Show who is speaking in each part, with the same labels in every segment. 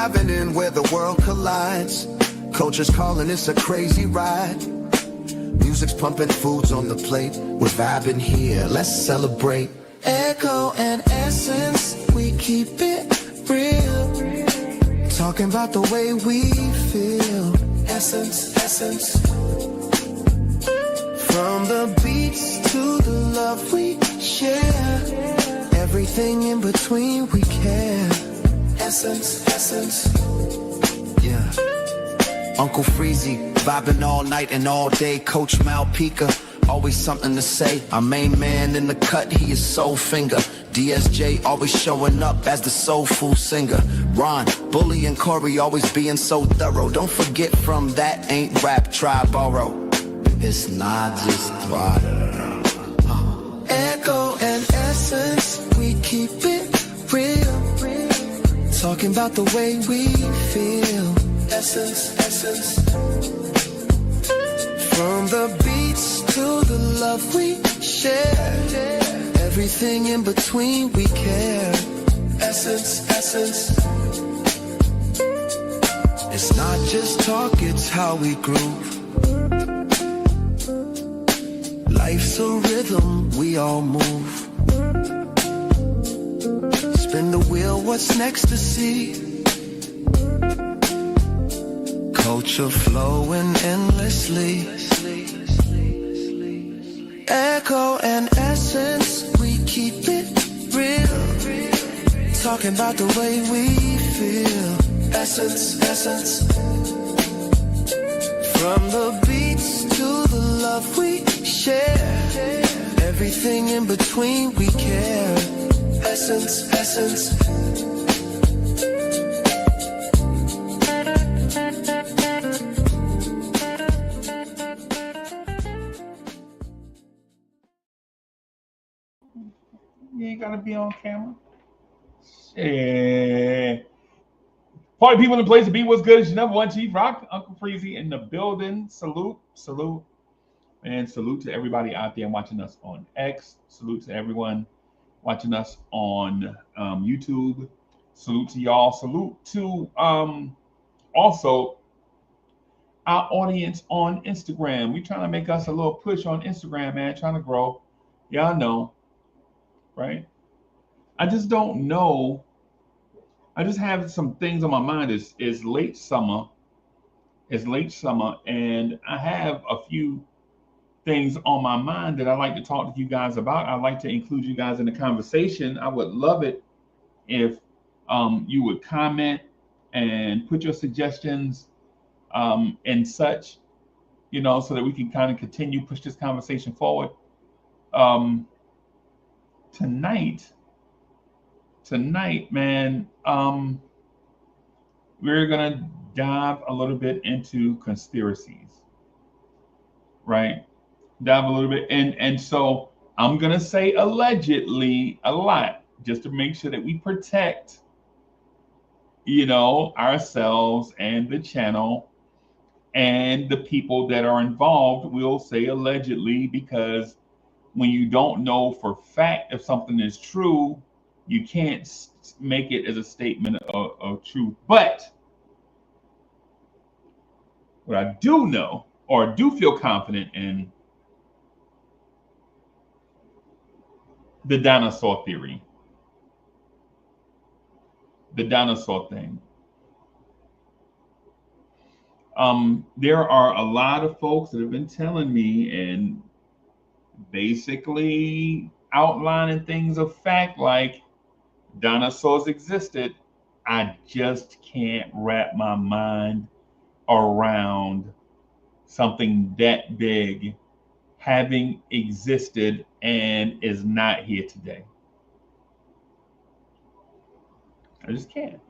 Speaker 1: diving in where the world collides. Culture's calling, it's a crazy ride. Music's pumping, food's on the plate. We're vibing here, let's celebrate. Echo and essence, we keep it real. Talking about the way we feel. Essence, essence. From the beats to the love we share. Everything in between we care. Essence, essence. Yeah. Uncle Freezy, vibing all night and all day. Coach Malpica, always something to say. Our main man in the cut, he is Soul Finger. DSJ always showing up as the soulful singer. Ron, Bully, and Corey always being so thorough. Don't forget from that ain't rap Triborough. It's not just water. Echo and essence, we keep it real. Talking about the way we feel. Essence, essence. From the beats to the love we share. Everything in between we care. Essence, essence. It's not just talk, it's how we groove. Life's a rhythm, we all move. Spin the wheel, what's next to see? Culture flowing endlessly. Echo and essence, we keep it real. Talking about the way we feel. Essence, essence. From the beats to the love we share. Everything in between we care. Essence, essence.
Speaker 2: You ain't gotta be on camera. Shit. Party people in the place to be. What's good? It's your number one Chief Rock, Uncle Freezy in the building. Salute, salute. And salute to everybody out there watching us on X. Salute to everyone watching us on YouTube. Salute to y'all. Salute to also our audience on Instagram. We're trying to make us a little push on Instagram, man. Trying to grow. Y'all know, right? I just don't know. I just have some things on my mind. It's late summer. It's late summer, and I have a few things on my mind that I'd like to talk to you guys about. I'd like to include you guys in the conversation. I would love it if you would comment and put your suggestions and such, you know, so that we can kind of continue push this conversation forward. Tonight, man, we're gonna dive a little bit into conspiracies, right? Dive a little bit, and so I'm gonna say allegedly a lot, just to make sure that we protect, you know, ourselves and the channel and the people that are involved. We'll say allegedly because when you don't know for fact if something is true, you can't make it as a statement of truth. But what I do know, or do feel confident in, the dinosaur theory, the dinosaur thing. There are a lot of folks that have been telling me and basically outlining things of fact like dinosaurs existed. I just can't wrap my mind around something that big having existed and is not here today. I just can't.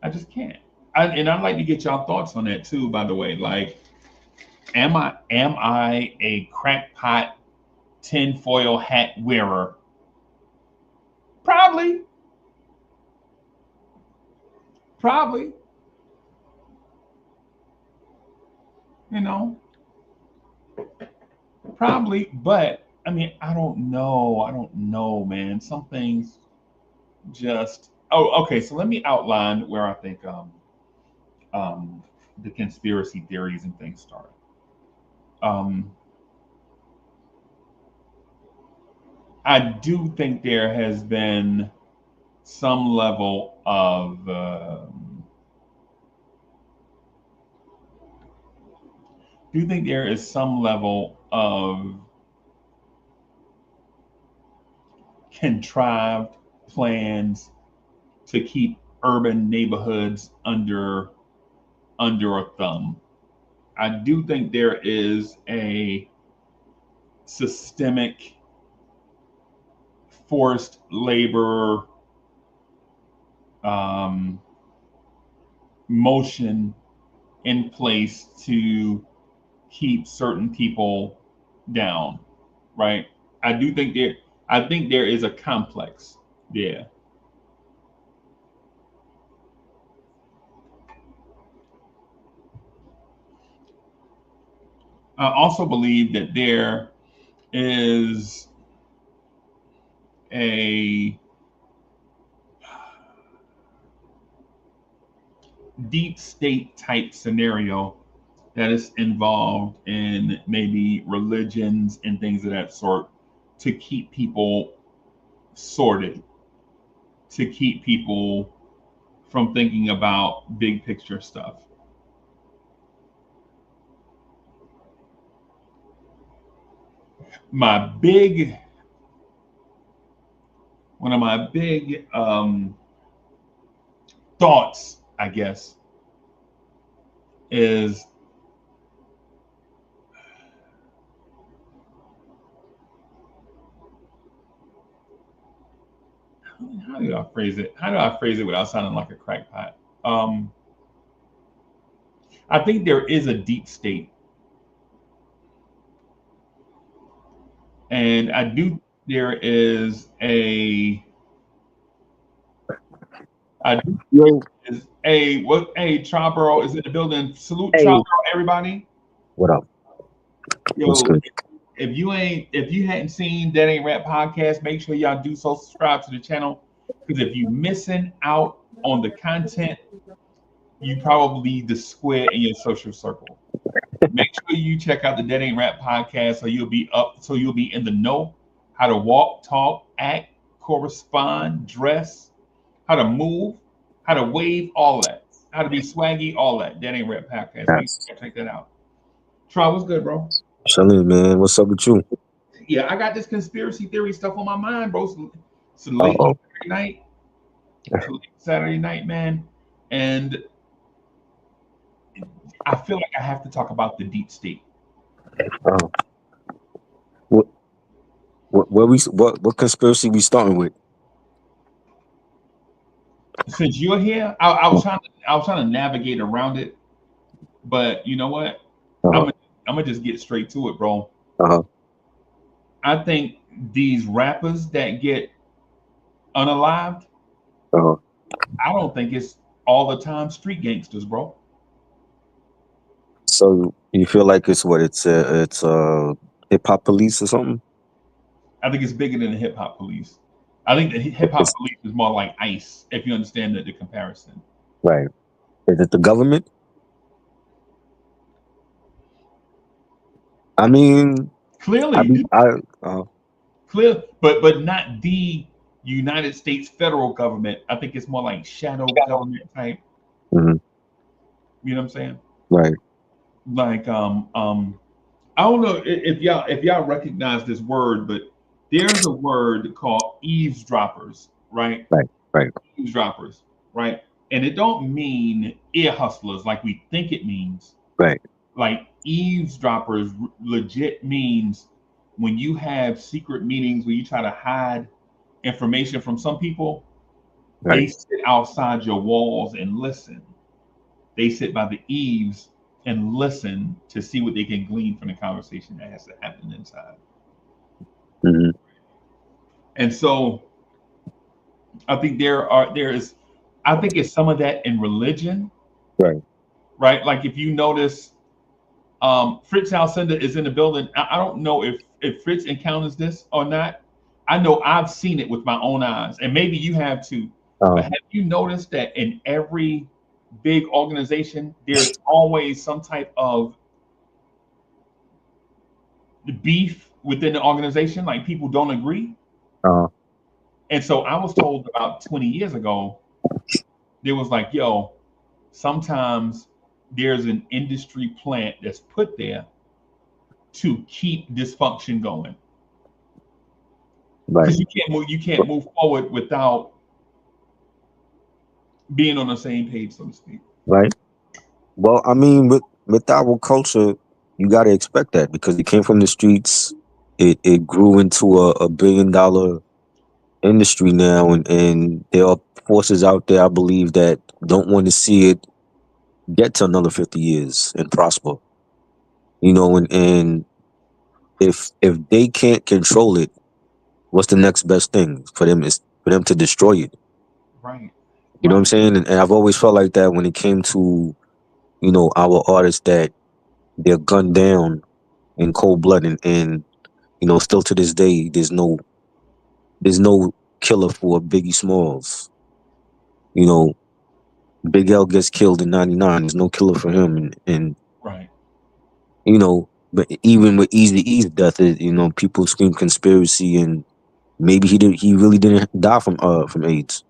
Speaker 2: I just can't. And I'd like to get y'all thoughts on that too, by the way. Like, am I a crackpot tinfoil hat wearer? Probably. You know, probably. But I mean, I don't know, man. Some things okay. So let me outline where I think the conspiracy theories and things start. Um, I do think there has been some level of do think there is some level of contrived plans to keep urban neighborhoods under a thumb. I do think there is a systemic forced labor um, motion in place to keep certain people down, right? I do think there. I think there is a complex there. I also believe that there is a deep state type scenario that is involved in maybe religions and things of that sort to keep people sorted, to keep people from thinking about big picture stuff. My big, one of my big thoughts, I guess, is how do I phrase it? How do I phrase it without sounding like a crackpot? Um, I think there is a deep state, and I do. There is a. I do.
Speaker 3: Yo,
Speaker 2: Is a what? Hey, Charbro is in the building. Salute
Speaker 3: hey,
Speaker 2: Charbro, everybody.
Speaker 3: what up? What's
Speaker 2: Yo,
Speaker 3: good?
Speaker 2: if you hadn't seen That Ain't Rap podcast, make sure y'all do so. Subscribe to the channel because if you missing out on the content, you probably the square in your social circle. Make sure you check out the Dead Ain't Rap podcast so you'll be in the know how to walk, talk, act, correspond, dress, how to move, how to wave, all that, how to be swaggy, all that. Dead Ain't Rap podcast. Make
Speaker 3: Yes.
Speaker 2: sure you check that out. Try what's good, bro?
Speaker 3: Chilling, man. What's up with you?
Speaker 2: Yeah, I got this conspiracy theory stuff on my mind, bro. It's a late
Speaker 3: Uh-oh.
Speaker 2: Saturday night. It's a late Saturday night, man. And I feel like I have to talk about the deep state.
Speaker 3: Uh, what what conspiracy we starting with?
Speaker 2: Since you're here, I was trying to navigate around it, but you know what? I'm
Speaker 3: Uh-huh.
Speaker 2: gonna, I'm gonna just get straight to it, bro.
Speaker 3: Uh-huh.
Speaker 2: I think these rappers that get unalived,
Speaker 3: Uh-huh.
Speaker 2: I don't think it's all the time street gangsters, bro.
Speaker 3: So you feel like it's hip hop police or something?
Speaker 2: I think it's bigger than the hip hop police. I think the hip hop
Speaker 3: It's
Speaker 2: police is more like ICE, if you understand the comparison.
Speaker 3: right. Is it the government? I mean, I
Speaker 2: Clearly,
Speaker 3: be I uh
Speaker 2: clear, but not the United States federal government. I think it's more like shadow government type.
Speaker 3: mhm,
Speaker 2: You know what I'm saying?
Speaker 3: right,
Speaker 2: Like I don't know if y'all recognize this word, but there's a word called eavesdroppers, right?
Speaker 3: right, right,
Speaker 2: Eavesdroppers, right? And it don't mean ear hustlers like we think it means.
Speaker 3: right,
Speaker 2: Like eavesdroppers legit means when you have secret meetings where you try to hide information from some people,
Speaker 3: right.
Speaker 2: they sit outside your walls and listen. They sit by the eaves and listen to see what they can glean from the conversation that has to happen inside.
Speaker 3: Hmm.
Speaker 2: And so I think there is I think it's some of that in religion,
Speaker 3: Right.
Speaker 2: right? Like if you notice, Fritz Alcindor is in the building. I don't know if Fritz encounters this or not. I know I've seen it with my own eyes, and maybe you have too. But
Speaker 3: Uh,
Speaker 2: have you noticed that in every big organization, there's always some type of beef within the organization, like people don't agree?
Speaker 3: uh,
Speaker 2: And so I was told about 20 years ago, there was like, yo, sometimes there's an industry plant that's put there to keep dysfunction going.
Speaker 3: right,
Speaker 2: Because you can't move forward without being on the same page, so to speak.
Speaker 3: right. Well, I mean, with our culture, you got to expect that because it came from the streets. It grew into a $1 billion industry now, and there are forces out there, I believe, that don't want to see it get to another 50 years and prosper. You know, and if they can't control it, what's the next best thing for them is for them to destroy it.
Speaker 2: Right.
Speaker 3: You know what I'm
Speaker 2: Right.
Speaker 3: saying? And I've always felt like that when it came to, our artists that they're gunned down in cold blood, and still to this day there's no killer for Biggie Smalls. You know, Big L gets killed in '99. There's no killer for him, and
Speaker 2: Right.
Speaker 3: but even with Easy E's death, people scream conspiracy, and maybe he really didn't die from AIDS.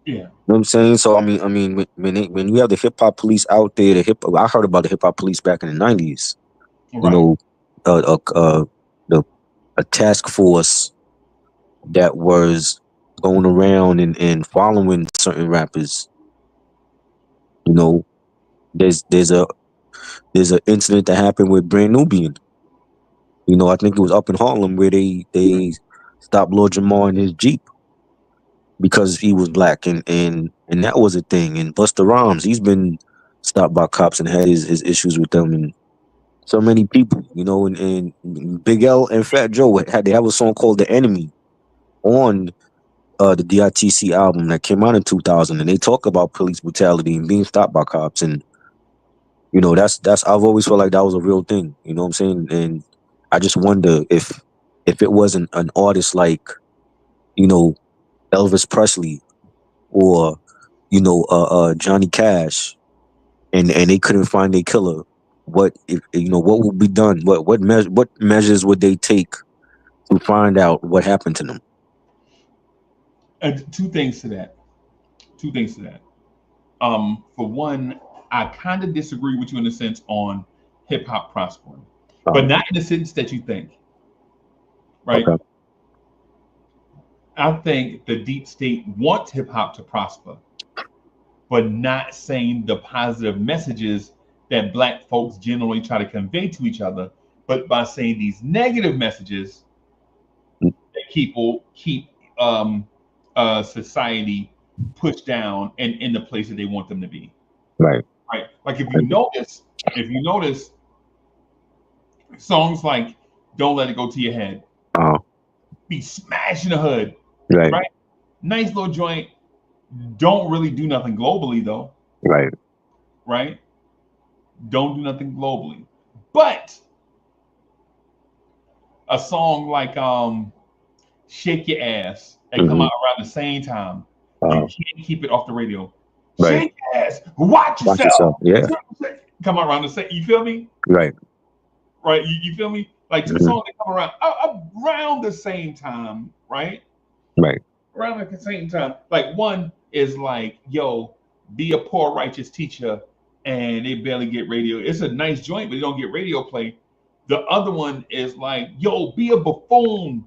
Speaker 2: Yeah.
Speaker 3: You know what I'm saying? So I mean, when you have the hip hop police out there, I heard about the hip hop police back in the '90s. You
Speaker 2: Right.
Speaker 3: know, the a task force that was going around and following certain rappers. You know, there's a incident that happened with Brand Nubian. I think it was up in Harlem where they stopped Lord Jamar in his Jeep because he was black, and that was a thing. And Busta Rhymes, he's been stopped by cops and had his issues with them, and so many people, and Big L and Fat Joe they have a song called "The Enemy" on the DITC album that came out in 2000, and they talk about police brutality and being stopped by cops, and that's I've always felt like that was a real thing. You know what I'm saying? And I just wonder if it wasn't an artist like you know Elvis Presley or Johnny Cash, and they couldn't find a killer. What if what would be done? What measures would they take to find out what happened to them?
Speaker 2: Two things to that. Two things to that. For one, I kind of disagree with you in the sense on hip hop prospering, but
Speaker 3: Um,
Speaker 2: not in the sense that you think. Right.
Speaker 3: okay,
Speaker 2: I think the deep state wants hip hop to prosper, but not saying the positive messages that black folks generally try to convey to each other, but by saying these negative messages that keep um, society pushed down and in the place that they want them to be.
Speaker 3: right,
Speaker 2: Right? Like if you notice songs like "Don't Let It Go to Your Head"
Speaker 3: uh,
Speaker 2: be smashing the hood,
Speaker 3: right,
Speaker 2: right? Nice little joint. Don't really do nothing globally though,
Speaker 3: right,
Speaker 2: right? Don't do nothing globally. But a song like Shake Your Ass that come
Speaker 3: hmm
Speaker 2: out around the same time, you
Speaker 3: uh,
Speaker 2: can't keep it off the radio.
Speaker 3: right.
Speaker 2: Shake your ass, watch
Speaker 3: Watch
Speaker 2: yourself.
Speaker 3: yourself. Yeah,
Speaker 2: Come out around the same, you feel me?
Speaker 3: right,
Speaker 2: Right? You feel me? Like two
Speaker 3: hmm
Speaker 2: songs that come around the same time, right?
Speaker 3: right,
Speaker 2: Around the same time. Like one is like, yo, be a poor righteous teacher, and they barely get radio. It's a nice joint, but they don't get radio play. The other one is like, yo, be a buffoon.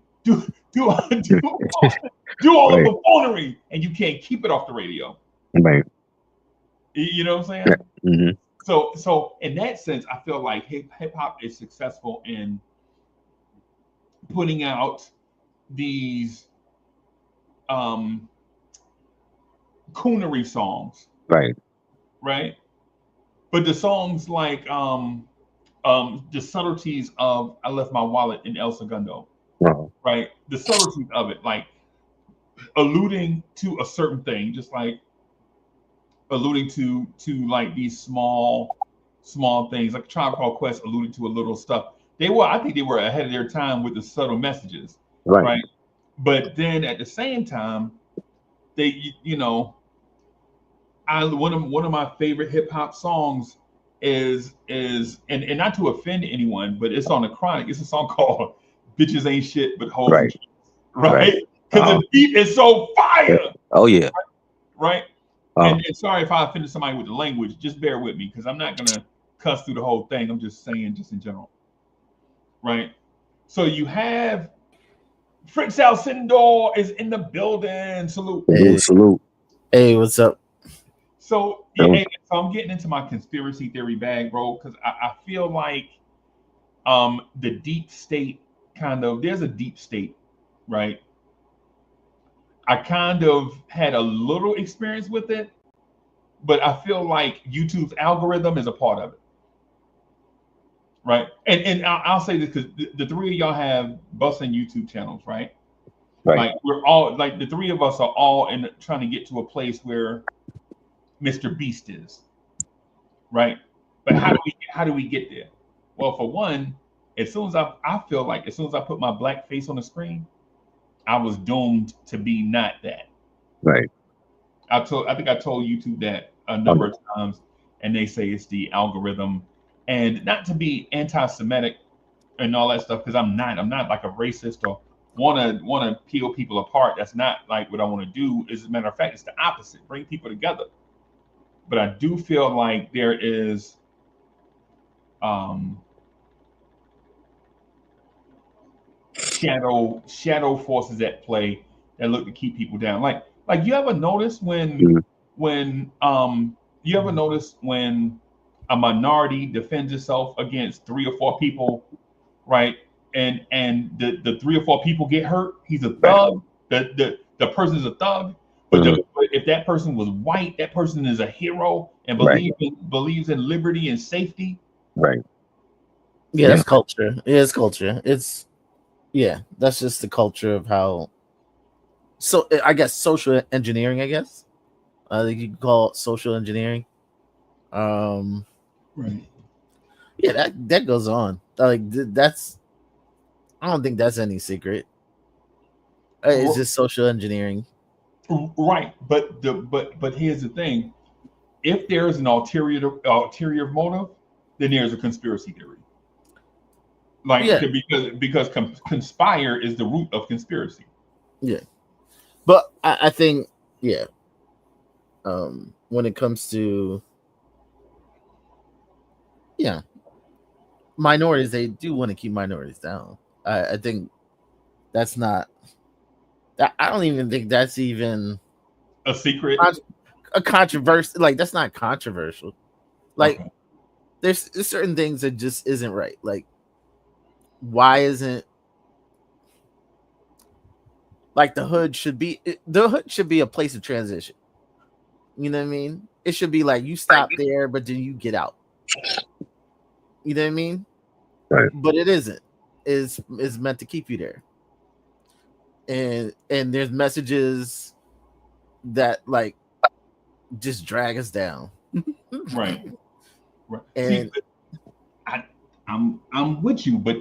Speaker 2: Do all the
Speaker 3: right,
Speaker 2: buffoonery, and you can't keep it off the radio.
Speaker 3: right.
Speaker 2: You know what I'm
Speaker 3: Yeah.
Speaker 2: saying?
Speaker 3: hmm
Speaker 2: So in that sense, I feel like hip hop is successful in putting out these um coonery songs,
Speaker 3: Right.
Speaker 2: right? But the songs like the subtleties of "I Left My Wallet" in El Segundo,
Speaker 3: Uh,
Speaker 2: right? The subtleties of it, like alluding to a certain thing, just like alluding to like these small things, like Tribe Called Quest alluded to a little stuff. I think they were ahead of their time with the subtle messages.
Speaker 3: Right.
Speaker 2: right? But then at the same time, they, one of my favorite hip hop songs is and not to offend anyone, but it's on the Chronic. It's a song called "Bitches Ain't Shit But Hoes and
Speaker 3: Right.
Speaker 2: Tricks,"
Speaker 3: Right.
Speaker 2: right? Because the beat is so
Speaker 3: Yeah.
Speaker 2: fire,
Speaker 3: Oh yeah.
Speaker 2: right?
Speaker 3: Oh.
Speaker 2: And sorry if I offended somebody with the language. Just bear with me because I'm not gonna cuss through the whole thing. I'm just saying, just in general, right? So you have Fritz Alcindor is in the building. Salute.
Speaker 3: Salute.
Speaker 4: Hey,
Speaker 3: Salute.
Speaker 4: hey, what's up?
Speaker 2: So yeah,
Speaker 3: Um,
Speaker 2: hey, so I'm getting into my conspiracy theory bag, bro, because I feel like the deep state there's a deep state, right? I kind of had a little experience with it, but I feel like YouTube's algorithm is a part of it, right? And I'll say this because the three of y'all have busting YouTube channels, right?
Speaker 3: Right.
Speaker 2: Like we're all like the three of us are all in trying to get to a place where Mr. Beast is, right? But
Speaker 3: Mhm.
Speaker 2: how do we get there? Well, for one, as soon as I feel like as soon as I put my black face on the screen, I was doomed to be not that.
Speaker 3: Right.
Speaker 2: I think I told YouTube that a number
Speaker 3: Um,
Speaker 2: of times, and they say it's the algorithm, and not to be anti-Semitic and all that stuff because I'm not. I'm not like a racist or wanna peel people apart. That's not like what I want to do. As a matter of fact, it's the opposite. Bring people together. But I do feel like there is um, shadow forces at play that look to keep people down. Like you ever notice
Speaker 3: mhm.
Speaker 2: when you ever notice when a minority defends itself against three or four people, right? And the three or four people get hurt. He's a
Speaker 3: Right.
Speaker 2: thug. The person's a thug.
Speaker 3: Mhm.
Speaker 2: But if that person was white, that person is a hero and
Speaker 3: Right.
Speaker 2: believes in liberty and safety.
Speaker 3: Right.
Speaker 4: Yeah,
Speaker 3: Yeah.
Speaker 4: that's culture. Yeah, it's culture. It's yeah, that's just the culture of how. So I guess social engineering. I guess I think you could call it social engineering. Um,
Speaker 2: Right.
Speaker 4: yeah, that goes on. Like that's I don't think that's any secret. It's just social engineering.
Speaker 2: Right. But here's the thing. If there's an ulterior motive, then there's a conspiracy theory. Like
Speaker 4: Yeah,
Speaker 2: because conspire is the root of conspiracy.
Speaker 4: yeah. But I think yeah. When it comes to yeah minorities, they do want to keep minorities down. I think that's not. I don't even think that's even
Speaker 2: A secret.
Speaker 4: con- a controversy. Like that's not controversial. Like
Speaker 2: Okay.
Speaker 4: there's certain things that just isn't right. Like why isn't like the hood should be a place of transition. You know what I mean? It should be like you stop there, but then you get out. You know what I mean?
Speaker 3: Right.
Speaker 4: But it isn't. Is meant to keep you there. And there's messages that like just drag us down.
Speaker 2: Right. Right. See,
Speaker 4: And
Speaker 2: I, I'm with you, but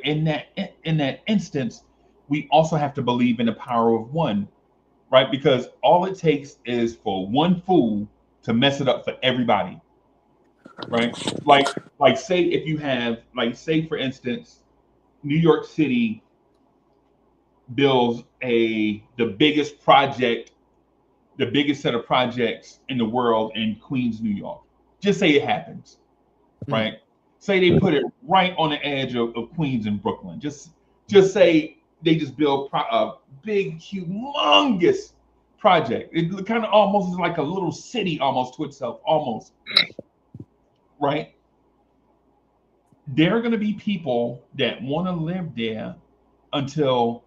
Speaker 2: in that instance, we also have to believe in the power of one, right? Because all it takes is for one fool to mess it up for everybody, right? Like say if you have like say for instance, New York City builds the biggest project, the biggest set of projects in the world in Queens, New York. Just say it happens,
Speaker 4: mm,
Speaker 2: right? Say they put it right on the edge of Queens and Brooklyn. Just say they just build a big, humongous project. It kind of almost is like a little city almost to itself, almost, right? There are going to be people that want to live there until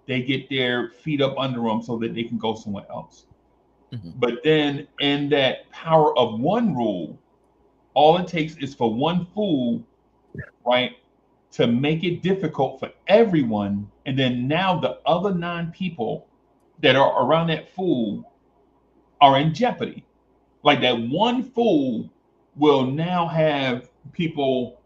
Speaker 2: they get their feet up under them so that they can go somewhere else.
Speaker 4: mhm.
Speaker 2: But then in that power of one rule, all it takes is for one fool, right, to make it difficult for everyone. And then now the other nine people that are around that fool are in jeopardy. Like that one fool will now have people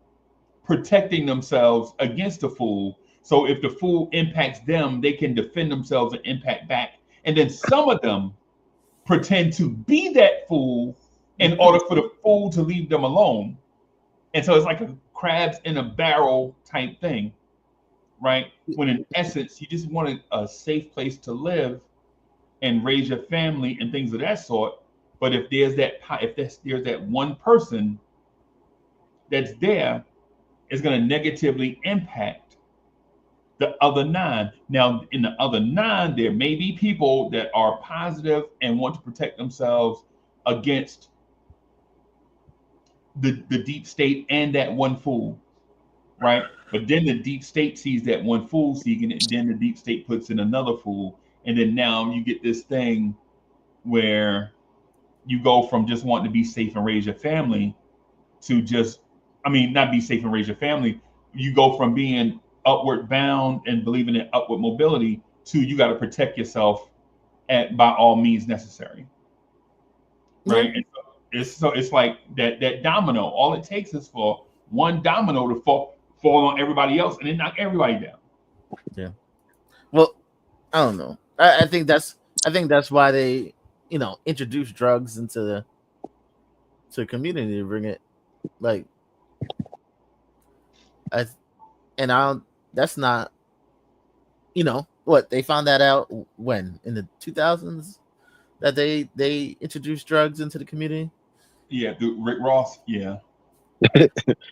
Speaker 2: protecting themselves against the fool, So if the fool impacts them, they can defend themselves and impact back. And then some of them pretend to be that fool in order for the fool to leave them alone. And so it's like a crabs in a barrel type thing, right? When in essence, you just wanted a safe place to live and raise your family and things of that sort. But if there's that one person that's there, it's going to negatively impact the other nine. Now, in the other nine, there may be people that are positive and want to protect themselves against the deep state and that one fool, right? But then the deep state sees that one fool seeking it, and then the deep state puts in another fool. And then now you get this thing where you go from just wanting to be safe and raise your family to just, I mean, not be safe and raise your family. You go from being upward bound and believing in upward mobility to you got to protect yourself by all means necessary, right?
Speaker 4: Yeah.
Speaker 2: And so it's like that domino. All it takes is for one domino to fall on everybody else and then knock everybody down.
Speaker 4: Yeah. Well, I don't know. I think that's why they, introduce drugs into the community to bring it like I and I don't that's not what they found that out when in the 2000s that they introduced drugs into the community.
Speaker 2: Yeah, Rick Ross. Yeah.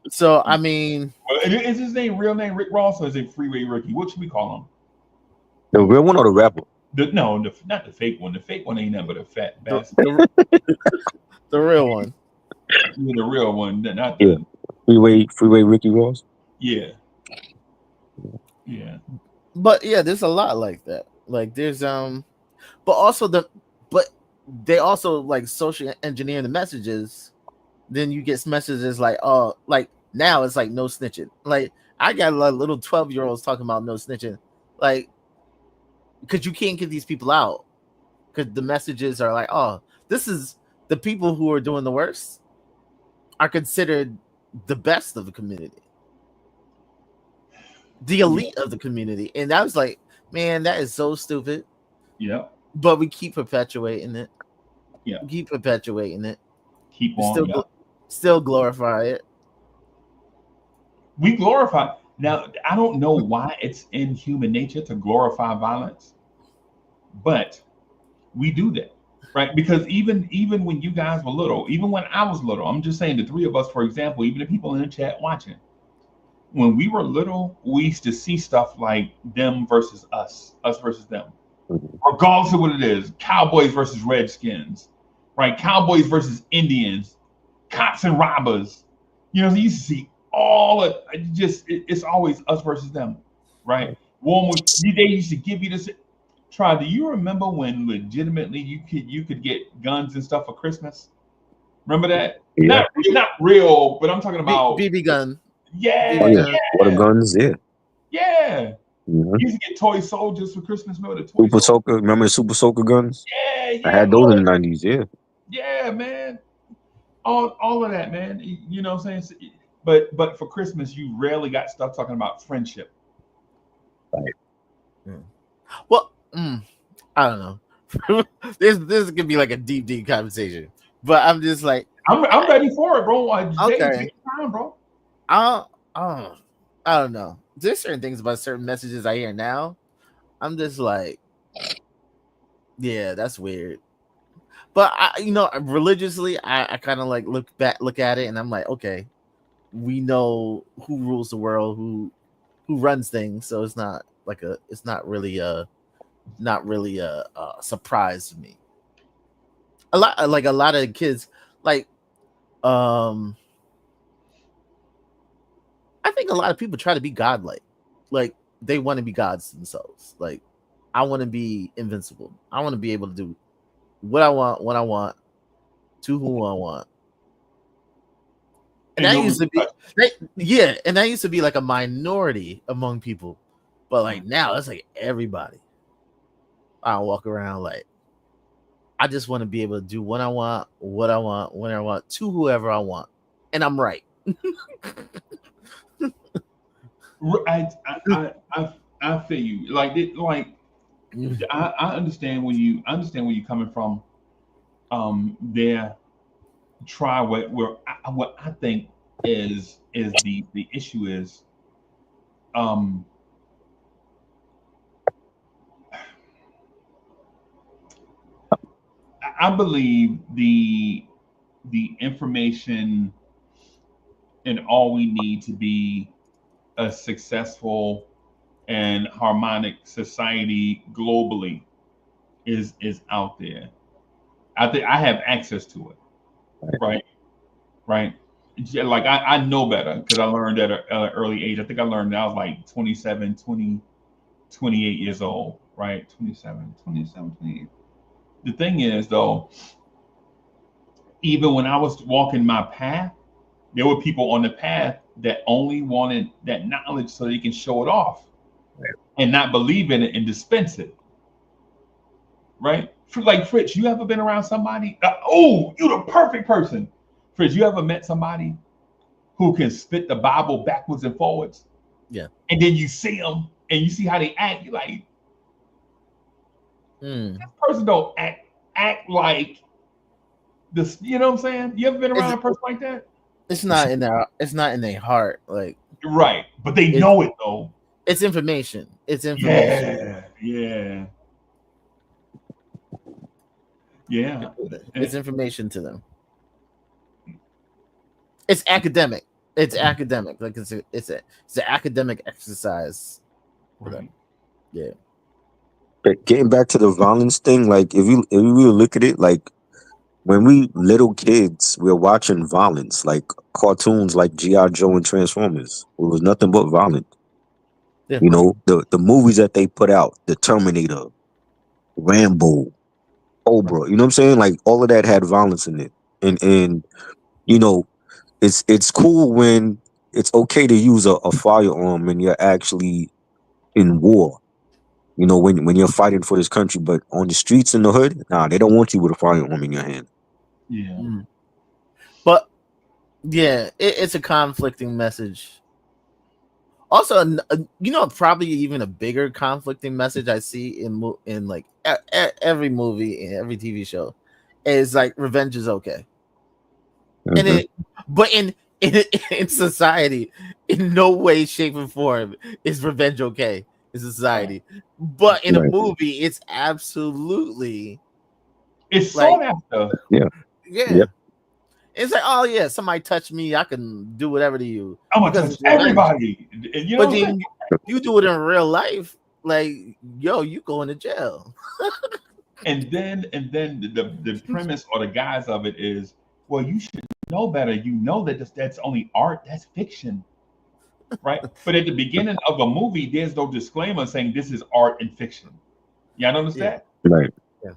Speaker 4: So I mean,
Speaker 2: Well, is his real name Rick Ross or is it Freeway Ricky? What should we call him?
Speaker 3: The real one or the rapper?
Speaker 2: No, not the fake one. The fake one ain't nothing but a fat
Speaker 4: the,
Speaker 2: bastard.
Speaker 4: the real one.
Speaker 2: Yeah, the real one, not
Speaker 3: Yeah.
Speaker 2: the
Speaker 3: Freeway Ricky Ross.
Speaker 2: yeah.
Speaker 4: But yeah, there's a lot like that. Like there's but also but they also like social engineering the messages. Then you get messages like, oh, like now it's like no snitching. Like I got like little 12-year-olds talking about no snitching, like because you can't get these people out because the messages are like, oh, this is the people who are doing the worst are considered the best of the community, the elite of the community, and I was like, man, that is so stupid.
Speaker 2: Yeah.
Speaker 4: But we keep perpetuating it.
Speaker 2: Yeah.
Speaker 4: We keep perpetuating it.
Speaker 2: Keep on.
Speaker 4: Still glorify it.
Speaker 2: We glorify. Now, I don't know why it's in human nature to glorify violence, but we do that, right? Because even when you guys were little, even when I was little, I'm just saying the three of us, for example, even the people in the chat watching, when we were little, we used to see stuff like them versus us versus them, regardless of what it is. Cowboys versus Redskins, right? Cowboys versus Indians, cops and robbers. You used to see all of it's always us versus them, right? They used to give you this. Try. Do you remember when legitimately you could get guns and stuff for Christmas? Remember that?
Speaker 3: Yeah.
Speaker 2: Not real, but I'm talking about
Speaker 4: BB gun.
Speaker 2: Yeah,
Speaker 3: Oh, yeah.
Speaker 2: yeah,
Speaker 3: Water guns. Yeah.
Speaker 2: yeah.
Speaker 3: Mhm.
Speaker 2: You used to get toy soldiers for Christmas. Remember the toy
Speaker 3: Super
Speaker 2: soldiers?
Speaker 3: Soaker. Remember the Super Soaker guns?
Speaker 2: Yeah,
Speaker 3: I
Speaker 2: yeah.
Speaker 3: had those in the 90s. Yeah.
Speaker 2: Yeah, man. All of that, man. You know what I'm saying? But for Christmas, you rarely got stuff talking about friendship.
Speaker 3: Right.
Speaker 4: Well, I don't know. this could be like a deep conversation, but I'm just like
Speaker 2: I'm ready for it, bro.
Speaker 4: Okay.
Speaker 2: Take time, bro.
Speaker 4: I don't know. There's certain things about certain messages I hear now. I'm just like, yeah, that's weird. But religiously, I kind of like look at it, and I'm like, okay, we know who rules the world, who runs things, so it's not really a surprise to me. A lot of kids, like, I think a lot of people try to be godlike, like they want to be gods themselves. Like, I want to be invincible. I want to be able to do what I want, when I want, to who I want. And that used to be, and that used to be like a minority among people, but like now it's like everybody. I walk around like I just want to be able to do what I want, when I want, to whoever I want, and I'm right.
Speaker 2: I feel you. I understand where you're coming from. There, try what I think is the issue is um I believe the information and all we need to be a successful and harmonic society globally is out there. I think I have access to it, right? Right. Yeah, like I know better because I learned at an early age. I think I learned that I was like 27, 20, 28 years old, right? 27, 27, 28. The thing is, though, even when I was walking my path, there were people on the path that only wanted that knowledge so they can show it off and not believe in it and dispense it, right? Like Fritz, you ever been around somebody? Oh, you're the perfect person. Fritz, you ever met somebody who can spit the Bible backwards and forwards?
Speaker 4: Yeah.
Speaker 2: And then you see them and you see how they act. You're like, this person don't act like this. You know what I'm saying? You ever been around a person like that?
Speaker 4: It's not in their. It's not in their heart. Like
Speaker 2: Right, but they
Speaker 4: it's,
Speaker 2: know it though.
Speaker 4: it's information. It's information.
Speaker 2: Yeah, yeah,
Speaker 4: It's information to them. It's academic. It's academic. Like it's an academic exercise for them. Yeah.
Speaker 3: But getting back to the violence thing, like if you really look at it, like when we little kids, we're watching violence, like cartoons like G.I. Joe and Transformers. It was nothing but violent.
Speaker 4: Yeah.
Speaker 3: You know, the movies that they put out, the Terminator, Rambo, Cobra, you know what I'm saying? Like all of that had violence in it. And you know, it's cool when it's okay to use a firearm when you're actually in war. You know, when you're fighting for this country, but on the streets in the hood, nah, they don't want you with a firearm in your hand.
Speaker 2: yeah.
Speaker 4: But yeah, it's a conflicting message. Also, probably even a bigger conflicting message I see in like every movie and every TV show is like revenge is okay, and in society, in no way, shape, or form is revenge okay in society. But in a movie, it's absolutely
Speaker 2: It's
Speaker 4: like
Speaker 2: sought after.
Speaker 3: Yeah.
Speaker 4: yeah. It's like, oh yeah, somebody touched me, I can do whatever to you
Speaker 2: I'm gonna
Speaker 4: because
Speaker 2: touch
Speaker 4: it's revenge.
Speaker 2: everybody. You know
Speaker 4: But
Speaker 2: what I'm saying?
Speaker 4: then you do it in real life, like yo, you going to jail.
Speaker 2: And then the premise or the guise of it is, well, you should know better. You know that that's only art. That's fiction, right? But at the beginning of a movie, there's no disclaimer saying this is art and fiction. Y'all notice
Speaker 4: Yeah,
Speaker 2: that?
Speaker 3: Right.
Speaker 4: yeah,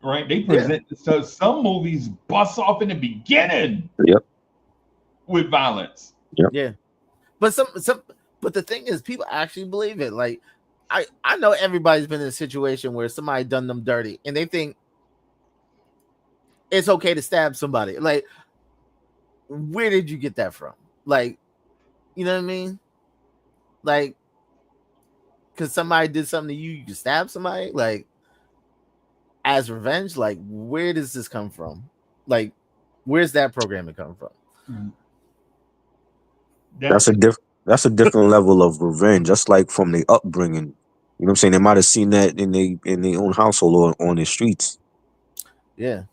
Speaker 2: Right? They
Speaker 4: yeah,
Speaker 2: present so some movies bust off in the beginning
Speaker 3: Yep.
Speaker 2: with violence.
Speaker 3: Yep.
Speaker 4: yeah. But but the thing is, people actually believe it. Like I know everybody's been in a situation where somebody done them dirty, and they think it's okay to stab somebody. Like, where did you get that from? Like, you know what I mean? Like, because somebody did something to you, you can stab somebody. Like, as revenge. Like, where does this come from? Like, where's that programming come from?
Speaker 2: Mhm.
Speaker 3: That's a different level of revenge, just like from their upbringing. You know what I'm saying? They might have seen that in their own household or on the streets.
Speaker 4: Yeah,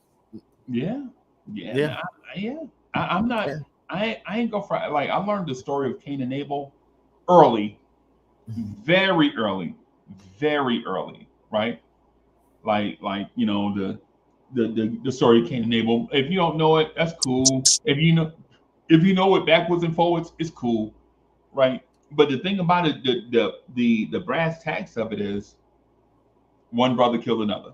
Speaker 2: Yeah, yeah,
Speaker 4: yeah,
Speaker 2: man. I'm not.
Speaker 4: yeah.
Speaker 2: I ain't go for like. I learned the story of Cain and Abel early, very early, very early, right? Like the story of Cain and Abel. If you don't know it, that's cool. If you know it backwards and forwards, it's cool, right? But the thing about it, the brass tacks of it is one brother killed another.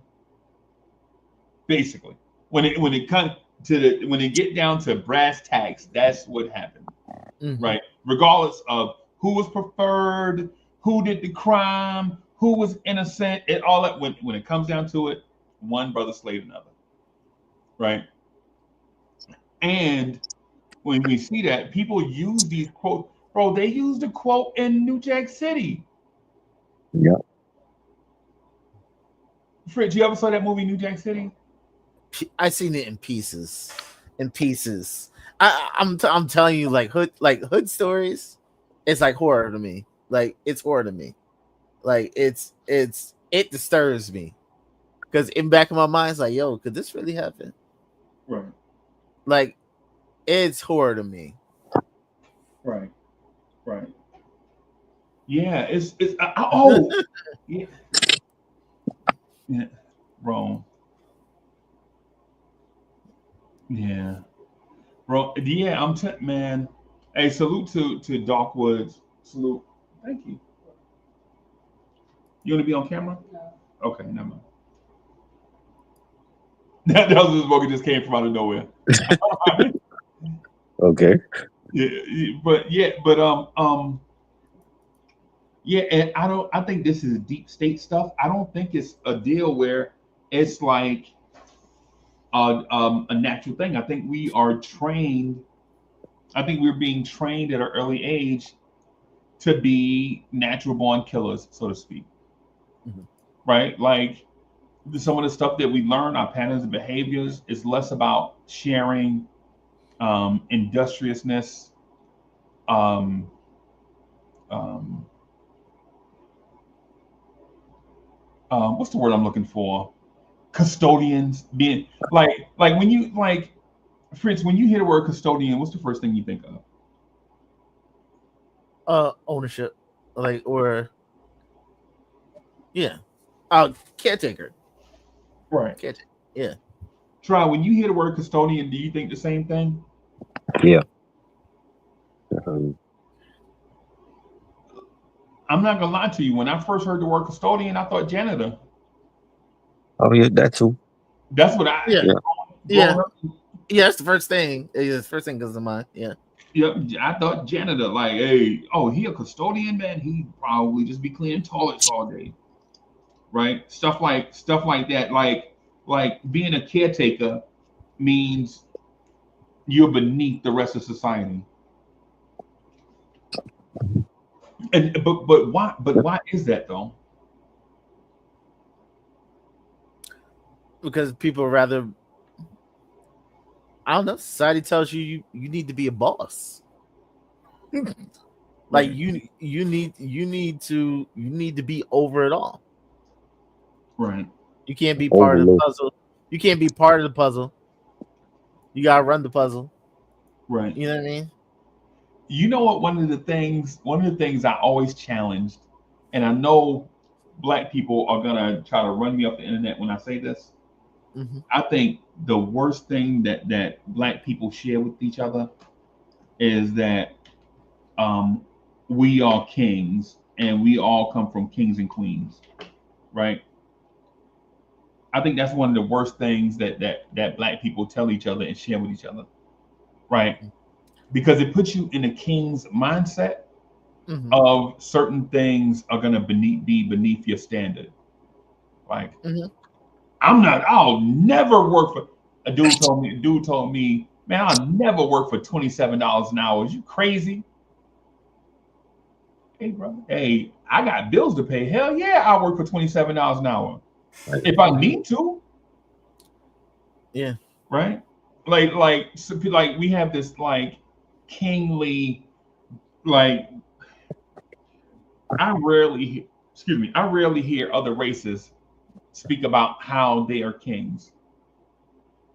Speaker 2: Basically, when it comes to when it get down to brass tacks, that's what happened, right? Regardless of who was preferred, who did the crime, who was innocent, it all that when it comes down to it, one brother slayed another, right? And when we see that, people use these quotes, Bro, they used a quote in New Jack City.
Speaker 3: Yeah.
Speaker 2: Fritz, you ever saw that movie New Jack City?
Speaker 4: I seen it in pieces, in pieces. I'm telling you, like hood stories. It's like horror to me. Like it's horror to me. Like it disturbs me because in back of my mind, it's like, yo, could this really happen?
Speaker 2: Right,
Speaker 4: Like it's horror to me.
Speaker 2: right, right. Yeah, it's oh yeah, yeah, wrong. Yeah, bro. Yeah, man. Hey, salute to Doc Woods. Salute. Thank you. You want to be on camera? Okay, never mind. That was the smoke. It just came from out of nowhere.
Speaker 3: Okay.
Speaker 2: Yeah, yeah, and I don't. I think this is deep state stuff. I don't think it's a deal where it's like a natural thing. I think we are trained. I think we're being trained at an early age to be natural born killers, so to speak.
Speaker 4: Mhm.
Speaker 2: Right? Like some of the stuff that we learn, our patterns and behaviors, is less about sharing, industriousness, um, um, what's the word I'm looking for? Custodians being like when you like Fritz, when you hear the word custodian, what's the first thing you think of?
Speaker 4: Ownership, like or yeah, caretaker,
Speaker 2: Right.
Speaker 4: caretaker. Yeah.
Speaker 2: Try when you hear the word custodian, do you think the same thing?
Speaker 3: Yeah. Um,
Speaker 2: I'm not gonna lie to you. When I first heard the word custodian, I thought janitor.
Speaker 3: oh yeah, that too.
Speaker 2: That's what I
Speaker 4: Yeah.
Speaker 3: Yeah.
Speaker 4: Yeah.
Speaker 2: growing up.
Speaker 4: Yeah. That's the first thing. Yeah, the first thing comes to mind. Yeah.
Speaker 2: Yep, I thought janitor. Like, hey, oh, he a custodian, man. He probably just be cleaning toilets all day, right? Stuff like that. Like being a caretaker means you're beneath the rest of society. And but why is that though?
Speaker 4: Because people rather, I don't know. Society tells you you need to be a boss. Like
Speaker 2: Right,
Speaker 4: you need to be over it all.
Speaker 2: right,
Speaker 4: You can't be part of the
Speaker 3: Overload.
Speaker 4: puzzle. You can't be part of the puzzle. You gotta run the puzzle.
Speaker 2: right.
Speaker 4: You know what I mean?
Speaker 2: You know what? One of the things I always challenged, and I know black people are gonna try to run me off the internet when I say this.
Speaker 4: Hmm.
Speaker 2: I think the worst thing that black people share with each other is that um, we are kings and we all come from kings and queens, right? I think that's one of the worst things that black people tell each other and share with each other, right? Because it puts you in a king's mindset
Speaker 4: Hmm.
Speaker 2: of certain things are gonna be beneath your standard. Like
Speaker 4: Hmm.
Speaker 2: I'll never work for a dude told me, man, I'll never work for $27 an hour. Is you crazy? Hey, brother. Hey, I got bills to pay. Hell yeah, I work for $27 an hour.
Speaker 3: Right.
Speaker 2: If I
Speaker 4: Hmm.
Speaker 2: need to,
Speaker 4: Yeah.
Speaker 2: right? Like we have this like kingly like I rarely hear other races speak about how they are kings.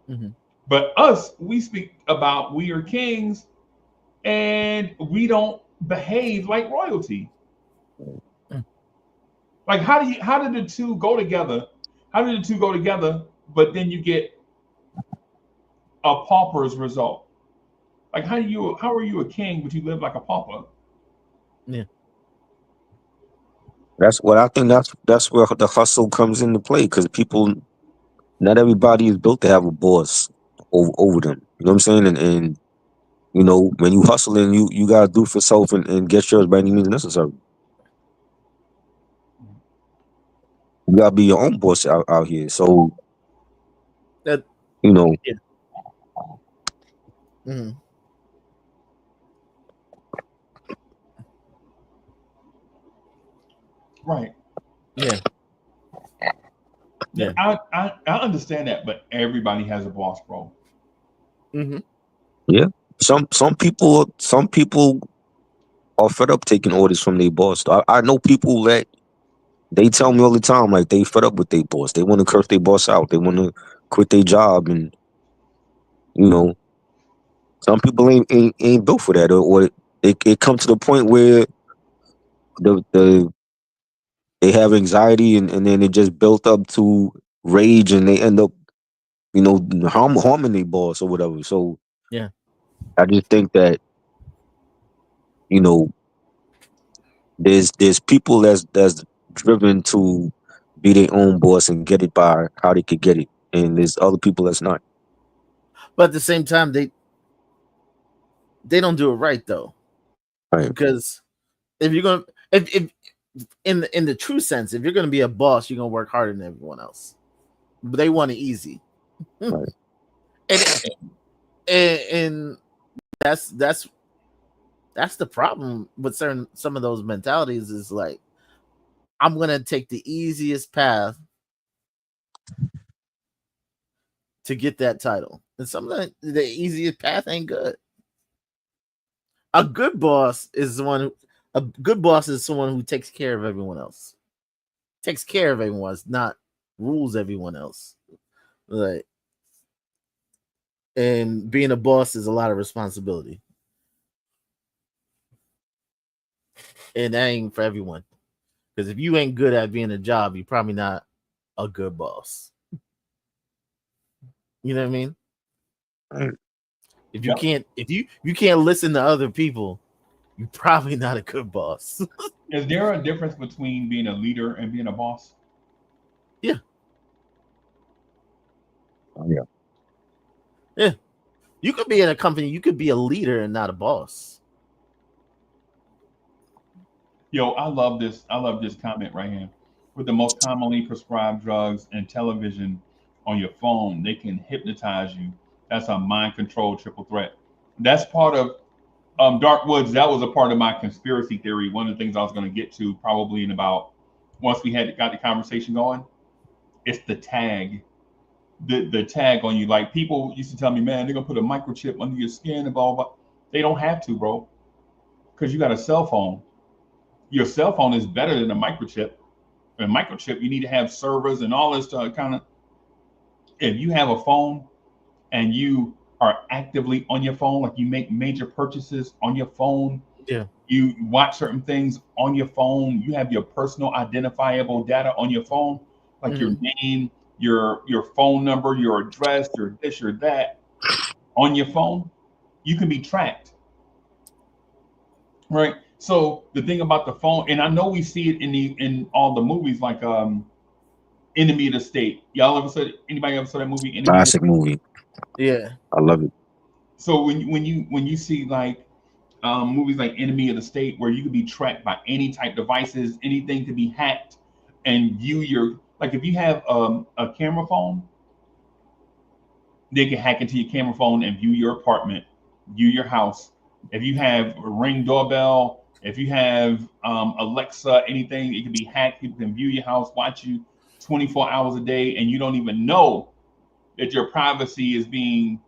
Speaker 4: Hmm.
Speaker 2: But us, we speak about we are kings and we don't behave like royalty. Like how did the two go together? How did the two go together? But then you get a pauper's result. Like how are you a king but you live like a pauper?
Speaker 4: Yeah.
Speaker 3: That's what I think. That's where the hustle comes into play because people, not everybody is built to have a boss over them. You know what I'm saying? And you know, when you hustling, you gotta do for self and get yours by any means necessary. You gotta be your own boss out here. So
Speaker 4: That.
Speaker 3: you know,
Speaker 4: Yeah. Hmm.
Speaker 2: Right.
Speaker 4: Yeah.
Speaker 2: Yeah,
Speaker 4: Yeah.
Speaker 2: I understand that, but everybody has a boss, bro.
Speaker 4: Mm-hmm.
Speaker 3: Yeah. Some people are fed up taking orders from their boss. I know people that they tell me all the time, like they fed up with their boss. They want to curse their boss out. They want to quit their job, and you know, some people ain't built for that, or it come to the point where the they have anxiety, and then it just built up to rage, and they end up, harming their boss or whatever. So
Speaker 4: Yeah.
Speaker 3: I just think that, you know, there's people that's driven to be their own boss and get it by how they could get it, and there's other people that's not.
Speaker 4: But at the same time, they don't do it right though,
Speaker 3: Right.
Speaker 4: because if you're gonna if in the true sense, if you're gonna be a boss, you're gonna work harder than everyone else. But they want it easy, and
Speaker 3: Right.
Speaker 4: and that's the problem with some of those mentalities. Is like, I'm gonna take the easiest path to get that title, and some of the easiest path ain't good. A good boss is a good boss is someone who takes care of everyone else. Takes care of everyone else, not rules everyone else. Like, and being a boss is a lot of responsibility. And that ain't for everyone. Because if you ain't good at being a job, you're probably not a good boss. You know what I mean?
Speaker 3: Right.
Speaker 4: If you
Speaker 2: Yep.
Speaker 4: can't if you can't listen to other people, you're probably not a good boss.
Speaker 2: Is there a difference between being a leader and being a boss?
Speaker 4: Yeah.
Speaker 3: Oh, yeah.
Speaker 4: Yeah. You could be in a company, you could be a leader and not a boss.
Speaker 2: Yo, I love this. I love this comment right here. With the most commonly prescribed drugs and television on your phone, they can hypnotize you. That's a mind control triple threat. That's part of Dark Woods. That was a part of my conspiracy theory. One of the things I was going to get to probably in about once we had got the conversation going. It's the tag, the tag on you. Like people used to tell me, man, they're gonna put a microchip under your skin and blah blah. Blah. They don't have to, bro, because you got a cell phone. Your cell phone is better than a microchip. A microchip, you need to have servers and all this kind of. If you have a phone and you are actively on your phone, like you make major purchases on your phone,
Speaker 4: Yeah.
Speaker 2: you watch certain things on your phone, you have your personal identifiable data on your phone, like your
Speaker 4: Mm-hmm.
Speaker 2: name, your phone number, your address, your this, your that, on your phone, you can be tracked, right? So the thing about the phone, and I know we see it in all the movies, like Enemy of the State. Y'all ever saw anybody ever saw that movie, Enemy of the
Speaker 3: Classic movie.
Speaker 4: Yeah.
Speaker 3: I love it.
Speaker 2: So when you see like movies like Enemy of the State, where you could be tracked by any type devices, anything could be hacked, and view your like if you have a camera phone, they can hack into your camera phone and view your apartment, view your house. If you have a Ring doorbell, if you have Alexa, anything, it can be hacked. People can view your house, watch you 24 hours a day, and you don't even know that your privacy is being.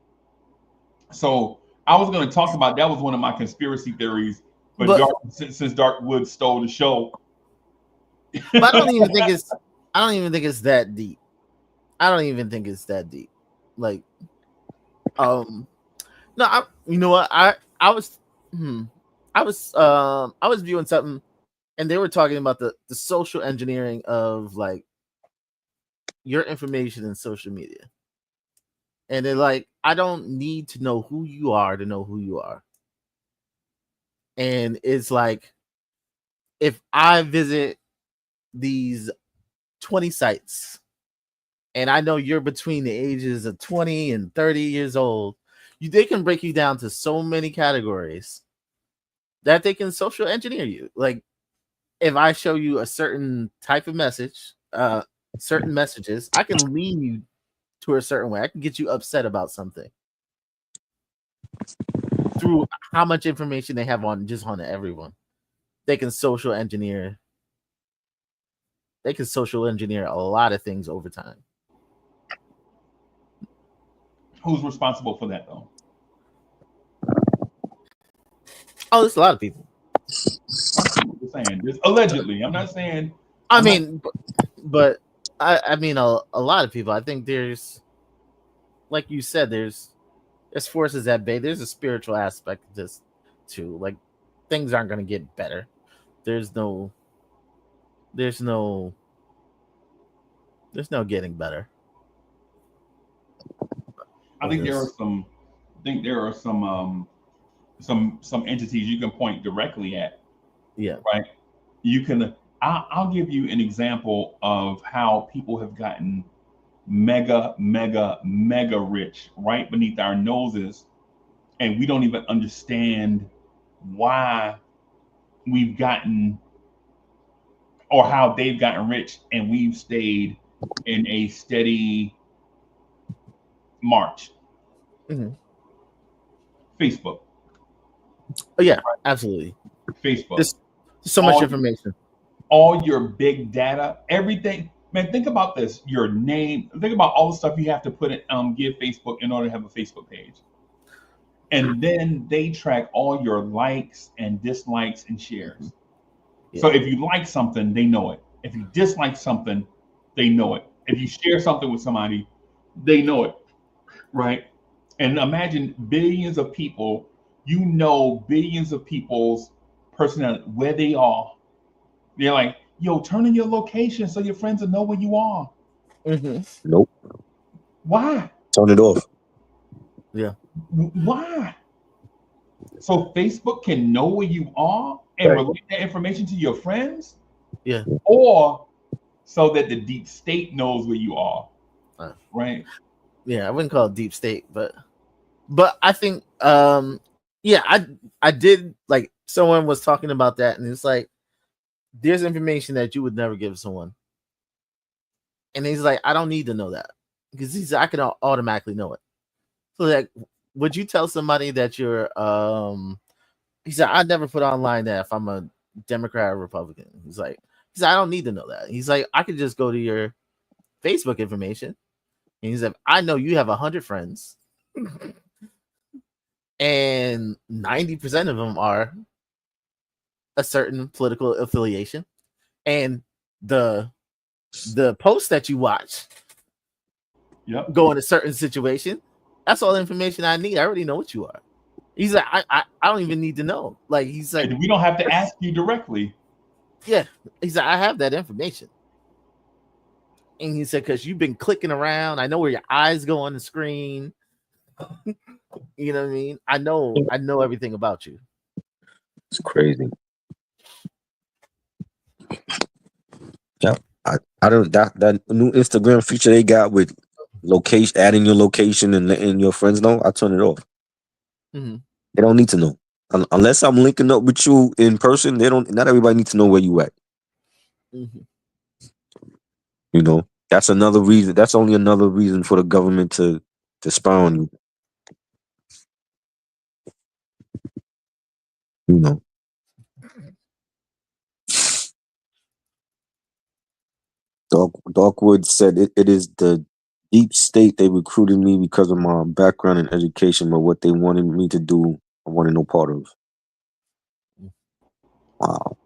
Speaker 2: So I was going to talk about that was one of my conspiracy theories, but
Speaker 4: But
Speaker 2: since Darkwood stole the show.
Speaker 4: but I don't even think it's that deep. I don't even think it's that deep. Like, um no, you know what? I was I was viewing something, and they were talking about the social engineering of like your information in social media. And they're like, I don't need to know who you are to know who you are. And it's like, if I visit these 20 sites and I know you're between the ages of 20 and 30 years old, they can break you down to so many categories that they can social engineer you. Like, if I show you a certain type of message, certain messages, I can lean you to a certain way. I can get you upset about something through how much information they have on everyone. They can social engineer they can social engineer a lot of things over time.
Speaker 2: Who's responsible for that though?
Speaker 4: Oh, there's a lot of people.
Speaker 2: I'm just saying. This, allegedly. I'm not saying.
Speaker 4: I
Speaker 2: I'm not,
Speaker 4: mean, but I mean a lot of people. I think there's, like you said, there's forces at bay. There's a spiritual aspect to this too. Like things aren't going to get better. There's no there's no getting better.
Speaker 2: I think there are some. I think there are some entities you can point directly at.
Speaker 4: Yeah.
Speaker 2: Right. You can. I'll give you an example of how people have gotten mega rich right beneath our noses, and we don't even understand why we've gotten or how they've gotten rich, and we've stayed in a steady march.
Speaker 4: Mm-hmm.
Speaker 2: Facebook.
Speaker 4: Oh yeah, absolutely.
Speaker 2: Facebook.
Speaker 4: There's so much
Speaker 2: All
Speaker 4: information.
Speaker 2: all your big data, everything. Man, think about this. Your name. Think about all the stuff you have to put in, give Facebook in order to have a Facebook page. And then they track all your likes and dislikes and shares.
Speaker 4: Yeah.
Speaker 2: So if you like something, they know it. If you dislike something, they know it. If you share something with somebody, they know it. Right? And imagine billions of people, you know, billions of people's personality, where they are. They're like, yo, turn in your location so your friends will know where you are.
Speaker 4: Mm-hmm.
Speaker 3: Nope.
Speaker 2: Why?
Speaker 3: Turn it off.
Speaker 4: Yeah.
Speaker 2: Why? So Facebook can know where you are and
Speaker 3: Right.
Speaker 2: relate that information to your friends,
Speaker 4: Yeah.
Speaker 2: or so that the deep state knows where you are, right?
Speaker 4: Yeah, I wouldn't call it deep state, but I think yeah, I did, like, someone was talking about that, and it's like there's information that you would never give someone. And he's like, I don't need to know that, because he's I can automatically know it. So like, would you tell somebody that you're he said, I'd never put online that if I'm a Democrat or Republican. He said, I don't need to know that. He's like, I could just go to your Facebook information. And he said, I know you have 100 friends, and 90% of them are a certain political affiliation. And the posts that you watch
Speaker 2: Yep.
Speaker 4: go in a certain situation. That's all the information I need. I already know what you are. He's like, I don't even need to know. Like, he's like,
Speaker 2: And we don't have to ask you directly.
Speaker 4: yeah. He's like, I have that information. And he said, because you've been clicking around. I know where your eyes go on the screen. You know what I mean? I know everything about you.
Speaker 3: It's crazy. Yeah, I don't that new Instagram feature they got with location, adding your location and letting your friends know. I turn it off.
Speaker 4: Mm-hmm.
Speaker 3: They don't need to know unless I'm linking up with you in person. They don't. Not everybody needs to know where you at.
Speaker 4: Mm-hmm.
Speaker 3: You know, that's another reason. That's only another reason for the government to spy on you. You know. Darkwood said it is the deep state. They recruited me because of my background in education, but what they wanted me to do, I wanted no part of. Wow,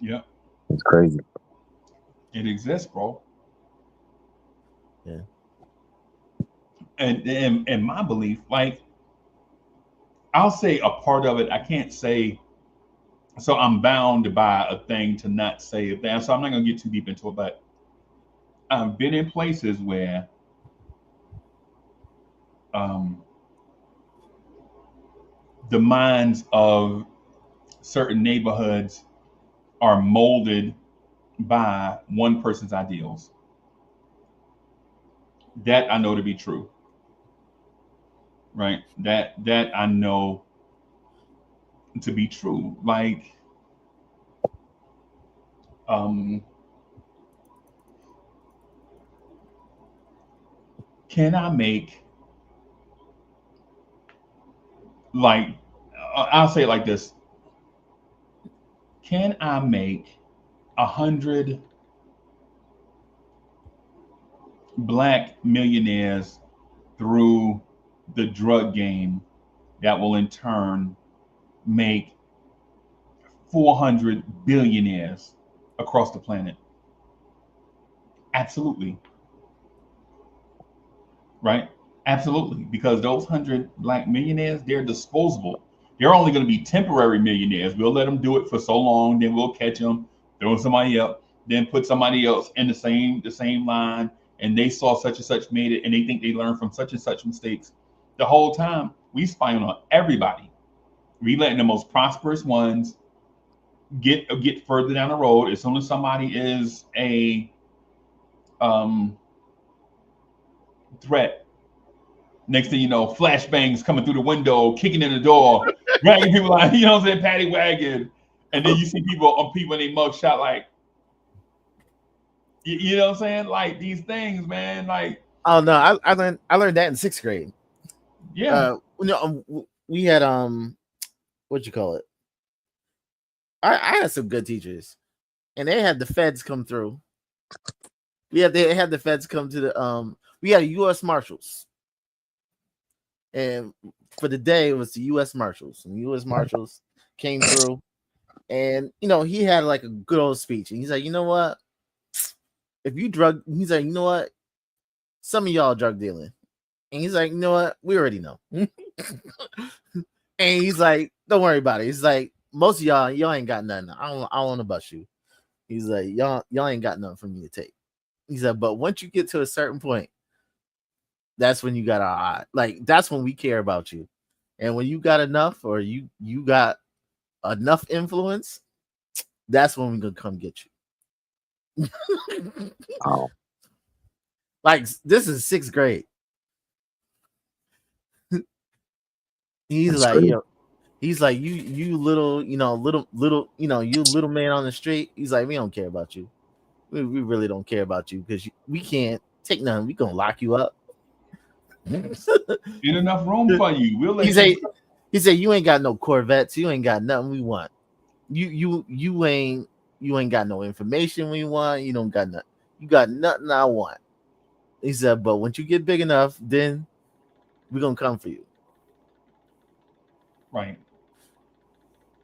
Speaker 2: Yep.
Speaker 3: it's crazy.
Speaker 2: It exists, bro.
Speaker 4: Yeah.
Speaker 2: And my belief, like, I'll say a part of it. I can't say, so I'm bound by a thing to not say a thing. So I'm not gonna get too deep into it, but I've been in places where um, the minds of certain neighborhoods are molded by one person's ideals. That I know to be true, right? That I know to be true. Like, um, can I make, like, I'll say it like this: can I make 100 black millionaires through the drug game that will in turn make 400 billionaires across the planet? Absolutely. Right? Absolutely. Because those 100 black millionaires, they're disposable. They're only going to be temporary millionaires. We'll let them do it for so long, then we'll catch them, throw somebody up, then put somebody else in the same line, and they saw such and such made it, and they think they learned from such and such mistakes. The whole time, we spying on everybody. We letting the most prosperous ones get further down the road. As soon as somebody is a um, threat, next thing you know, flashbangs coming through the window, kicking in the door, dragging people out, you know what I'm saying, paddy wagon. And then you see people in their mug shot like, you know what I'm saying? Like these things, man. Like,
Speaker 4: Oh no, I learned that in 6th grade.
Speaker 2: yeah,
Speaker 4: We had what you call it? I had some good teachers, and they had the feds come through. They had the feds come to the We had U.S. Marshals, and for the day it was the U.S. Marshals, and U.S. Marshals came through, and he had like a good old speech, and he's like, you know what? He's like, you know what? Some of y'all drug dealing, and he's like, you know what? We already know. And he's like, don't worry about it. He's like, most of y'all ain't got nothing. I don't want to bust you. He's like, y'all ain't got nothing for me to take. He said, but once you get to a certain point, that's when you got our eye. Like, that's when we care about you. And when you got enough, or you got enough influence, that's when we're gonna come get you.
Speaker 3: Wow.
Speaker 4: Like, this is 6th grade. He's
Speaker 3: That's
Speaker 4: like,
Speaker 3: crazy.
Speaker 4: yo, he's like, you little, you little man on the street. He's like, we don't care about you. We really don't care about you because we can't take nothing. We gonna lock you up.
Speaker 2: ain't enough room for you. We'll let
Speaker 4: He said,
Speaker 2: you.
Speaker 4: you ain't got no Corvettes. You ain't got nothing we want. You ain't got no information we want. You don't got nothing. You got nothing I want. He said, but once you get big enough, then we're gonna come for you.
Speaker 2: Right.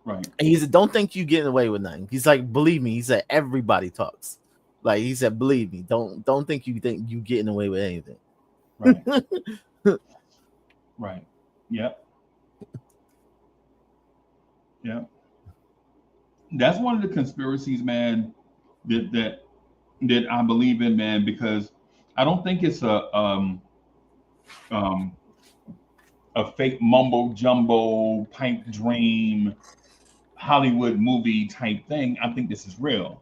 Speaker 2: Right.
Speaker 4: And he said, don't think you getting away with nothing. He's like, believe me. He said, everybody talks. Like, he said, believe me. Don't think you getting away with anything.
Speaker 2: Right. Right. Yep. Yep. That's one of the conspiracies, man, that I believe in, man, because I don't think it's um a fake mumbo jumbo pipe dream Hollywood movie type thing. I think this is real,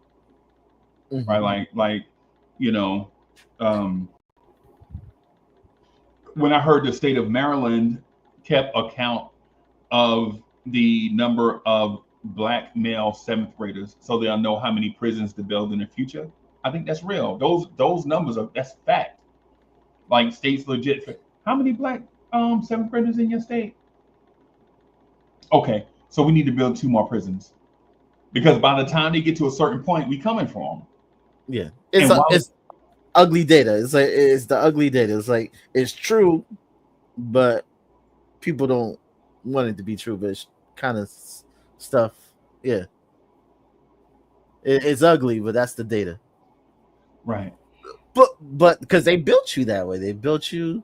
Speaker 2: right?
Speaker 4: Mhm.
Speaker 2: Like you know, um, when I heard the state of Maryland kept account of the number of black male seventh graders, so they'll know how many prisons to build in the future. I think that's real. Those numbers that's fact. Like states legit. How many black seventh graders in your state? Okay, so we need to build two more prisons because by the time they get to a certain point, we coming for them.
Speaker 4: Yeah,
Speaker 2: And while
Speaker 4: it's ugly data. It's like, it's the ugly data. It's like, it's true, but people don't want it to be true. But it's kind of stuff. Yeah, it's ugly, but that's the data.
Speaker 2: right,
Speaker 4: But because they built you that way, they built you,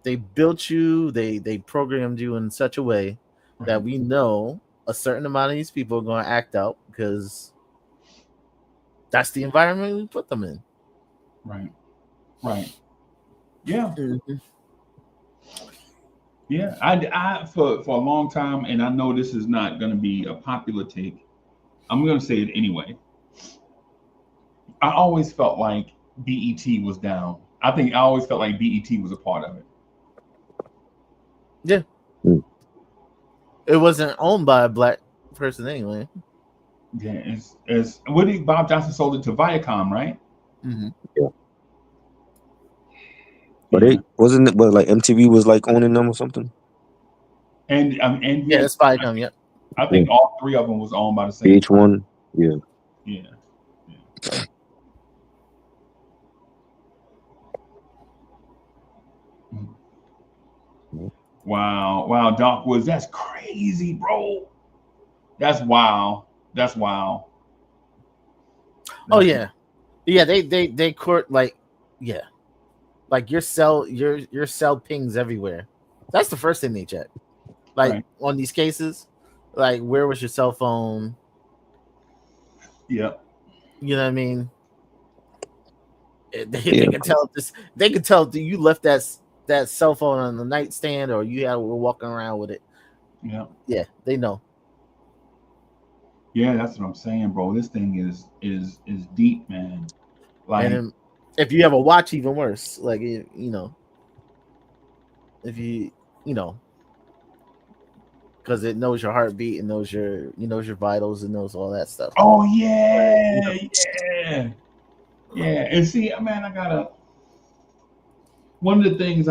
Speaker 4: they programmed you in such a way
Speaker 2: right,
Speaker 4: that we know a certain amount of these people are going to act out because that's the environment we put them in.
Speaker 2: right, right. Yeah,
Speaker 4: Mhm.
Speaker 2: yeah. I for a long time, and I know this is not going to be a popular take. I'm going to say it anyway. I always felt like BET was down. I think I always felt like BET was a part of it.
Speaker 4: Yeah,
Speaker 3: Mm.
Speaker 4: it wasn't owned by a black person anyway.
Speaker 2: Yeah, it's what did Bob Johnson sold it to Viacom, right?
Speaker 4: Mm-hmm.
Speaker 3: Yeah. But
Speaker 2: Yeah,
Speaker 3: it wasn't it, but like MTV was like owning them or something.
Speaker 2: and
Speaker 4: Yeah,
Speaker 2: yeah,
Speaker 4: it's Viacom. Yep.
Speaker 2: I
Speaker 3: Yeah.
Speaker 2: think all three of them was owned by the same person.
Speaker 3: VH1. Yeah.
Speaker 2: Yeah, yeah. Wow, Doc Woods, that's crazy, bro. That's wild. That's wild.
Speaker 4: Oh
Speaker 2: That's,
Speaker 4: yeah. They court like yeah, like your cell pings everywhere. That's the first thing they check. Like
Speaker 2: right.
Speaker 4: on these cases, like where was your cell phone?
Speaker 2: Yeah.
Speaker 4: You know what I mean? They
Speaker 3: Yeah,
Speaker 4: can tell this. They can tell that you left that cell phone on the nightstand, or were walking around with it.
Speaker 2: Yeah.
Speaker 4: Yeah, they know.
Speaker 2: Yeah, that's what I'm saying, bro. This thing is deep, man.
Speaker 4: And
Speaker 2: Like,
Speaker 4: then if you have a watch, even worse. Like you know, if you know, because it knows your heartbeat, it knows your vitals, it knows all that stuff.
Speaker 2: oh
Speaker 4: You
Speaker 2: yeah,
Speaker 4: know,
Speaker 2: yeah, yeah. And see, man, I gotta one of the things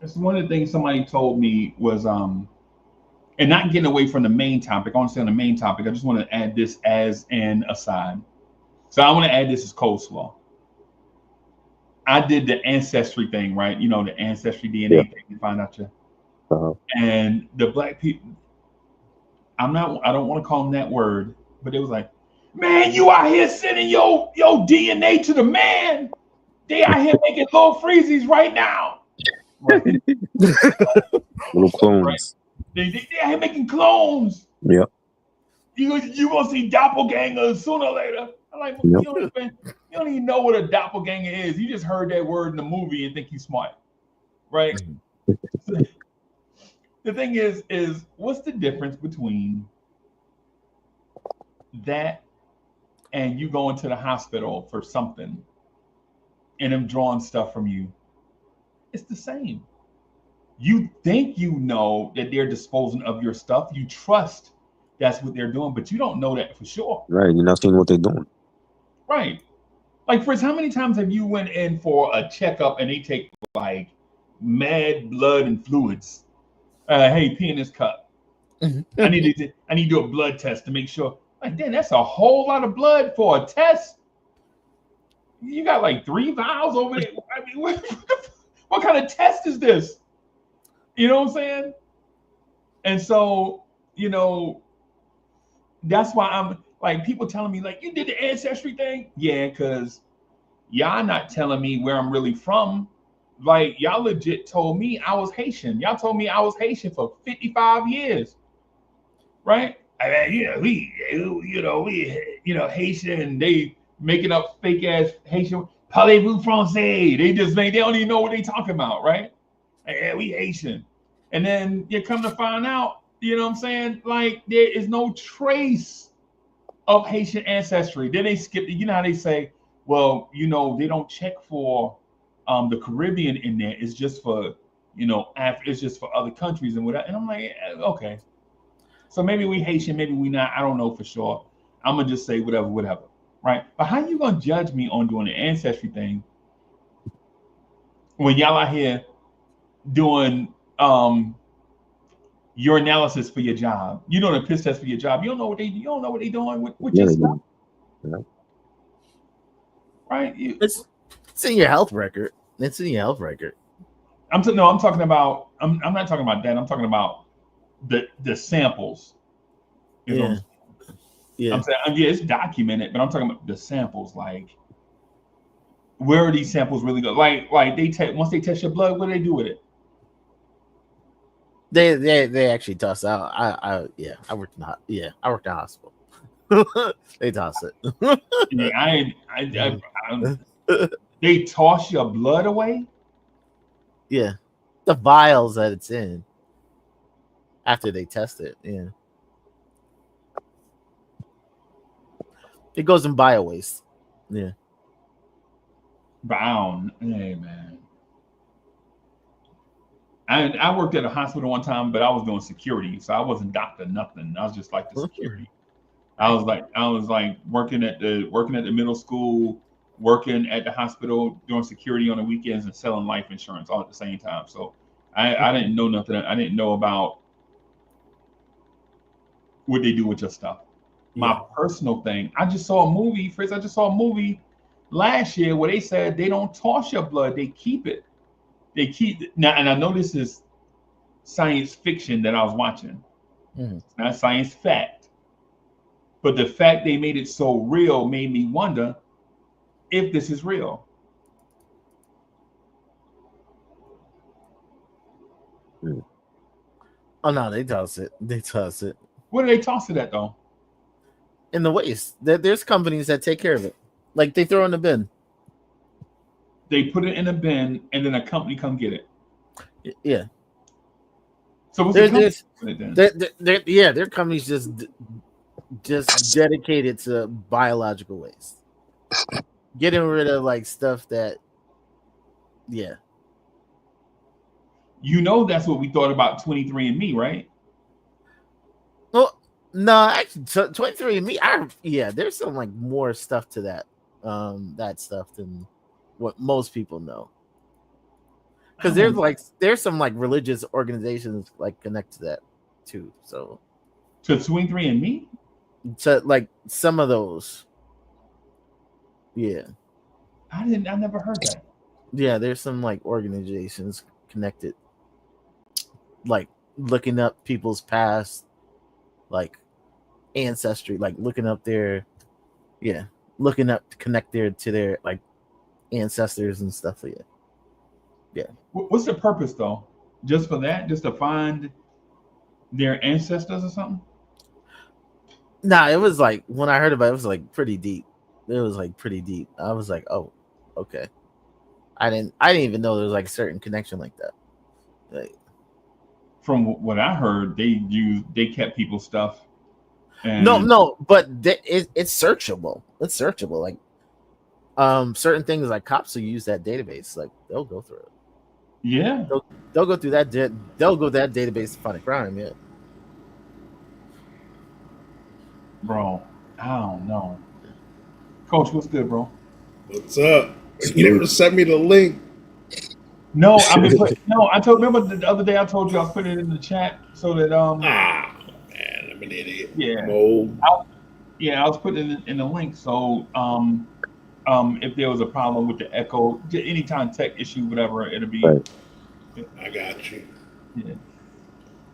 Speaker 2: it's one of the things somebody told me was and not getting away from the main topic. I want to stay on the main topic. I just want to add this as an aside. So I want to add this as coleslaw. I did the ancestry thing, right? You know, the ancestry
Speaker 3: yeah.
Speaker 2: DNA thing to find out your
Speaker 3: Uh-huh.
Speaker 2: and the black people. I don't want to call them that word, but it was like, man, you out here sending your DNA to the man. They out here making little freezies right now. Right.
Speaker 3: Little
Speaker 2: Right.
Speaker 3: clones.
Speaker 2: They out here making clones.
Speaker 3: Yep.
Speaker 2: You gonna see doppelgangers sooner or later. I'm like,
Speaker 3: Yep.
Speaker 2: you don't even know what a doppelganger is. You just heard that word in the movie and think he's smart, right? The thing is what's the difference between that and you going to the hospital for something and them drawing stuff from you? It's the same. You think you know that they're disposing of your stuff. You trust that's what they're doing, but you don't know that for sure.
Speaker 3: Right. You're not seeing what they're doing.
Speaker 2: Right. Like, Fritz, how many times have you went in for a checkup and they take like mad blood and fluids? Hey, pee in this cup. I need to do a blood test to make sure. Like, damn, that's a whole lot of blood for a test. You got like 3 vials over there. I mean, what kind of test is this? You know what I'm saying? And so, you know, that's why I'm like people telling me like you did the ancestry thing. Yeah, because y'all not telling me where I'm really from. Like y'all legit told me I was Haitian. Y'all told me I was Haitian for 55 years, right? I mean, we Haitian. They making up fake ass Haitian. Parlez-vous français? They don't even know what they talking about, right? Like, yeah, we Haitian. And then you come to find out, you know what I'm saying? Like there is no trace of Haitian ancestry. Then they skip. You know how they say, well, you know, they don't check for the Caribbean in there. It's just for it's just for other countries and whatever. And I'm like, okay. So maybe we Haitian, maybe we not. I don't know for sure. I'm gonna just say whatever, right? But how you gonna judge me on doing the ancestry thing when y'all out here doing your analysis for your job? You doing a piss test for your job. You don't know what they doing with
Speaker 3: Yeah,
Speaker 2: your
Speaker 3: they
Speaker 2: stuff,
Speaker 3: do. Yeah.
Speaker 2: right?
Speaker 4: it's in your health record. It's in your health record.
Speaker 2: I'm talking about. I'm not talking about that. I'm talking about the samples. You know,
Speaker 4: Yeah.
Speaker 2: I'm saying yeah, it's documented, but I'm talking about the samples. Like, where are these samples really go? Like once they test your blood, what do they do with it?
Speaker 4: They actually toss out. I worked in a hospital. They toss it.
Speaker 2: Yeah, they toss your blood away.
Speaker 4: Yeah, the vials that it's in after they test it. Yeah, it goes in bio waste. Yeah,
Speaker 2: Bound, hey man. I worked at a hospital one time, but I was doing security, so I wasn't doctor nothing. I was just like the security. I was like working at the middle school, working at the hospital, doing security on the weekends, and selling life insurance all at the same time. So I didn't know nothing. I didn't know about what they do with your stuff. My personal thing, I just saw a movie, Fritz. I just saw a movie last year where they said they don't toss your blood, they keep it. They keep now, and I know this is science fiction that I was watching.
Speaker 4: Mhm.
Speaker 2: It's not science fact. But the fact they made it so real made me wonder if this is real.
Speaker 4: Oh no, they toss it. They toss it
Speaker 2: Where do they toss it at though?
Speaker 4: in the waste. There's companies that take care of it. Like they throw in the bin.
Speaker 2: They put it in a bin and then a company come get it.
Speaker 4: Yeah.
Speaker 2: So what's the
Speaker 4: There,
Speaker 2: company
Speaker 4: there's
Speaker 2: doing it then?
Speaker 4: yeah, their companies just dedicated to biological waste. Getting rid of like stuff that, yeah.
Speaker 2: You know that's what we thought about 23andMe, right?
Speaker 4: Well, no, actually, 23andMe. Yeah, there's some like more stuff to that stuff than what most people know. Because there's some like religious organizations like connect to that too. So
Speaker 2: To 23andMe?
Speaker 4: to like some of those, yeah,
Speaker 2: I never heard that.
Speaker 4: yeah, there's some like organizations connected, like looking up people's past, like ancestry, like looking up their, yeah, looking up to connect to their like ancestors and stuff like that. Yeah.
Speaker 2: What's the purpose though? Just for that? Just to find their ancestors or something?
Speaker 4: Nah, it was like when I heard about it, it was like pretty deep. It was like pretty deep. I was like, oh, okay. I didn't even know there was like a certain connection like that. Like,
Speaker 2: From what I heard, they kept people's stuff. And
Speaker 4: no, but it's searchable. It's searchable. Like certain things like cops will use that database. Like they'll go through it.
Speaker 2: yeah,
Speaker 4: They'll go through that. They'll go to that database to find a crime. Yeah.
Speaker 2: bro. I don't know. Coach, what's good, bro?
Speaker 5: What's up? You never sent me the link.
Speaker 2: No, I told remember the other day I told you I was putting it in the chat so that
Speaker 5: Man, I'm an idiot.
Speaker 2: Yeah.
Speaker 5: Mold.
Speaker 2: I was putting it in the link so if there was a problem with the echo, anytime tech issue, whatever, it'll be.
Speaker 3: Right.
Speaker 5: I got you.
Speaker 2: Yeah.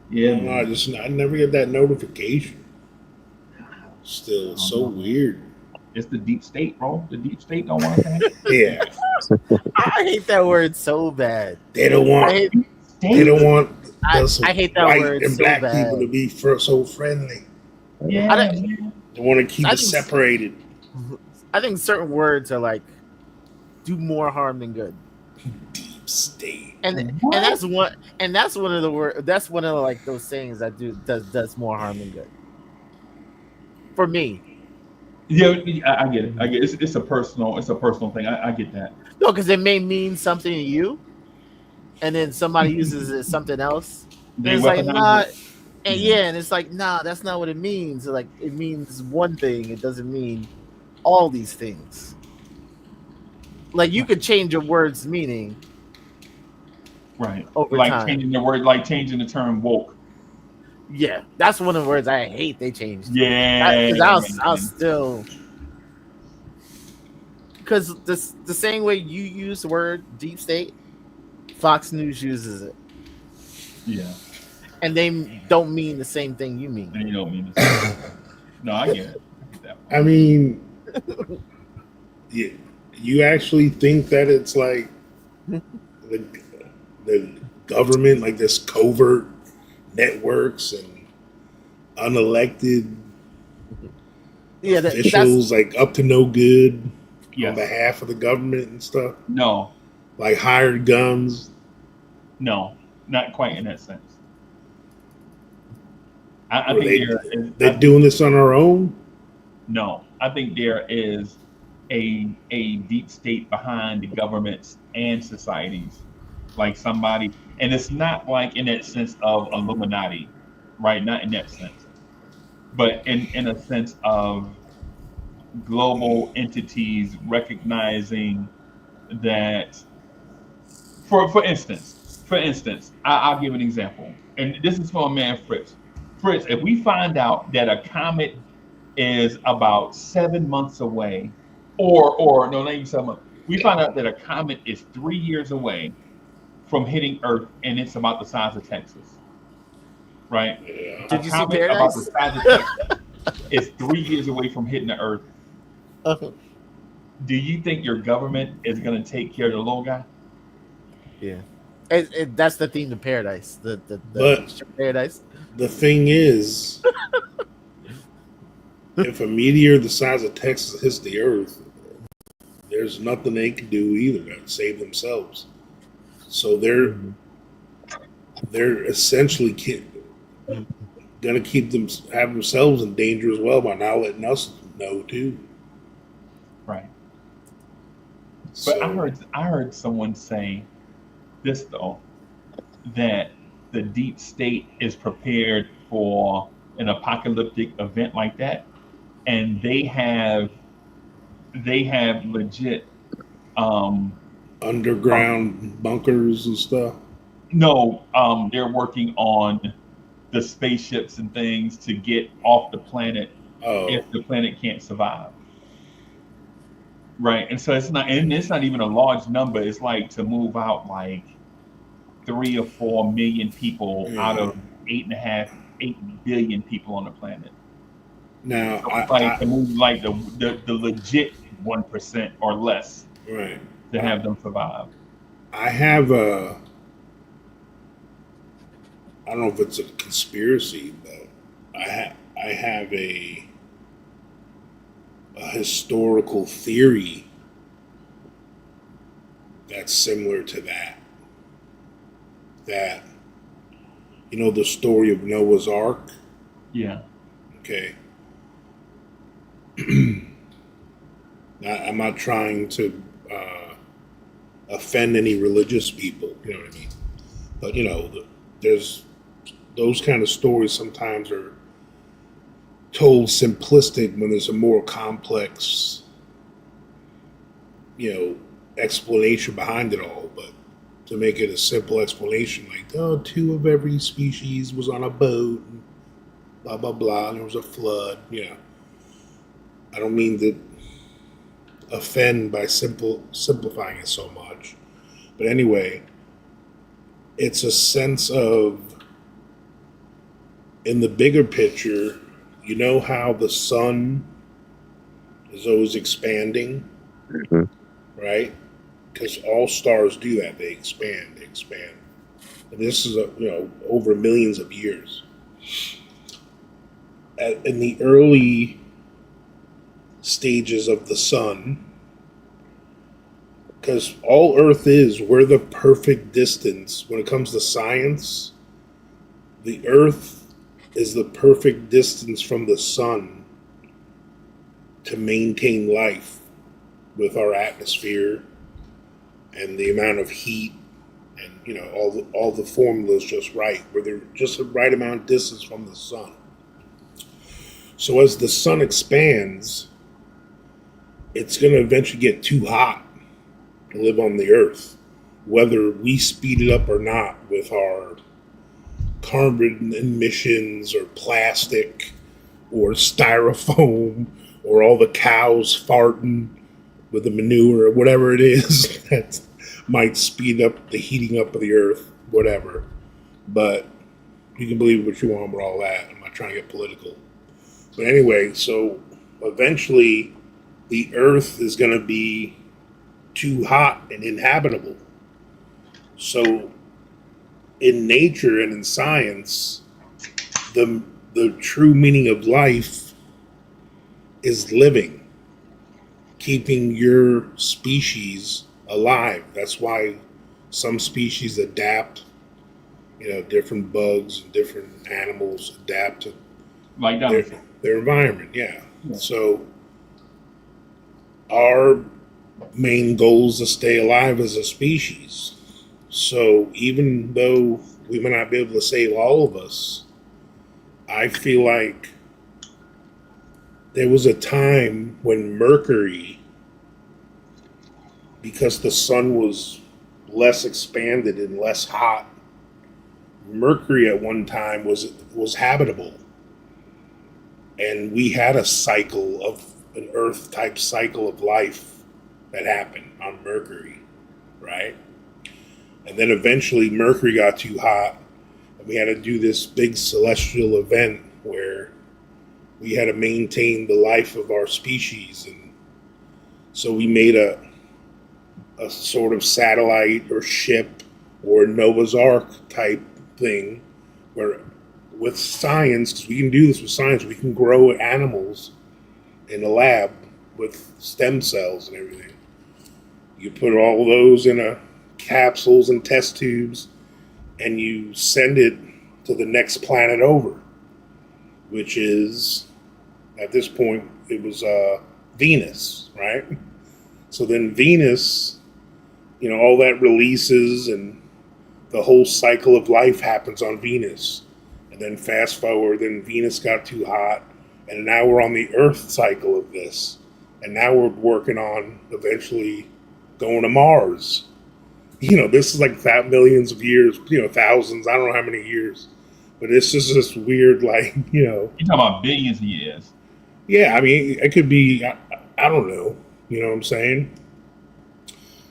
Speaker 2: Yeah.
Speaker 5: No, I never get that notification. Still, it's so weird.
Speaker 2: It's the deep state, bro. The deep state don't want us to have it.
Speaker 5: Yeah,
Speaker 4: I hate that word so bad.
Speaker 5: they don't want. They don't want us
Speaker 4: I hate that
Speaker 5: white
Speaker 4: word
Speaker 5: and
Speaker 4: so
Speaker 5: black
Speaker 4: bad.
Speaker 5: people to be so friendly.
Speaker 2: Yeah, man.
Speaker 5: They want to keep
Speaker 4: I
Speaker 5: it
Speaker 4: think-
Speaker 5: separated.
Speaker 4: I think certain words are like do more harm than good.
Speaker 5: Deep state.
Speaker 4: And
Speaker 2: What?
Speaker 4: that's one of the word that's one of like those sayings that does more harm than good. For me.
Speaker 2: Yeah, I get it. I get it. It's a personal thing. I get that.
Speaker 4: No, because it may mean something to you, and then somebody uses it as something else.
Speaker 2: They
Speaker 4: And it's like
Speaker 2: weaponize
Speaker 4: nah,
Speaker 2: it.
Speaker 4: and yeah, and it's like nah, that's not what it means. Like it means one thing. It doesn't mean all these things. Like you could change a word's meaning,
Speaker 2: Right.
Speaker 4: over
Speaker 2: like
Speaker 4: time.
Speaker 2: changing the word, like changing the term woke.
Speaker 4: Yeah, that's one of the words I hate. They changed.
Speaker 2: Yeah.
Speaker 4: Because I'll still. Because the same way you use the word deep state, Fox News uses it,
Speaker 2: Yeah.
Speaker 4: and they don't mean the same thing you mean.
Speaker 2: And you don't mean this. No, I get it. I get that.
Speaker 5: I mean, you actually think that it's like the government, like this covert networks and unelected
Speaker 4: Yeah,
Speaker 5: officials, like up to no good on
Speaker 2: Yes.
Speaker 5: behalf of the government and stuff,
Speaker 2: No,
Speaker 5: like hired guns.
Speaker 2: no, not quite in that sense. I
Speaker 5: Were
Speaker 2: think there is.
Speaker 5: They're doing this on our own.
Speaker 2: No, I think there is a deep state behind the governments and societies, like somebody, and it's not like in that sense of Illuminati, right? Not in that sense, but in a sense of global entities recognizing that. For instance, I'll give an example, and this is for a man, Fritz. Fritz, if we find out that a comet is about 7 months away, or no, not even 7 months. We find out that a comet is 3 years away from hitting Earth, and it's about the size of Texas, right?
Speaker 5: Yeah.
Speaker 2: A
Speaker 4: Did you see
Speaker 2: comet about the
Speaker 4: Paradise?
Speaker 2: size of Texas is 3 years away from hitting the Earth. Do you think your government is going to take care of the little guy?
Speaker 4: Yeah. That's the theme of Paradise. The
Speaker 5: But
Speaker 4: Paradise.
Speaker 5: the thing is, if a meteor the size of Texas hits the Earth, there's nothing they can do either to save themselves. So they're essentially gonna keep them have themselves in danger as well by not letting us know too.
Speaker 2: Right. But
Speaker 5: So
Speaker 2: I heard someone say this though, that the deep state is prepared for an apocalyptic event like that, and they have legit um um
Speaker 5: underground bunkers and stuff.
Speaker 2: no they're working on the spaceships and things to get off the planet
Speaker 5: Oh,
Speaker 2: if the planet can't survive. Right. And it's not even a large number. It's like to move out like 3 or 4 million people out
Speaker 5: yeah.
Speaker 2: of 8.5, 8 billion people on the planet.
Speaker 5: Now
Speaker 2: So it's like to move like the legit 1% or less
Speaker 5: right.
Speaker 2: to
Speaker 5: I,
Speaker 2: have them survive.
Speaker 5: I have a. I don't know if it's a conspiracy, but I have a historical theory that's similar to that. That the story of Noah's Ark.
Speaker 2: Yeah.
Speaker 5: Okay, I'm not trying to offend any religious people. You know what I mean? But there's those kind of stories sometimes are told simplistic when there's a more complex, explanation behind it all. But to make it a simple explanation, like, oh, two of every species was on a boat, and blah blah blah, and there was a flood. I don't mean to offend by simplifying it so much, but anyway, it's a sense of, in the bigger picture, how the sun is always expanding,
Speaker 3: Mhm.
Speaker 5: right? Because all stars do that. They expand, they expand. And this is over millions of years. In the early stages of the sun, because all Earth is, we're the perfect distance when it comes to science. The Earth is the perfect distance from the sun to maintain life with our atmosphere and the amount of heat, and all the formulas just right, where they're just the right amount of distance from the sun. So as the sun expands, it's going to eventually get too hot to live on the Earth, whether we speed it up or not with our carbon emissions or plastic or styrofoam or all the cows farting with the manure or whatever it is that might speed up the heating up of the earth, whatever. But you can believe what you want with all that. I'm not trying to get political. But anyway, so eventually the earth is going to be too hot and inhabitable. So in nature and in science, the true meaning of life is living, keeping your species alive. That's why some species adapt. Different bugs and different animals adapt to
Speaker 2: Like
Speaker 5: their
Speaker 2: dinosaurs.
Speaker 5: their environment. Yeah.
Speaker 2: Yeah.
Speaker 5: So our main goal is to stay alive as a species. So even though we may not be able to save all of us, I feel like there was a time when Mercury, because the sun was less expanded and less hot, Mercury at one time was habitable, and we had a cycle of an Earth type cycle of life that happened on Mercury, right? And then eventually Mercury got too hot, and we had to do this big celestial event where we had to maintain the life of our species. And so we made a sort of satellite or ship or Noah's Ark type thing where with science, because we can do this with science, we can grow animals in a lab with stem cells and everything. You put all those in a capsules and test tubes, and you send it to the next planet over, which is, at this point, it was Venus, right? So then Venus, all that releases and the whole cycle of life happens on Venus. And then fast forward, then Venus got too hot, and now we're on the Earth cycle of this. And now we're working on eventually going to Mars. This is like that millions of years, thousands, I don't know how many years. But it's just this weird,
Speaker 2: You're talking about billions of years.
Speaker 5: Yeah, I mean, it could be, I don't know. You know what I'm saying?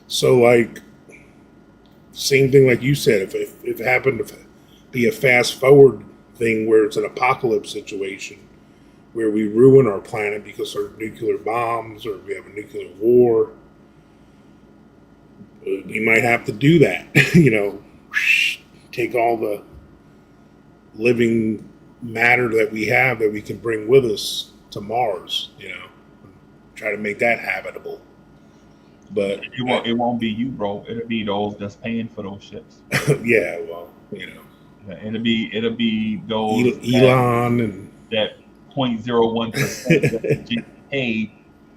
Speaker 5: So, same thing like you said, if it happened to be a fast forward thing where it's an apocalypse situation, where we ruin our planet because of nuclear bombs or we have a nuclear war, we might have to do that. Take all the living matter that we have that we can bring with us to Mars, try to make that habitable. But
Speaker 2: it won't be you, bro. It'll be those that's paying for those ships.
Speaker 5: Yeah, well,
Speaker 2: Yeah, it'll be those
Speaker 5: Elon and
Speaker 2: that 0.01% that you pay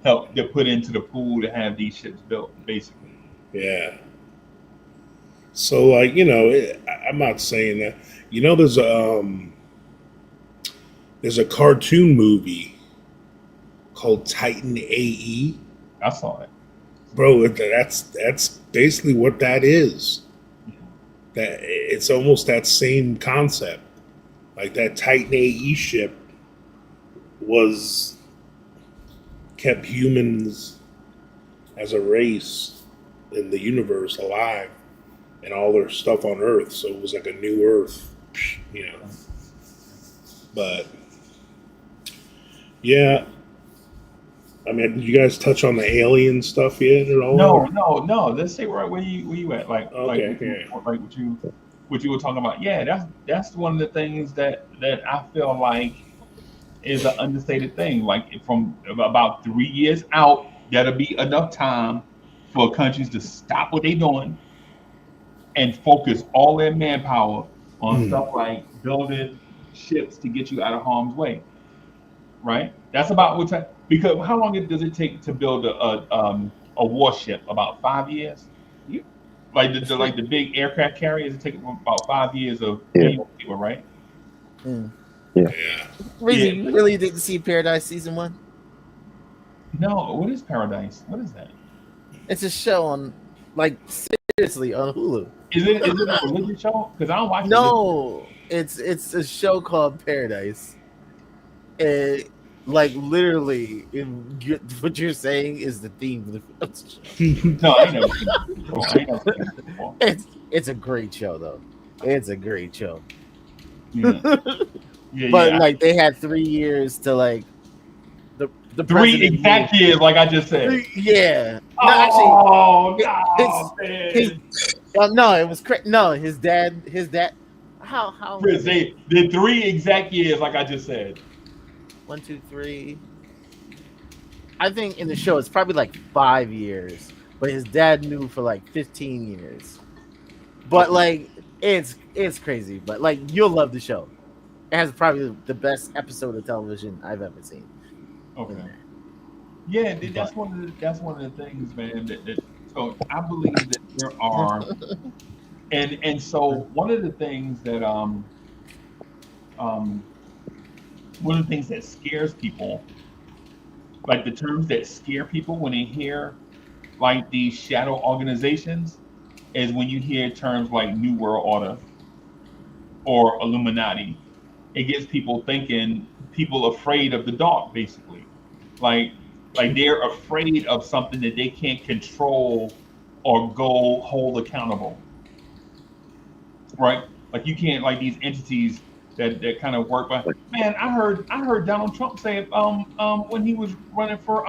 Speaker 2: help to put into the pool to have these ships built, basically.
Speaker 5: Yeah. So I'm not saying that. There's a cartoon movie called Titan AE.
Speaker 2: I saw it.
Speaker 5: Bro, that's basically what that is. That it's almost that same concept. Like that Titan AE ship kept humans as a race in the universe alive and all their stuff on Earth. So it was like a new Earth, But yeah, I mean, did you guys touch on the alien stuff yet at all?
Speaker 2: No. Let's say right where you at, like what you were talking about. Yeah, that's one of the things that I feel like is an understated thing. Like from about 3 years out, that'll be enough time for countries to stop what they're doing and focus all their manpower on stuff like building ships to get you out of harm's way. Right? That's about what time. Because how long does it take to build a warship? About 5 years.
Speaker 4: You-
Speaker 2: Like the big aircraft carriers, it takes about 5 years of
Speaker 3: Yeah.
Speaker 2: manual labor, right?
Speaker 4: Mm.
Speaker 5: Yeah.
Speaker 4: Reason,
Speaker 2: Yeah.
Speaker 4: you really didn't see Paradise season 1?
Speaker 2: No, what is Paradise? What is that?
Speaker 4: It's a show on, seriously, on Hulu.
Speaker 2: Is it a religion show? Because I don't watch.
Speaker 4: No, it's a show called Paradise. And literally, what you're saying is the theme of the show.
Speaker 2: No, I ain't never seen it before. I ain't never seen it before.
Speaker 4: It's a great show though. It's a great show.
Speaker 2: Yeah. Yeah,
Speaker 4: But
Speaker 2: yeah.
Speaker 4: they had 3 years to the
Speaker 2: 3
Speaker 4: president
Speaker 2: exact
Speaker 4: moved-
Speaker 2: years, like I just said.
Speaker 4: Yeah. No,
Speaker 2: Oh,
Speaker 4: his- no, it was no. His dad. How?
Speaker 2: Chris, they did 3 exact years, like I just said.
Speaker 4: 1, 2, 3. I think in the show it's probably 5 years, but his dad knew for 15 years. But it's crazy. But you'll love the show. It has probably the best episode of television I've ever seen.
Speaker 2: Okay. Yeah, that's one of the things, man. So I believe that there are, and so one of the things that one of the things that scares people, like the terms that scare people when they hear these shadow organizations, is when you hear terms like New World Order or Illuminati. It gets people thinking, people afraid of the dark, basically. Like they're afraid of something that they can't control or go hold accountable. right? Like you can't like these entities that kind of work. But man, I heard Donald Trump say when he was running for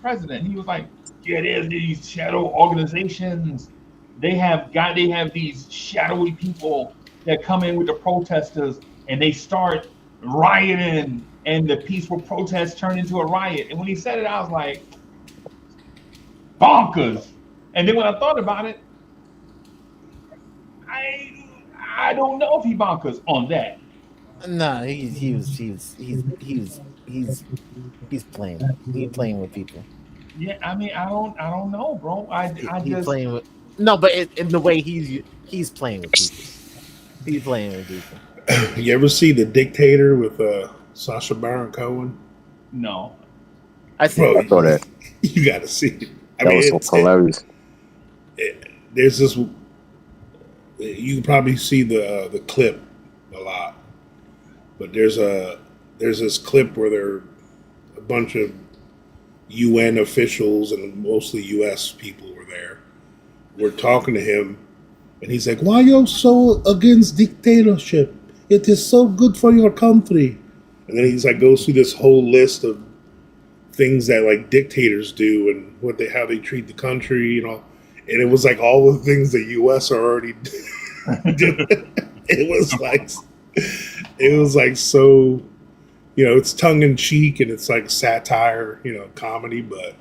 Speaker 2: president, he was like, yeah, there's these shadow organizations. They have these shadowy people that come in with the protesters and they start rioting, and the peaceful protests turn into a riot. And when he said it, I was like, bonkers. And then when I thought about it, I don't know if he bonkers on that.
Speaker 4: No, he's playing. He playing with people.
Speaker 2: Yeah, I mean, I don't know, bro. I
Speaker 4: He
Speaker 2: just
Speaker 4: playing with no, but in the way he's playing with people. He's playing with people.
Speaker 5: You ever see The Dictator with Sacha Baron Cohen?
Speaker 2: no.
Speaker 4: I see.
Speaker 5: Bro,
Speaker 3: I saw that.
Speaker 5: you got to see it. I
Speaker 3: That
Speaker 5: mean,
Speaker 3: was so hilarious.
Speaker 5: there's this. You can probably see the clip a lot, but there's this clip where there are a bunch of UN officials and mostly US people were there. We're talking to him, and he's like, "Why you so against dictatorship? It is so good for your country." And then he's like goes through this whole list of things that like dictators do and how they treat the country, you know. And it was like all the things the US are already doing. It was like so, you know, it's tongue in cheek and it's like satire, you know, comedy, but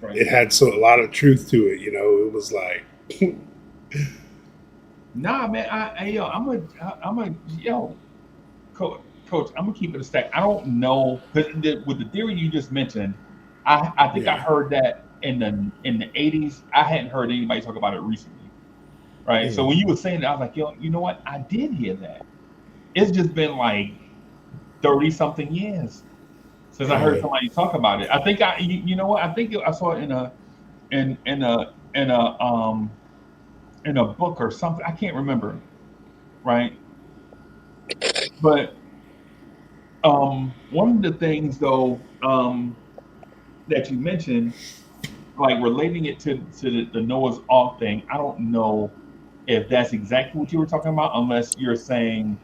Speaker 2: Right.
Speaker 5: it had a lot of truth to it, you know. It was like
Speaker 2: Nah, man. Yo, coach. I'm gonna keep it a stack. I don't know because with the theory you just mentioned, I think I
Speaker 5: Yeah.
Speaker 2: heard that in the 80s. I hadn't heard anybody talk about it recently, right? So
Speaker 4: Yeah.
Speaker 2: when you were saying that, I was like, yo, you know what? I did hear that. It's just been like 30 something years since I heard
Speaker 5: yeah.
Speaker 2: somebody talk about it. I think you know what? I think I saw it in a book or something. I can't remember, right? But one of the things though that you mentioned, like relating it to the Noah's Ark thing, I don't know if that's exactly what you were talking about, unless you're saying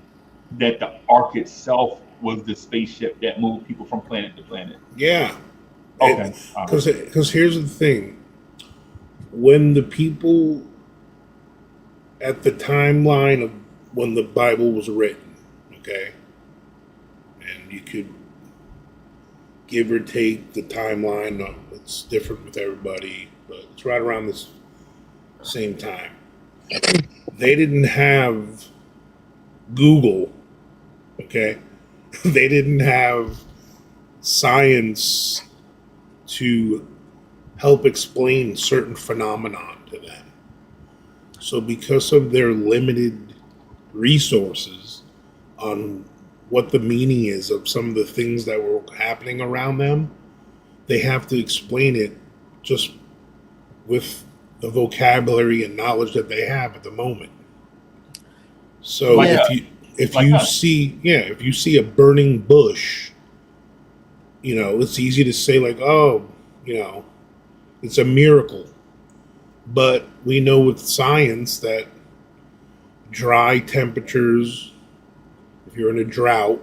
Speaker 2: that the Ark itself was the spaceship that moved people from planet to planet.
Speaker 5: Yeah.
Speaker 2: Okay, all right.
Speaker 5: Because here's the thing. When the people at the timeline of when the Bible was written, okay, and you could give or take the timeline. It's different with everybody, but it's right around this same time. They didn't have Google, okay? They didn't have science to help explain certain phenomenon to them. So because of their limited resources on what the meaning is of some of the things that were happening around them, they have to explain it just with the vocabulary and knowledge that they have at the moment. So
Speaker 2: Like
Speaker 4: Yeah.
Speaker 5: if
Speaker 2: like
Speaker 5: you
Speaker 2: us.
Speaker 5: see if you see a burning bush, you know, it's easy to say like, oh, you know, it's a miracle. But we know with science that dry temperatures, if you're in a drought,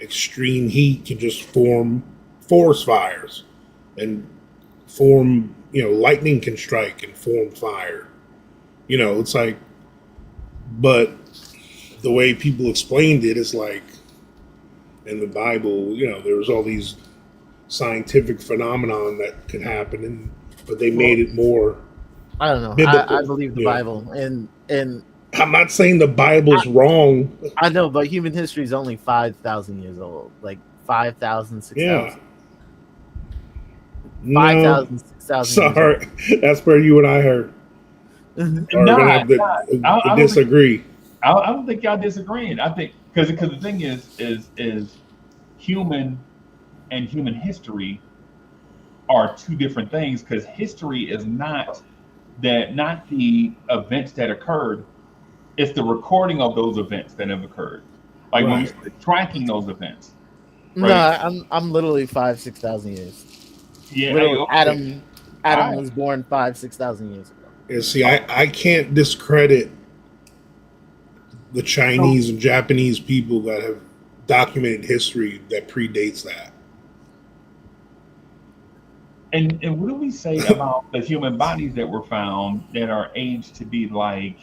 Speaker 5: extreme heat can just form forest fires and form, you know, lightning can strike and form fire. You know, it's like, but the way people explained it is like in the Bible, you know, there was all these scientific phenomenon that could happen, and but they
Speaker 2: Well,
Speaker 5: made it more
Speaker 4: I don't know. I
Speaker 5: biblical.
Speaker 4: believe the
Speaker 5: You know,
Speaker 4: Bible, and
Speaker 5: I'm not saying the Bible's wrong.
Speaker 4: I know, but human history is only 5,000 years old. Like 5,000, six
Speaker 5: Yeah,
Speaker 4: thousand, five
Speaker 5: no,
Speaker 4: thousand, 6,000 years old.
Speaker 5: sorry, that's where you and I are gonna
Speaker 2: nah,
Speaker 5: have to
Speaker 2: I don't think
Speaker 5: disagree.
Speaker 2: I don't think y'all disagreeing. I think because the thing is human and human history are two different things. Because history is not the events that occurred. It's the recording of those events that have occurred. Like when we
Speaker 5: Right.
Speaker 2: started tracking those events,
Speaker 4: No,
Speaker 2: right?
Speaker 4: I'm literally 5,000, 6,000 years.
Speaker 2: Yeah. Hey,
Speaker 4: Literally,
Speaker 2: okay. All
Speaker 4: Adam
Speaker 2: right.
Speaker 4: was born 5,000, 6,000 years ago.
Speaker 5: And see, I can't discredit the Chinese and Japanese people that have documented history that predates that.
Speaker 2: And what do we say about the human bodies that were found that are aged to be like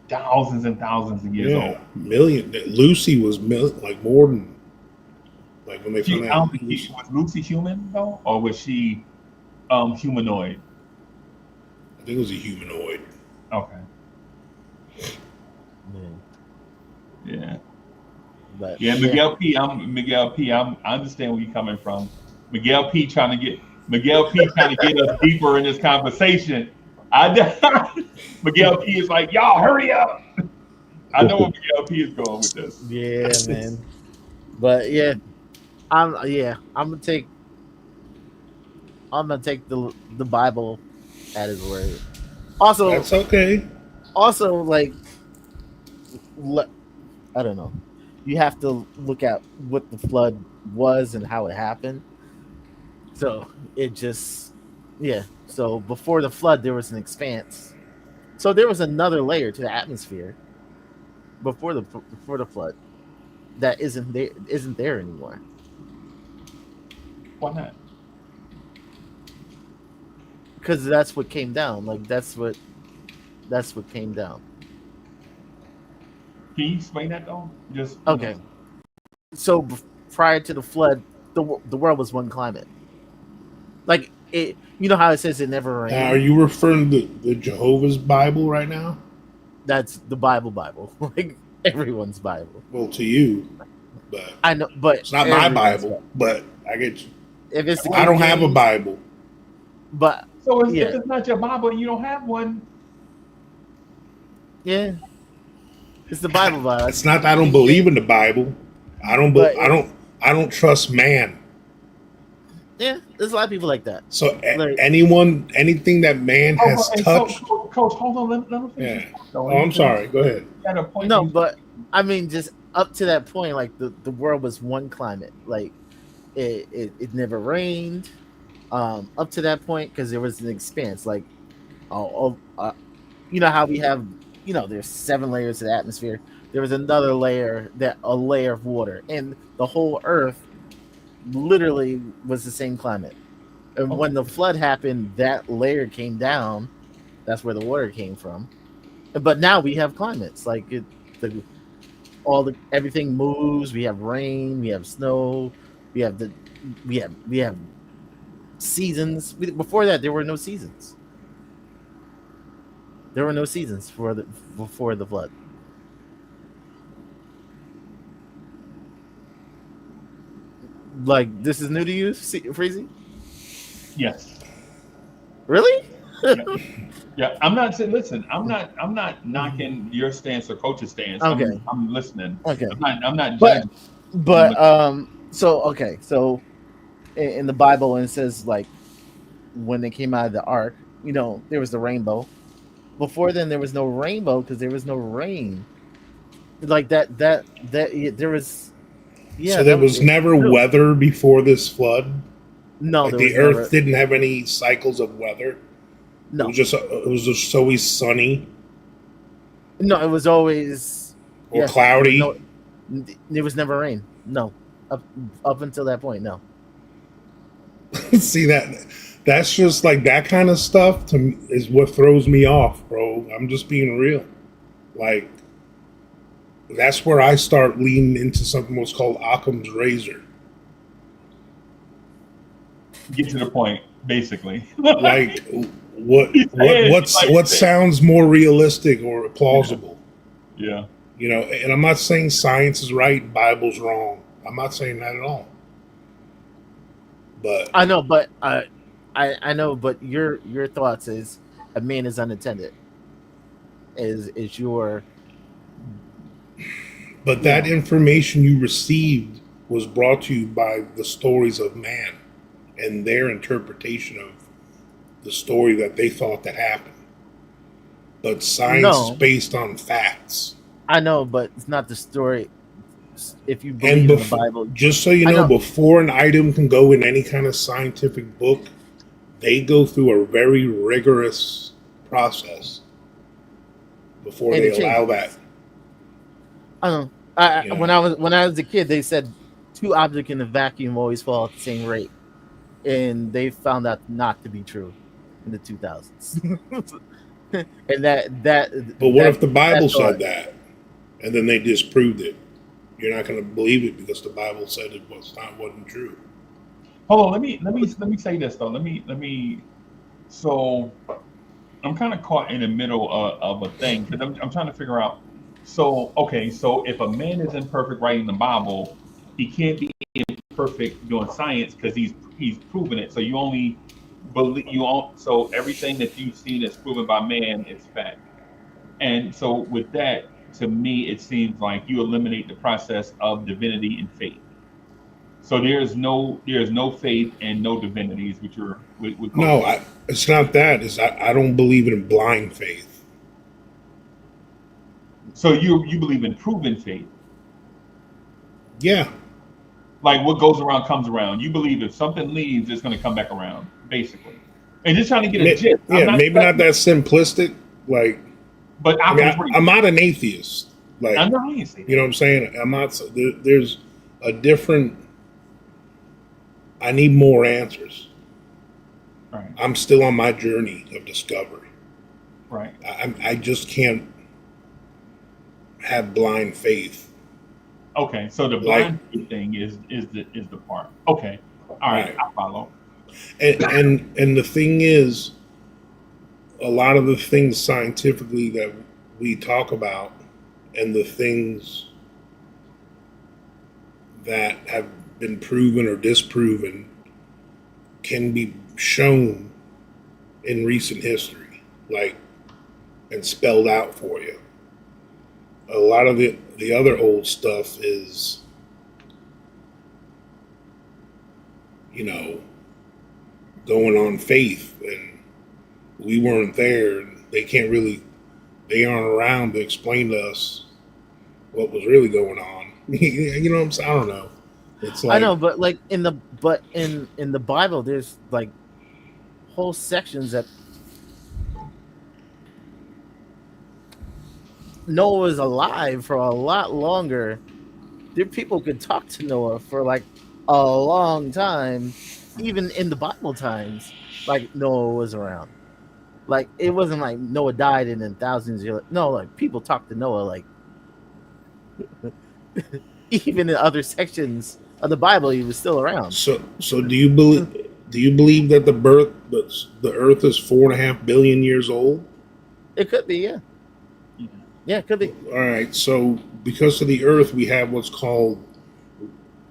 Speaker 2: thousands and thousands of years old?
Speaker 5: Yeah, million. Lucy was like more than like when they
Speaker 2: She,
Speaker 5: found
Speaker 2: I don't
Speaker 5: out.
Speaker 2: think was Lucy human though, or was she humanoid?
Speaker 5: I think it was a humanoid.
Speaker 2: Okay.
Speaker 4: Yeah.
Speaker 2: Yeah.
Speaker 4: But
Speaker 2: Yeah, Miguel P. I understand where you're coming from. Miguel P. trying to get us deeper in this conversation. Miguel P. is like, y'all hurry up. I know where Miguel P. is going with this.
Speaker 4: yeah, man. But yeah, I'm gonna take the Bible at his word. Also,
Speaker 5: That's okay.
Speaker 4: like, I don't know. You have to look at what the flood was and how it happened. So it just, yeah. So before the flood, there was an expanse. So there was another layer to the atmosphere before the flood that isn't there anymore.
Speaker 2: Why not?
Speaker 4: Because that's what came down. Like that's what came down.
Speaker 2: Can you explain that though? Just
Speaker 4: Okay. So prior to the flood, the world was one climate. Like it, you know how it says it never rained.
Speaker 5: Now, are you referring to the Jehovah's Bible right now?
Speaker 4: That's the Bible, like everyone's Bible.
Speaker 5: Well, to you, but
Speaker 4: I know, but
Speaker 5: it's not my
Speaker 4: everyone's
Speaker 5: Bible. But I get you.
Speaker 4: If it's the
Speaker 5: I don't
Speaker 4: King
Speaker 5: have a
Speaker 4: James,
Speaker 5: Bible.
Speaker 4: but
Speaker 2: so if
Speaker 4: yeah.
Speaker 2: it's not your Bible and you don't have one,
Speaker 4: yeah, it's the Bible.
Speaker 5: It's not that I don't believe in the Bible. I don't. I don't trust man.
Speaker 4: Yeah, there's a lot of people like that.
Speaker 5: So
Speaker 4: Like,
Speaker 5: anything that man has touched.
Speaker 2: Coach, hold on, let me finish.
Speaker 5: Yeah. Oh, I'm sorry. Go ahead.
Speaker 4: No, but I mean, just up to that point, like the world was one climate. Like it never rained. Up to that point, because there was an expanse. Like, you know how we have, there's 7 layers of the atmosphere. There was another layer, a layer of water, and the whole Earth literally was the same climate. And when the flood happened, that layer came down. That's where the water came from. But now we have climates. Like everything moves. We have rain. We have snow. We have seasons. Before that, there were no seasons. There were no seasons before the flood. Like, this is new to you, Freezy?
Speaker 2: Yes.
Speaker 4: Really?
Speaker 2: Yeah. I'm not saying. Listen, I'm not knocking your stance or coach's stance.
Speaker 4: Okay.
Speaker 2: I'm listening.
Speaker 4: Okay.
Speaker 2: I'm not judging.
Speaker 4: But so in the Bible, and it says, like, when they came out of the ark, there was the rainbow. Before then, there was no rainbow because there was no rain. Like that there was. Yeah,
Speaker 5: so there was never weather before this flood.
Speaker 4: No,
Speaker 5: like the Earth didn't have any cycles of weather.
Speaker 4: No,
Speaker 5: it was just always sunny.
Speaker 4: No, it was always
Speaker 5: cloudy.
Speaker 4: It was never rain. No, up until that point, no.
Speaker 5: See that's just like that kind of stuff to me is what throws me off, bro. I'm just being real. Like, that's where I start leaning into something what's called Occam's razor.
Speaker 2: Get to the point, basically.
Speaker 5: Like what sounds more realistic or plausible?
Speaker 2: Yeah.
Speaker 5: And I'm not saying science is right, Bible's wrong. I'm not saying that at all. But
Speaker 4: I know, but I know, but your thoughts is a man is unattended. Is your
Speaker 5: But that information you received was brought to you by the stories of man and their interpretation of the story that they thought that happened. But science is based on facts.
Speaker 4: I know, but it's not the story. If you believe in the Bible,
Speaker 5: just so you know, before an item can go in any kind of scientific book, they go through a very rigorous process. before
Speaker 4: And
Speaker 5: they
Speaker 4: it
Speaker 5: allow
Speaker 4: changes.
Speaker 5: that.
Speaker 4: I don't know.
Speaker 5: You know?
Speaker 4: When I was a kid, they said two objects in a vacuum always fall at the same rate, and they found that not to be true in the 2000s. And
Speaker 5: But what if the
Speaker 4: that
Speaker 5: Bible
Speaker 4: thought.
Speaker 5: said that, and then they disproved it? You're not going to believe it because the Bible said it wasn't true.
Speaker 2: Hold on, let me say this though. Let me. So I'm kind of caught in the middle of a thing because I'm trying to figure out. So okay, so if a man is imperfect writing the Bible, he can't be imperfect doing science because he's proven it. So you only believe you all. So everything that you've seen that's proven by man is fact. And so with that, to me, it seems like you eliminate the process of divinity and faith. So there's no faith and no divinity is what you're with
Speaker 5: No,
Speaker 2: Cospiracy.
Speaker 5: it's not that. I don't believe in blind faith.
Speaker 2: So you believe in proven faith.
Speaker 5: Yeah,
Speaker 2: Like what goes around comes around. You believe if something leaves, it's going to come back around, basically. And just trying to get a gist. I'm
Speaker 5: yeah,
Speaker 2: not
Speaker 5: maybe not
Speaker 2: saying,
Speaker 5: that simplistic. Like,
Speaker 2: but
Speaker 5: I mean,
Speaker 2: Occam's razor.
Speaker 5: I'm not an atheist.
Speaker 2: I
Speaker 5: Like,
Speaker 2: know I ain't say
Speaker 5: you know
Speaker 2: that.
Speaker 5: what I'm saying? I'm not. There's a different. I need more answers.
Speaker 2: Right,
Speaker 5: I'm still on my journey of discovery.
Speaker 2: right.
Speaker 5: I just can't have blind faith.
Speaker 2: Okay, so the
Speaker 5: Like,
Speaker 2: blind faith thing is the part. Okay, all right,
Speaker 5: right.
Speaker 2: I follow.
Speaker 5: And the thing is, a lot of the things scientifically that we talk about, and the things that have been proven or disproven, can be shown in recent history, like, and spelled out for you. A lot of the other old stuff is, you know, going on faith, and we weren't there, and they aren't around to explain to us what was really going on. You know what I'm saying? I don't know. It's
Speaker 4: I
Speaker 5: like,
Speaker 4: know, but like in the Bible, there's like whole sections that Noah was alive for a lot longer. There people could talk to Noah for like a long time, even in the Bible times. Like Noah was around. Like it wasn't like Noah died and then thousands of years. No, like people talked to Noah like even in other sections of the Bible, he was still around.
Speaker 5: so do you believe that the Earth is 4.5 billion years old?
Speaker 4: It could be, yeah,
Speaker 2: Mhm.
Speaker 4: yeah, it could be.
Speaker 5: All right. So because of the Earth, we have what's called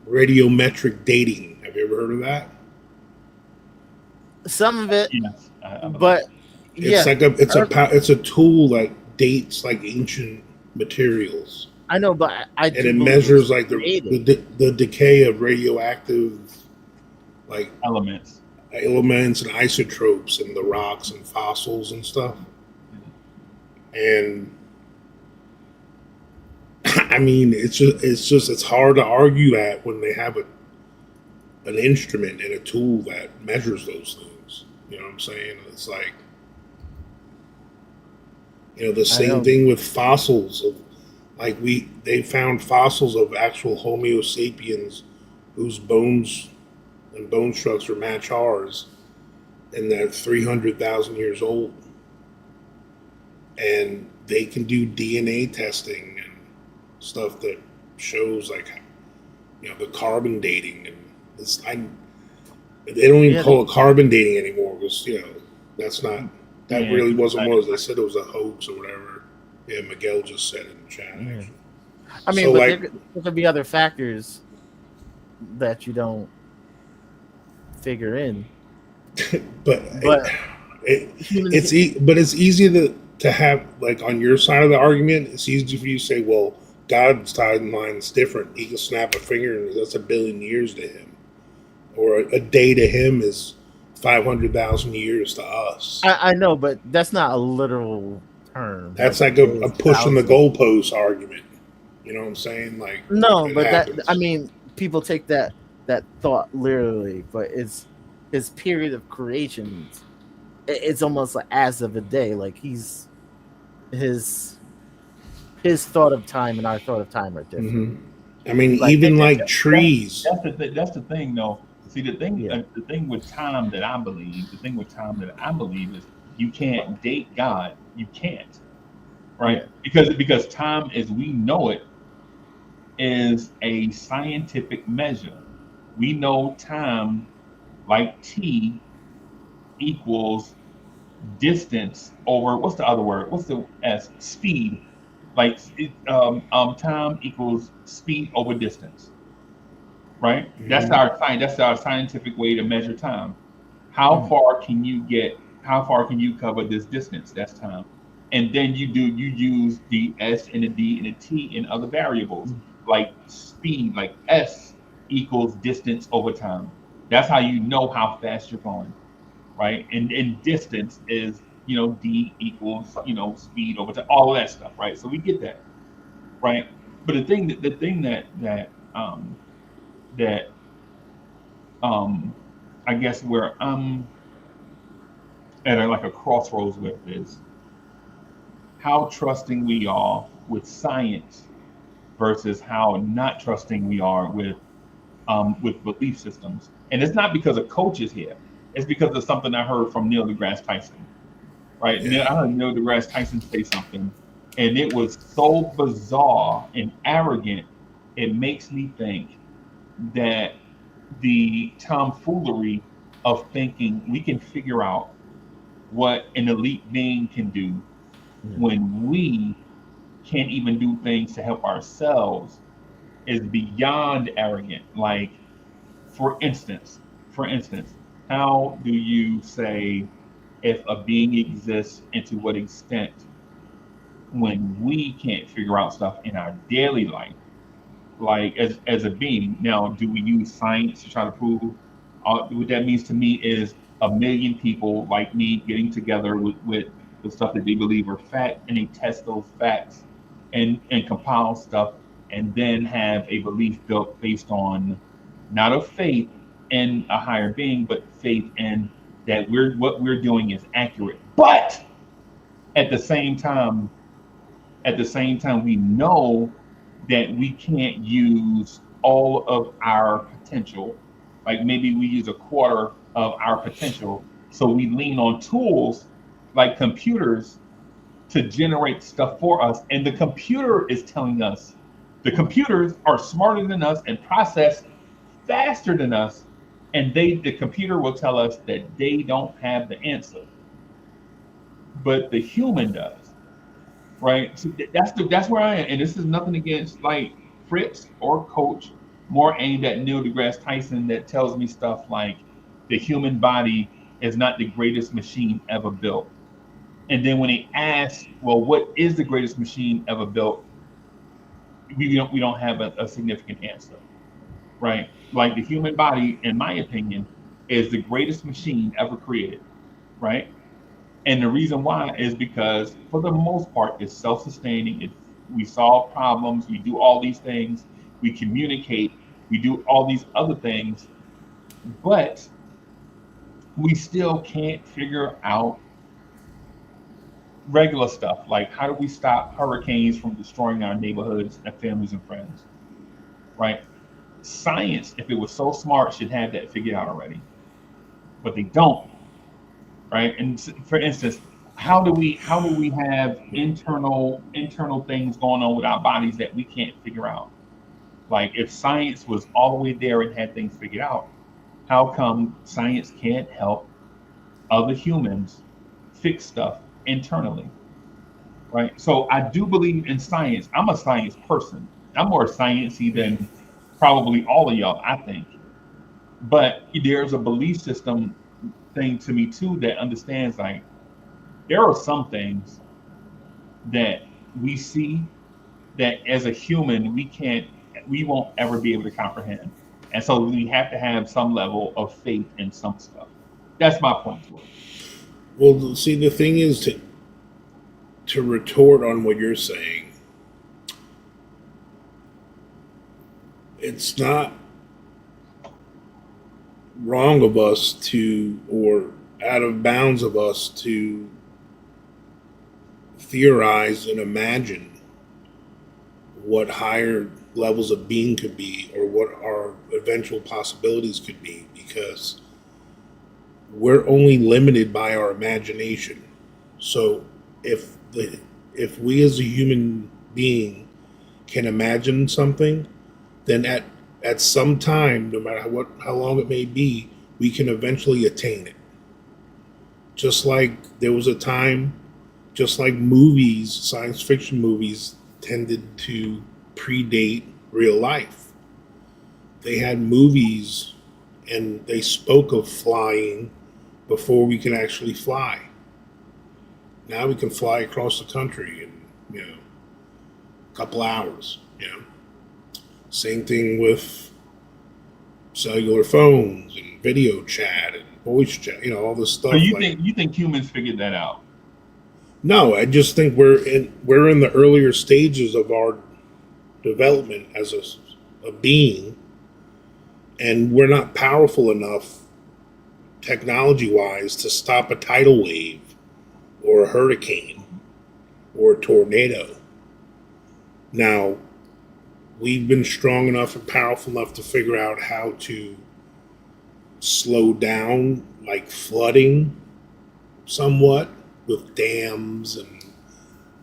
Speaker 5: radiometric dating. Have you ever heard of that?
Speaker 4: Some of it,
Speaker 2: Yes, I believe.
Speaker 4: but
Speaker 5: It's
Speaker 4: yeah,
Speaker 5: like
Speaker 4: Earth.
Speaker 5: it's a tool that dates like ancient materials,
Speaker 4: I know, but I
Speaker 5: and
Speaker 4: do
Speaker 5: it
Speaker 4: believe it was
Speaker 5: measures like
Speaker 4: created.
Speaker 5: the decay of radioactive, like,
Speaker 2: Elements.
Speaker 5: elements and isotopes in the rocks and fossils and stuff.
Speaker 2: Mhm.
Speaker 5: And I mean, it's hard to argue that when they have an instrument and a tool that measures those things. You know what I'm saying? It's like, the
Speaker 4: I
Speaker 5: same
Speaker 4: know.
Speaker 5: thing with fossils of, like, they found fossils of actual Homo sapiens whose bones and bone structure match ours, and they're 300,000 years old, and they can do DNA testing and stuff that shows, like, the carbon dating, and they don't even
Speaker 4: Yeah,
Speaker 5: call it carbon dating anymore because that's not that
Speaker 2: Yeah,
Speaker 5: really
Speaker 2: 'cause it's
Speaker 5: wasn't
Speaker 2: not
Speaker 5: what they said. It was a hoax or whatever. Yeah, Miguel just said in the chat,
Speaker 4: yeah.
Speaker 5: actually.
Speaker 4: I mean,
Speaker 5: So,
Speaker 4: but
Speaker 5: like,
Speaker 4: there could be other factors that you don't figure in.
Speaker 5: but
Speaker 4: But
Speaker 5: it,
Speaker 4: human,
Speaker 5: but it's easy to have, like, on your side of the argument. It's easy for you to say, well, God's timeline is different. He can snap a finger and that's a billion years to him, or a day to him is 500,000 years to us.
Speaker 4: I know, but that's not a literal term.
Speaker 5: That's
Speaker 4: Like
Speaker 5: like a
Speaker 4: days,
Speaker 5: pushing the
Speaker 4: thousands.
Speaker 5: goalpost argument. You know what I'm saying? Like,
Speaker 4: No,
Speaker 5: it
Speaker 4: but that I
Speaker 5: happens.
Speaker 4: mean, people take that thought literally, but it's his period of creations. It's almost like as of a day. Like he's his his thought of time and our thought of time are different.
Speaker 5: I mean,
Speaker 4: Like,
Speaker 5: even like
Speaker 2: That's,
Speaker 5: trees.
Speaker 2: that's the thing, though. See,
Speaker 4: yeah,
Speaker 2: the thing with time that I believe, is you can't date God. You can't, right?
Speaker 4: yeah,
Speaker 2: Because time, as we know it, is a scientific measure. We know time, like t, equals distance over, what's the other word? What's the s? Speed. Like time equals speed over distance, right? That's our scientific way to measure time. How
Speaker 4: mhm,
Speaker 2: far can you get? How far can you cover this distance? That's time. And then you use the s and the d and the t and other variables
Speaker 4: mhm,
Speaker 2: like speed, like s equals distance over time. That's how you know how fast you're going, right? And distance is, d equals, speed over time, all of that stuff, right? So we get that, right? But the thing that I guess where I'm at like a crossroads with is how trusting we are with science versus how not trusting we are with belief systems. And it's not because of coaches here. It's because of something I heard from Neil deGrasse Tyson. Right?
Speaker 5: Yeah.
Speaker 2: I heard Neil deGrasse Tyson say something, and it was so bizarre and arrogant. It makes me think that the tomfoolery of thinking we can figure out what an elite being can do
Speaker 4: mhm,
Speaker 2: when we can't even do things to help ourselves is beyond arrogant. Like, for instance, for instance, how do you say if a being exists and to what extent when we can't figure out stuff in our daily life, like as a being? Now, do we use science to try to prove? What that means to me is a million people like me getting together with the stuff that they believe are fact, and they test those facts and compile stuff, and then have a belief built based on not a faith in a higher being, but faith in that what we're doing is accurate. But at the same time, we know that we can't use all of our potential. Like, maybe we use a quarter of our potential. So we lean on tools like computers to generate stuff for us. And the computer is telling us, the computers are smarter than us and process faster than us. And the computer will tell us that they don't have the answer, but the human does. Right? So that's where I am, and this is nothing against like Fritz or Coach, more aimed at Neil deGrasse Tyson that tells me stuff like the human body is not the greatest machine ever built. And then when he asks, well, what is the greatest machine ever built? We don't have a significant answer, right? Like, the human body, in my opinion, is the greatest machine ever created, right? And the reason why is because, for the most part, it's self-sustaining. We solve problems. We do all these things. We communicate. We do all these other things, but we still can't figure out regular stuff like how do we stop hurricanes from destroying our neighborhoods and families and friends, right? Science, if it was so smart, should have that figured out already, but they don't. Right? And for instance, how do we have internal things going on with our bodies that we can't figure out? Like, if science was all the way there and had things figured out, how come science can't help other humans fix stuff internally? Right? So I do believe in science. I'm a science person. I'm more sciencey
Speaker 5: Yeah.
Speaker 2: than probably all of y'all, I think. But there's a belief system thing to me too that understands, like, there are some things that we see that as a human we won't ever be able to comprehend. And so we have to have some level of faith in some stuff. That's my point to it.
Speaker 5: Well, see, the thing is to retort on what you're saying. It's not wrong of us to, or out of bounds of us to theorize and imagine what higher levels of being could be, or what our eventual possibilities could be, because we're only limited by our imagination. So if we as a human being can imagine something, then at some time, no matter how long it may be, we can eventually attain it. Just like there was a time, just like movies, science fiction movies tended to predate real life. They had movies and they spoke of flying before we can actually fly. Now we can fly across the country in, a couple hours. Same thing with cellular phones and video chat and voice chat. All this
Speaker 2: So
Speaker 5: stuff.
Speaker 2: you think humans figured that out?
Speaker 5: No, I just think we're in the earlier stages of our development as a being, and we're not powerful enough technology wise to stop a tidal wave or a hurricane or a tornado. Now, we've been strong enough and powerful enough to figure out how to slow down like flooding somewhat with dams and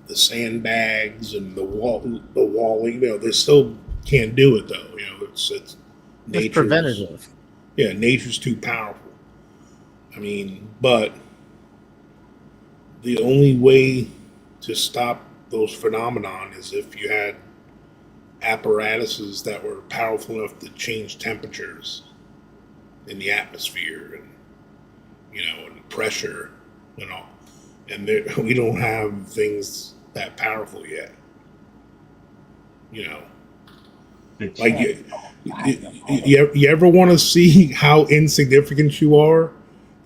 Speaker 5: the sandbags and the walling. They still can't do it though. It's
Speaker 4: It's
Speaker 5: nature's
Speaker 4: preventative.
Speaker 5: nature's too powerful. But the only way to stop those phenomenon is if you had apparatuses that were powerful enough to change temperatures in the atmosphere and and pressure and all. And we don't have things that powerful yet. Like you ever want to see how insignificant you are?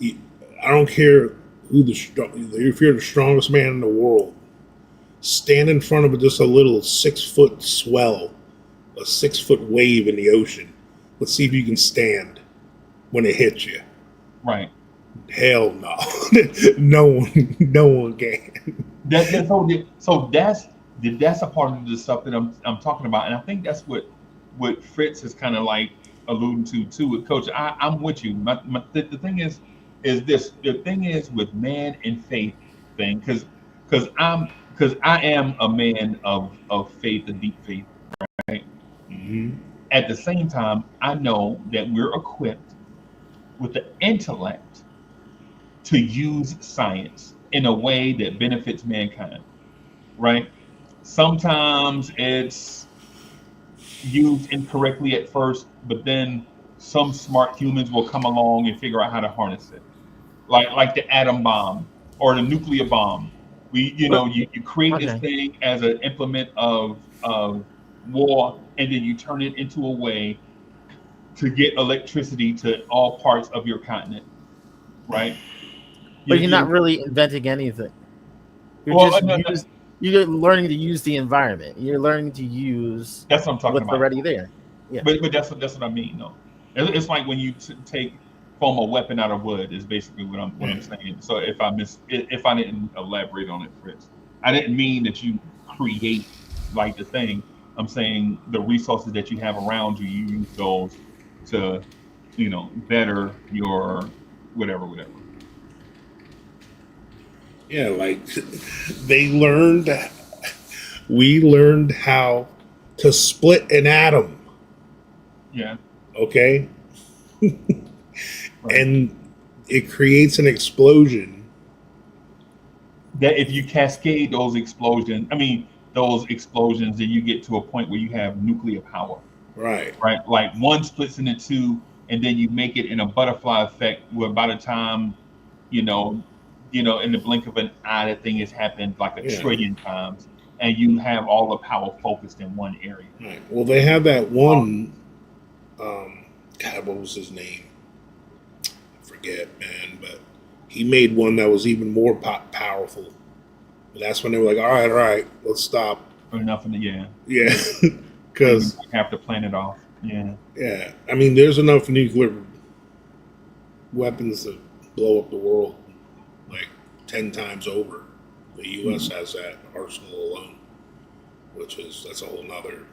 Speaker 5: I don't care if you're the strongest man in the world. Stand in front of just a little 6-foot swell, a 6-foot wave in the ocean. Let's see if you can stand when it hits you.
Speaker 2: Right.
Speaker 5: Hell no. No one can.
Speaker 2: So that's a part of the stuff that I'm talking about, and I think that's what Fritz is kind of like alluding to too with Coach. I'm with you. The thing is this. The thing is with man and faith thing, because I am a man of faith, a deep faith, right?
Speaker 5: Mm-hmm.
Speaker 2: At the same time, I know that we're equipped with the intellect to use science in a way that benefits mankind, right? Sometimes it's used incorrectly at first, but then some smart humans will come along and figure out how to harness it. Like the atom bomb or the nuclear bomb. You create this
Speaker 4: Okay.
Speaker 2: thing as an implement of war, and then you turn it into a way to get electricity to all parts of your continent, right?
Speaker 4: But you're not
Speaker 2: You
Speaker 4: really inventing anything. You're
Speaker 2: well,
Speaker 4: just
Speaker 2: no, no,
Speaker 4: you're learning to use the environment. You're learning to use
Speaker 2: that's what I'm talking
Speaker 4: what's
Speaker 2: about.
Speaker 4: already there. Yeah.
Speaker 2: But that's what I mean. No, it's like when you take form a weapon out of wood. Is basically what I'm saying. So if I didn't elaborate on it, Fritz, I didn't mean that you create like the thing. I'm saying the resources that you have around you, you use those to better your whatever.
Speaker 5: Yeah, like they learned, we learned how to split an atom,
Speaker 2: Yeah,
Speaker 5: okay?
Speaker 2: right.
Speaker 5: And it creates an explosion.
Speaker 2: That if you cascade those explosions, then you get to a point where you have nuclear power,
Speaker 5: Right.
Speaker 2: right? Like one splits into two, and then you make it in a butterfly effect, where by the time you know, in the blink of an eye, that thing has happened like a
Speaker 5: Yeah.
Speaker 2: trillion times, and you have all the power focused in one area.
Speaker 5: Right. Well, they have that one, God, what was his name? I forget, man, but he made one that was even more powerful. But that's when they were like, all right, let's stop.
Speaker 2: Enough in the yeah,
Speaker 5: Yeah.
Speaker 2: so you
Speaker 5: Because,
Speaker 2: have to plan it off. Yeah,
Speaker 5: yeah, there's enough nuclear weapons to blow up the world like 10 times over. The U.S. has that arsenal alone. that's a whole nother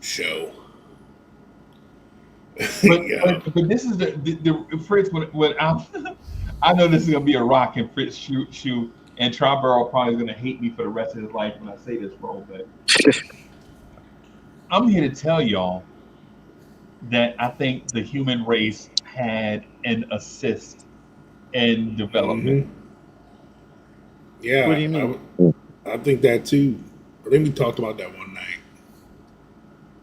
Speaker 5: show.
Speaker 2: But
Speaker 5: Yeah.
Speaker 2: but this is the Fritz. What I'm, I know this is gonna be a rock and Fritz shoe, and Triborough probably is gonna hate me for the rest of his life when I say this, bro. But I'm here to tell y'all that I think the human race had an assist in development.
Speaker 5: Hmm.
Speaker 4: What do
Speaker 5: Yeah,
Speaker 4: you mean?
Speaker 5: I think that too. I think we talked about that one night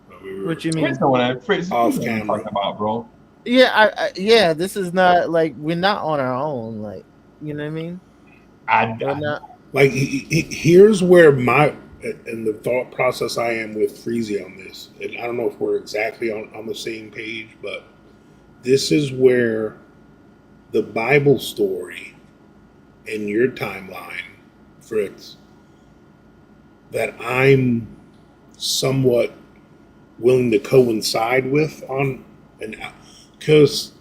Speaker 5: when we were
Speaker 4: What you
Speaker 2: Fritz
Speaker 4: mean?
Speaker 2: know what Fritz, you
Speaker 5: off
Speaker 2: know what I'm
Speaker 5: camera.
Speaker 2: talking about, bro.
Speaker 4: Yeah, yeah. This is not like we're not on our own. Like, you know what I mean? We're
Speaker 2: I
Speaker 4: not.
Speaker 5: Like here's where my and the thought process I am with Freezy on this, and I don't know if we're exactly on the same page, but this is where the Bible story in your timeline, Fritz, that I'm somewhat willing to coincide with on, and because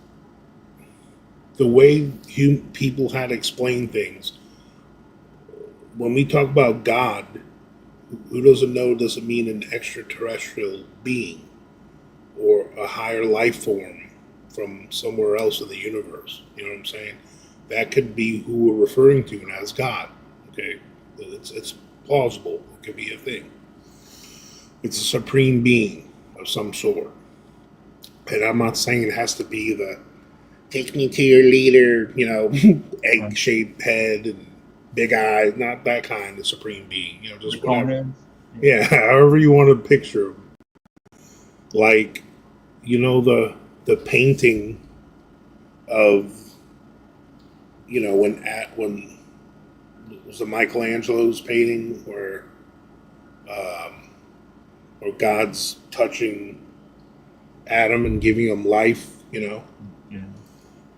Speaker 5: the way people had explained things, when we talk about God, who doesn't know doesn't mean an extraterrestrial being or a higher life form from somewhere else in the universe. You know what I'm saying? That could be who we're referring to as God. Okay, it's plausible. It could be a thing. It's a supreme being of some sort. And I'm not saying it has to be the take me to your leader, egg shaped head and big eyes, not that kind of supreme being,
Speaker 2: the
Speaker 5: just
Speaker 2: cone
Speaker 5: whatever.
Speaker 2: heads.
Speaker 5: Yeah, however you want to picture 'em. Like, the painting of, when it was the Michelangelo's painting um, where God's touching Adam and giving him life.
Speaker 2: Yeah.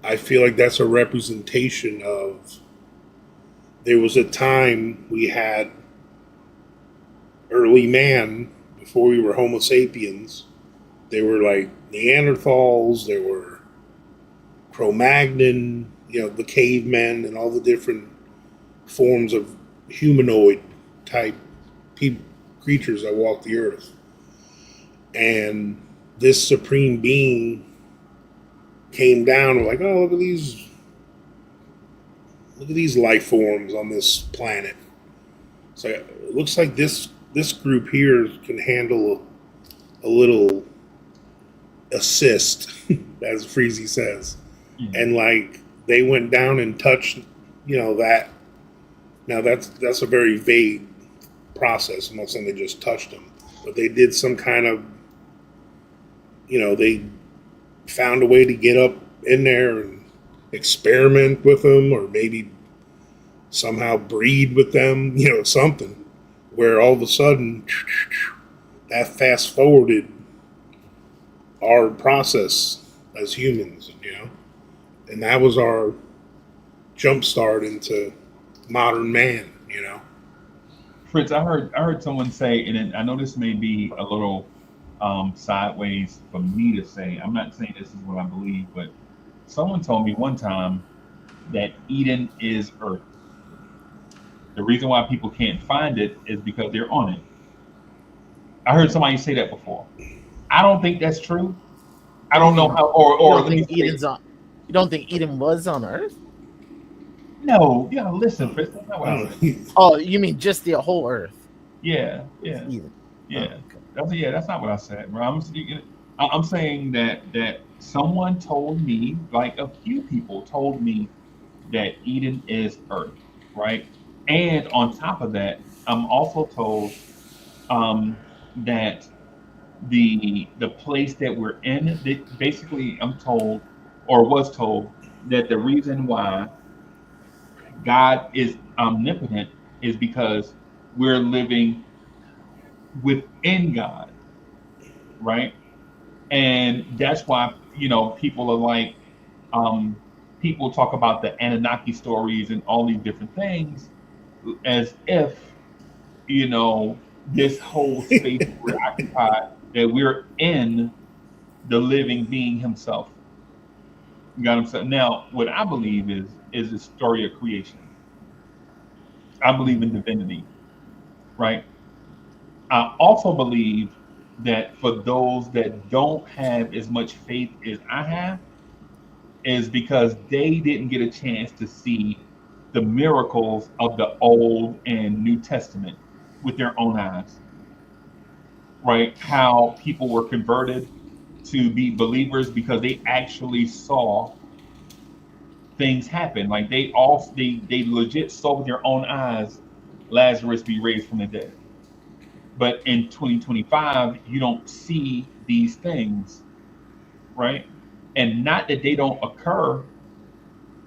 Speaker 5: I feel like that's a representation of there was a time we had early man before we were Homo sapiens. They were like Neanderthals, there were Cro Magnon, the cavemen, and all the different forms of humanoid type creatures that walk the earth. And this supreme being came down and like, oh, look at these life forms on this planet. So it looks like this group here can handle a little assist, as Freezy says.
Speaker 2: Yeah.
Speaker 5: And like they went down and touched, that. Now that's a very vague process. I'm not saying they just touched them, but they did some kind of, they found a way to get up in there and experiment with them, or maybe somehow breed with them, something. Where all of a sudden, that fast forwarded our process as humans, and that was our jump start into modern man.
Speaker 2: Fritz, I heard someone say, and I know this may be a little sideways for me to say. I'm not saying this is what I believe, but someone told me one time that Eden is Earth. The reason why people can't find it is because they're on it. I heard somebody say that before. I don't think that's true. I
Speaker 4: What do you
Speaker 2: don't know
Speaker 4: mean?
Speaker 2: how,
Speaker 4: You
Speaker 2: or
Speaker 4: don't
Speaker 2: let me
Speaker 4: think
Speaker 2: say,
Speaker 4: Eden's on? You don't think Eden was on Earth?
Speaker 2: no, you gotta listen, Fritz. That's not what I said.
Speaker 4: Oh, you mean just the whole Earth
Speaker 2: Yeah,
Speaker 4: is
Speaker 2: yeah,
Speaker 4: Eden? Oh,
Speaker 2: yeah.
Speaker 4: okay.
Speaker 2: That's not what I said, bro. I'm saying that someone told me, like a few people told me that Eden is Earth, right? And on top of that, I'm also told that the place that we're in, basically, I'm told or was told that the reason why God is omnipotent is because we're living within God, right? And that's why people are like, um, people talk about the Anunnaki stories and all these different things as if this whole space that we're occupied, that we're in the living being himself. You got what I'm saying? Now, what I believe is the story of creation. I believe in divinity, right? I also believe that for those that don't have as much faith as I have, is because they didn't get a chance to see the miracles of the Old and New Testament with their own eyes, right? How people were converted to be believers because they actually saw things happen. Like they legit saw with their own eyes Lazarus be raised from the dead. But in 2025, you don't see these things, right? And not that they don't occur,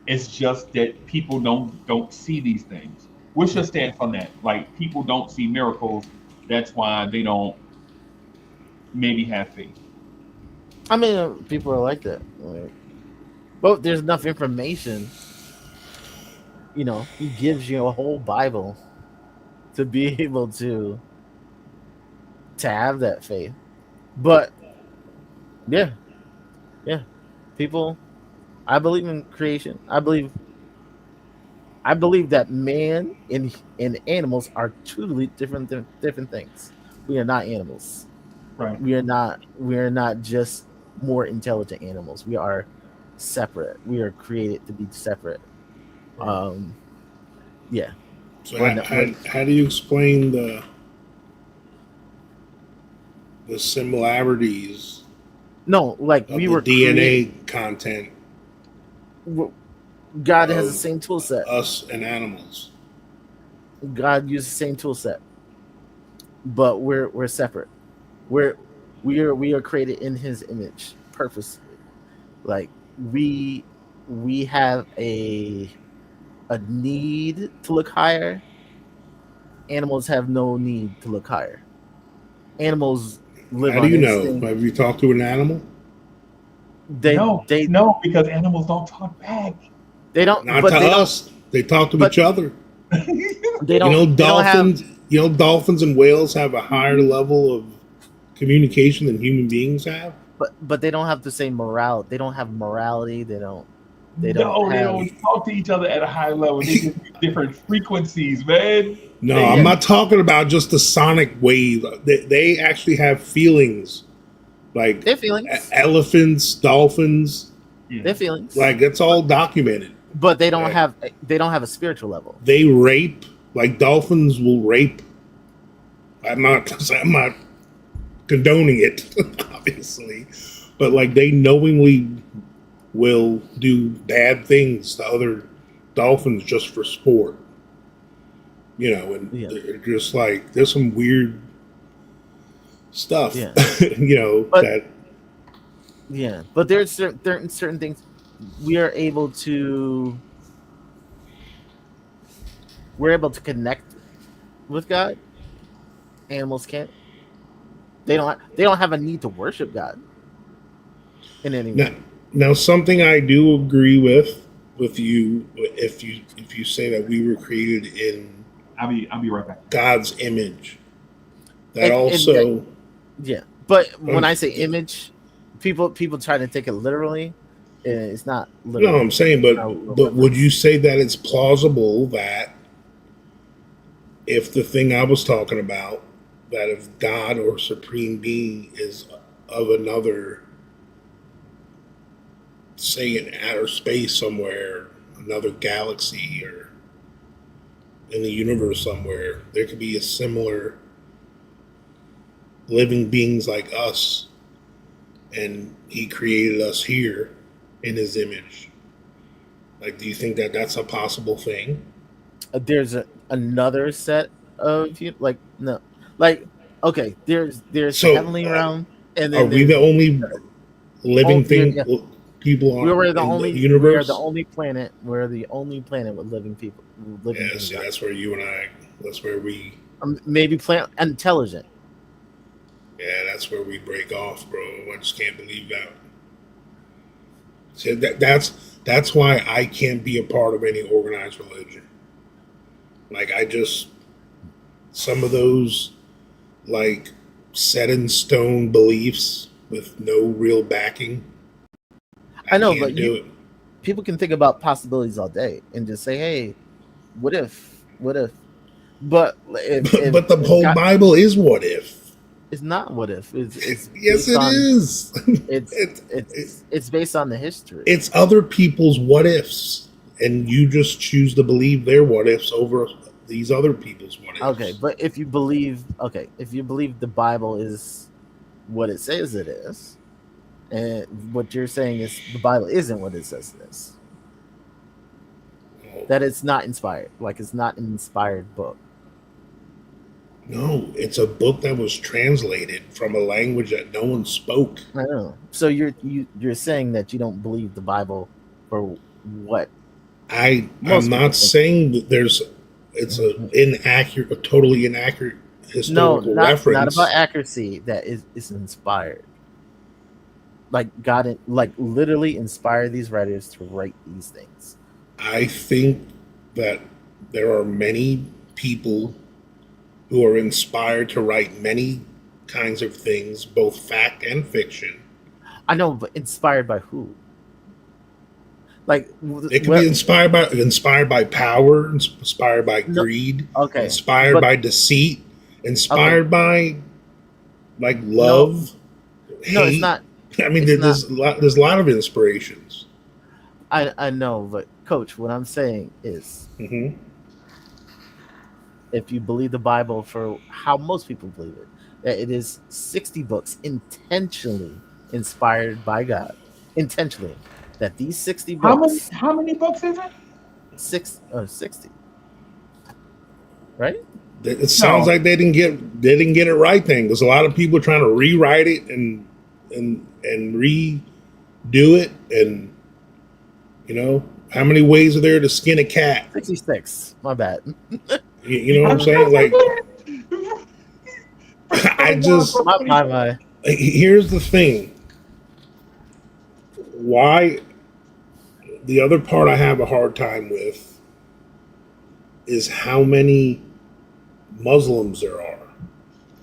Speaker 2: it's just that people don't see these things. What's your stance on that? Like people don't see miracles, that's why they don't maybe have faith.
Speaker 4: I mean, people are like that. Like, but there's enough information. He gives you a whole Bible to be able to have that faith. But yeah, yeah, people. I believe in creation. I believe that man and animals are truly different things. We are not animals.
Speaker 2: Right.
Speaker 4: We are not just more intelligent animals. We are separate. We are created to be separate.
Speaker 2: Right.
Speaker 4: Um, yeah.
Speaker 5: So
Speaker 4: We're
Speaker 5: how,
Speaker 4: not,
Speaker 5: how,
Speaker 4: we're,
Speaker 5: how do you explain the similarities
Speaker 4: no, like
Speaker 5: of
Speaker 4: we
Speaker 5: the
Speaker 4: were created.
Speaker 5: DNA content
Speaker 4: God has the
Speaker 5: of
Speaker 4: same tool set.
Speaker 5: us and animals?
Speaker 4: God used the same tool set, but we're separate. We're we are created in His image purposely. Like we we have a need to look higher. Animals have no need to look higher. Animals live
Speaker 5: How do
Speaker 4: on
Speaker 5: you know?
Speaker 4: instinct.
Speaker 5: Have you talked to an animal?
Speaker 4: They
Speaker 2: No,
Speaker 4: they
Speaker 2: no, because animals don't talk back.
Speaker 4: they don't,
Speaker 5: Not to
Speaker 4: but they don't,
Speaker 5: us. They talk to
Speaker 4: but
Speaker 5: each other.
Speaker 4: they
Speaker 5: You
Speaker 4: don't
Speaker 5: know,
Speaker 4: they don't have,
Speaker 5: dolphins. You know, dolphins and whales have a higher level of communication than human beings have.
Speaker 4: but they don't have the same morale. They don't have morality. They don't
Speaker 2: No, they
Speaker 4: have.
Speaker 2: don't talk to each other at a high level. They just use different frequencies, man.
Speaker 5: No, I'm
Speaker 2: They
Speaker 4: Yeah,
Speaker 5: not talking about just the sonic wave. They actually have feelings, like
Speaker 4: their feelings.
Speaker 5: elephants, dolphins.
Speaker 2: yeah.
Speaker 4: Their feelings.
Speaker 5: Like that's
Speaker 4: But
Speaker 5: all documented.
Speaker 4: but
Speaker 5: Like
Speaker 4: they don't have a spiritual level.
Speaker 5: they rape. Like dolphins will rape. I'm not condoning it, obviously, but like they knowingly will do bad things to other dolphins just for sport. You know, and
Speaker 4: Yeah,
Speaker 5: they're just like there's some weird stuff.
Speaker 4: yeah.
Speaker 5: You know
Speaker 4: But
Speaker 5: that
Speaker 4: yeah, but there's certain things we are able to we're able to connect with God. Animals can't. They don't have a need to worship God in any
Speaker 5: now,
Speaker 4: way.
Speaker 5: now something I do agree with you if you say that we were created in
Speaker 2: I'll be right back.
Speaker 5: God's image. That
Speaker 4: And
Speaker 5: also,
Speaker 4: yeah, but when
Speaker 5: um,
Speaker 4: I say image, people try to take it literally. It's not
Speaker 5: no, I'm
Speaker 4: literally
Speaker 5: saying,
Speaker 4: a real
Speaker 5: but would you
Speaker 4: reference.
Speaker 5: say that it's plausible that if the thing I was talking about, that if God or supreme being is of another, say in outer space somewhere, another galaxy or in the universe somewhere, there could be a similar living beings like us, and He created us here in His image. Like, do you think that that's a possible thing?
Speaker 4: There's another set of you like no, like okay. There's the
Speaker 5: So,
Speaker 4: heavenly realm, and
Speaker 5: are
Speaker 4: then
Speaker 5: we
Speaker 4: there's
Speaker 5: the only living thing
Speaker 4: yeah,
Speaker 5: people in the
Speaker 4: we are the
Speaker 5: universe?
Speaker 4: only planet. We're the only planet with living people, living
Speaker 5: Yeah,
Speaker 4: beings
Speaker 5: see,
Speaker 4: on.
Speaker 5: that's where you and I, that's where we,
Speaker 4: Maybe planet intelligent.
Speaker 5: yeah, that's where we break off, bro. I just can't believe that. So that's why I can't be a part of any organized religion. Like, I just some of those like set in stone beliefs with no real backing.
Speaker 4: I
Speaker 5: I
Speaker 4: know, but
Speaker 5: can't do it.
Speaker 4: people can think about possibilities all day and just say, "Hey, what if? What if?" But
Speaker 5: But the
Speaker 4: if
Speaker 5: whole
Speaker 4: God,
Speaker 5: Bible is what if.
Speaker 4: it's not what if. It's
Speaker 5: Yes,
Speaker 4: based
Speaker 5: it
Speaker 4: on
Speaker 5: is.
Speaker 4: it's it's based on the history.
Speaker 5: It's other people's what ifs, and you just choose to believe their what ifs over these other people's what
Speaker 4: Okay,
Speaker 5: ifs.
Speaker 4: but if you believe the Bible is what it says it is, and what you're saying is the Bible isn't what it says it is, that it's not inspired, like it's not an inspired book.
Speaker 5: No, it's a book that was translated from a language that no one spoke.
Speaker 4: I know. So you're saying that you don't believe the Bible for what
Speaker 5: I'm
Speaker 4: most people
Speaker 5: not
Speaker 4: think.
Speaker 5: saying that it's a totally inaccurate
Speaker 4: No,
Speaker 5: historical
Speaker 4: not about
Speaker 5: reference.
Speaker 4: accuracy. That is inspired. Like God, like literally inspired these writers to write these things.
Speaker 5: I think that there are many people who are inspired to write many kinds of things, both fact and fiction.
Speaker 4: I know, but inspired by who? Like
Speaker 5: It could be
Speaker 4: what?
Speaker 5: inspired by power, inspired by
Speaker 4: No,
Speaker 5: greed,
Speaker 4: okay,
Speaker 5: inspired
Speaker 4: but
Speaker 5: by deceit,
Speaker 4: okay,
Speaker 5: inspired by like
Speaker 4: no,
Speaker 5: love,
Speaker 4: no, it's
Speaker 5: hate.
Speaker 4: not.
Speaker 5: I mean,
Speaker 4: It's not.
Speaker 5: there's a lot of inspirations.
Speaker 4: I know, but coach, what I'm saying is,
Speaker 5: Hmm.
Speaker 4: if you believe the Bible for how most people believe it, that it is 60 books intentionally inspired by God, intentionally, that these 60 books,
Speaker 2: How many books is it?
Speaker 4: 60, right?
Speaker 5: It sounds
Speaker 2: No.
Speaker 5: like they didn't get it right. Then there's a lot of people trying to rewrite it and redo it, and how many ways are there to skin a cat?
Speaker 4: 66. My bad.
Speaker 5: You know what
Speaker 2: How
Speaker 5: I'm
Speaker 2: many
Speaker 5: saying?
Speaker 2: books
Speaker 5: Like,
Speaker 2: is it?
Speaker 5: I just
Speaker 4: My.
Speaker 5: here's the thing. Why the other part I have a hard time with is how many Muslims there are,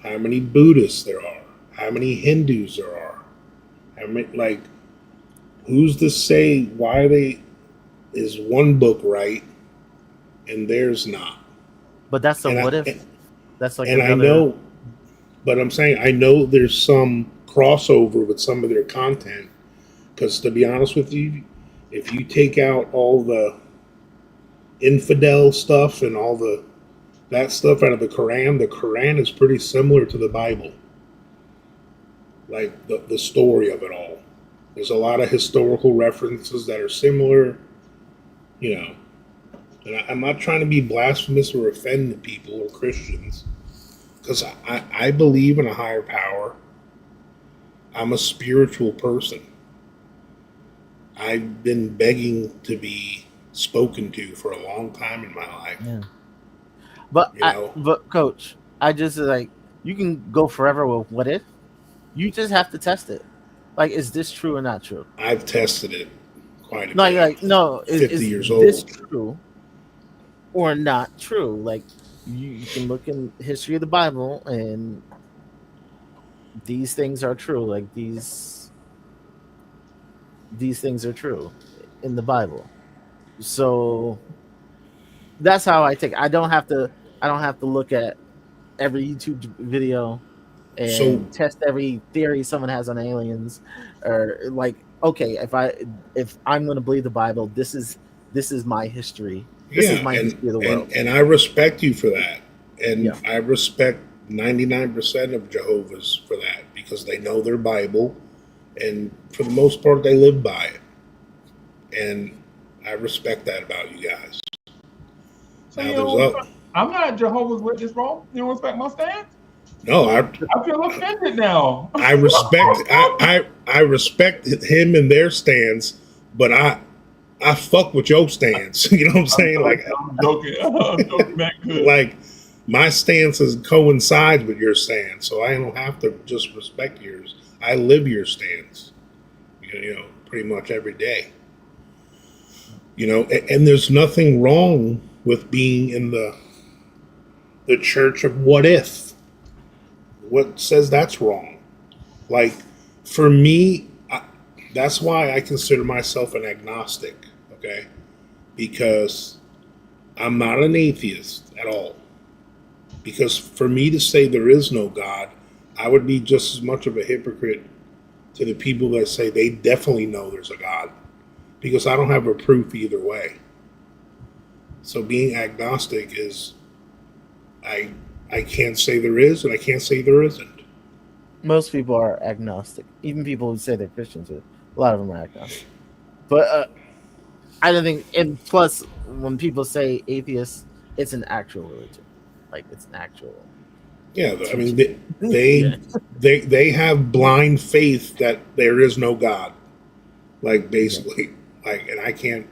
Speaker 5: how many Buddhists there are, how many Hindus there are. How many, like, who's to say why they is one book right and theirs not?
Speaker 4: But that's a
Speaker 5: And
Speaker 4: what
Speaker 5: I
Speaker 4: if. That's like
Speaker 5: and I
Speaker 4: another.
Speaker 5: know, but I'm saying I know there's some crossover with some of their content. Because to be honest with you, if you take out all the infidel stuff and all that stuff out of the Quran is pretty similar to the Bible. Like the story of it all. There's a lot of historical references that are similar, you know. And I'm not trying to be blasphemous or offend the people or Christians, because I believe in a higher power. I'm a spiritual person. I've been begging to be spoken to for a long time in my life.
Speaker 4: Yeah.
Speaker 5: You know,
Speaker 4: But coach, I just like you can go forever with what if. You just have to test it. Like, is this true or not true?
Speaker 5: I've tested it quite a
Speaker 4: No, you're
Speaker 5: bit.
Speaker 4: like, no,
Speaker 5: 50
Speaker 4: is
Speaker 5: years
Speaker 4: this
Speaker 5: old.
Speaker 4: true or not true? Like, you can look in history of the Bible, and these things are true. Like these things are true in the Bible. So that's how I take. I don't have to look at every YouTube video
Speaker 5: So
Speaker 4: and test every theory someone has on aliens, or like, okay, if I'm going to believe the Bible, this is my history. This is
Speaker 5: yeah,
Speaker 4: my history of the world.
Speaker 5: and I respect you for that,
Speaker 4: Yeah.
Speaker 5: and I respect 99% of Jehovah's for that because they know their Bible, and for the most part they live by it, and I respect that about you guys.
Speaker 2: So
Speaker 5: Now
Speaker 2: you
Speaker 5: there's
Speaker 2: know,
Speaker 5: up.
Speaker 2: I'm not Jehovah's Witness, bro. You don't respect my stance?
Speaker 5: No,
Speaker 2: I feel offended now.
Speaker 5: I respect I respect him and their stance, but I fuck with your stance. You know what I'm
Speaker 2: I'm
Speaker 5: saying?
Speaker 2: joking. I'm joking. I'm joking, man. Good.
Speaker 5: Like my stance is coincides with your stance, so I don't have to just respect yours. I live your stance. Pretty much every day. And there's nothing wrong with being in the church of what if. What says that's wrong? Like for me, that's why I consider myself an agnostic. Okay, because I'm not an atheist at all. Because for me to say there is no God, I would be just as much of a hypocrite to the people that say they definitely know there's a God, because I don't have a proof either way. So being agnostic is I I can't say there is and I can't say there isn't.
Speaker 4: Most people are agnostic. Even people who say they're Christians, a lot of them are agnostic. But I don't think. And plus, when people say atheist, it's an actual religion. Like it's an actual
Speaker 5: Yeah, I mean
Speaker 4: teaching.
Speaker 5: they
Speaker 4: Yeah.
Speaker 5: they have blind faith that there is no God. Like
Speaker 4: Yeah.
Speaker 5: basically, like, and I can't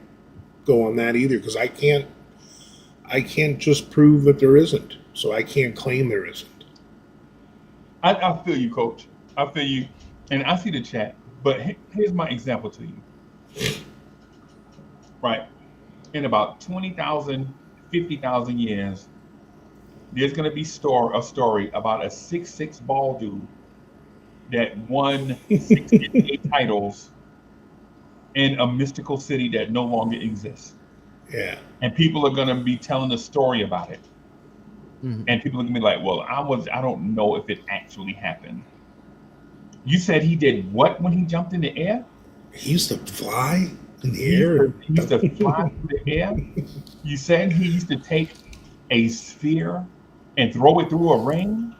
Speaker 5: go on that either because I can't just prove that there isn't. So I can't claim there isn't.
Speaker 2: I feel you, Coach. I feel you, and I see the chat. But here's my example to you. Right, in about 20,000, 50,000 years, there's going to be a story about a 6'6" ball dude that won 6 NBA titles in a mystical city that no longer exists.
Speaker 5: Yeah.
Speaker 2: And people are going to be telling a story about it.
Speaker 4: Mhm.
Speaker 2: And people are going to be like, well, I don't know if it actually happened. You said he did what when he jumped in the air?
Speaker 5: He used to fly in the
Speaker 2: He used
Speaker 5: air.
Speaker 2: to, he used to fly through the air. You said he used to take a sphere and throw it through a ring,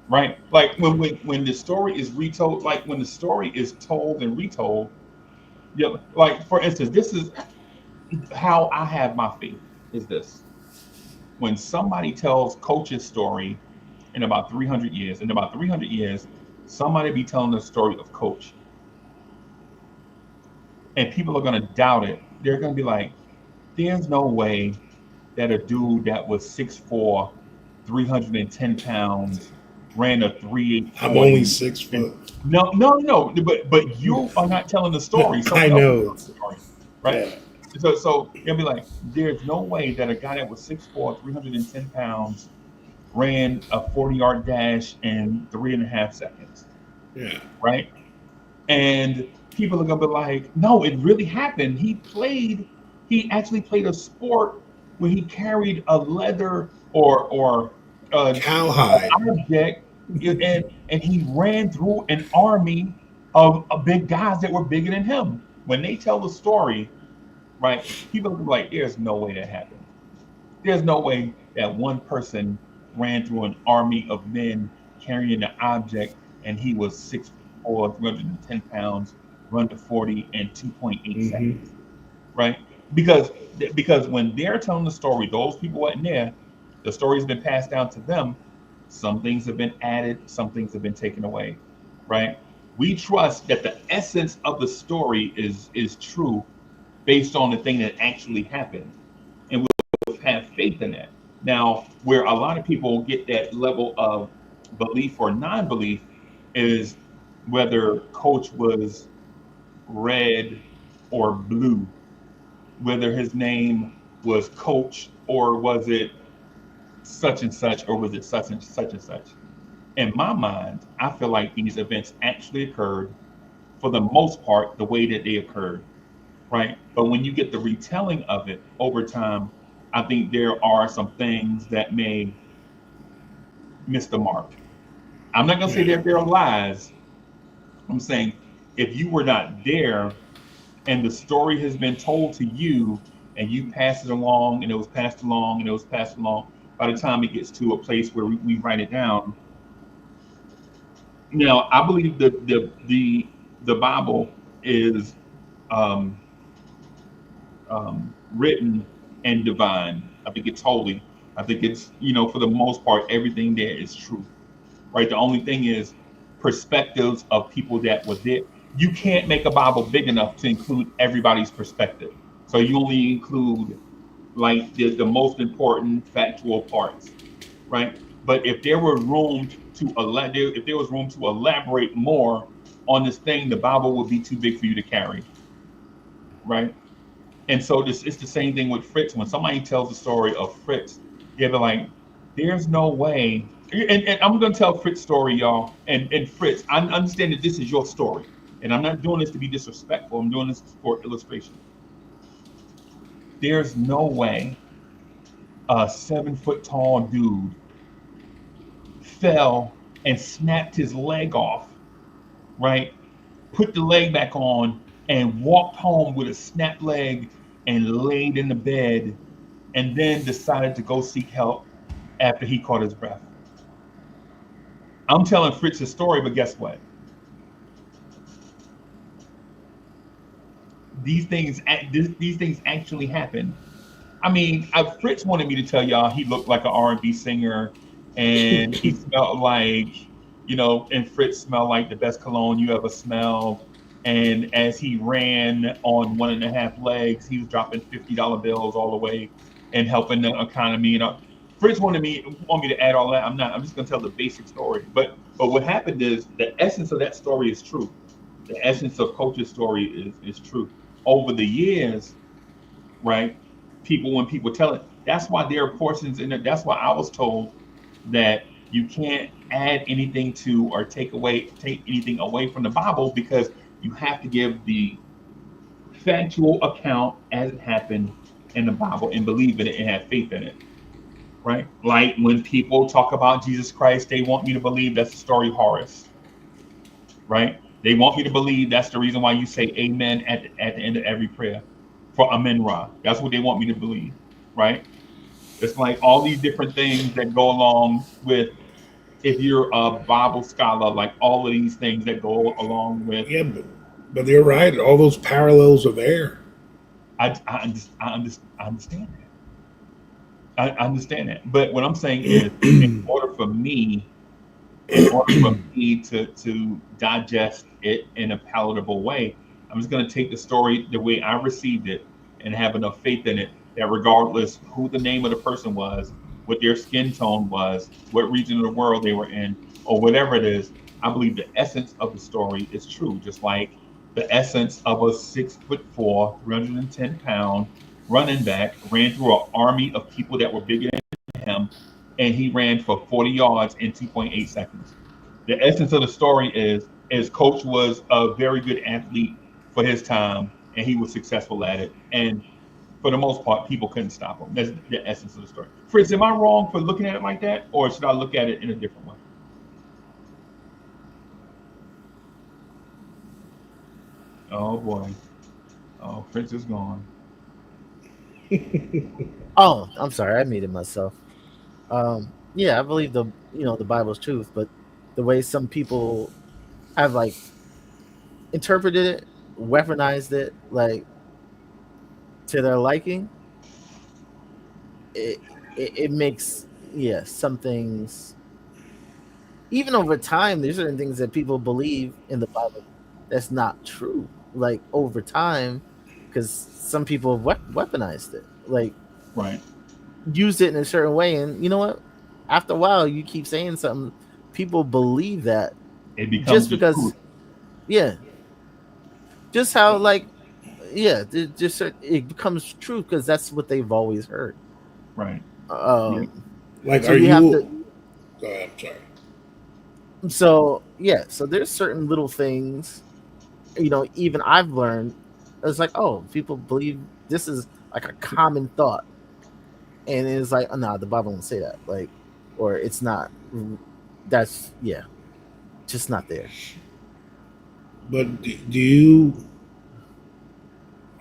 Speaker 2: right? Like when the story is retold, like when the story is told and retold, yeah. Like for instance, this is how I have my faith. Is this when somebody tells Coach's story in about 300 years? In about 300 years, somebody be telling the story of Coach, and people are gonna doubt it. They're gonna be like, "There's no way that a dude that was 6'4", 310 pounds, ran a 3.8
Speaker 5: I'm only
Speaker 2: 40.
Speaker 5: 6 foot.
Speaker 2: No. But you are not telling the story.
Speaker 5: I
Speaker 2: Someone else is
Speaker 5: know.
Speaker 2: telling the story, right?
Speaker 5: Yeah.
Speaker 2: So you'll be like, there's no way that a guy that was 6'4", 310 pounds, ran a 40-yard dash in 3.5 seconds,
Speaker 5: Yeah.
Speaker 2: right? And people are gonna be like, no, it really happened. He actually played a sport where he carried a leather or an
Speaker 5: Cowhide.
Speaker 2: object, and he ran through an army of big guys that were bigger than him. When they tell the story, right, people are like, there's no way that happened. There's no way that one person ran through an army of men carrying an object and he was 6'4", 310 pounds, run to 40 in 2.8
Speaker 5: Hmm.
Speaker 2: seconds, right? Because when they're telling the story, those people weren't there, the story's been passed down to them. Some things have been added, some things have been taken away, right? We trust that the essence of the story is true based on the thing that actually happened, and have faith in that. Now, where a lot of people get that level of belief or non-belief is whether Coach was red or blue, whether his name was Coach or was it such and such or was it such and such and such. In my mind, I feel like these events actually occurred for the most part the way that they occurred, right? But when you get the retelling of it over time, I think there are some things that may miss the mark. I'm not going to say
Speaker 5: Yeah.
Speaker 2: that there are lies. I'm saying if you were not there and the story has been told to you and you pass it along and it was passed along and it was passed along, by the time it gets to a place where we write it down, now I believe the Bible is um, written and divine. I think it's holy. I think it's, for the most part, everything there is true, right? The only thing is perspectives of people that were there. You can't make a Bible big enough to include everybody's perspective. So you only include like the most important factual parts, right? But if there were room if there was room to elaborate more on this thing, the Bible would be too big for you to carry, right? And so this it's the same thing with Fritz. When somebody tells the story of Fritz, they're like, "There's no way." And I'm gonna tell Fritz's story, y'all. And Fritz, I understand that this is your story, and I'm not doing this to be disrespectful. I'm doing this for illustration. There's no way a 7 foot tall dude fell and snapped his leg off, right? Put the leg back on and walked home with a snapped leg and laid in the bed and then decided to go seek help after he caught his breath. I'm telling Fritz's story, but guess what? These things actually happen. I mean, Fritz wanted me to tell y'all he looked like an R&B singer, and he smelled like, and Fritz smelled like the best cologne you ever smelled. And as he ran on one and a half legs, he was dropping $50 bills all the way and helping the economy. Fritz want me to add all that. I'm not. I'm just gonna tell the basic story. But what happened is the essence of that story is true. The essence of Coach's story is true. Over the years, right? When people tell it, that's why there are portions in it. That's why I was told that you can't add anything to or take anything away from the Bible, because you have to give the factual account as it happened in the Bible and believe in it and have faith in it. Right? Like when people talk about Jesus Christ, they want me to believe that's the story Horus. Right? They want me to believe that's the reason why you say amen at the end of every prayer for Amen Ra. That's what they want me to believe. Right? It's like all these different things that go along with, if you're a Bible scholar, like all of these things that go along with.
Speaker 5: Yeah, but you're right. All those parallels are there.
Speaker 2: I understand that. I understand that. But what I'm saying is, in order for me to digest it in a palatable way, I'm just going to take the story the way I received it and have enough faith in it that regardless who the name of the person was, what their skin tone was, what region of the world they were in, or whatever it is, I believe the essence of the story is true. Just like the essence of a 6'4", 310-pound running back ran through an army of people that were bigger than him, and he ran for 40 yards in 2.8 seconds. The essence of the story is Coach was a very good athlete for his time, and he was successful at it. And for the most part, people couldn't stop him. That's the essence of the story. Fritz, am I wrong for looking at it like that, or should I look at it in a different way? Oh boy. Oh, Fritz is gone.
Speaker 4: Oh, I'm sorry, I muted myself. Yeah, I believe the Bible's truth, but the way some people have like interpreted it, weaponized it, like to their liking, it makes some things. Even over time, there's certain things that people believe in the Bible that's not true. Like over time, because some people have weaponized it, like
Speaker 2: Right.
Speaker 4: used it in a certain way, and you know what? After a while, you keep saying something, people believe that
Speaker 2: It becomes
Speaker 4: just
Speaker 2: the
Speaker 4: because,
Speaker 2: truth.
Speaker 4: yeah, just how like, it becomes true because that's what they've always heard.
Speaker 2: Right. Yeah.
Speaker 5: Like,
Speaker 4: So
Speaker 5: are
Speaker 4: you have to.
Speaker 5: you? Go ahead, I'm sorry.
Speaker 4: So there's certain little things, even I've learned. It's like, oh, people believe this is like a common thought, and it's like, oh, no, the Bible won't say that, like, or it's not. That's just not there.
Speaker 5: But do you?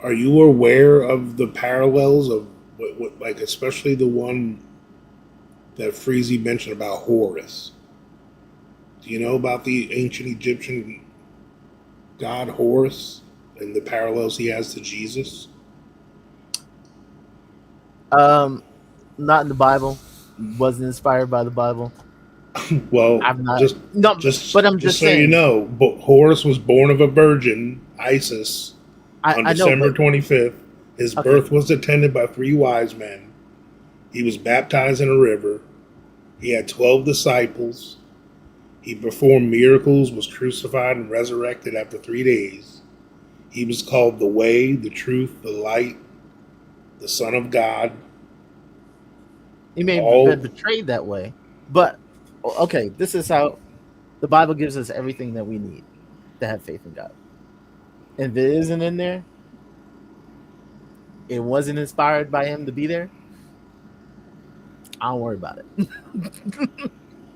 Speaker 5: Are you aware of the parallels of what like, especially the one that Freezy mentioned about Horus? Do you know about the ancient Egyptian god Horus and the parallels he has to Jesus?
Speaker 4: Not in the Bible. Wasn't inspired by the Bible.
Speaker 5: Well,
Speaker 4: I'm not.
Speaker 5: just
Speaker 4: No,
Speaker 5: just
Speaker 4: but I'm
Speaker 5: just
Speaker 4: just
Speaker 5: so you
Speaker 4: saying.
Speaker 5: know, Horus was born of a virgin, Isis, on
Speaker 4: I know,
Speaker 5: December
Speaker 4: but
Speaker 5: 25th. His
Speaker 4: okay.
Speaker 5: birth was attended by 3 wise men. He was baptized in a river. He had 12 disciples. He performed miracles, was crucified, and resurrected after 3 days. He was called the Way, the Truth, the Light, the Son of God.
Speaker 4: He may have been
Speaker 5: All
Speaker 4: betrayed that way, but okay. This is how the Bible gives us everything that we need to have faith in God. And if it isn't in there, it wasn't inspired by him to be there. I don't worry about it.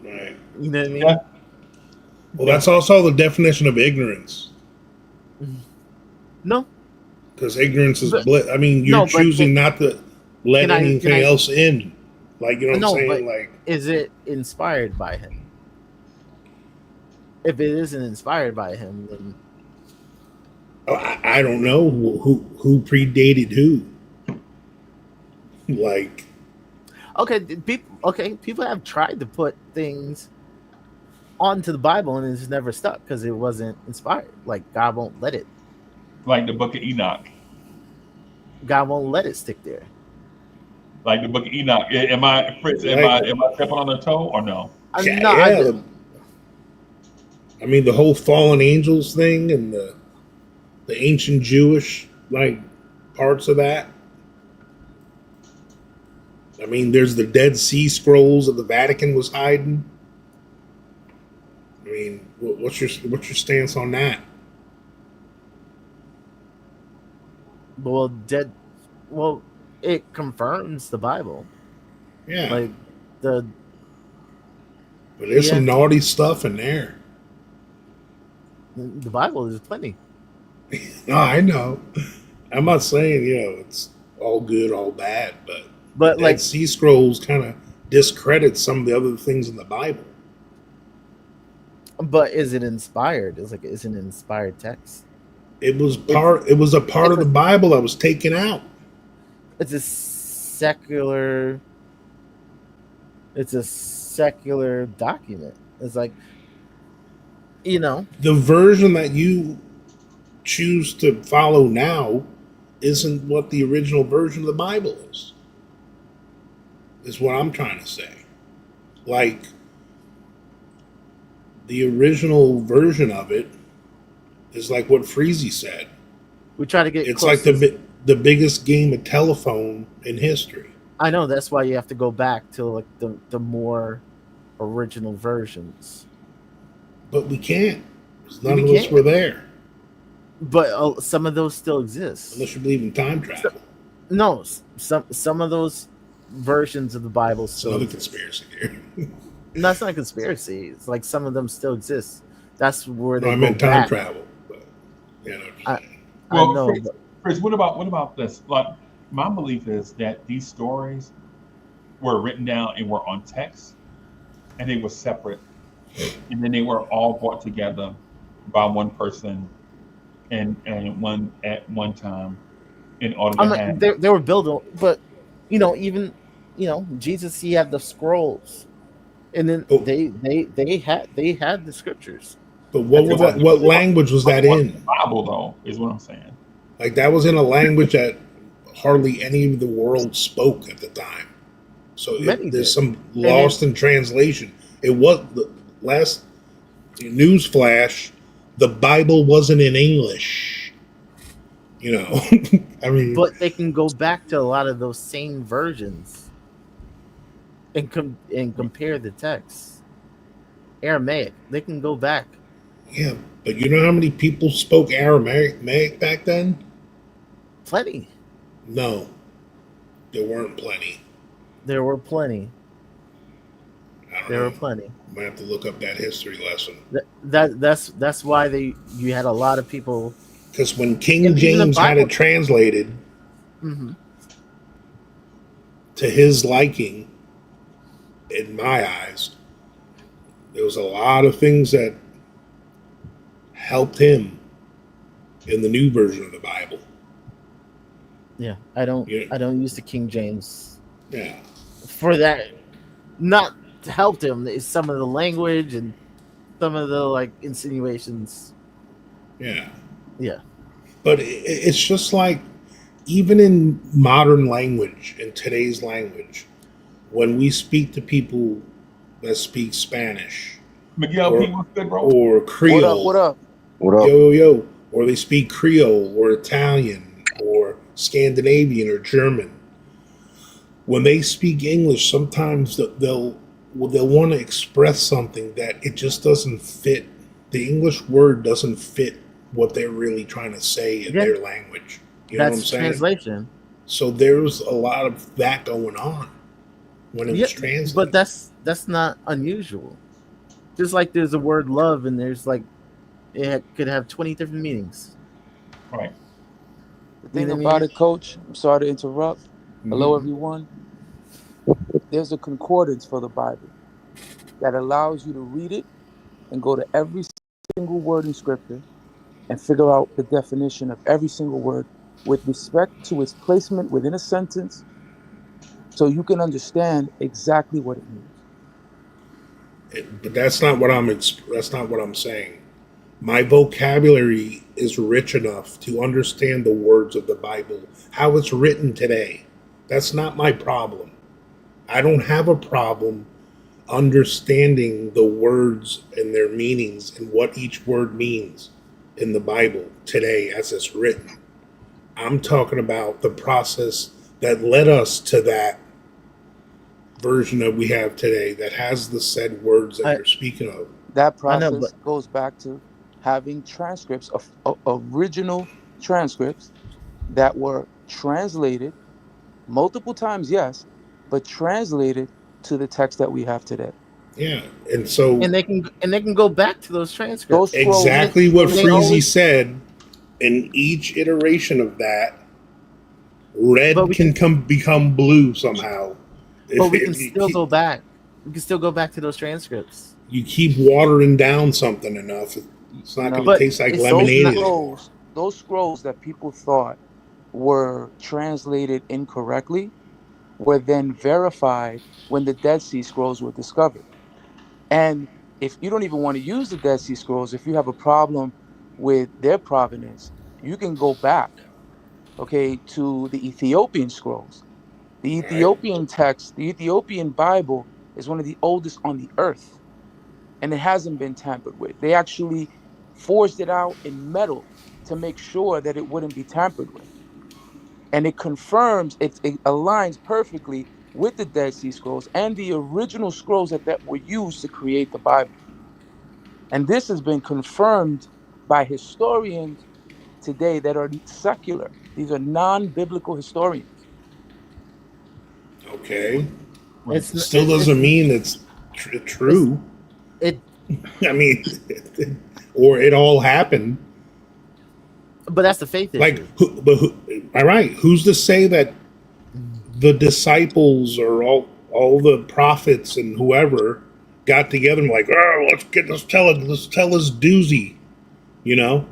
Speaker 5: Right.
Speaker 4: You know what I mean?
Speaker 2: Yeah.
Speaker 5: Well, that's also the definition of ignorance.
Speaker 4: No,
Speaker 5: Because ignorance is
Speaker 4: but
Speaker 5: bliss. I mean, you're
Speaker 4: no, but
Speaker 5: choosing not to let
Speaker 4: can
Speaker 5: anything
Speaker 4: I?
Speaker 5: else in. Like, you know what I'm
Speaker 4: No, but
Speaker 5: saying? Like,
Speaker 4: is it inspired by him? If it isn't inspired by him, then
Speaker 5: I don't know who predated who. Like,
Speaker 4: okay, people have tried to put things onto the Bible and it's never stuck because it wasn't inspired. Like God won't let it.
Speaker 2: Like the Book of Enoch.
Speaker 4: God won't let it stick there.
Speaker 2: Like the Book of Enoch. Am I, Fritz? Am
Speaker 5: like,
Speaker 2: I stepping on a toe or no?
Speaker 5: yeah,
Speaker 4: No,
Speaker 5: yeah. I mean, the whole fallen angels thing and the ancient Jewish like parts of that. I mean, there's the Dead Sea Scrolls that the Vatican was hiding. I mean, what's your stance on that?
Speaker 4: well, well, it confirms the Bible.
Speaker 5: Yeah,
Speaker 4: Like the
Speaker 5: but there's
Speaker 4: yeah,
Speaker 5: some naughty stuff in there.
Speaker 4: the Bible is plenty.
Speaker 5: No, I know. I'm not saying it's all good, all bad, but the
Speaker 4: But
Speaker 5: Dead
Speaker 4: like,
Speaker 5: Sea Scrolls kind of discredit some of the other things in the Bible.
Speaker 4: but is it inspired? It's an inspired text.
Speaker 5: It was
Speaker 4: It's
Speaker 5: It was a part of
Speaker 4: it's
Speaker 5: the
Speaker 4: a
Speaker 5: Bible that was taken out.
Speaker 4: it's a secular it's a secular document. It's like, you know,
Speaker 5: The version that you choose to follow now isn't what the original version of the Bible is what I'm trying to say. Like, the original version of it is like what Freezy said.
Speaker 4: we try to get
Speaker 5: It's
Speaker 4: close
Speaker 5: like
Speaker 4: to.
Speaker 5: the biggest game of telephone in history.
Speaker 4: I know that's why you have to go back to like the more original versions.
Speaker 5: But we can't. 'Cause
Speaker 4: We
Speaker 5: none of us
Speaker 4: can't.
Speaker 5: were there.
Speaker 4: But some of those still exist.
Speaker 5: Unless you believe in time travel.
Speaker 4: No, some of those versions of the Bible
Speaker 5: It's
Speaker 4: still
Speaker 5: another
Speaker 4: exist.
Speaker 5: conspiracy theory.
Speaker 4: And that's not a conspiracy. It's like some of them still exist. That's where
Speaker 5: No,
Speaker 4: they
Speaker 5: I
Speaker 4: go
Speaker 5: meant time
Speaker 4: back.
Speaker 5: travel. But, you know,
Speaker 4: I, I
Speaker 2: Well,
Speaker 4: know, but
Speaker 2: Fritz, what about this? Like, my belief is that these stories were written down and were on text, and they were separate, and then they were all brought together by one person and one at one time in order to
Speaker 4: I'm like,
Speaker 2: have.
Speaker 4: they were built, but even Jesus, he had the scrolls, and then
Speaker 5: but,
Speaker 4: they had the scriptures
Speaker 5: but
Speaker 4: at the time.
Speaker 5: what language was
Speaker 2: But
Speaker 5: that
Speaker 2: it wasn't the
Speaker 5: in?
Speaker 2: Bible, though, is what I'm saying.
Speaker 5: Like, that was in a language that hardly any of the world spoke at the time. So
Speaker 4: Many
Speaker 5: there's
Speaker 4: did,
Speaker 5: some
Speaker 4: and then
Speaker 5: lost in translation. It was the last news flash. The Bible wasn't in English. You know, I mean,
Speaker 4: but they can go back to a lot of those same versions and compare the text. Aramaic, they can go back
Speaker 5: yeah. But you know how many people spoke Aramaic back then?
Speaker 4: plenty.
Speaker 5: No, there weren't plenty.
Speaker 4: There were plenty.
Speaker 5: I don't
Speaker 4: There were
Speaker 5: know.
Speaker 4: plenty.
Speaker 5: Might have to look up that history lesson.
Speaker 4: That's why you had a lot of people,
Speaker 5: Because when King
Speaker 4: and even the
Speaker 5: James had
Speaker 4: Bible.
Speaker 5: it translated
Speaker 4: Hmm.
Speaker 5: to his liking, in my eyes, there was a lot of things that helped him in the new version of the Bible.
Speaker 4: Yeah,
Speaker 5: Yeah,
Speaker 4: I don't use the King James
Speaker 5: yeah.
Speaker 4: for that. Not to help him. It's some of the language and some of the like insinuations.
Speaker 5: Yeah.
Speaker 4: Yeah,
Speaker 5: But it's just like, even in modern language, in today's language, when we speak to people that speak Spanish
Speaker 2: Miguel P,
Speaker 5: or
Speaker 2: what's good, bro?
Speaker 5: or
Speaker 4: What up? What
Speaker 5: Creole,
Speaker 4: up?
Speaker 3: What up?
Speaker 5: yo, or they speak Creole or Italian or Scandinavian or German, when they speak English, sometimes they'll want to express something that it just doesn't fit. The English word doesn't fit what they're really trying to say in
Speaker 4: Yeah,
Speaker 5: their language. You know what I'm
Speaker 4: that's
Speaker 5: saying?
Speaker 4: translation.
Speaker 5: So there's a lot of that going on. when it
Speaker 4: Yeah,
Speaker 5: was translated.
Speaker 4: but that's not unusual. Just like there's a word love, and there's like could have 20 different meanings.
Speaker 2: Right.
Speaker 6: The
Speaker 4: You
Speaker 6: thing
Speaker 4: know what I
Speaker 6: about
Speaker 4: mean?
Speaker 6: it, Coach, I'm sorry to interrupt. Hello,
Speaker 5: Mhm.
Speaker 6: everyone. There's a concordance for the Bible that allows you to read it and go to every single word in Scripture and figure out the definition of every single word with respect to its placement within a sentence so you can understand exactly what it means.
Speaker 5: But that's not what I'm saying. My vocabulary is rich enough to understand the words of the Bible, how it's written today. That's not my problem. I don't have a problem understanding the words and their meanings and what each word means in the Bible today as it's written. I'm talking about the process that led us to that version that we have today that has the said words that
Speaker 4: I
Speaker 5: you're speaking of.
Speaker 6: That
Speaker 4: I know, but
Speaker 6: process goes back to having transcripts of original transcripts that were translated multiple times, yes, but translated to the text that we have today.
Speaker 5: Yeah. And so
Speaker 4: and they can go back to those
Speaker 6: Those
Speaker 4: transcripts,
Speaker 6: scrolls,
Speaker 4: and
Speaker 5: exactly what
Speaker 4: and they
Speaker 5: Freezy
Speaker 4: always.
Speaker 5: said in each iteration of that,
Speaker 4: But
Speaker 5: red
Speaker 4: we
Speaker 5: can
Speaker 4: can
Speaker 5: come become blue somehow.
Speaker 4: but
Speaker 5: If,
Speaker 4: we can
Speaker 5: if you
Speaker 4: still
Speaker 5: keep
Speaker 4: go back. We can still go back to those transcripts.
Speaker 5: you keep watering down something enough, it's not going to
Speaker 6: no,
Speaker 4: But
Speaker 5: taste like
Speaker 6: those
Speaker 5: lemonade
Speaker 4: not.
Speaker 5: anymore.
Speaker 6: scrolls, those scrolls that people thought were translated incorrectly were then verified when the Dead Sea Scrolls were discovered. And if you don't even want to use the Dead Sea Scrolls, if you have a problem with their provenance, you can go back, okay, to the Ethiopian scrolls. The
Speaker 5: All right.
Speaker 6: Ethiopian text, the Ethiopian Bible is one of the oldest on the earth, and it hasn't been tampered with. They actually forged it out in metal to make sure that it wouldn't be tampered with. And it confirms, it aligns perfectly with the Dead Sea Scrolls and the original scrolls that were used to create the Bible. And this has been confirmed by historians today that are secular. These are non biblical historians.
Speaker 5: Okay.
Speaker 2: Right.
Speaker 4: It's
Speaker 5: Still doesn't mean it's
Speaker 4: it's
Speaker 5: true.
Speaker 4: it.
Speaker 5: I mean, or it all happened.
Speaker 4: But that's the faith
Speaker 5: Like,
Speaker 4: issue.
Speaker 5: all right, who's to say that the disciples or all the prophets and whoever got together and like, oh, let's tell us doozy, you know?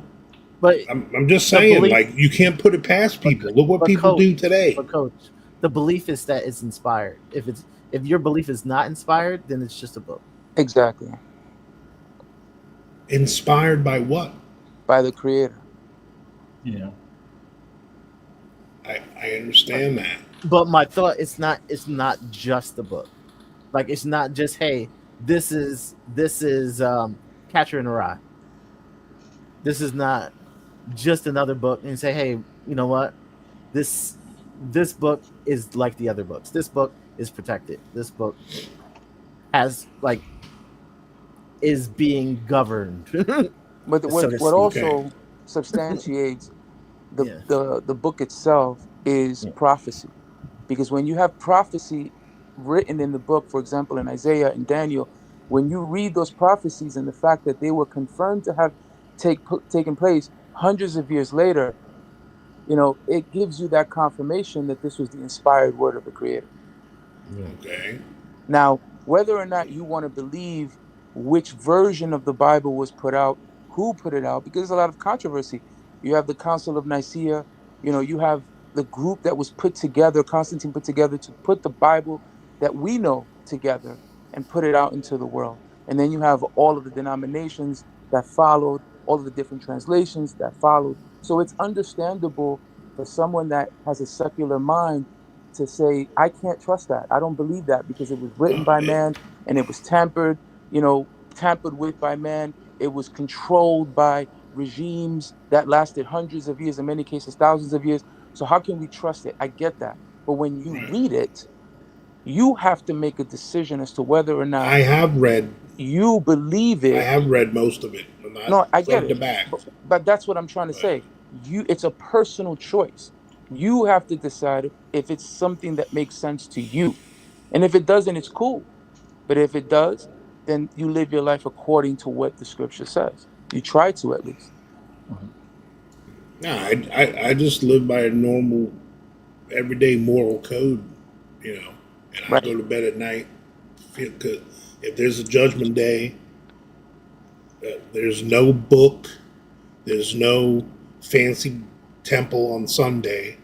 Speaker 4: But
Speaker 5: I'm just
Speaker 4: the
Speaker 5: saying,
Speaker 4: belief,
Speaker 5: like, you can't put it past
Speaker 4: but
Speaker 5: people. Look what
Speaker 4: but
Speaker 5: people
Speaker 4: coach,
Speaker 5: do today.
Speaker 4: but coach, the belief is that it's inspired. If your belief is not inspired, then it's just a book.
Speaker 6: Exactly.
Speaker 5: Inspired by what?
Speaker 6: By the Creator.
Speaker 2: Yeah.
Speaker 5: I understand that.
Speaker 4: But my thought, it's not just a book. Like, it's not just, hey, this is Catcher in the Rye. This is not just another book, and say, hey, you know what, this this book is like the other books. This book is protected. This book has, like, is being governed.
Speaker 6: But
Speaker 4: So to
Speaker 6: what
Speaker 4: speak.
Speaker 5: Okay.
Speaker 6: also substantiates
Speaker 4: Yeah.
Speaker 6: the book itself is
Speaker 4: Yeah.
Speaker 6: prophecy. Because when you have prophecy written in the book, for example, in Isaiah and Daniel, when you read those prophecies and the fact that they were confirmed to have taken place hundreds of years later, it gives you that confirmation that this was the inspired word of the Creator.
Speaker 4: Yeah.
Speaker 5: Okay.
Speaker 6: Now, whether or not you want to believe which version of the Bible was put out, who put it out, because there's a lot of controversy. You have the Council of Nicaea, you have the group that was put together, Constantine put together to put the Bible that we know together and put it out into the world. And then you have all of the denominations that followed, all of the different translations that followed. So it's understandable for someone that has a secular mind to say, I can't trust that. I don't believe that because it was written by
Speaker 5: It,
Speaker 6: man and it was tampered with by man. It was controlled by regimes that lasted hundreds of years, in many cases, thousands of years. So how can we trust it? I get that. But when you
Speaker 5: right.
Speaker 6: read it, you have to make a decision as to whether or not
Speaker 5: I have read.
Speaker 6: you believe
Speaker 5: I
Speaker 6: it.
Speaker 5: have read most of it, not
Speaker 6: No, I get
Speaker 5: front to
Speaker 6: it.
Speaker 5: back.
Speaker 6: But that's what I'm trying to
Speaker 5: But
Speaker 6: say. It's a personal choice. You have to decide if it's something that makes sense to you. And if it doesn't, it's cool. But if it does, then you live your life according to what the scripture says. You try to, at least.
Speaker 5: No, I just live by a normal, everyday moral code, and I
Speaker 6: Right.
Speaker 5: go to bed at night. Because if there's a judgment day, there's no book, there's no fancy temple on Sunday,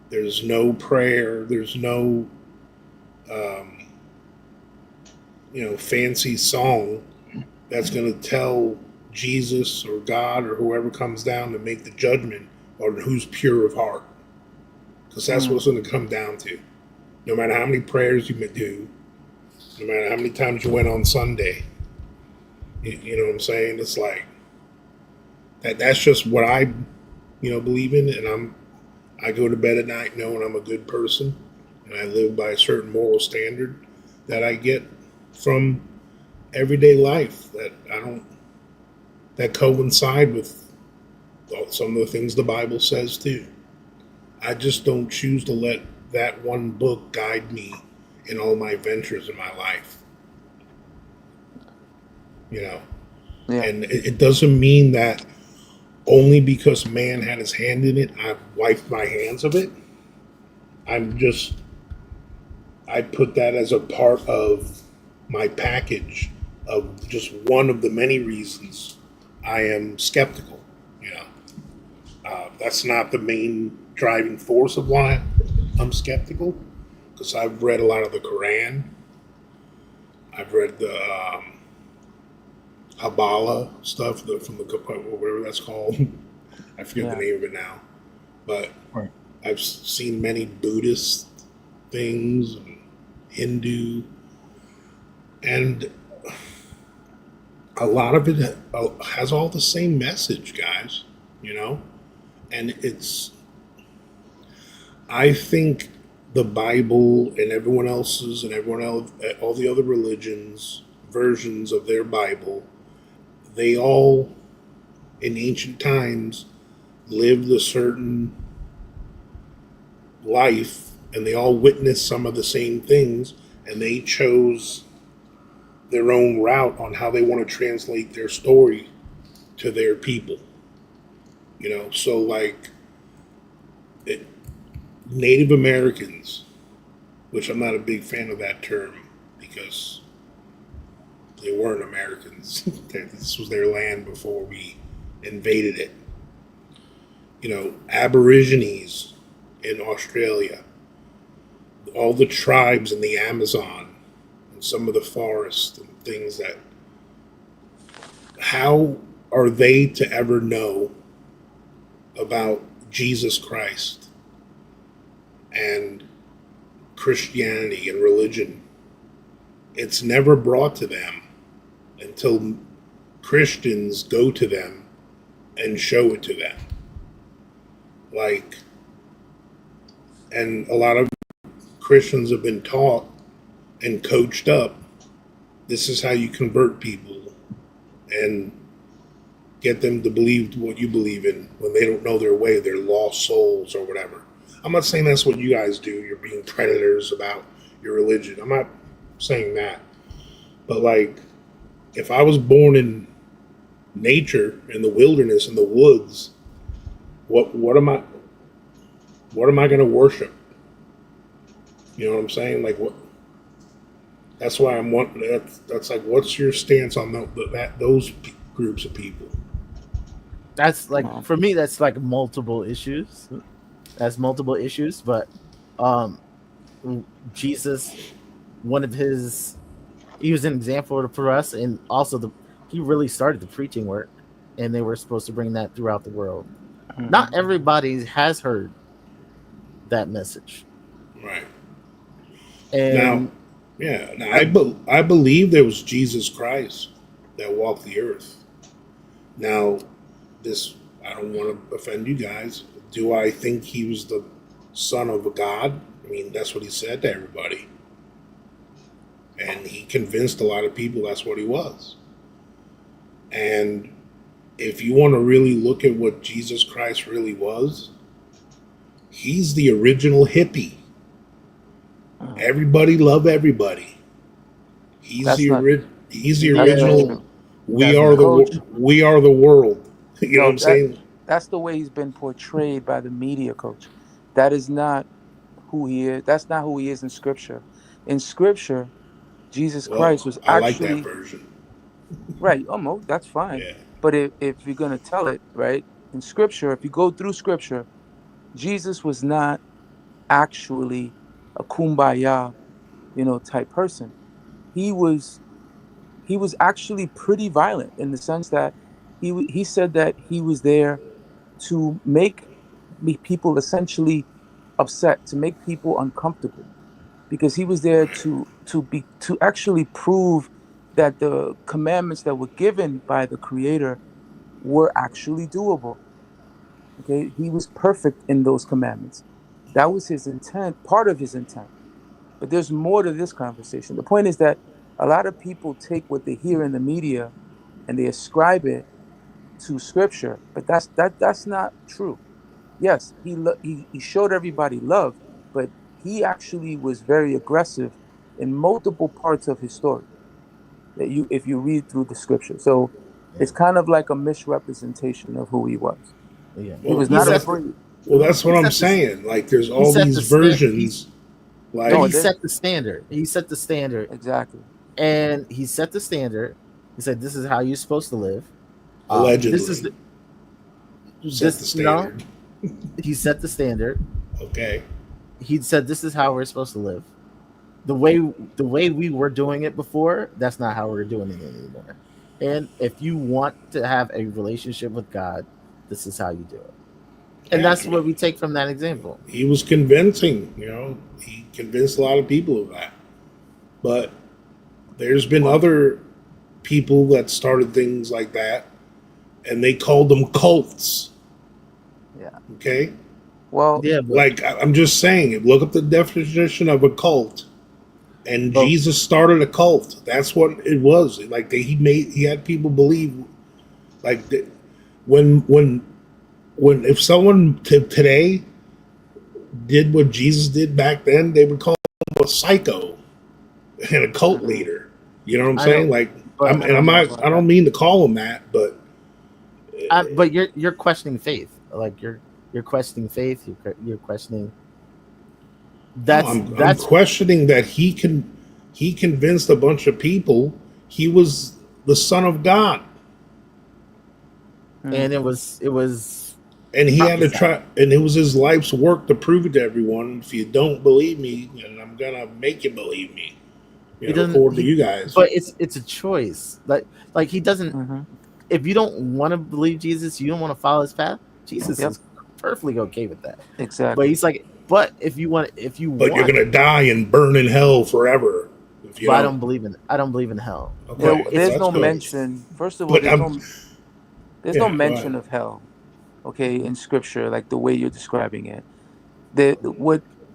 Speaker 5: there's no prayer, there's no um, fancy song that's going to tell Jesus or God or whoever comes down to make the judgment or who's pure of heart. Because that's what
Speaker 6: Mm.
Speaker 5: it's going to come down to. No matter how many prayers you do, no matter how many times you went on Sunday, you know what I'm saying? It's like that's just what I, believe in, and I go to bed at night knowing I'm a good person, and I live by a certain moral standard that I get from everyday life that I don't that coincide with some of the things the Bible says too. I just don't choose to let that one book guide me in all my ventures in my life. You know,
Speaker 6: Yeah.
Speaker 5: and it doesn't mean that only because man had his hand in it, I've wiped my hands of it. I'm just I put that as a part of my package of just one of the many reasons I am skeptical. You know, that's not the main driving force of why I'm skeptical, because I've read a lot of the Quran. I've read the Kabbalah stuff from the whatever that's called. I forget the
Speaker 6: Yeah.
Speaker 5: name of it now, but
Speaker 2: Right.
Speaker 5: I've seen many Buddhist things and Hindu, and a lot of it has all the same message, guys. You know, and I think the Bible and everyone else's and everyone else, all the other religions versions of their Bible, they all in ancient times lived a certain life, and they all witnessed some of the same things, and they chose their own route on how they want to translate their story to their people. So like it, Native Americans, which I'm not a big fan of that term because they weren't Americans. This was their land before we invaded it. Aborigines in Australia, all the tribes in the Amazon, and some of the forests and things that. How are they to ever know about Jesus Christ and Christianity and religion? It's never brought to them until Christians go to them and show it to them. Like, and a lot of Christians have been taught and coached up. This is how you convert people and get them to believe what you believe in when they don't know their way. They're lost souls or whatever. I'm not saying that's what you guys do. You're being predators about your religion. I'm not saying that. But like, if I was born in nature, in the wilderness, in the woods, what am I going to worship? You know what I'm saying? Like what? That's why I'm wanting. That's like, what's your stance on those groups of people?
Speaker 4: That's like, for me, that's like multiple issues. That's multiple issues, but um Jesus, one of his, he was an example for us, and also he really started the preaching work, and they were supposed to bring that throughout the world.
Speaker 6: Mhm.
Speaker 4: Not everybody has heard that message,
Speaker 5: Right. Now,
Speaker 4: and
Speaker 5: yeah. Now, I believe there was Jesus Christ that walked the earth. Now, this I don't want to offend you guys. Do I think he was the son of a God? I mean, that's what he said to everybody, and he convinced a lot of people that's what he was. And if you want to really look at what Jesus Christ really was, he's the original hippie. Everybody love everybody. He's
Speaker 6: That's
Speaker 5: the
Speaker 6: not
Speaker 5: he's the
Speaker 6: that's not
Speaker 5: original.
Speaker 6: true.
Speaker 4: That's not true.
Speaker 6: Coach,
Speaker 5: We are the world. You know what
Speaker 6: no,
Speaker 5: I'm saying?
Speaker 6: that's the way he's been portrayed by the media, coach. That is not who he is. That's not who he is in scripture. In scripture, Jesus Christ
Speaker 5: Well,
Speaker 6: was
Speaker 5: I like that
Speaker 6: actually
Speaker 5: version.
Speaker 6: right, almost that's fine.
Speaker 5: Yeah.
Speaker 6: But if you're gonna tell it, right, in scripture, if you go through scripture, Jesus was not actually a kumbaya, type person. He was he was actually pretty violent in the sense that he said that he was there to make people essentially upset, to make people uncomfortable, because he was there to actually prove that the commandments that were given by the Creator were actually doable. Okay, he was perfect in those commandments. That was his intent, part of his intent. But there's more to this conversation. The point is that a lot of people take what they hear in the media and they ascribe it to scripture, but that's not true. Yes, he showed everybody love, but he actually was very aggressive in multiple parts of his story that you if you read through the scripture. So
Speaker 4: Yeah.
Speaker 6: it's kind of like a misrepresentation of who he was.
Speaker 4: Yeah.
Speaker 6: He
Speaker 5: Well,
Speaker 6: was
Speaker 4: He
Speaker 6: not
Speaker 5: well,
Speaker 4: set
Speaker 5: that's
Speaker 4: the
Speaker 6: afraid.
Speaker 5: well, that's
Speaker 4: he
Speaker 5: what I'm
Speaker 4: set the
Speaker 5: saying. Like, there's
Speaker 4: he
Speaker 5: all
Speaker 4: set
Speaker 5: these
Speaker 4: the stand
Speaker 5: versions.
Speaker 4: but
Speaker 6: No,
Speaker 5: Like,
Speaker 4: he
Speaker 6: there's
Speaker 4: set the standard. He set the standard,
Speaker 6: exactly.
Speaker 4: and he set the standard. He said, "This is how you're supposed to live." This is
Speaker 5: allegedly,
Speaker 4: the,
Speaker 5: set the
Speaker 4: this no.
Speaker 5: standard.
Speaker 4: He set the standard.
Speaker 5: Okay.
Speaker 4: He said, "This is how we're supposed to live." The way we were doing it before, that's not how we're doing it anymore. And if you want to have a relationship with God, this is how you do it. And
Speaker 5: Yeah.
Speaker 4: that's what we take from that example.
Speaker 5: He was convincing. He convinced a lot of people of that. But there's been
Speaker 6: Well,
Speaker 5: other people that started things like that, and they called them cults.
Speaker 6: yeah.
Speaker 5: Okay.
Speaker 6: Well,
Speaker 4: Yeah, but
Speaker 5: Like, I'm just saying, look up the definition of a cult. And
Speaker 4: but
Speaker 5: Jesus started a cult. That's what it was. Like, he had people believe, like, when if someone today did what Jesus did back then, they would call him a psycho and a cult
Speaker 6: mhm,
Speaker 5: leader. You know what I'm
Speaker 4: I don't.
Speaker 5: saying? Like,
Speaker 4: But
Speaker 6: I don't know
Speaker 5: I
Speaker 6: about that.
Speaker 5: don't mean to call him that, but
Speaker 4: but you're questioning faith. Like you're questioning faith. You're questioning.
Speaker 5: no,
Speaker 4: That's
Speaker 5: I'm
Speaker 4: that's
Speaker 5: questioning that he convinced a bunch of people he was the son of God,
Speaker 6: Mm,
Speaker 4: and it was
Speaker 5: and he had to
Speaker 4: prophesied.
Speaker 5: try, and it was his life's work to prove it to everyone. If you don't believe me, and I'm gonna make you believe me,
Speaker 4: He doesn't.
Speaker 5: according to you guys.
Speaker 4: But it's a choice. Like he doesn't.
Speaker 6: mhm.
Speaker 4: If you don't want to believe Jesus, you don't want to follow his path. Jesus
Speaker 6: Yep,
Speaker 4: is perfectly okay with that. But
Speaker 6: exactly.
Speaker 4: he's like, but if you
Speaker 5: But you're
Speaker 4: want,
Speaker 5: gonna die and burn in hell forever if you
Speaker 4: but
Speaker 5: don't.
Speaker 4: I don't believe in hell. But
Speaker 5: Okay,
Speaker 4: it's
Speaker 6: There's
Speaker 4: a
Speaker 5: that's
Speaker 6: no
Speaker 5: good.
Speaker 4: choice.
Speaker 6: mention. First of all,
Speaker 5: But I'm
Speaker 6: there's no
Speaker 5: yeah. Go
Speaker 6: mention
Speaker 5: ahead.
Speaker 6: of hell. Okay, in scripture, like the way you're describing it.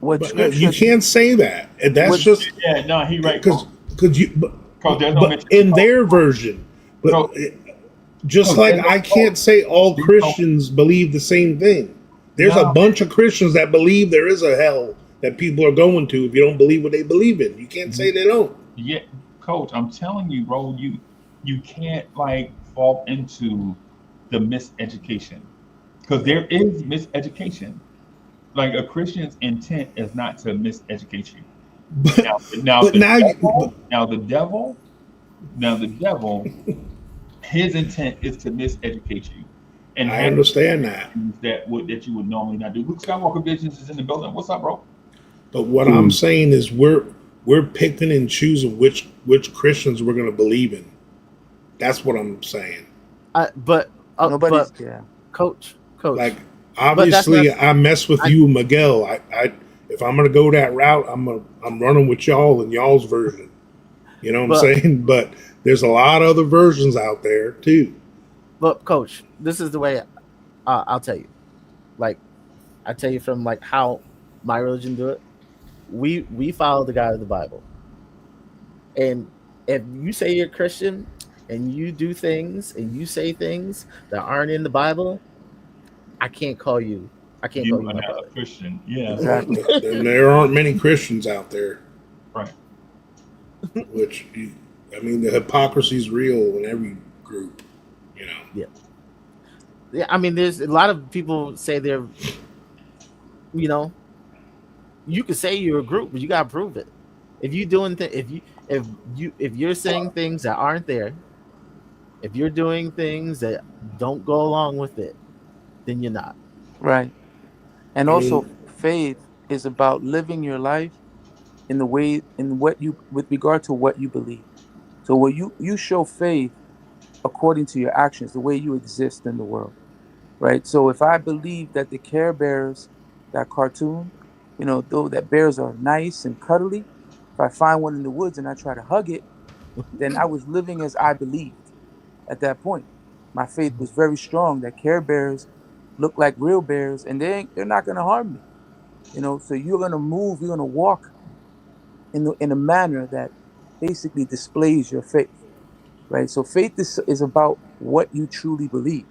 Speaker 6: What
Speaker 5: But no, you
Speaker 6: scripture?
Speaker 5: can't say that. And that's
Speaker 6: What?
Speaker 5: just
Speaker 2: Yeah, no, he right,
Speaker 5: because
Speaker 2: coach.
Speaker 5: you
Speaker 2: Coach, there's no
Speaker 5: but
Speaker 2: mention.
Speaker 5: in their version. But
Speaker 2: Coach,
Speaker 5: just
Speaker 2: coach,
Speaker 5: like
Speaker 2: there's no
Speaker 5: I
Speaker 2: coach.
Speaker 5: can't say all Christians believe the same thing. There's a
Speaker 2: No,
Speaker 5: bunch of Christians that believe there is a hell that people are going to if you don't believe what they believe in. You can't say they don't.
Speaker 2: yeah, coach, I'm telling you, bro, you can't like fall into the miseducation because there is miseducation. Like a Christian's intent is not to miseducate you.
Speaker 5: But
Speaker 2: Now
Speaker 5: but
Speaker 2: the
Speaker 5: now
Speaker 2: devil, now the devil, his intent is to miseducate you and
Speaker 5: I
Speaker 2: have
Speaker 5: understand that.
Speaker 2: things that you would normally not do. Luke Skywalker Visions is in the building. What's up, bro?
Speaker 5: But what I'm saying is we're picking and choosing which Christians we're going to believe in. That's what I'm saying.
Speaker 4: But
Speaker 6: Nobody's. Yeah.
Speaker 4: coach.
Speaker 5: Like,
Speaker 4: But that's not.
Speaker 5: obviously I mess with
Speaker 4: I
Speaker 5: you, Miguel. I if I'm gonna go that route, I'm running with y'all and y'all's version. You know what I'm
Speaker 4: but
Speaker 5: saying? But there's a lot of other versions out there too.
Speaker 4: but coach, this is the way I'll tell you. Like I tell you from like how my religion do it. We follow the God of the Bible, and if you say you're Christian and you do things and you say things that aren't in the Bible, I can't call you I can't call
Speaker 2: you
Speaker 4: you
Speaker 2: are
Speaker 4: my
Speaker 2: not
Speaker 4: brother.
Speaker 2: a Christian. Yeah,
Speaker 6: Exactly.
Speaker 5: And there aren't many Christians out there.
Speaker 2: right.
Speaker 5: Which, I mean, the hypocrisy is real in every group. You know.
Speaker 4: Yeah. Yeah, I mean, there's a lot of people say they're, you know, you can say you're a group, but you gotta prove it. If you doing if you're saying things that aren't there, if you're doing things that don't go along with it, then you're not.
Speaker 6: Right. And
Speaker 5: I
Speaker 6: also,
Speaker 5: mean,
Speaker 6: faith is about living your life in the way, in what you, with regard to what you believe. So, what you show faith according to your actions, the way you exist in the world, right? So, if I believe that the Care Bears, that cartoon, though that bears are nice and cuddly, if I find one in the woods and I try to hug it, then I was living as I believed at that point. My faith was very strong that Care Bears look like real bears and they're not going to harm me. So you're going to move, you're going to walk in a manner that basically displays your faith, right? So faith is about what you truly believe.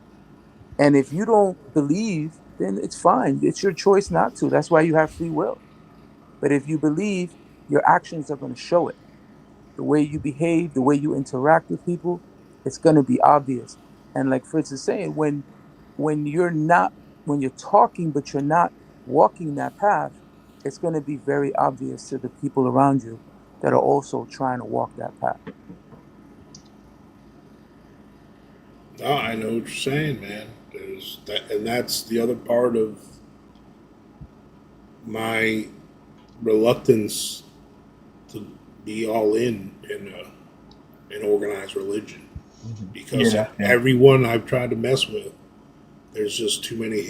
Speaker 6: And if you don't believe, then it's fine. It's your choice not to. That's why you have free will. But if you believe, your actions are going to show it. The way you behave, the way you interact with people, it's going to be obvious. And like Fritz is saying, when you're not when you're talking but you're not walking that path, it's going to be very obvious to the people around you that are also trying to walk that path.
Speaker 5: oh, I know what you're saying, man. There's that, and that's the other part of my reluctance to be all in an organized religion,
Speaker 2: Yeah,
Speaker 5: because
Speaker 2: that's that.
Speaker 5: everyone I've tried to mess with, there's just too many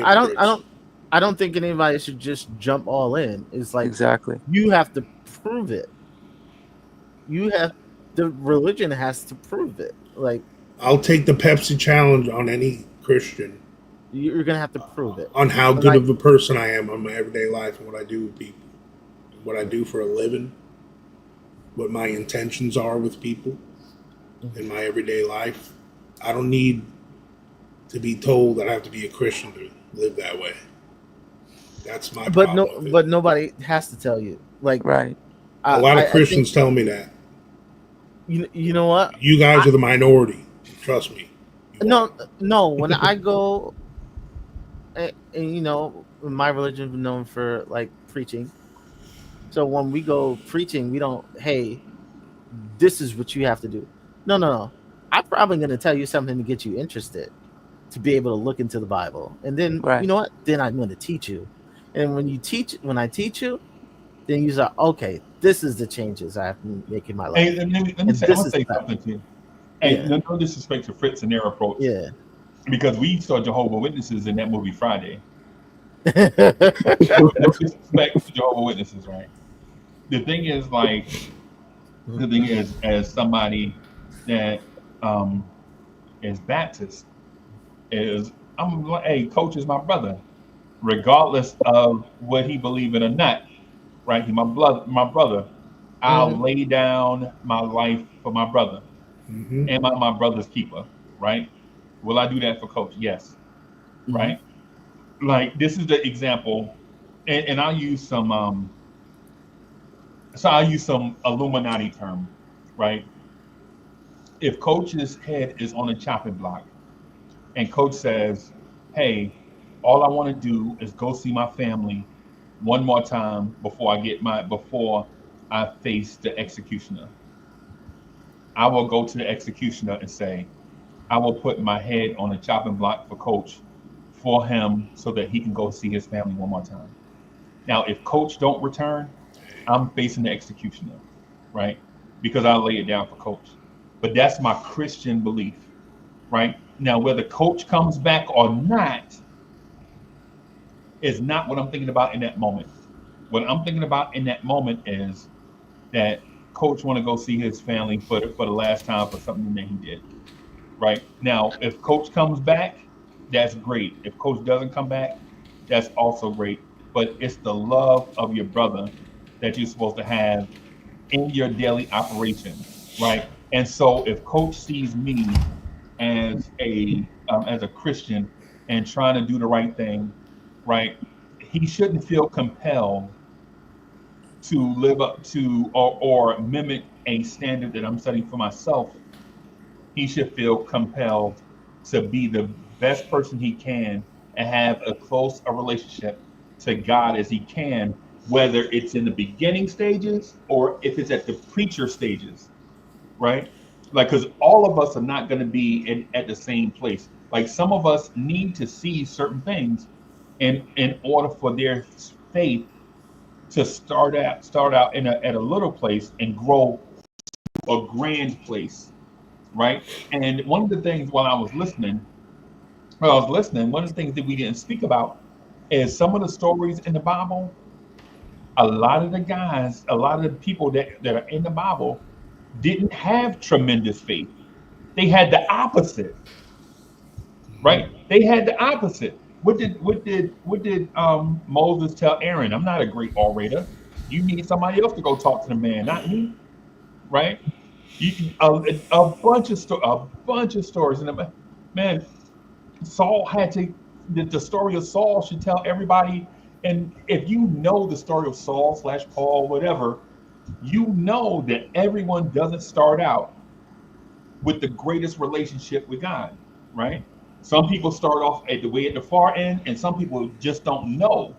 Speaker 4: I don't I
Speaker 5: hypocrites.
Speaker 4: don't I don't think anybody should just jump all in. It's like
Speaker 6: Exactly.
Speaker 4: you have to prove it. You have the religion has to prove it. Like
Speaker 5: I'll take the Pepsi challenge on any Christian
Speaker 4: you're gonna have to prove it.
Speaker 5: on how
Speaker 4: And
Speaker 5: good
Speaker 4: like
Speaker 5: of a person I am on my everyday life and what I do with people, what I do for a living, what my intentions are with people in my everyday life. I don't need to be told that I have to be a Christian to live that way. That's my
Speaker 4: but no
Speaker 5: problem with it.
Speaker 4: but nobody has to tell you. Like
Speaker 6: Right.
Speaker 5: A lot of
Speaker 4: I think
Speaker 5: Christians tell me that.
Speaker 4: you know what?
Speaker 5: You guys
Speaker 4: I
Speaker 5: are the minority. Trust me. You are.
Speaker 4: no when I go and my religion is known for like preaching. So when we go preaching, we don't, hey, this is what you have to do. No. I'm probably going to tell you something to get you interested, to be able to look into the Bible. And then, you
Speaker 6: Right.
Speaker 4: know what? Then I'm going to teach you. And when I teach you, then you say, okay, this is the changes I have to make in my
Speaker 2: Hey,
Speaker 4: life.
Speaker 2: let me
Speaker 4: And
Speaker 2: say, I'm
Speaker 4: this
Speaker 2: gonna
Speaker 4: is
Speaker 2: say
Speaker 4: better.
Speaker 2: something to you. Hey,
Speaker 4: Yeah.
Speaker 2: no disrespect to Fritz and their approach,
Speaker 4: Yeah.
Speaker 2: because we saw Jehovah Witnesses in that movie Friday.
Speaker 4: Yeah.
Speaker 2: No disrespect to Jehovah Witnesses, right? The thing is, like, the thing is, as somebody that is Baptist, is I'm like, hey, coach is my brother, regardless of what he believe in or not, right? He my brother. I'll
Speaker 4: Mhm.
Speaker 2: lay down my life for my brother
Speaker 5: Mm-hmm.
Speaker 2: and my brother's keeper, right? Will I do that for coach? Yes,
Speaker 4: Mhm.
Speaker 2: right? Like this is the example, and I'll use some so I'll use some Illuminati term, right? If coach's head is on a chopping block and coach says, hey, all I want to do is go see my family one more time before I face the executioner. I will go to the executioner and say, I will put my head on a chopping block for coach for him so that he can go see his family one more time. Now, if coach don't return, I'm facing the executioner, right? Because I lay it down for coach. But that's my Christian belief, right? Now, whether coach comes back or not is not what I'm thinking about in that moment. What I'm thinking about in that moment is that coach want to go see his family for the last time for something that he did. Right now, if coach comes back, that's great. If coach doesn't come back, that's also great. But it's the love of your brother that you're supposed to have in your daily operation, right? And so, if coach sees me as a Christian and trying to do the right thing, right? He shouldn't feel compelled to live up to or mimic a standard that I'm setting for myself. He should feel compelled to be the best person he can and have a close a relationship to God as he can, whether it's in the beginning stages or if it's at the preacher stages, right? Like, because all of us are not going to be at the same place. Like, some of us need to see certain things in order for their faith to start out at a little place and grow to a grand place, right? And one of the things while I was listening, one of the things that we didn't speak about is some of the stories in the Bible. A lot of the guys, a lot of the people that are in the Bible didn't have tremendous faith. They had the opposite, right? They had the opposite. What did Moses tell Aaron? I'm not a great orator. You need somebody else to go talk to the man, not me, right? A bunch of stories, and man, Saul had to. The story of Saul should tell everybody. And if you know the story of Saul slash Paul, whatever, you know that everyone doesn't start out with the greatest relationship with God, right? Some people start off at the far end, and some people just don't know.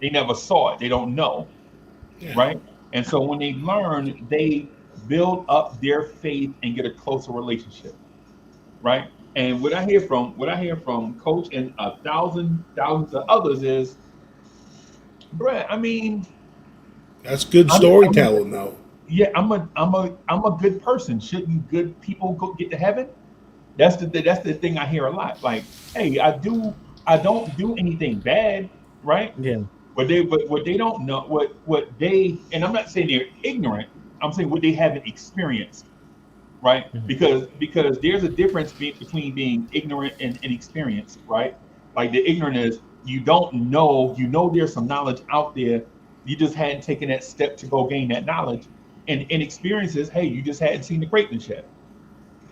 Speaker 2: They never saw it. They don't know,
Speaker 5: Yeah.
Speaker 2: right? And so when they learn, they build up their faith and get a closer relationship, right? And what I hear from Coach and thousands of others is, Brett. I mean,
Speaker 5: That's good
Speaker 2: I'm a,
Speaker 5: storytelling, though.
Speaker 2: yeah, I'm a good person. Shouldn't good people go get to heaven? That's the thing I hear a lot. Like, hey, I don't do anything bad, right?
Speaker 4: Yeah.
Speaker 2: But what they don't know, what they, and I'm not saying they're ignorant. I'm saying what they haven't experienced, right?
Speaker 4: Mhm.
Speaker 2: Because there's a difference between being ignorant and inexperienced, right? Like, the ignorant is, you don't know, there's some knowledge out there, you just hadn't taken that step to go gain that knowledge. And inexperience is, hey, you just hadn't seen the greatness yet.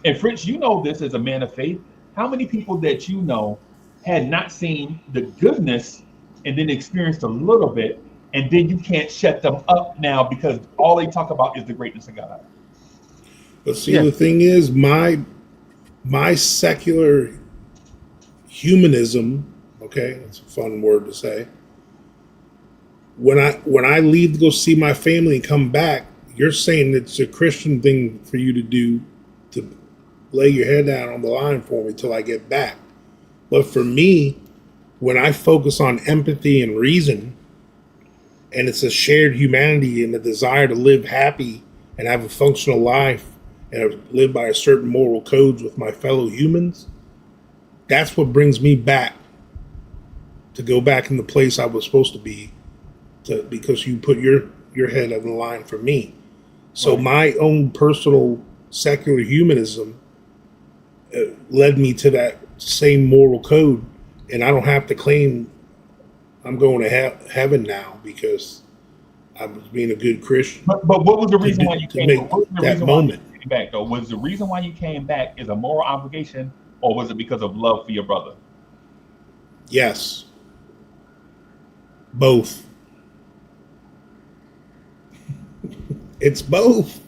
Speaker 2: And Fritz, you know this as a man of faith. How many people that you know had not seen the goodness and then experienced a little bit, and then you can't shut them up now because all they talk about is the greatness of God?
Speaker 5: But see,
Speaker 4: Yeah.
Speaker 5: the thing is, my secular humanism, okay, that's a fun word to say. When I leave to go see my family and come back, you're saying it's a Christian thing for you to do, to lay your head down on the line for me till I get back. But for me, when I focus on empathy and reason, and it's a shared humanity and a desire to live happy and have a functional life and live by a certain moral codes with my fellow humans, that's what brings me back to go back in the place I was supposed to be, because you put your head on the line for me. So
Speaker 2: Right.
Speaker 5: my own personal secular humanism led me to that same moral code, and I don't have to claim I'm going to heaven now because I was being a good Christian
Speaker 2: But what was the reason why you
Speaker 5: to
Speaker 2: came?
Speaker 5: make
Speaker 2: What was the
Speaker 5: that
Speaker 2: reason why you
Speaker 5: moment.
Speaker 2: came back though? Was the reason why you came back is a moral obligation, or was it because of love for your brother?
Speaker 5: Yes, both. It's both.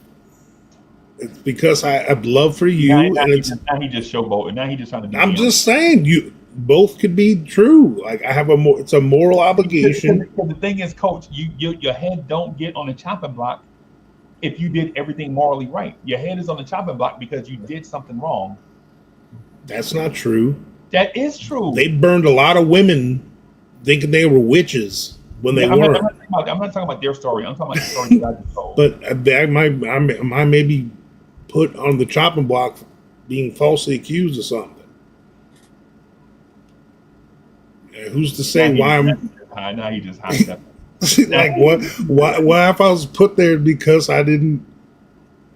Speaker 5: It's because I have love for
Speaker 2: Now,
Speaker 5: you,
Speaker 2: now
Speaker 5: and
Speaker 2: he
Speaker 5: it's.
Speaker 2: just now he just showboating. Now he just trying to be
Speaker 5: I'm
Speaker 2: mean.
Speaker 5: just saying, you both could be true. Like I have it's a moral obligation.
Speaker 2: Because the thing is, Coach, your head don't get on the chopping block if you did everything morally right. Your head is on the chopping block because you did something wrong.
Speaker 5: That's not true.
Speaker 2: That is true.
Speaker 5: They burned a lot of women thinking they were witches when they
Speaker 2: Yeah, I'm not, I'm
Speaker 5: weren't.
Speaker 2: not talking about I'm not talking about their story. I'm talking about the story that I just told.
Speaker 5: But I may be put on the chopping block being falsely accused of something. And who's to say why I'm
Speaker 2: Now he just high stepping. Now,
Speaker 5: like what? Why if I was put there because I didn't,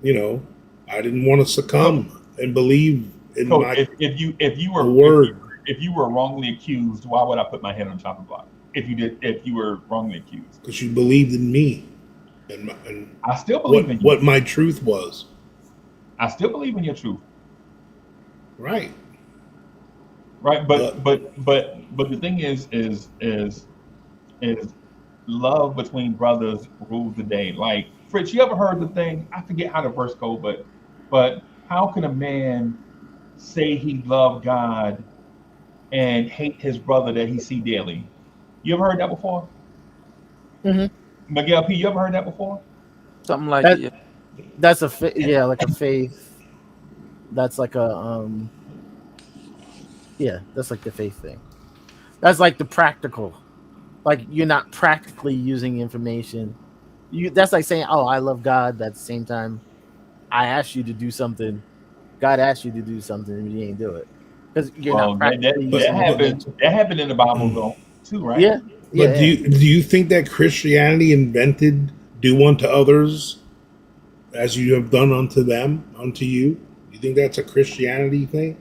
Speaker 5: I didn't want to
Speaker 2: Coach,
Speaker 5: succumb and believe in
Speaker 2: Coach,
Speaker 5: my
Speaker 2: if you
Speaker 5: the
Speaker 2: were
Speaker 5: word.
Speaker 2: if you were wrongly accused, why would I put my head on the chopping block? If you were wrongly accused,
Speaker 5: Because you believed in me and
Speaker 2: I still believe in you.
Speaker 5: what my truth was.
Speaker 2: I still believe in your truth.
Speaker 5: Right.
Speaker 2: right? But the thing is love between brothers rules the day. Like Fritz, you ever heard the thing? I forget how the verse go, but how can a man say he loved God and hate his brother that he see daily? You ever heard that before?
Speaker 4: Mhm.
Speaker 2: Miguel P, you ever heard that before?
Speaker 6: Something like
Speaker 4: That
Speaker 6: it. Yeah.
Speaker 4: that's yeah, like a faith. That's like a yeah, that's like the faith thing. That's like the practical. Like you're not practically using information. You that's like saying, "Oh, I love God." But at the same time, I asked you to do something. God asked you to do something, and you ain't do it because you're not
Speaker 2: Well,
Speaker 4: practically
Speaker 5: but
Speaker 4: using
Speaker 5: but
Speaker 2: happened.
Speaker 4: information.
Speaker 2: That happened in the Bible though, too, right?
Speaker 4: Yeah, yeah,
Speaker 5: but
Speaker 4: yeah.
Speaker 5: do you think that Christianity invented "do unto others as you have done unto them unto you"? You think that's a Christianity thing?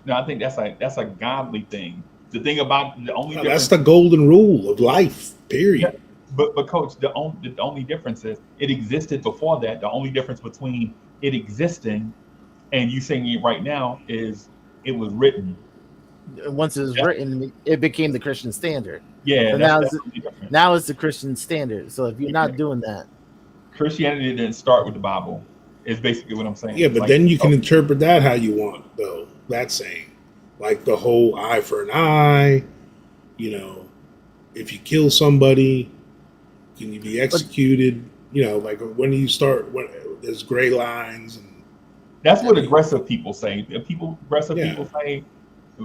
Speaker 2: No, I think that's a godly thing. The thing about the only
Speaker 5: No, that's
Speaker 2: difference,
Speaker 5: the golden rule of life.
Speaker 2: yeah,
Speaker 5: Period.
Speaker 2: but coach, the only difference is it existed before that. The only difference between it existing and you saying it right now is it was written.
Speaker 4: Once it was
Speaker 2: That's,
Speaker 4: written, it became the Christian standard.
Speaker 2: yeah,
Speaker 4: So
Speaker 2: that's the only difference.
Speaker 4: now it's the Christian standard. So if you're
Speaker 2: Yeah.
Speaker 4: not doing that,
Speaker 2: Christianity didn't start with the Bible. Is basically what I'm
Speaker 5: Yeah,
Speaker 2: saying.
Speaker 5: but
Speaker 2: Like,
Speaker 5: then you can interpret that how you want, though. That saying, like the whole eye for an eye. You know, if you kill somebody, can you be
Speaker 4: but
Speaker 5: executed? You know, like when you start when there's gray lines and
Speaker 2: that's
Speaker 5: I
Speaker 2: what
Speaker 5: mean,
Speaker 2: aggressive people say.
Speaker 5: yeah,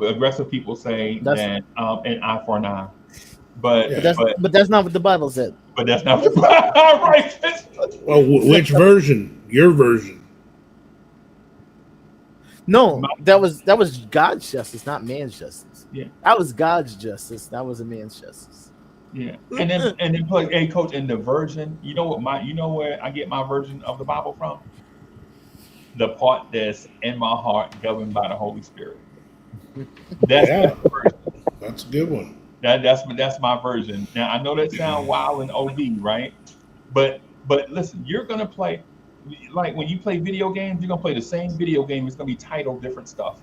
Speaker 2: Aggressive people say
Speaker 4: that's
Speaker 2: that an eye for an eye. But
Speaker 5: yeah.
Speaker 2: but
Speaker 4: but that's not what the Bible said.
Speaker 2: but that's not right.
Speaker 5: Well, which version? Your version.
Speaker 4: No, that was God's justice, not man's justice.
Speaker 2: Yeah,
Speaker 4: That was God's justice. That was a man's justice.
Speaker 2: yeah. And then play, hey coach, in the version, you know where I get my version of the Bible from? The part that's in my heart, governed by the Holy Spirit. That's
Speaker 5: Yeah,
Speaker 2: the version.
Speaker 5: that's a good one.
Speaker 2: That's my version. Now I know that sounds wild and OD, right? But listen, you're gonna play like when you play video games, you're gonna play the same video game. It's gonna be titled different stuff.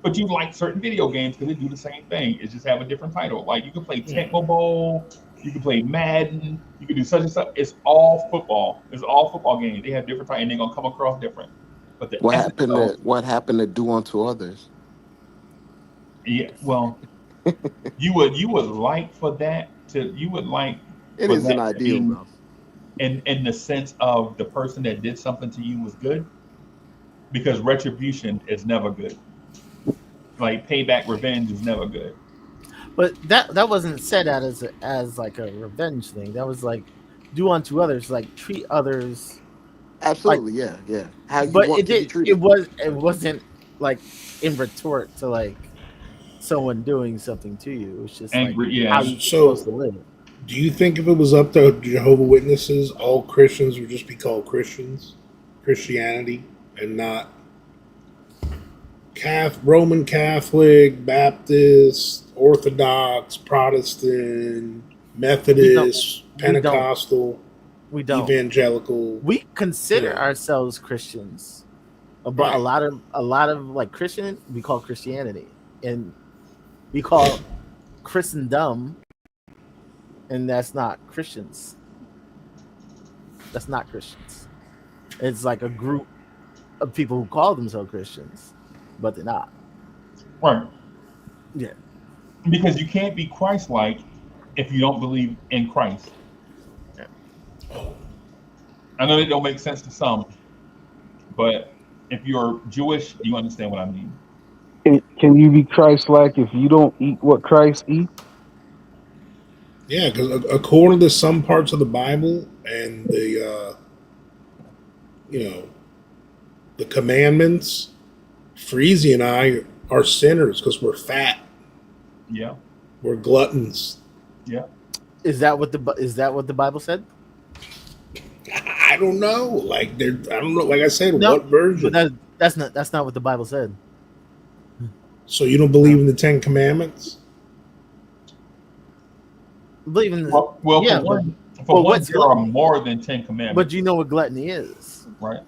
Speaker 2: But you like certain video games because they do the same thing. It's just have a different title. Like you can play
Speaker 5: Yeah.
Speaker 2: Tecmo Bowl, you can play Madden, you can do such and such. It's all football. It's all football games. They have different titles and they're gonna come across different. But the essence of
Speaker 7: What happened to do unto others?
Speaker 2: yeah, well, you would like for that to you would like
Speaker 7: It
Speaker 2: for
Speaker 7: is an
Speaker 2: that to
Speaker 7: ideal,
Speaker 2: be
Speaker 7: bro.
Speaker 2: in the sense of the person that did something to you was good because retribution is never good. Like payback, revenge is never good.
Speaker 4: But that wasn't said out as like a revenge thing. That was like do unto others, like treat others like.
Speaker 7: Absolutely, yeah, yeah. How you
Speaker 4: But
Speaker 7: want
Speaker 4: it
Speaker 7: to be
Speaker 4: did. It
Speaker 7: treated.
Speaker 4: was. It wasn't like in retort to like someone doing something to you. It was just like
Speaker 2: Angry,
Speaker 4: how
Speaker 2: yeah.
Speaker 4: you're supposed
Speaker 5: So,
Speaker 4: to live.
Speaker 5: do you think if it was up to Jehovah Witnesses, all Christians would just be called Christians, Christianity, and not Roman Catholic, Baptist, Orthodox, Protestant,
Speaker 4: We don't.
Speaker 5: Methodist,
Speaker 4: We don't.
Speaker 5: Pentecostal,
Speaker 4: We don't.
Speaker 5: evangelical?
Speaker 4: We
Speaker 5: You
Speaker 4: consider
Speaker 5: know,
Speaker 4: ourselves Christians, but a
Speaker 5: right?
Speaker 4: lot of like Christian we call Christianity, and we call Christendom, and that's not Christians. That's not Christians. It's like a group of people who call themselves Christians, but they're not.
Speaker 2: Right.
Speaker 4: Yeah.
Speaker 2: Because you can't be Christ-like if you don't believe in Christ. I know that don't make sense to some, but if you're Jewish, you understand what I mean.
Speaker 8: Can you be Christ-like if you don't eat what Christ eats?
Speaker 5: Yeah, because according to some parts of the Bible and you know, the commandments, Freezy and I are sinners because we're fat,
Speaker 2: Yeah,
Speaker 5: we're gluttons.
Speaker 2: yeah.
Speaker 4: Is that what the Bible said?
Speaker 5: I don't know. Like I don't know. Like I said,
Speaker 4: No,
Speaker 5: what version?
Speaker 4: but that's not what the Bible said.
Speaker 5: So you don't believe in the Ten Commandments?
Speaker 4: Believe in
Speaker 2: Well,
Speaker 4: yeah,
Speaker 2: for one,
Speaker 4: but what's
Speaker 2: there are
Speaker 4: gluttony?
Speaker 2: more than 10 commandments,
Speaker 4: But you know what gluttony is.
Speaker 2: right?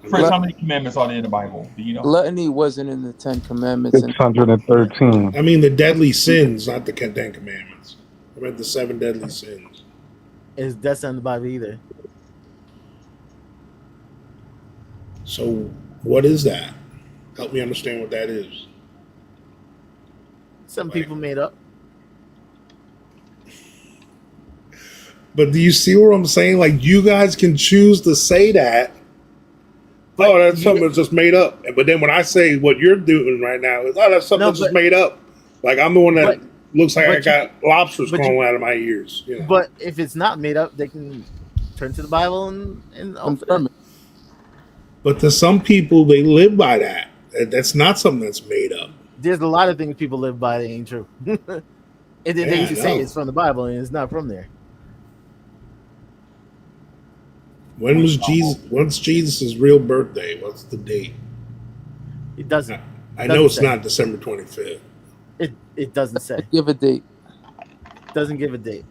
Speaker 2: Fresh,
Speaker 6: Glut-
Speaker 2: how many commandments are there in the Bible? Do you know?
Speaker 6: Gluttony wasn't in the Ten Commandments, and
Speaker 8: 613.
Speaker 5: I mean the deadly sins, not the Ten Commandments. I meant the 7 deadly sins.
Speaker 4: That's not in the Bible either.
Speaker 5: So what is that? Help me understand what that is.
Speaker 4: Some
Speaker 5: Like,
Speaker 4: people made up.
Speaker 5: but do you see what I'm saying? Like you guys can choose to say that.
Speaker 2: But
Speaker 5: Oh, that's
Speaker 2: you-
Speaker 5: something that's just made up. But then when I say what you're doing right now is, oh, that's something
Speaker 4: No,
Speaker 5: that's just
Speaker 4: but-
Speaker 5: made up. Like I'm the one that
Speaker 4: But
Speaker 5: looks like I
Speaker 4: but you-
Speaker 5: got lobsters
Speaker 4: but you-
Speaker 5: crawling out of my ears. You know?
Speaker 4: But if it's not made up, they can turn to the Bible and
Speaker 6: confirm it.
Speaker 5: But to some people, they live by that. That's not something that's made up.
Speaker 4: There's a lot of things people live by that ain't true. And then
Speaker 5: Yeah,
Speaker 4: they
Speaker 5: I
Speaker 4: used to say
Speaker 5: know.
Speaker 4: it's from the Bible and it's not from there.
Speaker 5: When was Jesus? When's Jesus' real birthday? What's the date?
Speaker 4: It doesn't.
Speaker 5: I know it's
Speaker 4: Doesn't say.
Speaker 5: not December 25th.
Speaker 4: It doesn't say.
Speaker 6: Give a date.
Speaker 4: Doesn't give a date.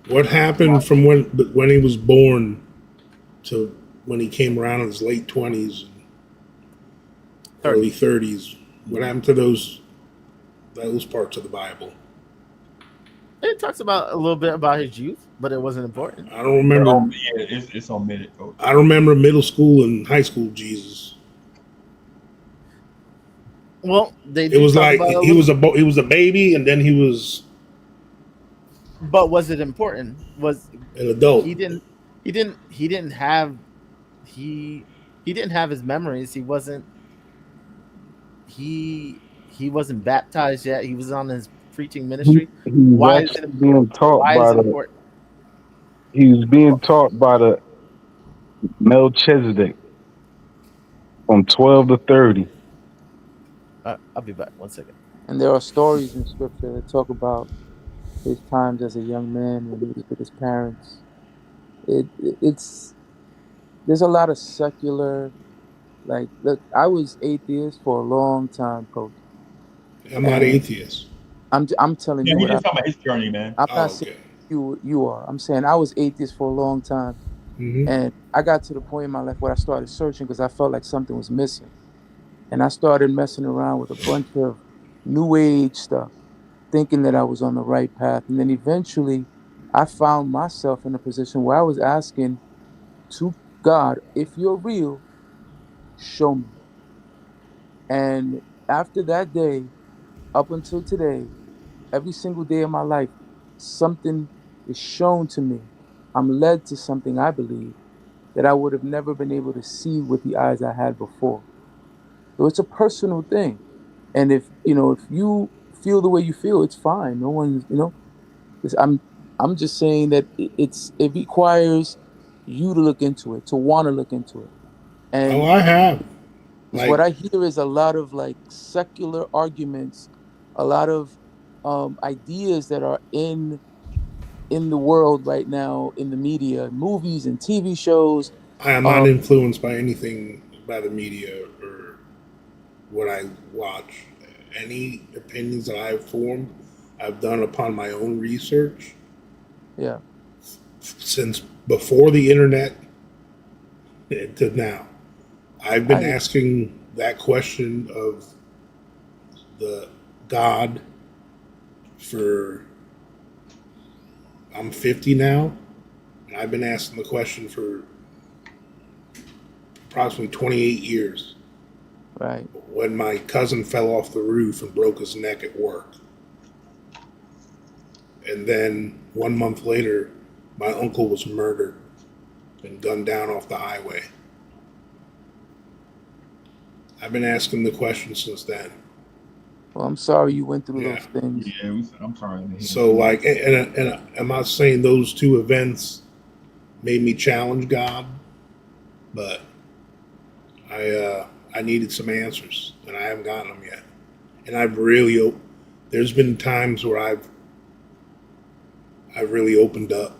Speaker 5: What happened from when he was born to when he came around in his late 20s, early 30s? What happened to those parts of the Bible?
Speaker 4: It talks about a little bit about his youth, but it wasn't important.
Speaker 5: I don't remember.
Speaker 2: Yeah, it's omitted.
Speaker 5: I remember middle school and high school Jesus.
Speaker 4: Well, they
Speaker 5: It
Speaker 4: do
Speaker 5: was
Speaker 4: talk
Speaker 5: like
Speaker 4: about it a
Speaker 5: he
Speaker 4: little-
Speaker 5: was a baby, and then he was
Speaker 4: But was it important? Was
Speaker 5: an adult.
Speaker 4: he didn't have his memories. He wasn't baptized yet. He was on his preaching ministry.
Speaker 8: He was
Speaker 4: Why is
Speaker 8: actually
Speaker 4: it
Speaker 8: being taught
Speaker 4: why
Speaker 8: by
Speaker 4: is it
Speaker 8: the
Speaker 4: important?
Speaker 8: he was being taught by the Melchizedek from 12 to 30.
Speaker 4: I'll be back 1 second.
Speaker 6: And there are stories in scripture that talk about his times as a young man when he was with his parents. It's there's a lot of secular, like, look, I was atheist for a long time, coach.
Speaker 5: I'm not
Speaker 6: And
Speaker 5: atheist.
Speaker 6: I'm telling
Speaker 2: Yeah,
Speaker 6: you
Speaker 2: he's
Speaker 6: what
Speaker 2: just talking about his journey, man.
Speaker 6: I'm
Speaker 5: Oh,
Speaker 6: not saying
Speaker 5: okay.
Speaker 6: you are. I'm saying I was atheist for a long time,
Speaker 5: Hmm.
Speaker 6: and I got to the point in my life where I started searching because I felt like something was missing, and I started messing around with a bunch of new age stuff, thinking that I was on the right path, and then eventually, I found myself in a position where I was asking to God, if you're real, show me. And after that day, up until today, every single day of my life, something is shown to me. I'm led to something I believe that I would have never been able to see with the eyes I had before. So it's a personal thing. And if you feel the way you feel, it's fine. No one's, I'm just saying that it requires you to look into it, to want to look into it.
Speaker 5: Oh,
Speaker 6: And
Speaker 5: I have.
Speaker 6: because what
Speaker 5: Like
Speaker 6: I hear is a lot of like secular arguments, a lot of ideas that are in the world right now, in the media, movies and TV shows.
Speaker 5: I am not
Speaker 6: Um,
Speaker 5: influenced by anything by the media or what I watch. Any opinions that I've formed, I've done upon my own research
Speaker 6: yeah,
Speaker 5: since before the internet to now. I've been
Speaker 6: I
Speaker 5: asking that question of the God for, I'm 50 now, and I've been asking the question for approximately 28 years.
Speaker 6: right.
Speaker 5: When my cousin fell off the roof and broke his neck at work. And then 1 month later, my uncle was murdered and gunned down off the highway. I've been asking the question since then.
Speaker 6: Well, I'm sorry you went through
Speaker 5: Yeah.
Speaker 6: those things.
Speaker 2: Yeah, I'm sorry. to hear
Speaker 5: So,
Speaker 2: that.
Speaker 5: like, and I'm not saying those two events made me challenge God, but I needed some answers, and I haven't gotten them yet. And there's been times where I've really opened up.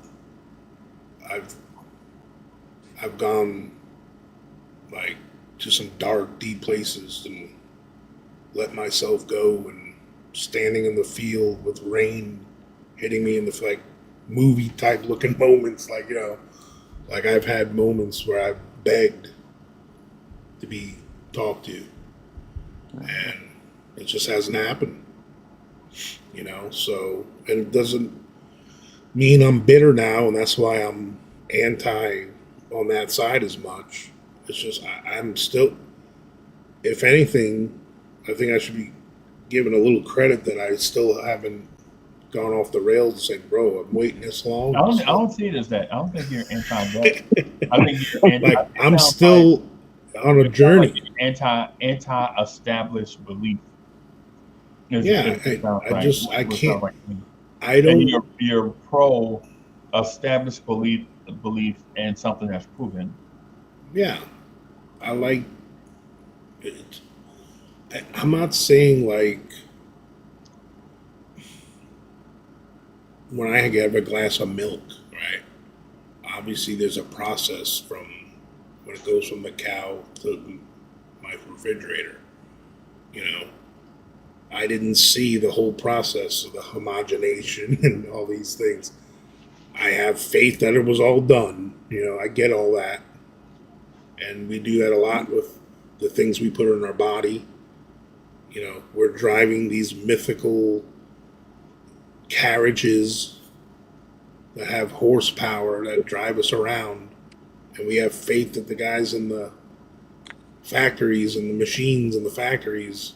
Speaker 5: I've gone like to some dark, deep places and let myself go, and standing in the field with rain hitting me in the movie type looking moments, like I've had moments where I've begged to be talked to, and it just hasn't happened. So and it doesn't mean I'm bitter now, and that's why I'm anti on that side as much. It's just I'm still, if anything, I think I should be given a little credit that I still haven't gone off the rails and said, "Bro, I'm waiting this long."
Speaker 2: I don't see it as that. I don't think you're anti that. I think you're anti.
Speaker 5: Like
Speaker 2: It
Speaker 5: I'm
Speaker 2: sounds like
Speaker 5: still on a
Speaker 2: it sounds like
Speaker 5: journey.
Speaker 2: you're anti established belief.
Speaker 5: Yeah,
Speaker 2: It sounds
Speaker 5: I
Speaker 2: right.
Speaker 5: just I
Speaker 2: What it sounds
Speaker 5: can't.
Speaker 2: like to me.
Speaker 5: I
Speaker 2: And
Speaker 5: don't.
Speaker 2: you're pro established belief and something that's proven.
Speaker 5: Yeah, I like it. I'm not saying like when I have a glass of milk, right? Obviously, there's a process from when it goes from the cow to my refrigerator. You know, I didn't see the whole process of the homogenation and all these things. I have faith that it was all done. I get all that. And we do that a lot with the things we put in our body. We're driving these mythical carriages that have horsepower that drive us around. And we have faith that the guys in the factories and the machines in the factories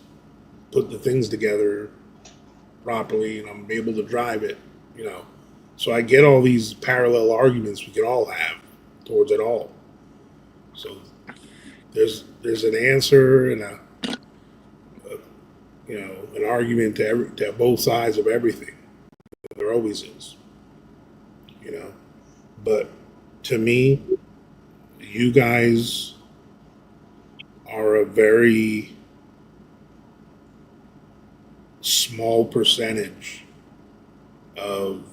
Speaker 5: put the things together properly and I'm able to drive it, you know. So I get all these parallel arguments we can all have towards it all. So there's an answer and an argument to both sides of everything. There always is, you know. But to me, you guys are a very small percentage of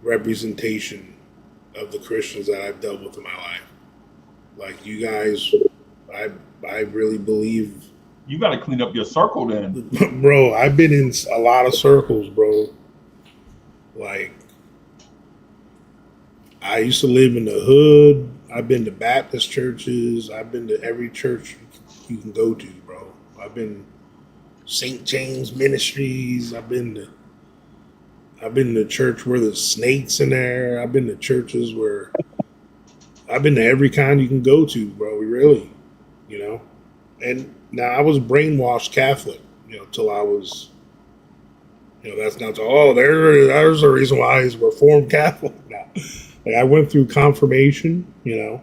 Speaker 5: representation of the Christians that I've dealt with in my life. Like you guys, I I really believe,
Speaker 2: You got to clean up your circle then.
Speaker 5: bro. I've been in a lot of circles, bro. Like I used to live in the hood. I've been to Baptist churches. I've been to every church you can go to, bro. I've been St. James Ministries. I've been to church where there's snakes in there. I've been to churches where I've been to every kind you can go to, bro. Really, you know. And now I was brainwashed Catholic, till I was, that's not, there's a reason why he's Reformed Catholic now. Like I went through confirmation, I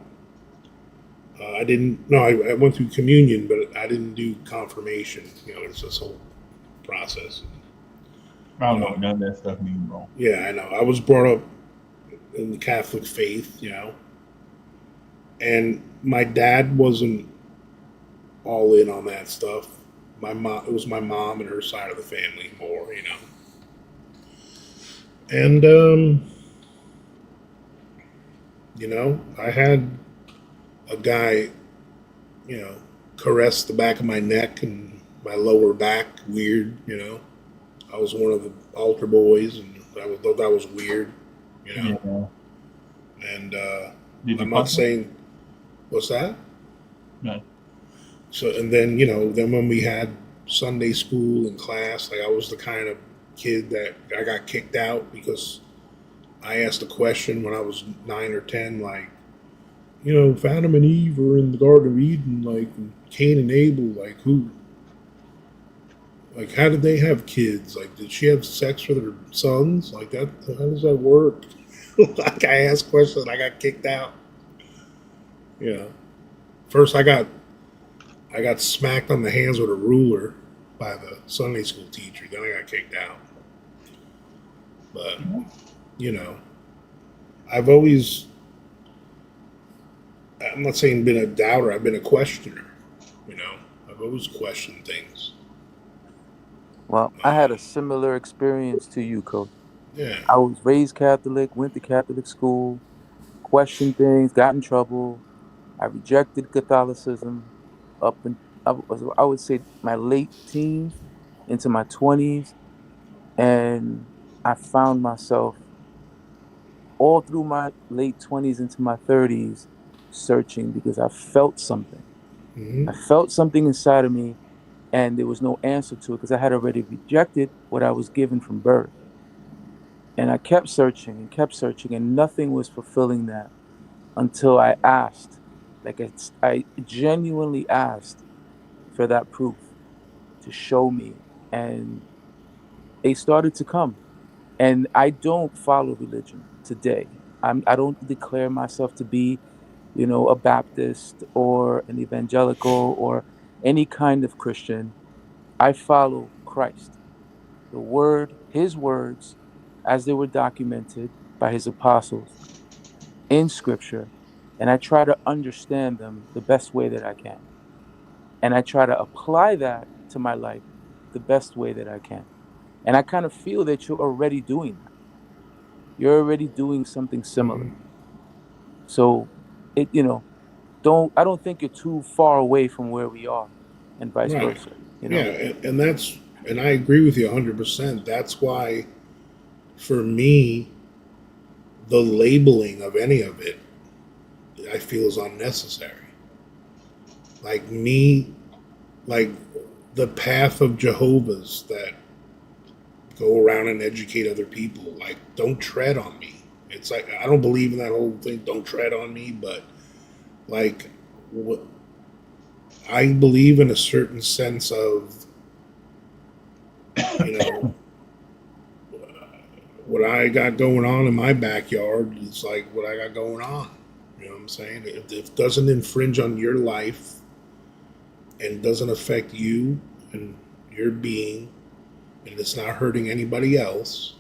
Speaker 5: didn't, no, I went through communion, but I didn't do confirmation. It's this whole process.
Speaker 2: I
Speaker 5: You
Speaker 2: don't know what
Speaker 5: know,
Speaker 2: none of that stuff means, bro.
Speaker 5: yeah, I know. I was brought up in the Catholic faith, and my dad wasn't all in on that stuff. It was my mom and her side of the family more. And I had a guy, you know, caress the back of my neck and my lower back, weird. I was one of the altar boys, and thought that was weird, you know.
Speaker 2: Yeah.
Speaker 5: And
Speaker 2: Did you
Speaker 5: I'm not
Speaker 2: punch him?
Speaker 5: saying what's that.
Speaker 2: No.
Speaker 5: So and then then when we had Sunday school and class, like I was the kind of kid that I got kicked out because I asked a question when I was 9 or 10, like, if Adam and Eve were in the Garden of Eden, like Cain and Abel, like who, like how did they have kids? Like, did she have sex with her sons? Like that? How does that work? Like I asked questions, and I got kicked out. First I got smacked on the hands with a ruler by the Sunday school teacher. Then I got kicked out. But you know, I've always, I'm not saying been a doubter. I've been a questioner. I've always questioned things.
Speaker 6: Well, I had a similar experience to you, Coach.
Speaker 5: Yeah,
Speaker 6: I was raised Catholic, went to Catholic school, questioned things, got in trouble. I rejected Catholicism up in, I would say my late teens into my 20s, and I found myself all through my late 20s into my 30s searching because I felt something.
Speaker 5: Hmm.
Speaker 6: I felt something inside of me, and there was no answer to it because I had already rejected what I was given from birth. And I kept searching, and nothing was fulfilling that until I asked. I genuinely asked for that proof to show me, and it started to come. And I don't follow religion today. I don't declare myself to be, a Baptist or an evangelical or any kind of Christian. I follow Christ, the word, his words, as they were documented by his apostles in scripture, and I try to understand them the best way that I can. And I try to apply that to my life the best way that I can. And I kind of feel that you're already doing that. You're already doing something
Speaker 5: Hmm.
Speaker 6: similar. So it, I don't think you're too far away from where we are and vice
Speaker 5: Right.
Speaker 6: versa,
Speaker 5: Yeah, and I agree with you 100%. That's why, for me, the labeling of any of it, I feel is unnecessary. Like me, like the path of Jehovah's that go around and educate other people. Like, don't tread on me. It's like I don't believe in that whole thing. Don't tread on me, but like, what I believe in a certain sense of, you know, what I got going on in my backyard is like what I got going on. You know what I'm saying? If it doesn't infringe on your life and doesn't affect you and your being, and it's not hurting anybody else,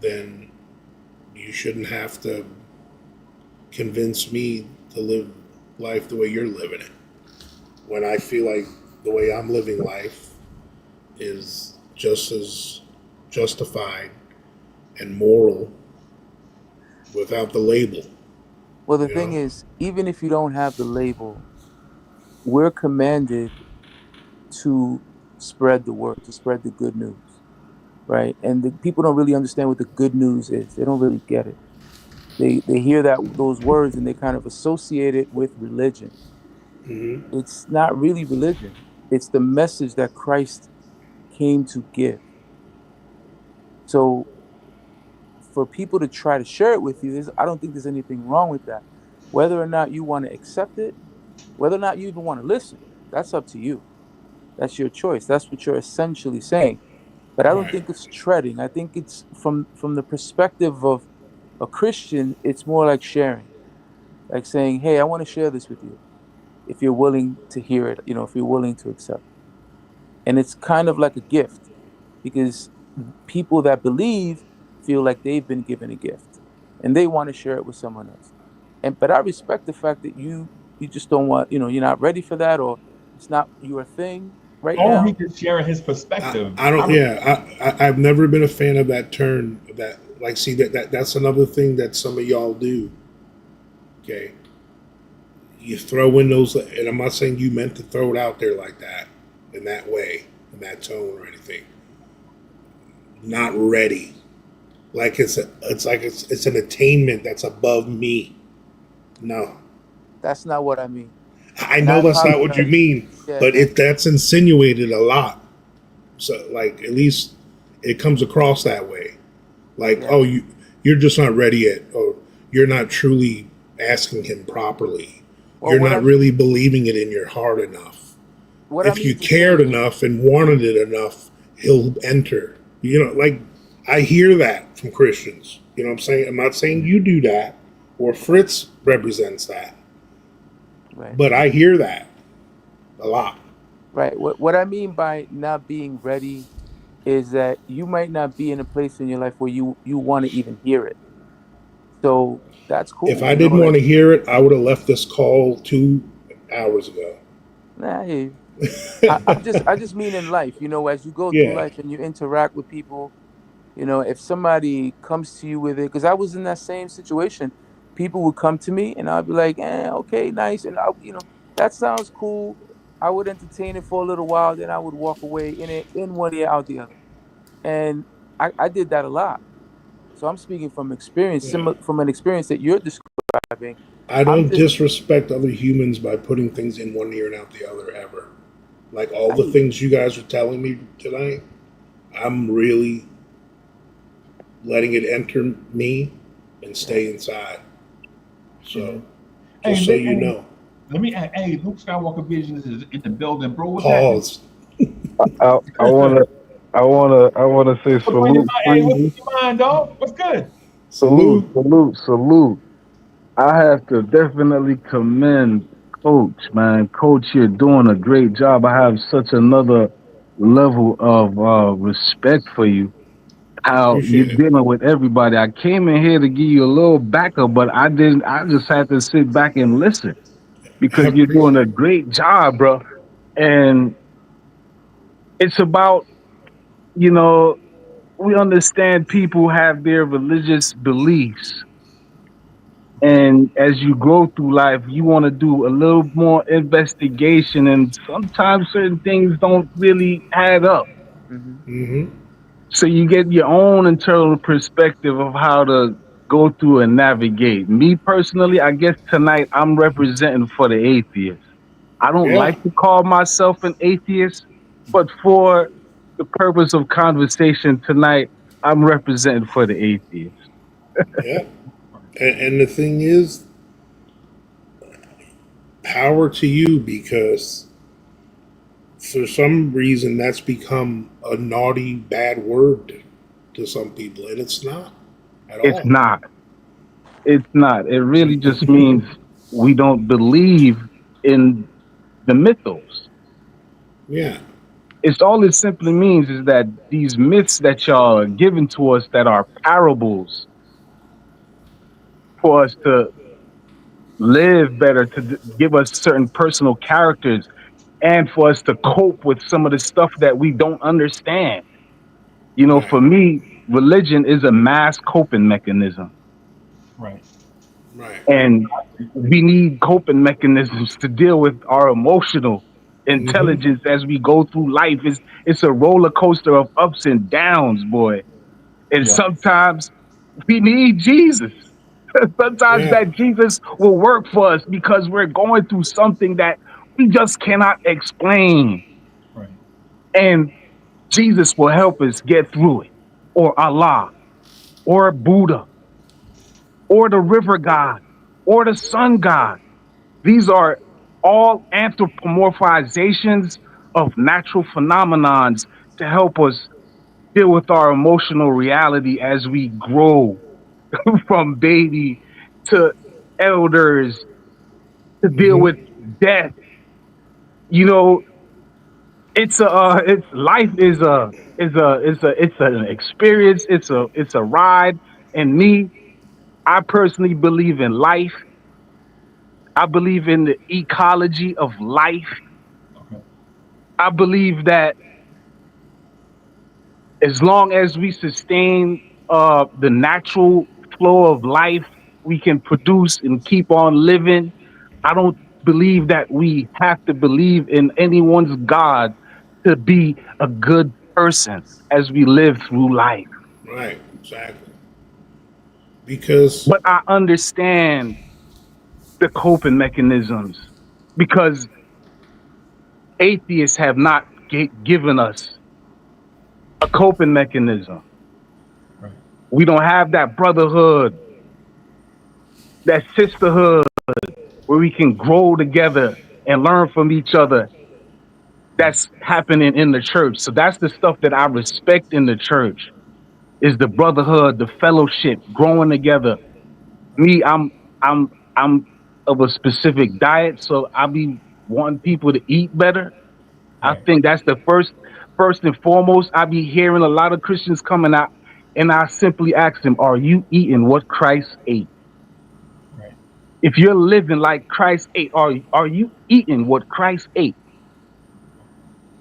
Speaker 5: then you shouldn't have to convince me to live life the way you're living it. When I feel like the way I'm living life is just as justified and moral without the label,
Speaker 6: Well, the
Speaker 5: you
Speaker 6: thing
Speaker 5: know?
Speaker 6: is, even if you don't have the label, we're commanded to spread the word, to spread the good news, right? And the people don't really understand what the good news is. They don't really get it. They hear that those words and they kind of associate it with religion.
Speaker 5: Hmm.
Speaker 6: It's not really religion. It's the message that Christ came to give. So for people to try to share it with you, I don't think there's anything wrong with that. Whether or not you want to accept it, whether or not you even want to listen, that's up to you. That's your choice. That's what you're essentially saying. But I don't
Speaker 5: Right,
Speaker 6: think it's treading. I think it's from the perspective of a Christian, it's more like sharing, like saying, "Hey, I want to share this with you. If you're willing to hear it, if you're willing to accept." And it's kind of like a gift because people that believe feel like they've been given a gift and they want to share it with someone else. And but I respect the fact that you just don't want, you're not ready for that, or it's not your thing right
Speaker 2: Or he
Speaker 6: now.
Speaker 2: just sharing his perspective.
Speaker 5: I don't.
Speaker 2: I'm
Speaker 5: Yeah, I've never been a fan of that turn. That like, see that's another thing that some of y'all do. Okay, you throw in those, and I'm not saying you meant to throw it out there like that, in that way, in that tone or anything. Not ready. Like it's an attainment that's above me. No,
Speaker 6: That's not what I mean.
Speaker 5: I
Speaker 6: And I
Speaker 5: know that's not what you
Speaker 6: apologize.
Speaker 5: mean,
Speaker 6: Yeah,
Speaker 5: but
Speaker 6: man.
Speaker 5: that's insinuated a lot. So like at least it comes across that way. Like,
Speaker 6: Yeah.
Speaker 5: oh, you're just not ready yet, or you're not truly asking him properly.
Speaker 6: Well,
Speaker 5: You're not really believing it in your heart enough.
Speaker 6: what I
Speaker 5: If you
Speaker 6: mean to say
Speaker 5: cared
Speaker 6: is,
Speaker 5: enough and wanted it enough, he'll enter. Like I hear that from Christians. You know what I'm saying? I'm not saying you do that or Fritz represents that,
Speaker 6: right,
Speaker 5: but I hear that a lot.
Speaker 6: right. What I mean by not being ready is that you might not be in a place in your life where you want to even hear it. So that's
Speaker 5: If
Speaker 6: cool,
Speaker 5: I didn't want
Speaker 6: like,
Speaker 5: to hear it, I would have left this call 2 hours ago.
Speaker 6: nah, hey, I just mean in life, as you go through
Speaker 5: Yeah.
Speaker 6: life and you interact with people, if somebody comes to you with it, because I was in that same situation, people would come to me and I'd be like, okay, nice, and that sounds cool. I would entertain it for a little while, then I would walk away in one ear out the other, and I did that a lot. So I'm speaking from experience,
Speaker 5: Yeah.
Speaker 6: from an experience that you're describing.
Speaker 5: I
Speaker 6: I'm
Speaker 5: don't
Speaker 6: just
Speaker 5: disrespect other humans by putting things in one ear and out the other ever. Like all the
Speaker 6: I,
Speaker 5: things you guys are telling me tonight, I'm really letting it enter me and
Speaker 6: yeah.
Speaker 5: stay inside. So,
Speaker 2: Mhm. Hey,
Speaker 5: just so you
Speaker 2: hey,
Speaker 5: know,
Speaker 2: let me. Hey, Luke Skywalker Vision is in the building, bro. What's happening?
Speaker 5: pause.
Speaker 8: I wanna I wanna say
Speaker 2: What's on your
Speaker 8: salute,
Speaker 2: mind? Hey, what's
Speaker 8: freely.
Speaker 2: on your mind, dog? What's good?
Speaker 8: Salute,
Speaker 5: Salute.
Speaker 8: salute, salute. I have to definitely commend Coach, man. Coach, you're doing a great job. I have such another level of respect for you. How you're
Speaker 5: Appreciate it.
Speaker 8: dealing with everybody. I came in here to give you a little backup, but I didn't. I just had to sit back and listen
Speaker 5: I
Speaker 8: because you're
Speaker 5: appreciate.
Speaker 8: doing a great job, bro. And it's about, you know, we understand people have their religious beliefs. And as you grow through life, you want to do a little more investigation. And sometimes certain things don't really add up.
Speaker 6: Hmm.
Speaker 5: Mm-hmm.
Speaker 8: So you get your own internal perspective of how to go through and navigate. Me personally, I guess tonight I'm representing for the atheist. I don't
Speaker 5: Yeah.
Speaker 8: like to call myself an atheist, but for the purpose of conversation tonight, I'm representing for the atheist.
Speaker 5: Yeah. And the thing is, power to you because for some reason that's become a naughty, bad word to some people, and it's not at
Speaker 8: It's
Speaker 5: all.
Speaker 8: not. It's not. It really just means we don't believe in the mythos.
Speaker 5: Yeah.
Speaker 8: It's all it simply means is that these myths that y'all are giving to us that are parables for us to live better, to give us certain personal characters, and for us to cope with some of the stuff that we don't understand. You know,
Speaker 5: Right.
Speaker 8: for me, religion is a mass coping mechanism.
Speaker 2: Right.
Speaker 5: Right.
Speaker 8: And we need coping mechanisms to deal with our emotional
Speaker 5: Mm-hmm.
Speaker 8: intelligence as we go through life. It's a roller coaster of ups and downs, boy. And
Speaker 2: Yeah.
Speaker 8: sometimes we need Jesus. Sometimes
Speaker 5: Yeah.
Speaker 8: that Jesus will work for us because we're going through something that we just cannot explain.
Speaker 2: Right.
Speaker 8: And Jesus will help us get through it. Or Allah, or Buddha, or the river god, or the sun god. These are all anthropomorphizations of natural phenomenons to help us deal with our emotional reality as we grow from baby to elders to deal
Speaker 5: Mm-hmm.
Speaker 8: with death. You know, it's life is an experience. It's a ride. And me, I personally believe in life. I believe in the ecology of life.
Speaker 2: Okay.
Speaker 8: I believe that as long as we sustain the natural flow of life, we can produce and keep on living. I don't believe that we have to believe in anyone's God to be a good person as we live through life.
Speaker 5: Right. Exactly. Because
Speaker 8: But I understand the coping mechanisms because atheists have not given us a coping mechanism.
Speaker 2: Right.
Speaker 8: We don't have that brotherhood, that sisterhood where we can grow together and learn from each other.
Speaker 2: Right.
Speaker 8: That's happening in the church. So that's the stuff that I respect in the church is the brotherhood, the fellowship, growing together. Me, I'm of a specific diet, so I be wanting people to eat better. I
Speaker 2: Right.
Speaker 8: think that's the first and foremost. I be hearing a lot of Christians coming out, and I simply ask them, "Are you eating what Christ ate?
Speaker 2: Right.
Speaker 8: If you're living like Christ ate, are you eating what Christ ate?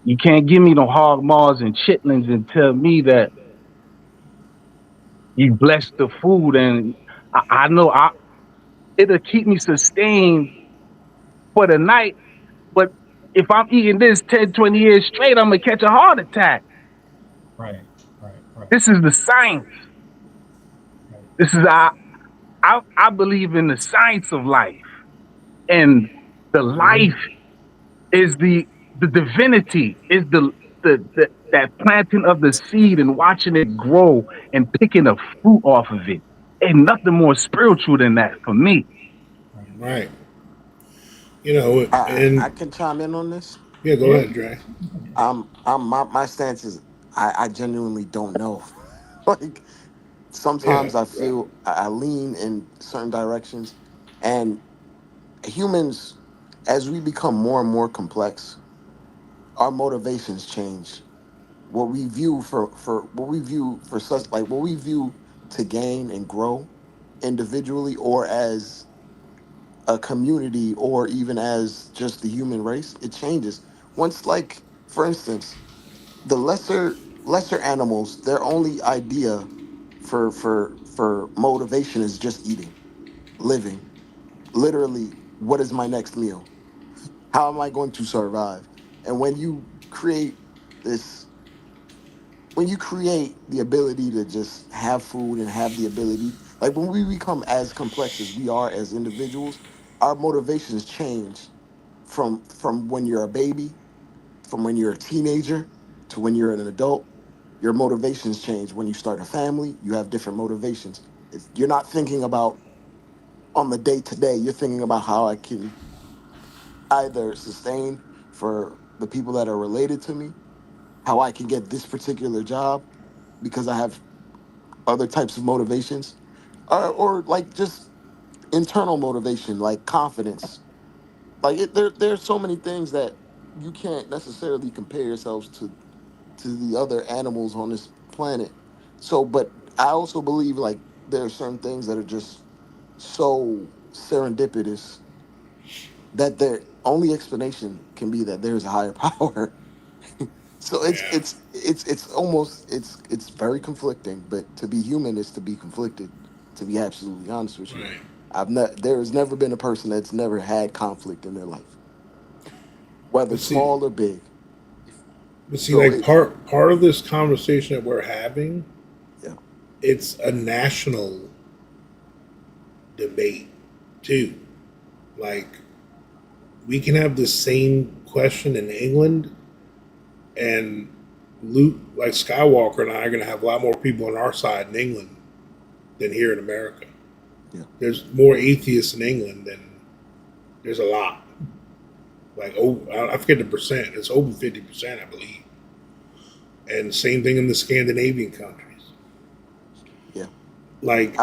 Speaker 8: You can't give me no hog maws and chitlins and tell me that you bless the food and I know it'll keep me sustained for the night, but if I'm eating this 10, 20 years straight, I'm gonna catch a heart attack.
Speaker 2: Right. Right. Right.
Speaker 8: This is the science.
Speaker 2: Right.
Speaker 8: This is I believe in the science of life, and the life is the divinity, is the that planting of the seed and watching it grow and picking a fruit off of it. Ain't nothing more spiritual than that for me.
Speaker 5: Right. You know,
Speaker 7: I
Speaker 5: and
Speaker 7: can chime in on this.
Speaker 5: yeah, go
Speaker 2: Yeah.
Speaker 5: ahead, Dre.
Speaker 7: My stance is I genuinely don't know. Like
Speaker 5: Yeah,
Speaker 7: sometimes I feel I lean in certain directions, and humans, as we become more and more complex, our motivations change. What we view for what we view for such like what we view to gain and grow individually or as a community or even as just the human race, it changes. Once, like for instance, the lesser animals, their only idea for motivation is just eating, living. Literally, what is my next meal? How am I going to survive? And this when you create the ability to just have food and have the ability, like when we become as complex as we are as individuals, our motivations change from when you're a baby, from when you're a teenager to when you're an adult. Your motivations change. When you start a family, you have different motivations. You're not thinking about on the day to day, you're thinking about how I can either sustain for the people that are related to me, how I can get this particular job because I have other types of motivations, or like just internal motivation, like confidence. Like there's so many things that you can't necessarily compare yourselves to the other animals on this planet. So, but I also believe like there are certain things that are just so serendipitous that their only explanation can be that there's a higher power. So
Speaker 5: yeah,
Speaker 7: it's almost it's very conflicting. But to be human is to be conflicted. To be absolutely honest with you,
Speaker 5: right.
Speaker 7: there has never been a person that's never had conflict in their life, whether
Speaker 5: But see,
Speaker 7: small or big. So
Speaker 5: like
Speaker 7: it
Speaker 5: part of this conversation that we're having,
Speaker 7: yeah
Speaker 5: it's a national debate too. Like we can have the same question in England, and Luke, like Skywalker, and I are going to have a lot more people on our side in England than here in America.
Speaker 7: yeah
Speaker 5: There's more atheists in England than there's a lot. Like, oh, I forget the percent. It's over 50%, I believe. And same thing in the Scandinavian countries.
Speaker 7: yeah.
Speaker 5: Like,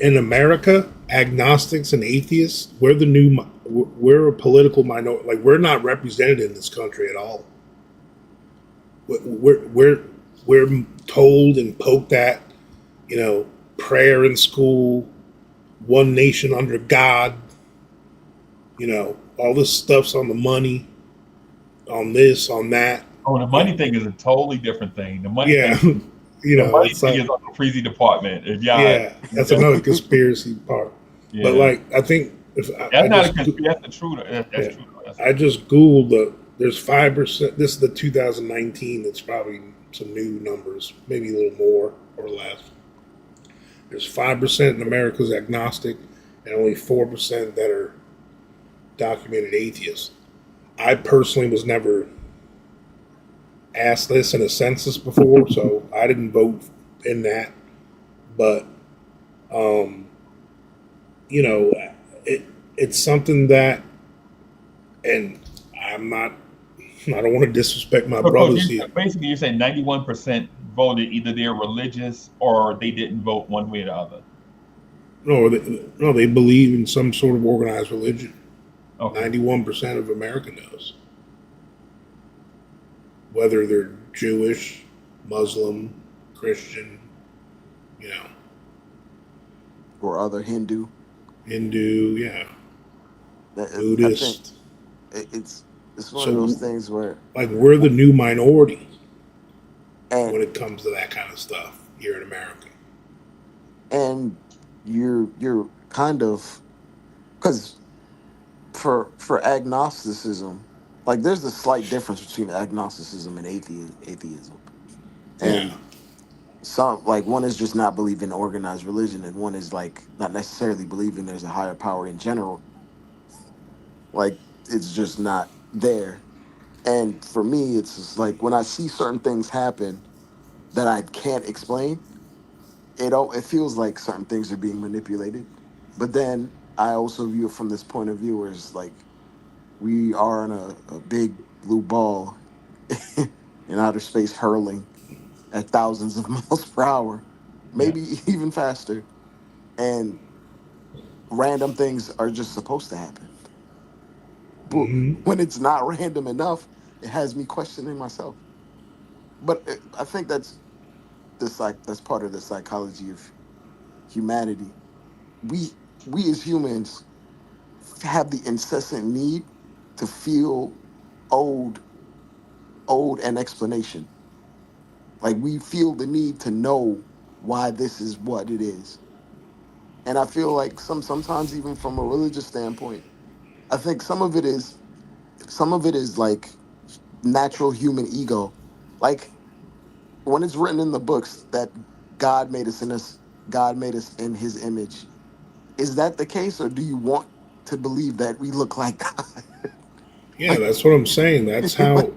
Speaker 5: in America, agnostics and atheists, we're a political minority. Like, we're not represented in this country at all. We're told and poked at, you know, prayer in school, one nation under God, all this stuff's on the money, on this, on that.
Speaker 2: Oh, the
Speaker 5: You
Speaker 2: money
Speaker 5: know,
Speaker 2: thing is a totally different thing. The money
Speaker 5: yeah,
Speaker 2: thing, the money
Speaker 5: it's
Speaker 2: thing
Speaker 5: like,
Speaker 2: is on the Freezy department. If y'all,
Speaker 5: yeah, that's another conspiracy part. But
Speaker 2: yeah,
Speaker 5: like, I think if I
Speaker 2: that's not a
Speaker 5: just,
Speaker 2: conspiracy. That's the truth. That's
Speaker 5: yeah,
Speaker 2: true. That's
Speaker 5: I just googled there's 5%. This is the 2019. It's probably some new numbers, maybe a little more or less. There's 5% in America's agnostic, and only 4% that are documented atheists. I personally was never asked this in a census before, so I didn't vote in that. But um, you know, it it's something that, and I'm not, I don't want to disrespect my
Speaker 2: so, Coach,
Speaker 5: brothers here.
Speaker 2: basically, you're saying 91% voted either they're religious or they didn't vote one way or the other.
Speaker 5: No, they believe in some sort of organized religion.
Speaker 2: Okay.
Speaker 5: 91% of America does, whether they're Jewish, Muslim, Christian, you know,
Speaker 7: Or other Hindu.
Speaker 5: Hindu, yeah,
Speaker 7: I think
Speaker 5: Buddhist.
Speaker 7: it's one of those
Speaker 5: So,
Speaker 7: things where
Speaker 5: like, we're the new minority
Speaker 7: and
Speaker 5: when it comes to that kind of stuff here in America.
Speaker 7: and you're kind of because for agnosticism, like there's a slight difference between agnosticism and atheism,
Speaker 5: Yeah,
Speaker 7: and some like one is just not believing organized religion, and one is like not necessarily believing there's a higher power in general. Like it's just not there. And for me, it's just like when I see certain things happen that I can't explain, it feels like certain things are being manipulated. But then I also view it from this point of view where it's like we are in a big blue ball in outer space hurling at thousands of miles per hour,
Speaker 2: Yeah.
Speaker 7: maybe even faster. And random things are just supposed to happen. But
Speaker 5: Hmm.
Speaker 7: when it's not random enough, it has me questioning myself. But I think that's part of the psychology of humanity. We we as humans have the incessant need to feel owed owed an explanation. Like we feel the need to know why this is what it is. And I feel like sometimes even from a religious standpoint, I think some of it is like natural human ego. Like when it's written in the books that God made us in us, God made us in his image. Is that the case, or do you want to believe that we look like God?
Speaker 5: Yeah,
Speaker 7: like,
Speaker 5: that's what I'm saying. That's how
Speaker 7: like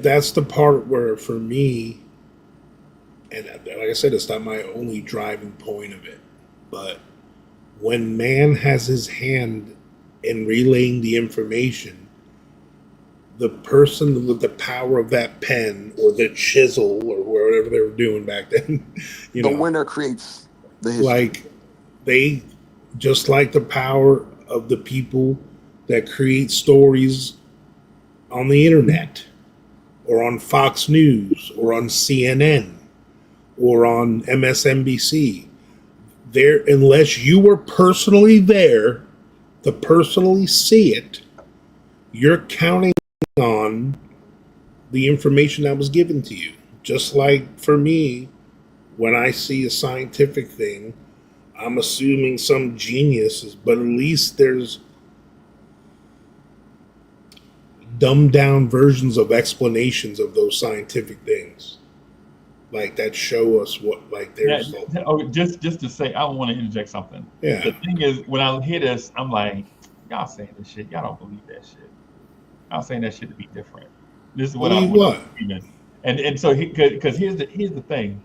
Speaker 5: that's the part where for me, and like I said, it's not my only driving point of it, but when man has his hand in relaying the information, the person with the power of that pen or the chisel or whatever they were doing back then, you
Speaker 7: the
Speaker 5: know,
Speaker 7: winner creates the history.
Speaker 5: like they just like the power of the people that create stories on the internet or on Fox News or on CNN or on MSNBC. There, unless you were personally there to personally see it, you're counting on the information that was given to you. Just like for me, when I see a scientific thing, I'm assuming some genius, but at least there's dumbed down versions of explanations of those scientific things. Like that show us what, like,
Speaker 2: Yeah,
Speaker 5: there's,
Speaker 2: oh, just to say, I want to interject something. The
Speaker 5: yeah.
Speaker 2: thing is, when I hear this, I'm like, y'all saying this shit. Y'all don't believe that shit. Y'all saying that shit to be different. This is
Speaker 5: Believe
Speaker 2: what I'm
Speaker 5: what?
Speaker 2: believing. And so because here's the thing.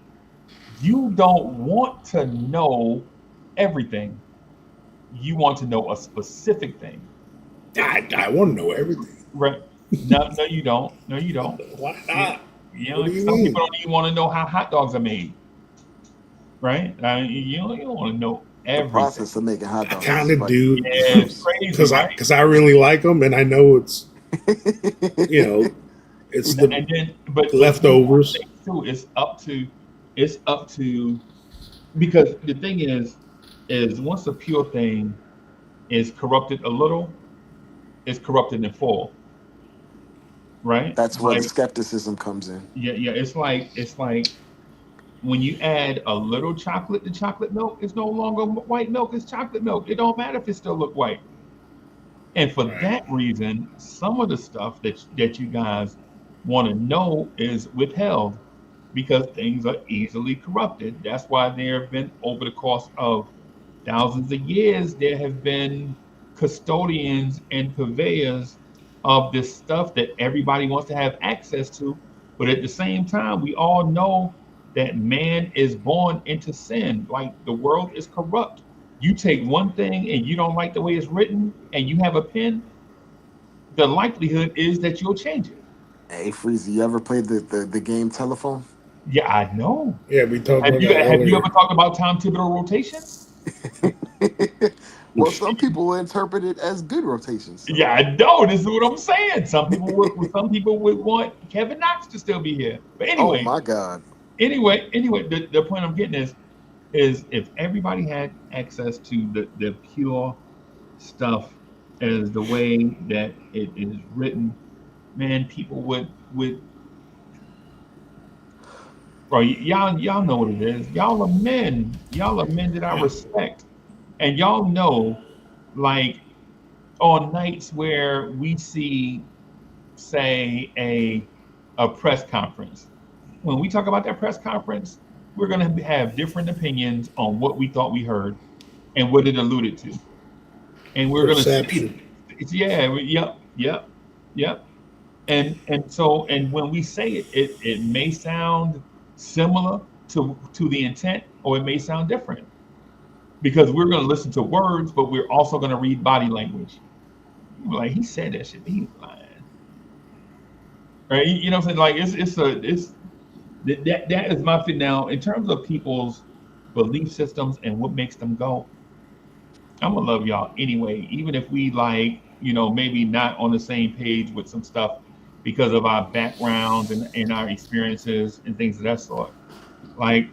Speaker 2: You don't want to know everything. You want to know a specific thing.
Speaker 5: I want to know everything.
Speaker 2: Right? No, you don't. No, you don't.
Speaker 5: Why
Speaker 2: You,
Speaker 5: not?
Speaker 2: you
Speaker 5: What
Speaker 2: know,
Speaker 5: do you
Speaker 2: some people
Speaker 5: mean?
Speaker 2: don't even want to know how hot dogs are made. Right? You don't want to know
Speaker 7: The
Speaker 2: everything.
Speaker 7: process of making hot
Speaker 5: I
Speaker 7: dogs
Speaker 5: kind
Speaker 7: is
Speaker 5: of
Speaker 7: like
Speaker 5: do,
Speaker 2: Yeah, it's
Speaker 7: gross.
Speaker 2: crazy, right?
Speaker 5: because I really like them, and I know it's, you know, it's the
Speaker 2: And then, but here's one
Speaker 5: leftovers.
Speaker 2: thing too. It's up to because the thing is once a pure thing is corrupted a little, it's corrupted in full, right?
Speaker 7: That's where the
Speaker 2: Like
Speaker 7: skepticism comes in.
Speaker 2: yeah, it's like when you add a little chocolate to chocolate milk, it's no longer white milk, it's chocolate milk. It don't matter if it still look white. And for
Speaker 5: Right.
Speaker 2: that reason, some of the stuff that you guys want to know is withheld because things are easily corrupted. That's why there have been over the course of thousands of years, there have been custodians and purveyors of this stuff that everybody wants to have access to. But at the same time, we all know that man is born into sin. Like the world is corrupt. You take one thing and you don't like the way it's written, and you have a pen, the likelihood is that you'll change it.
Speaker 7: Hey, Freezy, you ever played the game Telephone?
Speaker 2: Yeah, I know.
Speaker 5: Yeah, we talked
Speaker 2: Have
Speaker 5: about
Speaker 2: you
Speaker 5: that
Speaker 2: have you
Speaker 5: earlier.
Speaker 2: ever talked about Tom Thibodeau rotation?
Speaker 7: Well, some people will interpret it as good rotation.
Speaker 2: Yeah,
Speaker 7: So,
Speaker 2: I know. This is what I'm saying. Some people would want Kevin Knox to still be here. But
Speaker 7: oh
Speaker 2: anyway,
Speaker 7: my God,
Speaker 2: the point I'm getting is if everybody had access to the pure stuff as the way that it is written, man, people would bro, y'all know what it is. Y'all are men. Y'all are men that I
Speaker 5: Yeah.
Speaker 2: respect. And y'all know, like on nights where we see, say, a press conference. When we talk about that press conference, we're going to have different opinions on what we thought we heard and what it alluded to, and we're going to say
Speaker 5: Perception.
Speaker 2: that it's yep, yep, yep. And when we say it, it may sound similar to the intent, or it may sound different because we're going to listen to words, but we're also going to read body language. Like he said that shit, but he's lying, right? You know what I'm saying? Like it's that is my thing. Now, in terms of people's belief systems and what makes them go, I'm gonna love y'all anyway, even if we like, maybe not on the same page with some stuff because of our backgrounds and our experiences and things of that sort. Like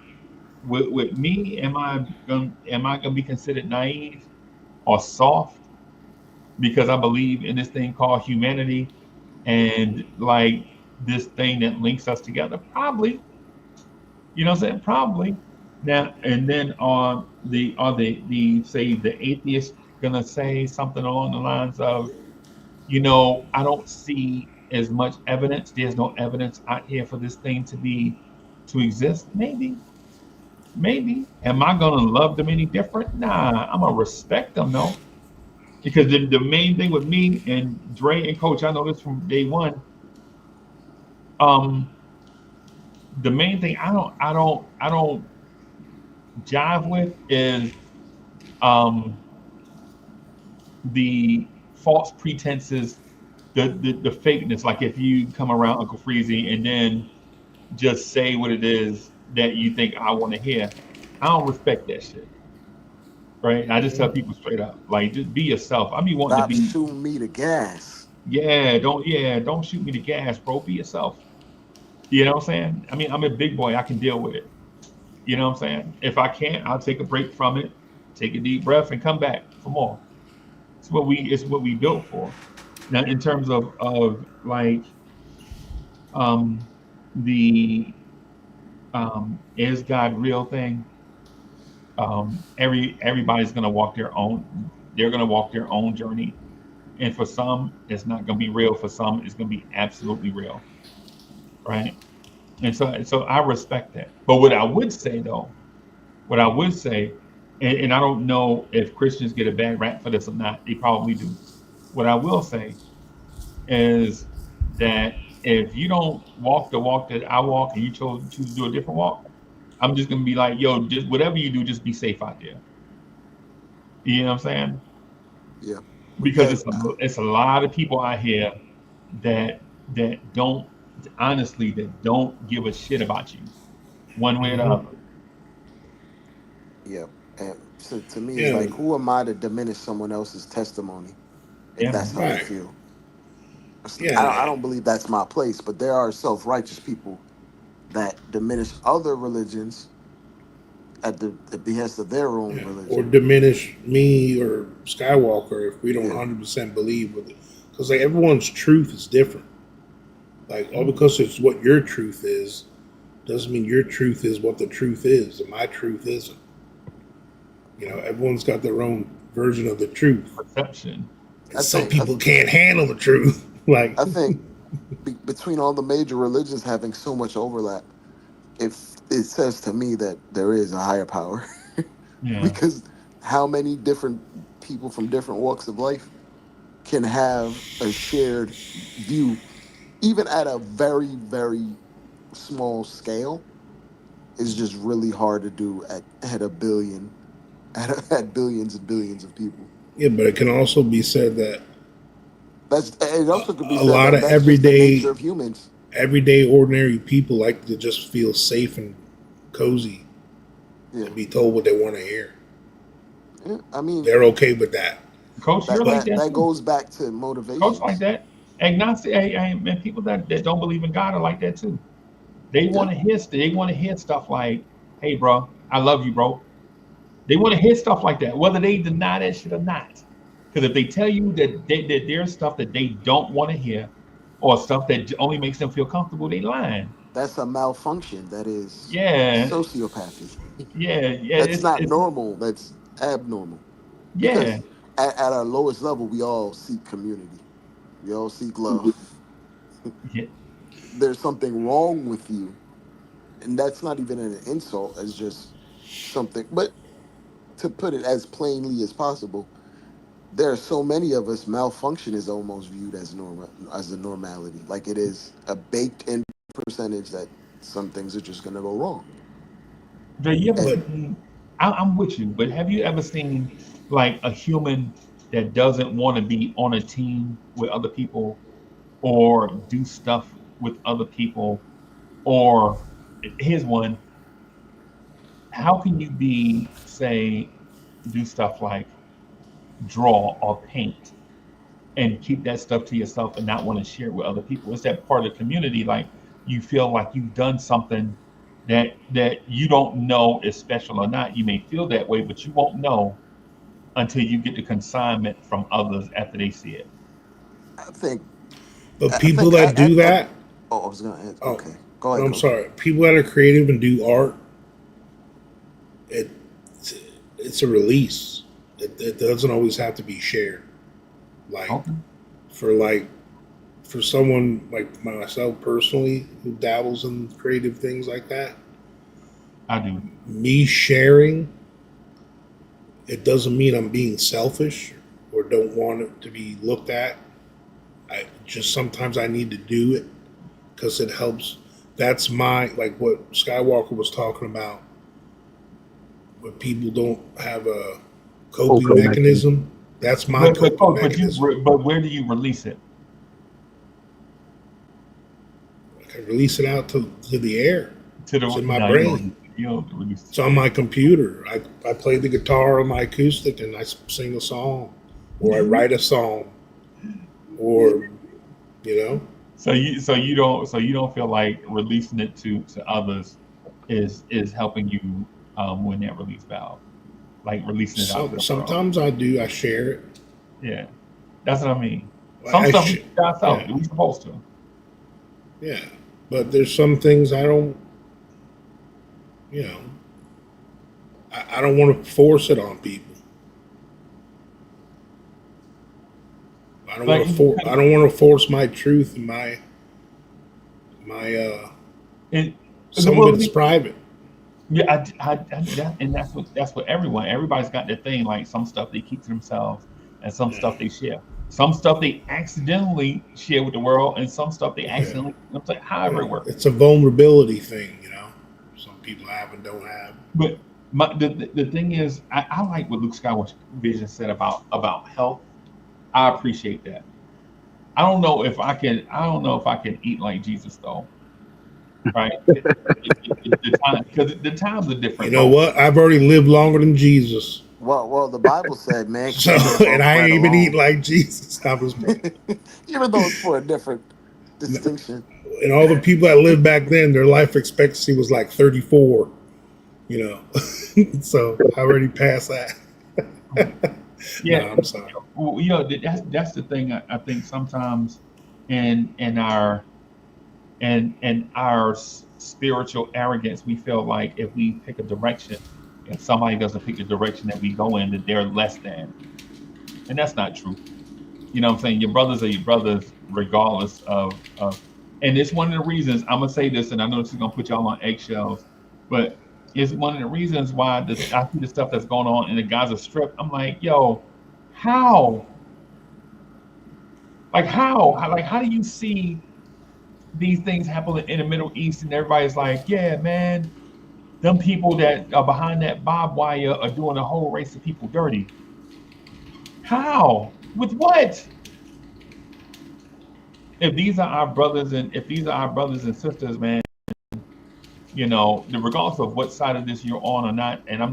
Speaker 2: with me, am I gonna be considered naive or soft because I believe in this thing called humanity and like this thing that links us together? Probably. You know what I'm saying? Probably. Now and then are the say the atheist gonna say something along the lines of, I don't see as much evidence. There's no evidence out here for this thing to exist. Maybe. Maybe. Am I gonna love them any different? Nah, I'm gonna respect them though. Because the main thing with me and Dre and Coach, I know this from day one. Um, the main thing I don't jive with is um, the false pretenses, the fakeness. Like if you come around Uncle Freezy and then just say what it is that you think I want to hear, I don't respect that shit. Right? I just tell people straight up, like just be yourself. I be wanting to
Speaker 7: Stop
Speaker 2: be,
Speaker 7: shooting me the gas.
Speaker 2: yeah, don't shoot me the gas, bro. Be yourself. You know what I'm saying? I mean, I'm a big boy. I can deal with it. You know what I'm saying? If I can't, I'll take a break from it, take a deep breath, and come back for more. It's what we built for. Now, in terms of like the is God real thing, everybody's gonna walk their own. They're gonna walk their own journey, and for some, it's not gonna be real. For some, it's gonna be absolutely real, right? And so I respect that. But what I would say though, what I would say, and I don't know if Christians get a bad rap for this or not. They probably do. What I will say is that if you don't walk the walk that I walk and you choose to do a different walk, I'm just gonna be like, yo, just whatever you do, just be safe out there. You know what I'm saying?
Speaker 7: Yeah,
Speaker 2: Because
Speaker 7: because
Speaker 2: it's a lot of people out here that don't honestly that don't give a shit about you one way or the
Speaker 5: Hmm.
Speaker 2: other.
Speaker 7: yeah, and to me, it's
Speaker 5: Yeah,
Speaker 7: like, who am I to diminish someone else's testimony if
Speaker 2: Yeah,
Speaker 7: that's
Speaker 2: man.
Speaker 7: how they
Speaker 5: right.
Speaker 7: feel? I
Speaker 5: Yeah,
Speaker 7: don't believe that's my place, but there are self righteous people that diminish other religions at the behest of their own
Speaker 5: yeah. Or
Speaker 7: religion.
Speaker 5: diminish me or Skywalker if we don't
Speaker 7: Yeah,
Speaker 5: 100% believe with it. Because like everyone's truth is different. Like all
Speaker 2: Yeah.
Speaker 5: because it's what your truth is doesn't mean your truth is what the truth is, and my truth isn't. Everyone's got their own version of the truth,
Speaker 2: Perception.
Speaker 5: and
Speaker 7: I
Speaker 5: some
Speaker 7: think
Speaker 5: people can't handle the truth. Like,
Speaker 7: I think between all the major religions having so much overlap, if it says to me that there is a higher power,
Speaker 2: Yeah.
Speaker 7: because how many different people from different walks of life can have a shared view, even at a very, very small scale, is just really hard to do at a billion, at billions and billions of people.
Speaker 5: yeah, but it can also be said that
Speaker 7: That's it. Also could be
Speaker 5: a
Speaker 7: said
Speaker 5: lot
Speaker 7: that
Speaker 5: of
Speaker 7: that's just the nature of humans.
Speaker 5: everyday, ordinary people like to just feel safe and cozy
Speaker 7: Yeah,
Speaker 5: and be told what they want to hear.
Speaker 7: yeah. I mean,
Speaker 5: They're okay with that.
Speaker 2: Coach, you're
Speaker 7: that
Speaker 2: like
Speaker 7: that
Speaker 2: that
Speaker 7: that
Speaker 2: too.
Speaker 7: goes back to
Speaker 2: Coach like
Speaker 7: motivations.
Speaker 2: that. Agnostic, and people that don't believe in God are like that too.
Speaker 7: Yeah,
Speaker 2: They want to hear stuff like, "Hey, bro, I love you, bro." They want to hear stuff like that, whether they deny that shit or not. Because if they tell you that there's stuff that they don't want to hear, or stuff that only makes them feel comfortable, they lying.
Speaker 7: that's a malfunction. That is
Speaker 2: Yeah,
Speaker 7: sociopathy.
Speaker 2: yeah.
Speaker 7: That's
Speaker 2: It's
Speaker 7: not
Speaker 2: it's
Speaker 7: normal. That's abnormal.
Speaker 2: yeah,
Speaker 7: Because at our lowest level, we all seek community. We all seek love.
Speaker 2: yeah.
Speaker 7: There's something wrong with you and that's not even an insult. It's just something. But to put it as plainly as possible, there are so many of us, malfunction is almost viewed as normal, as a normality. Like it is a baked in percentage that some things are just gonna go wrong.
Speaker 2: Jay, you ever
Speaker 7: And
Speaker 5: But
Speaker 2: seen? I'm with you, but have you ever seen like a human that doesn't want to be on a team with other people or do stuff with other people? Or here's one: how can you be say do stuff like draw or paint and keep that stuff to yourself and not want to share it with other people? Is that part of the community? Like you feel like you've done something that you don't know is special or not. You may feel that way, but you won't know until you get the consignment from others after they see it.
Speaker 7: I think
Speaker 5: but
Speaker 7: I
Speaker 5: people
Speaker 7: think
Speaker 5: that do
Speaker 7: at
Speaker 5: that,
Speaker 7: oh, I was gonna add,
Speaker 5: oh,
Speaker 7: okay. Go
Speaker 5: no,
Speaker 7: ahead,
Speaker 5: I'm
Speaker 7: Coach.
Speaker 5: sorry. People that are creative and do art, it it's a release. It doesn't always have to be shared. Like
Speaker 2: Okay,
Speaker 5: for like for someone like myself personally who dabbles in creative things like that,
Speaker 2: I do.
Speaker 5: me sharing it doesn't mean I'm being selfish or don't want it to be looked at. I just sometimes I need to do it because it helps. That's my like what Skywalker was talking about. When people don't have a coping
Speaker 3: Okay, mechanism.
Speaker 5: mechanism, that's my
Speaker 2: But
Speaker 5: coping
Speaker 2: coach,
Speaker 5: mechanism.
Speaker 2: but where do you release it?
Speaker 5: I can release it out to the air.
Speaker 2: To
Speaker 5: It's
Speaker 2: the
Speaker 5: in my
Speaker 2: no, you don't.
Speaker 5: brain.
Speaker 2: You don't release it
Speaker 5: It's
Speaker 2: to
Speaker 5: on
Speaker 2: the
Speaker 5: my computer. I play the guitar on my acoustic and I sing a song, or I
Speaker 2: air.
Speaker 5: write a song, or you know.
Speaker 2: So you don't feel like releasing it to others is helping you win that release valve, like releasing it out to the world.
Speaker 5: Sometimes I do. I share it.
Speaker 2: Yeah, that's what I mean.
Speaker 5: Like
Speaker 2: Some stuff we keep to ourselves.
Speaker 5: yeah,
Speaker 2: We supposed to.
Speaker 5: yeah. But there's some things I don't. You know, I don't want to force it on people. I don't
Speaker 2: Like
Speaker 5: want to for. I don't want to force my truth and my
Speaker 2: it,
Speaker 5: some of
Speaker 2: well,
Speaker 5: it's private.
Speaker 2: yeah, and that's what everyone. Everybody's got their thing. Like some stuff they keep to themselves, and some
Speaker 5: Yeah,
Speaker 2: stuff they share. Some stuff they accidentally share with the world, and some stuff they
Speaker 5: yeah,
Speaker 2: accidentally. It's like however
Speaker 5: yeah.
Speaker 2: it works.
Speaker 5: It's a vulnerability thing, you know. Some people have and don't have.
Speaker 2: But the thing is, I like what Luke Skywalker's vision said about health. I appreciate that. I don't know if I can. I don't know if I can eat like Jesus though. Right? The time because the times are
Speaker 5: You
Speaker 2: different.
Speaker 5: know
Speaker 2: But
Speaker 5: what? I've already lived longer than Jesus,
Speaker 7: Well, the Bible said man
Speaker 5: so
Speaker 7: can't live
Speaker 5: and
Speaker 7: off
Speaker 5: I ain't
Speaker 7: bread
Speaker 5: even eat
Speaker 7: alone.
Speaker 5: like Jesus. I was,
Speaker 7: Even though it's for a different distinction.
Speaker 5: and all the people that lived back then, their life expectancy was like 34. You know, so I already passed that. No,
Speaker 2: yeah,
Speaker 5: I'm sorry.
Speaker 2: well, that's the thing. I think sometimes in our and our spiritual arrogance, we feel like if we pick a direction and somebody doesn't pick the direction that we go in, that they're less than. And that's not true. You know what I'm saying? Your brothers are your brothers, regardless of and it's one of the reasons I'm gonna say this, and I know this is gonna put y'all on eggshells, but it's one of the reasons why I see the stuff that's going on in the Gaza Strip. I'm like, yo, how? Like how do you see these things happening in the Middle East and everybody's like, yeah, man, them people that are behind that barbed wire are doing a whole race of people dirty. How? With what? If these are our brothers and sisters, man, regardless of what side of this you're on or not, and I'm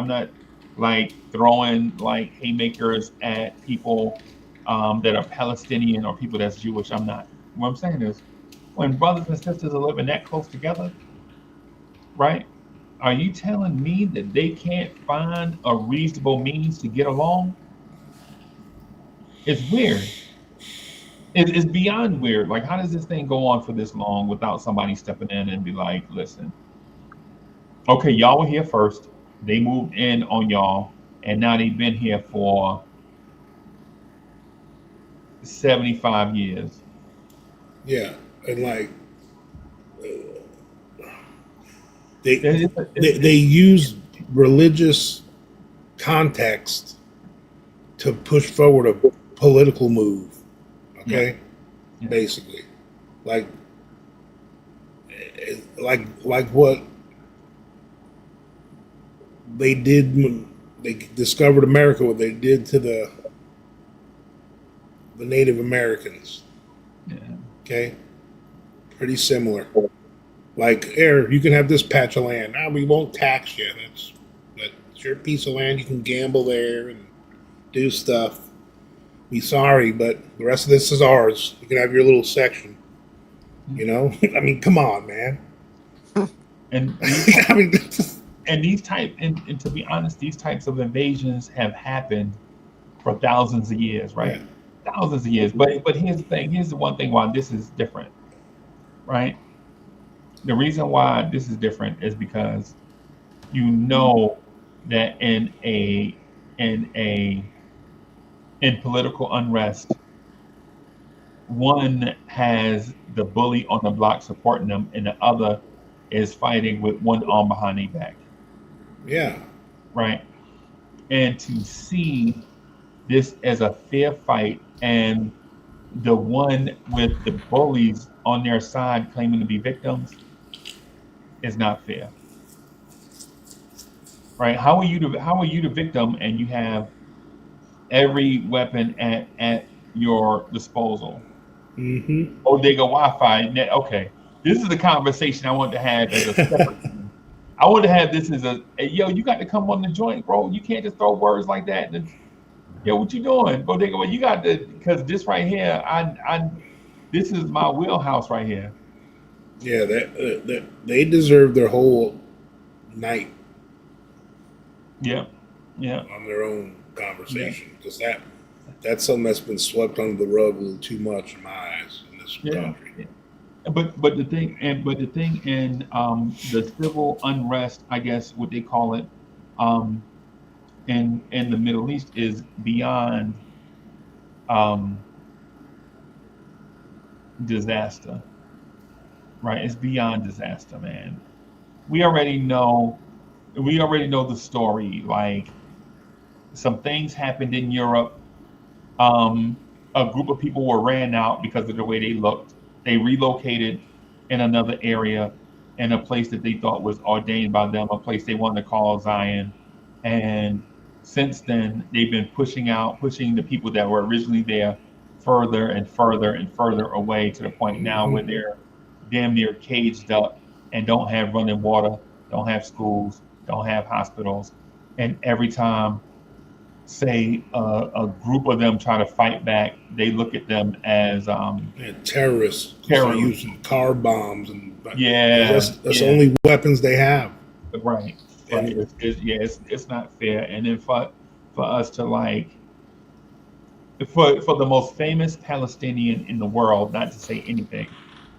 Speaker 2: not like throwing like haymakers at people that are Palestinian or people that's Jewish. I'm not. What I'm saying is, when brothers and sisters are living that close together, right? Are you telling me that they can't find a reasonable means to get along? It's weird. It's beyond weird. Like, how does this thing go on for this long without somebody stepping in and be like, listen, okay, y'all were here first. They moved in on y'all, and now they've been here for 75 years.
Speaker 5: Yeah, and like they
Speaker 2: It's,
Speaker 5: they use religious context to push forward a political move.
Speaker 2: yeah,
Speaker 5: Okay,
Speaker 2: yeah,
Speaker 5: basically, like like what they did when they discovered America, what they did to the Native Americans.
Speaker 2: yeah.
Speaker 5: Okay, pretty similar. Like, here, you can have this patch of land. Ah, we won't tax you. That's your piece of land. You can gamble there and do stuff. Be sorry, but the rest of this is ours. You can have your little section.
Speaker 2: Yeah.
Speaker 5: You know, I mean, come on, man.
Speaker 2: And these
Speaker 5: I mean,
Speaker 2: and to be honest, these types of invasions have happened for thousands of years,
Speaker 5: yeah.
Speaker 2: right? Thousands of years. But here's the thing. Here's the one thing why this is different, right? The reason why this is different is because you know that in a in political unrest, one has the bully on the block supporting them, and the other is fighting with one arm behind their back,
Speaker 5: Yeah.
Speaker 2: right? And to see this as a fair fight and the one with the bullies on their side claiming to be victims is not fair, right? How are you the victim and you have every weapon at your disposal?
Speaker 5: Mm-hmm.
Speaker 2: Bodega Wi-Fi. Okay, this is the conversation I want to have as a separate thing. I want to have this as a hey, yo. You got to come on the joint, bro. You can't just throw words like that. And, yo, what you doing, Bodega? Well, you got to because this right here, this is my wheelhouse right here.
Speaker 5: Yeah, that they deserve their whole night
Speaker 2: Yeah, yeah,
Speaker 5: on their own
Speaker 2: yeah,
Speaker 5: conversation because that's something that's been swept under the rug a little too much in my eyes in this
Speaker 2: yeah.
Speaker 5: country.
Speaker 2: Yeah. But the thing in the civil unrest, I guess what they call it, um, in the Middle East is beyond um, disaster, right? It's beyond disaster, man. We already know. We already know the story. Like some things happened in Europe. Um, a group of people were ran out because of the way they looked. They relocated in another area, in a place that they thought was ordained by them, a place they wanted to call Zion. And since then, they've been pushing the people that were originally there further and further and further away to the point now
Speaker 5: Mm-hmm.
Speaker 2: where they're damn near caged up and don't have running water, don't have schools, don't have hospitals. And every time say a group of them try to fight back, they look at them as
Speaker 5: And terrorists because they're
Speaker 2: terrorists.
Speaker 5: using car bombs and because
Speaker 2: Yeah,
Speaker 5: that's the
Speaker 2: yeah,
Speaker 5: only weapons they have.
Speaker 2: right, right.
Speaker 5: And
Speaker 2: Yeah, it's not fair. And then for us to like for the most famous Palestinian in the world not to say anything,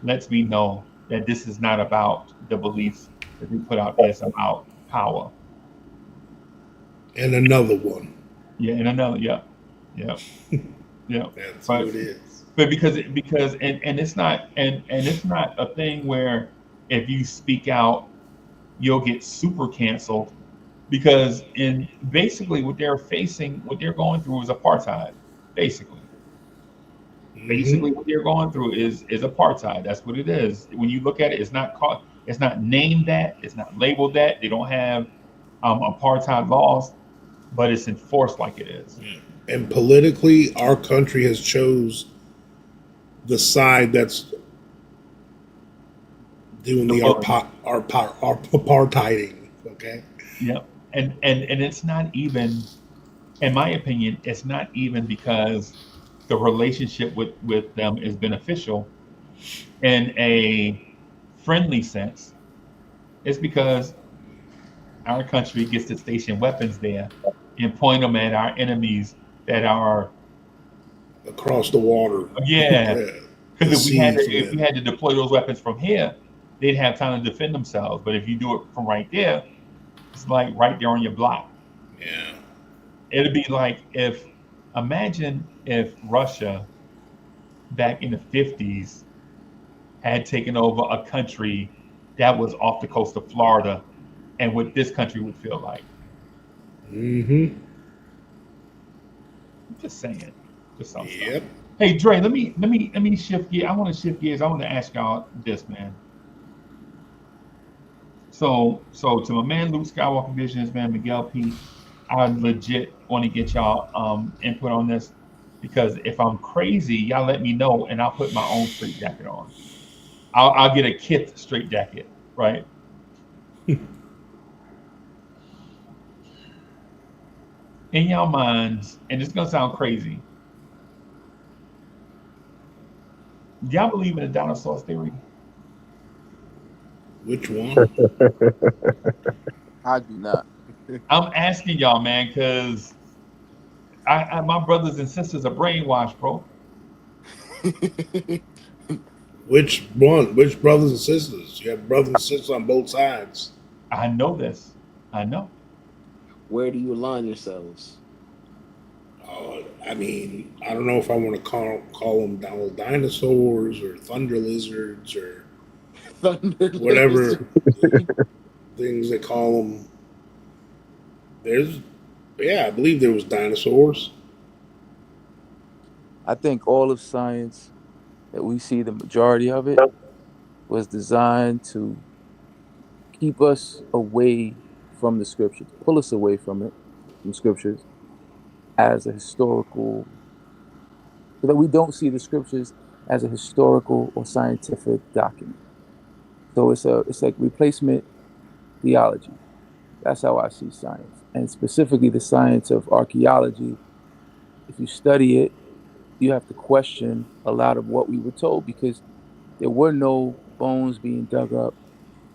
Speaker 2: lets me know that this is not about the beliefs that they put out there. It's about power.
Speaker 5: another one.
Speaker 2: Yeah, and another, yeah, yeah, yeah.
Speaker 5: That's who
Speaker 2: But
Speaker 5: it is.
Speaker 2: but because and it's not and it's not a thing where if you speak out you'll get super canceled because in basically what they're facing what they're going through is apartheid basically
Speaker 5: Mm-hmm.
Speaker 2: what they're going through is apartheid. That's what it is. When you look at it, it's not named that, it's not labeled that. They don't have apartheid laws, but it's enforced like it is.
Speaker 5: And politically, our country has chose the side that's doing
Speaker 2: The
Speaker 5: the
Speaker 2: bully.
Speaker 5: our apartheiding. Okay.
Speaker 2: Yeah. And it's not even in my opinion, it's not even because the relationship with them is beneficial in a friendly sense. It's because our country gets to station weapons there and point them at our enemies that are
Speaker 5: Across the water,
Speaker 2: yeah. Because
Speaker 5: the seas,
Speaker 2: if we
Speaker 5: man.
Speaker 2: had to deploy those weapons from here, they'd have time to defend themselves. But if you do it from right there, it's like right there on your block.
Speaker 5: Yeah.
Speaker 2: It'd be like if imagine if Russia back in the 50s had taken over a country that was off the coast of Florida and what this country would feel like.
Speaker 5: Mm-hmm.
Speaker 2: I'm just saying, just some stuff.
Speaker 5: Yep.
Speaker 2: Hey Dre, let me shift gears. I want to shift gears. I want to ask y'all this, man. So to my man Luke Skywalker Visions, man, Miguel P, I legit want to get y'all input on this because if I'm crazy, y'all let me know and I'll put my own straight jacket on. I'll get a Kith straight jacket, right? In y'all minds, and it's gonna sound crazy. Do y'all believe in the dinosaur theory?
Speaker 5: Which one?
Speaker 6: I do not.
Speaker 2: I'm asking y'all, man, because my brothers and sisters are brainwashed, bro.
Speaker 5: Which one? Which brothers and sisters? You have brothers and sisters on both sides.
Speaker 2: I know this. I know.
Speaker 7: Where do you align yourselves?
Speaker 5: I mean, I don't know if I want to call them dinosaurs or thunder lizards or
Speaker 7: Thunder
Speaker 5: whatever
Speaker 7: lizard.
Speaker 5: things they call them. There's, yeah, I believe there was dinosaurs.
Speaker 6: I think all of science that we see, the majority of it, was designed to keep us away from the scriptures, pull us away from it, from scriptures, as a historical, so that we don't see the scriptures as a historical or scientific document. So it's like replacement theology. That's how I see science, and specifically the science of archaeology. If you study it, you have to question a lot of what we were told because there were no bones being dug up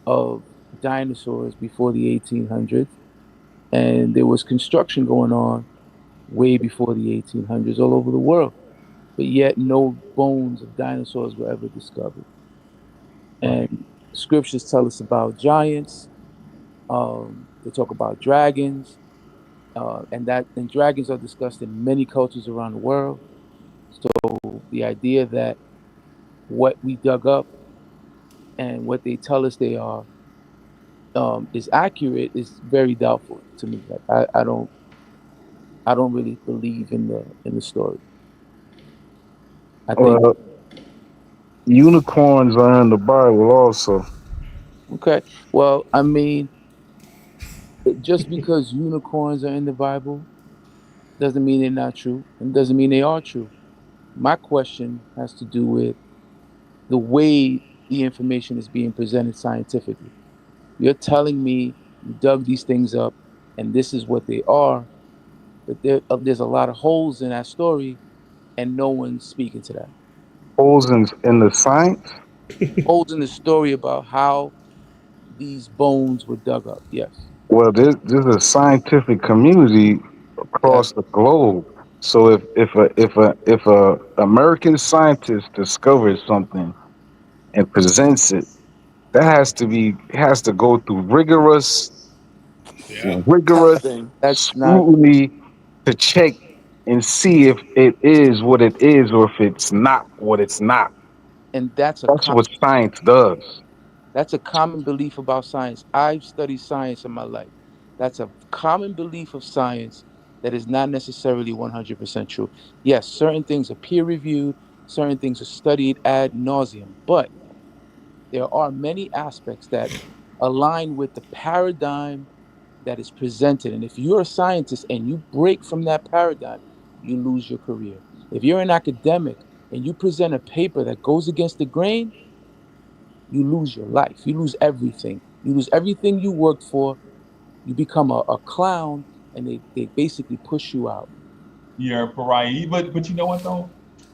Speaker 6: of dinosaurs before the 1800s, and there was construction going on way before the 1800s all over the world, but yet no bones of dinosaurs were ever discovered.
Speaker 2: Right.
Speaker 6: And scriptures tell us about giants. They talk about dragons, and dragons are discussed in many cultures around the world. So the idea that what we dug up and what they tell us they are is accurate is very doubtful to me. Like I don't really believe in the story. I think
Speaker 8: Well, unicorns are in the Bible also.
Speaker 6: okay. Well, I mean, just because unicorns are in the Bible doesn't mean they're not true, and doesn't mean they are true. My question has to do with the way the information is being presented scientifically. You're telling me you dug these things up, and this is what they are, but there's a lot of holes in that story, and no one's speaking to that.
Speaker 8: Holes in the science.
Speaker 6: Holes in the story about how these bones were dug up. Yes.
Speaker 8: Well, there's a scientific community
Speaker 6: Yes.
Speaker 8: across the globe. So if a American scientist discovers something and presents it, that has to go through
Speaker 5: Yeah.
Speaker 8: rigorous
Speaker 7: Testing.
Speaker 6: That's not,
Speaker 8: scrutiny to check and see if it is what it is or if it's not what it's not.
Speaker 6: and that's a
Speaker 8: That's what science does.
Speaker 6: that's a common belief about science. I've studied science in my life. That's a common belief of science that is not necessarily 100% true. Yes, certain things are peer reviewed, certain things are studied ad nauseum, but there are many aspects that align with the paradigm that is presented. And if you're a scientist and you break from that paradigm, you lose your career. If you're an academic and you present a paper that goes against the grain, you lose your life. You lose everything. You lose everything you worked for. You become a clown, and they basically push you out.
Speaker 2: You're a pariah. But you know what though?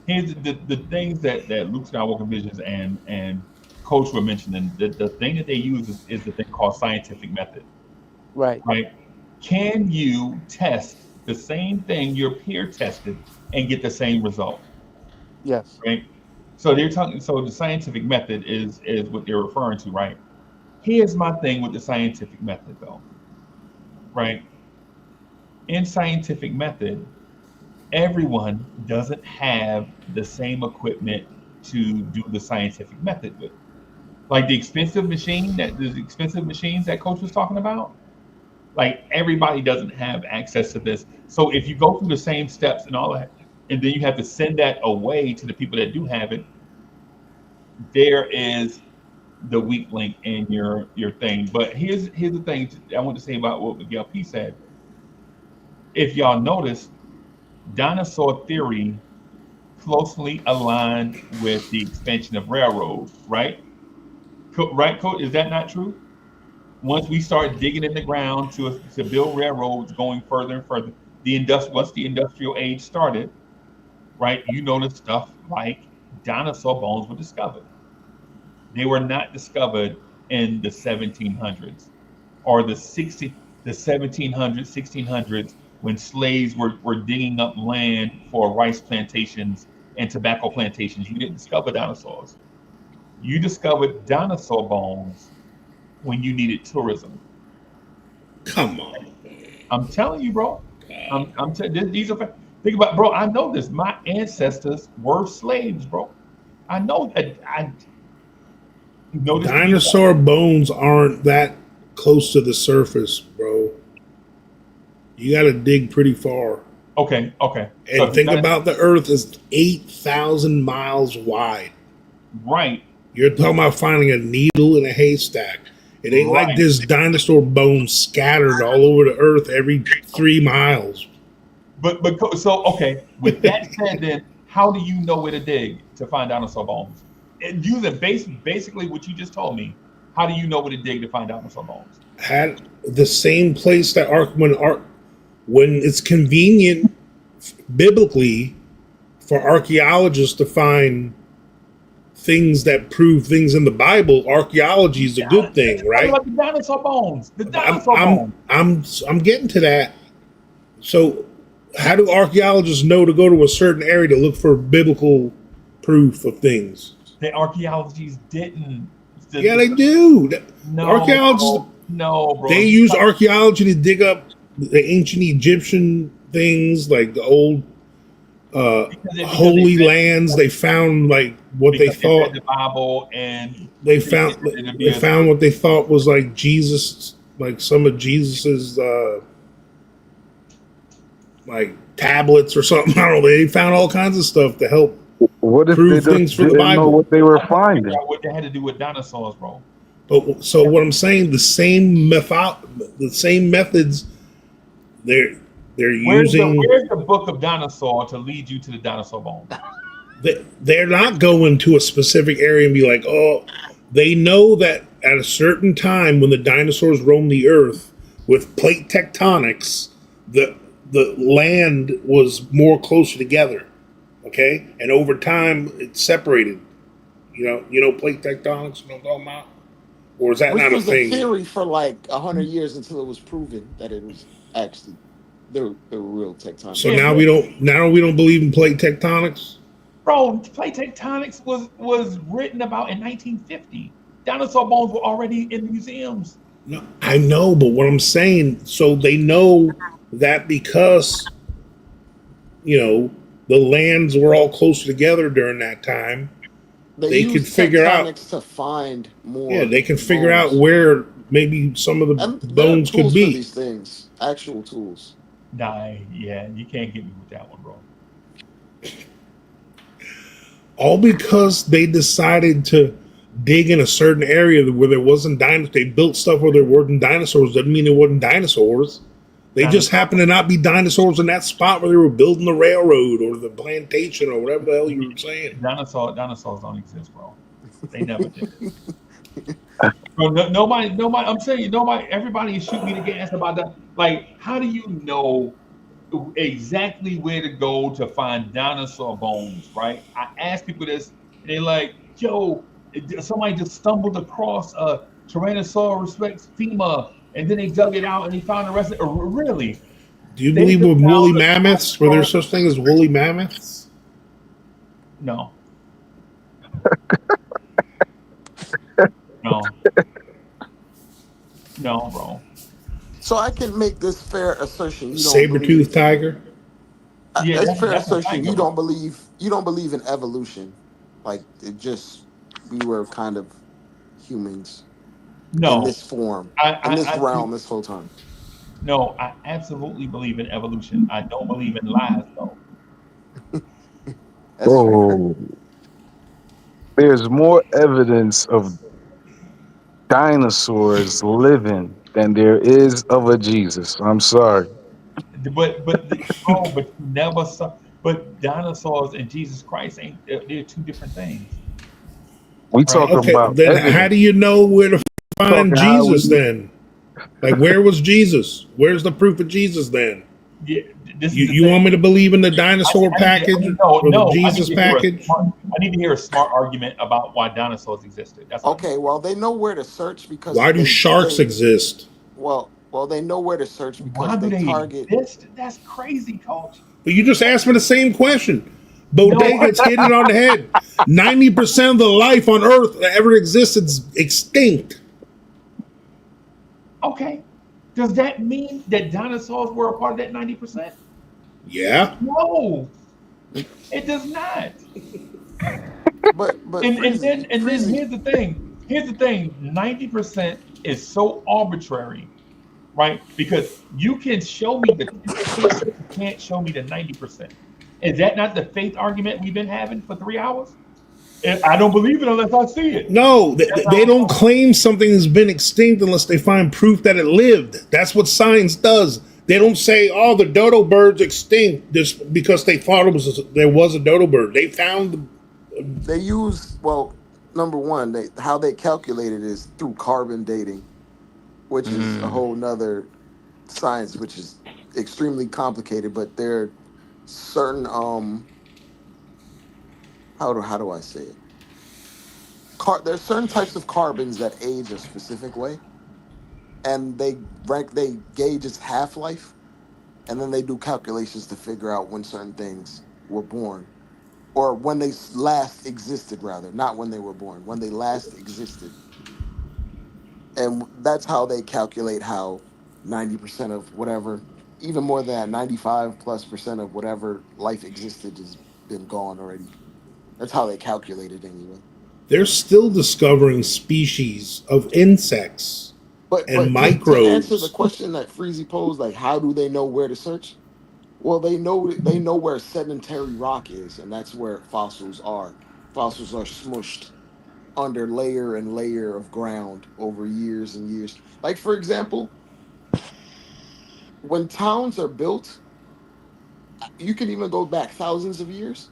Speaker 2: Here's the things that Luke Skywalker Visions and Coach were mentioning. The thing that they use is the thing called scientific method,
Speaker 6: Right.
Speaker 2: right? Can you test the same thing your peer tested and get the same result,
Speaker 6: Yes.
Speaker 2: right? So they're talking. So the scientific method is what they're referring to, right? Here's my thing with the scientific method, though, right? In scientific method, everyone doesn't have the same equipment to do the scientific method with. Like the expensive machines that Coach was talking about. Like everybody doesn't have access to this. So if you go through the same steps and all that, and then you have to send that away to the people that do have it, there is the weak link in your thing. But here's the thing I want to say about what Miguel P said. If y'all notice, dinosaur theory closely aligned with the expansion of railroad, right? Right, Coach? Is that not true? Once we start digging in the ground to build railroads going further and further, once the industrial age started, right? You notice stuff like dinosaur bones were discovered. They were not discovered in the 1700s or the 1700s, 1600s when slaves were digging up land for rice plantations and tobacco plantations. You didn't discover dinosaurs. You discovered dinosaur bones when you needed tourism.
Speaker 5: Come on.
Speaker 2: I'm telling you, bro. These are think about, bro. I know this. My ancestors were slaves, bro. I know that. I know this.
Speaker 5: Dinosaur bones aren't that close to the surface, bro. You got to dig pretty far.
Speaker 2: Okay.
Speaker 5: And think about the Earth is 8,000 miles wide.
Speaker 2: Right.
Speaker 5: You're talking about finding a needle in a haystack. It ain't like there's dinosaur bones scattered all over the Earth every 3 miles.
Speaker 2: But so okay. With that said, then how do you know where to dig to find dinosaur bones? And using basically what you just told me, how do you know where to dig to find dinosaur bones?
Speaker 5: Had the same place that when it's convenient biblically for archaeologists to find things that prove things in the Bible, archaeology is a good thing, right?
Speaker 2: Like the dinosaur bones. The dinosaur bones.
Speaker 5: I'm getting to that. So how do archaeologists know to go to a certain area to look for biblical proof of things?
Speaker 2: The archaeologists didn't.
Speaker 5: Yeah, they do.
Speaker 2: No,
Speaker 5: archaeologists.
Speaker 2: No, bro.
Speaker 5: They use archaeology to dig up the ancient Egyptian things, like the old holy lands. They found like what they thought
Speaker 2: the Bible, and
Speaker 5: they found what they thought was like Jesus, like some of Jesus's like tablets or something. I don't know. They found all kinds of stuff to help
Speaker 8: what if
Speaker 5: prove
Speaker 8: they
Speaker 5: things for the
Speaker 8: didn't know
Speaker 5: Bible.
Speaker 8: what they were finding?
Speaker 2: What they had to do with dinosaurs, bro.
Speaker 5: But so what I'm saying, the same methods they're using.
Speaker 2: Where's the book of dinosaur to lead you to the dinosaur bone?
Speaker 5: They're not going to a specific area and be like, oh, they know that at a certain time when the dinosaurs roamed the earth with plate tectonics, the land was more closer together. Okay, and over time it separated. You know, plate tectonics. You know what I'm talking about? Or is that
Speaker 7: Which
Speaker 5: not a
Speaker 7: was
Speaker 5: thing?
Speaker 7: a theory for like 100 years until it was proven that it was actually the real tectonics.
Speaker 5: So now we don't believe in plate tectonics.
Speaker 2: Bro, plate tectonics was written about in 1950. Dinosaur bones were already in museums.
Speaker 5: No, I know, but what I'm saying, so they know that because the lands were all closer together during that time. They could figure out
Speaker 7: to find more.
Speaker 5: Yeah, they can figure out where maybe some of the bones could be.
Speaker 7: For these things, actual tools.
Speaker 2: Nah, yeah, you can't get me with that one, bro.
Speaker 5: All because they decided to dig in a certain area where there wasn't dinosaurs. They built stuff where there weren't dinosaurs. Doesn't mean there wasn't dinosaurs. They just happened to not be dinosaurs in that spot where they were building the railroad or the plantation or whatever the hell you were saying.
Speaker 2: Dinosaurs don't exist, bro. They never did. Bro, nobody. I'm saying you. Nobody. Everybody is shooting me the gas about that. Like, how do you know exactly where to go to find dinosaur bones? Right. I ask people this, and they're like, "Yo, somebody just stumbled across a Tyrannosaurus Rex femur." And then they dug it out and they found the rest of it. Really?
Speaker 5: Do you believe with woolly mammoths? Were there such thing as woolly mammoths?
Speaker 2: No. No. No, bro.
Speaker 7: So I can make this fair assertion.
Speaker 5: Saber-toothed tiger?
Speaker 7: Yeah, it's fair assertion. You don't believe in evolution. Like we were kind of humans in
Speaker 2: No,
Speaker 7: this form, in this
Speaker 2: I
Speaker 7: realm, this whole time.
Speaker 2: no, I absolutely believe in evolution. I don't believe in lies though.
Speaker 7: That's fair.
Speaker 8: Bro, there's more evidence of dinosaurs living than there is of a Jesus. I'm sorry.
Speaker 2: Bro, but you never saw. But dinosaurs and Jesus Christ ain't. They're two different things,
Speaker 8: We
Speaker 2: right?
Speaker 8: talking
Speaker 5: Okay,
Speaker 8: about
Speaker 5: then how
Speaker 8: evidence.
Speaker 5: do you know where to find
Speaker 8: Talking how
Speaker 5: Jesus
Speaker 8: we
Speaker 5: then? Like, where was Jesus? Where's the proof of Jesus then?
Speaker 2: Yeah, this is
Speaker 5: You,
Speaker 2: the
Speaker 5: you
Speaker 2: thing.
Speaker 5: want me to believe in the
Speaker 2: I,
Speaker 5: dinosaur
Speaker 2: I
Speaker 5: package
Speaker 2: need no,
Speaker 5: or the
Speaker 2: no. I need
Speaker 5: Jesus
Speaker 2: to hear a
Speaker 5: package?
Speaker 2: smart. I need to hear a smart argument about why dinosaurs existed. That's what I need.
Speaker 7: Okay, well they know where to search because
Speaker 5: Why do sharks
Speaker 7: they
Speaker 5: exist?
Speaker 7: well they know where to search
Speaker 2: Why
Speaker 7: because
Speaker 2: do
Speaker 7: they
Speaker 2: they
Speaker 7: target.
Speaker 2: exist? That's crazy, Coach.
Speaker 5: But you just asked me the same question.
Speaker 2: No,
Speaker 5: Bodega's hit it on the head. 90% of the life on Earth that ever existed is extinct.
Speaker 2: okay. Does that mean that dinosaurs were a part of that 90%?
Speaker 5: Yeah.
Speaker 2: No, it does not.
Speaker 7: But
Speaker 2: And then
Speaker 7: Freezy,
Speaker 2: here's the thing. Here's the thing. 90% is so arbitrary, right? Because you can show me the 10%, but you can't show me the 90%. Is that not the faith argument we've been having for 3 hours? And I don't believe it unless I see it.
Speaker 5: No, they,
Speaker 2: That's
Speaker 5: they
Speaker 2: how it's
Speaker 5: don't
Speaker 2: going.
Speaker 5: claim something has been extinct unless they find proof that it lived. That's what science does. They don't say, "Oh, the dodo bird's extinct," just because they thought there was a dodo bird. They found.
Speaker 7: they use well number one they how they calculate it is through carbon dating, which is a
Speaker 6: Mm.
Speaker 7: whole nother science, which is extremely complicated. But there are certain how do I say it? There's certain types of carbons that age a specific way, and they gauge its half life, and then they do calculations to figure out when certain things were born or when they last existed, rather, not when they were born, when they last existed. And that's how they calculate how 90% of whatever, even more than that, 95 plus percent of whatever life existed has been gone already. That's how they calculate it anyway.
Speaker 5: They're still discovering species of insects and
Speaker 7: But to answer the
Speaker 5: microbes.
Speaker 7: question that Freezy posed, like how do they know where to search? Well, they know where sedentary rock is, and that's where fossils are. Fossils are smushed under layer and layer of ground over years and years. Like for example, when towns are built, you can even go back thousands of years.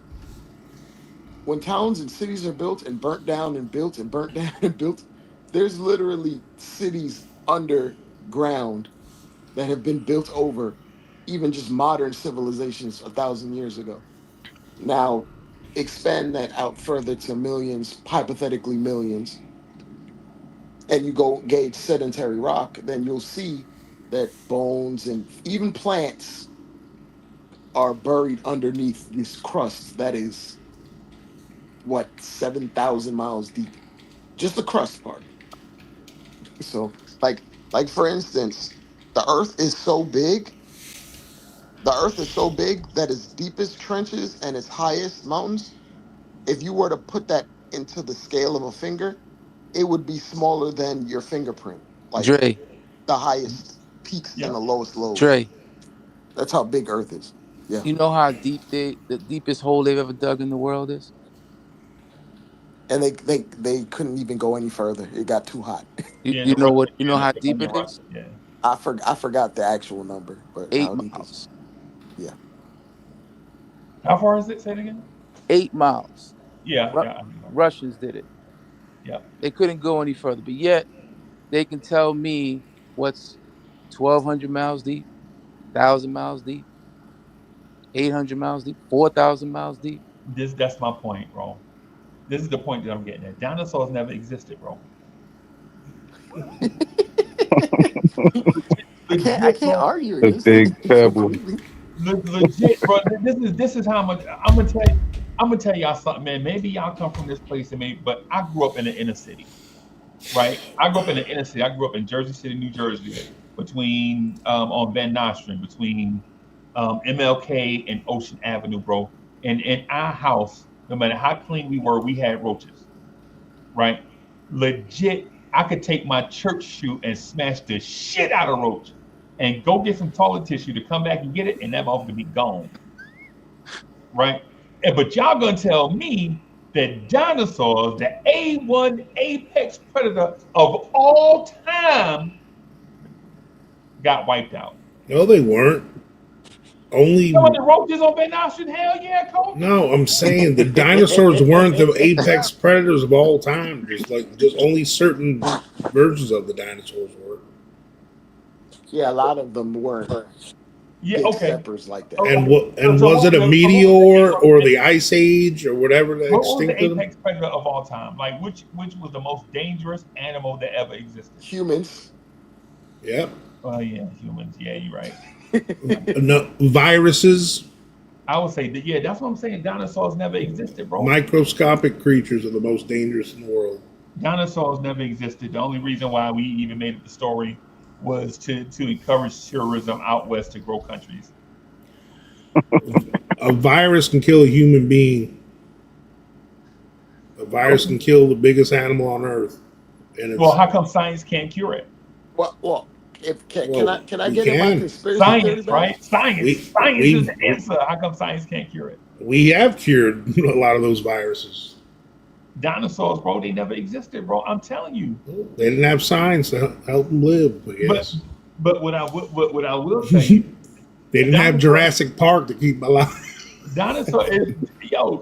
Speaker 7: When towns and cities are built and burnt down and built and burnt down and built, there's literally cities underground that have been built over even just modern civilizations 1,000 years ago. Now, expand that out further to millions, hypothetically millions, and you go gauge sedentary rock, then you'll see that bones and even plants are buried underneath this crust that is what 7,000 miles deep. Just the crust part. So, like for instance, the Earth is so big. The Earth is so big that its deepest trenches and its highest mountains, if you were to put that into the scale of a finger, it would be smaller than your fingerprint. Like
Speaker 6: Dre,
Speaker 7: the highest peaks and
Speaker 2: Yeah.
Speaker 7: the lowest lows.
Speaker 6: Dre,
Speaker 7: That's how big Earth is. Yeah,
Speaker 6: you know how deep the deepest hole they've ever dug in the world is?
Speaker 7: and they couldn't even go any further. It got too hot.
Speaker 6: You
Speaker 2: Yeah,
Speaker 6: you
Speaker 2: the
Speaker 6: know
Speaker 2: Russian,
Speaker 6: what you know
Speaker 2: yeah,
Speaker 6: how
Speaker 2: the
Speaker 6: deep
Speaker 2: Permian
Speaker 6: it
Speaker 2: Russian,
Speaker 6: is?
Speaker 2: yeah.
Speaker 7: I forgot the actual number, but
Speaker 6: Eight
Speaker 7: how deep is
Speaker 6: miles.
Speaker 7: yeah.
Speaker 2: How far is it? Say it again.
Speaker 6: 8 miles.
Speaker 2: Yeah,
Speaker 6: Ru-
Speaker 2: yeah, I know.
Speaker 6: Russians did it.
Speaker 2: Yeah.
Speaker 6: They couldn't go any further, but yet they can tell me what's 1,200 miles deep, 1,000 miles deep, 800 miles deep, 4,000 miles deep.
Speaker 2: That's my point, bro. This is the point that I'm getting at. Dinosaurs never existed, bro.
Speaker 7: I
Speaker 2: Legit,
Speaker 7: can't
Speaker 2: bro.
Speaker 7: argue
Speaker 8: A
Speaker 7: against
Speaker 8: big
Speaker 7: it
Speaker 8: pebble.
Speaker 7: completely.
Speaker 2: Legit, bro. This is how much I'm gonna tell you. I'm gonna tell y'all something, man. Maybe y'all come from this place, and maybe, but I grew up in the inner city, right? I grew up in the inner city. I grew up in Jersey City, New Jersey, between on Van Nostrand, between MLK and Ocean Avenue, bro. And in our house, no matter how clean we were, we had roaches, right? legit, I could take my church shoe and smash the shit out of roach and go get some toilet tissue to come back and get it, and that motherfucker be gone. Right? But y'all gonna tell me that dinosaurs, the A1 apex predator of all time, got wiped out.
Speaker 5: No, they weren't. Only
Speaker 2: Some of the roaches on Van Ocean, hell yeah, Coach.
Speaker 5: no, I'm saying the dinosaurs weren't the apex predators of all time. Just only certain versions of the dinosaurs were.
Speaker 7: Yeah, a lot of them weren't
Speaker 2: Yeah,
Speaker 7: big
Speaker 2: okay.
Speaker 7: steppers like that.
Speaker 2: Okay.
Speaker 5: And
Speaker 2: So
Speaker 5: was it a
Speaker 2: what
Speaker 5: meteor or the ice age or whatever that
Speaker 2: what was the
Speaker 5: extincted them?
Speaker 2: apex predator of all time? Like which was the most dangerous animal that ever existed?
Speaker 7: Humans.
Speaker 5: Yep.
Speaker 2: Oh yeah, humans. Yeah, you're right.
Speaker 5: No, viruses,
Speaker 2: I would say that, yeah, that's what I'm saying. Dinosaurs never existed, bro.
Speaker 5: microscopic creatures are the most dangerous in the world.
Speaker 2: Dinosaurs never existed. The only reason why we even made it the story was to encourage tourism out west to grow countries.
Speaker 5: A virus can kill a human being. A virus can kill the biggest animal on earth. And
Speaker 2: Well, how come science can't cure it?
Speaker 7: Well, if can
Speaker 5: Well,
Speaker 7: I
Speaker 5: we
Speaker 7: get in my
Speaker 5: can.
Speaker 7: conspiracy theory
Speaker 2: Science,
Speaker 7: back?
Speaker 2: right? Science.
Speaker 5: We-
Speaker 2: Science
Speaker 5: we-
Speaker 2: is the answer. How come science can't cure it?
Speaker 5: we have cured a lot of those viruses.
Speaker 2: Dinosaurs, bro, they never existed, bro. I'm telling you.
Speaker 5: They didn't have science to help them live, I
Speaker 2: But
Speaker 5: guess.
Speaker 2: but what I will tell you,
Speaker 5: They didn't have Jurassic Park to keep them alive.
Speaker 2: dinosaur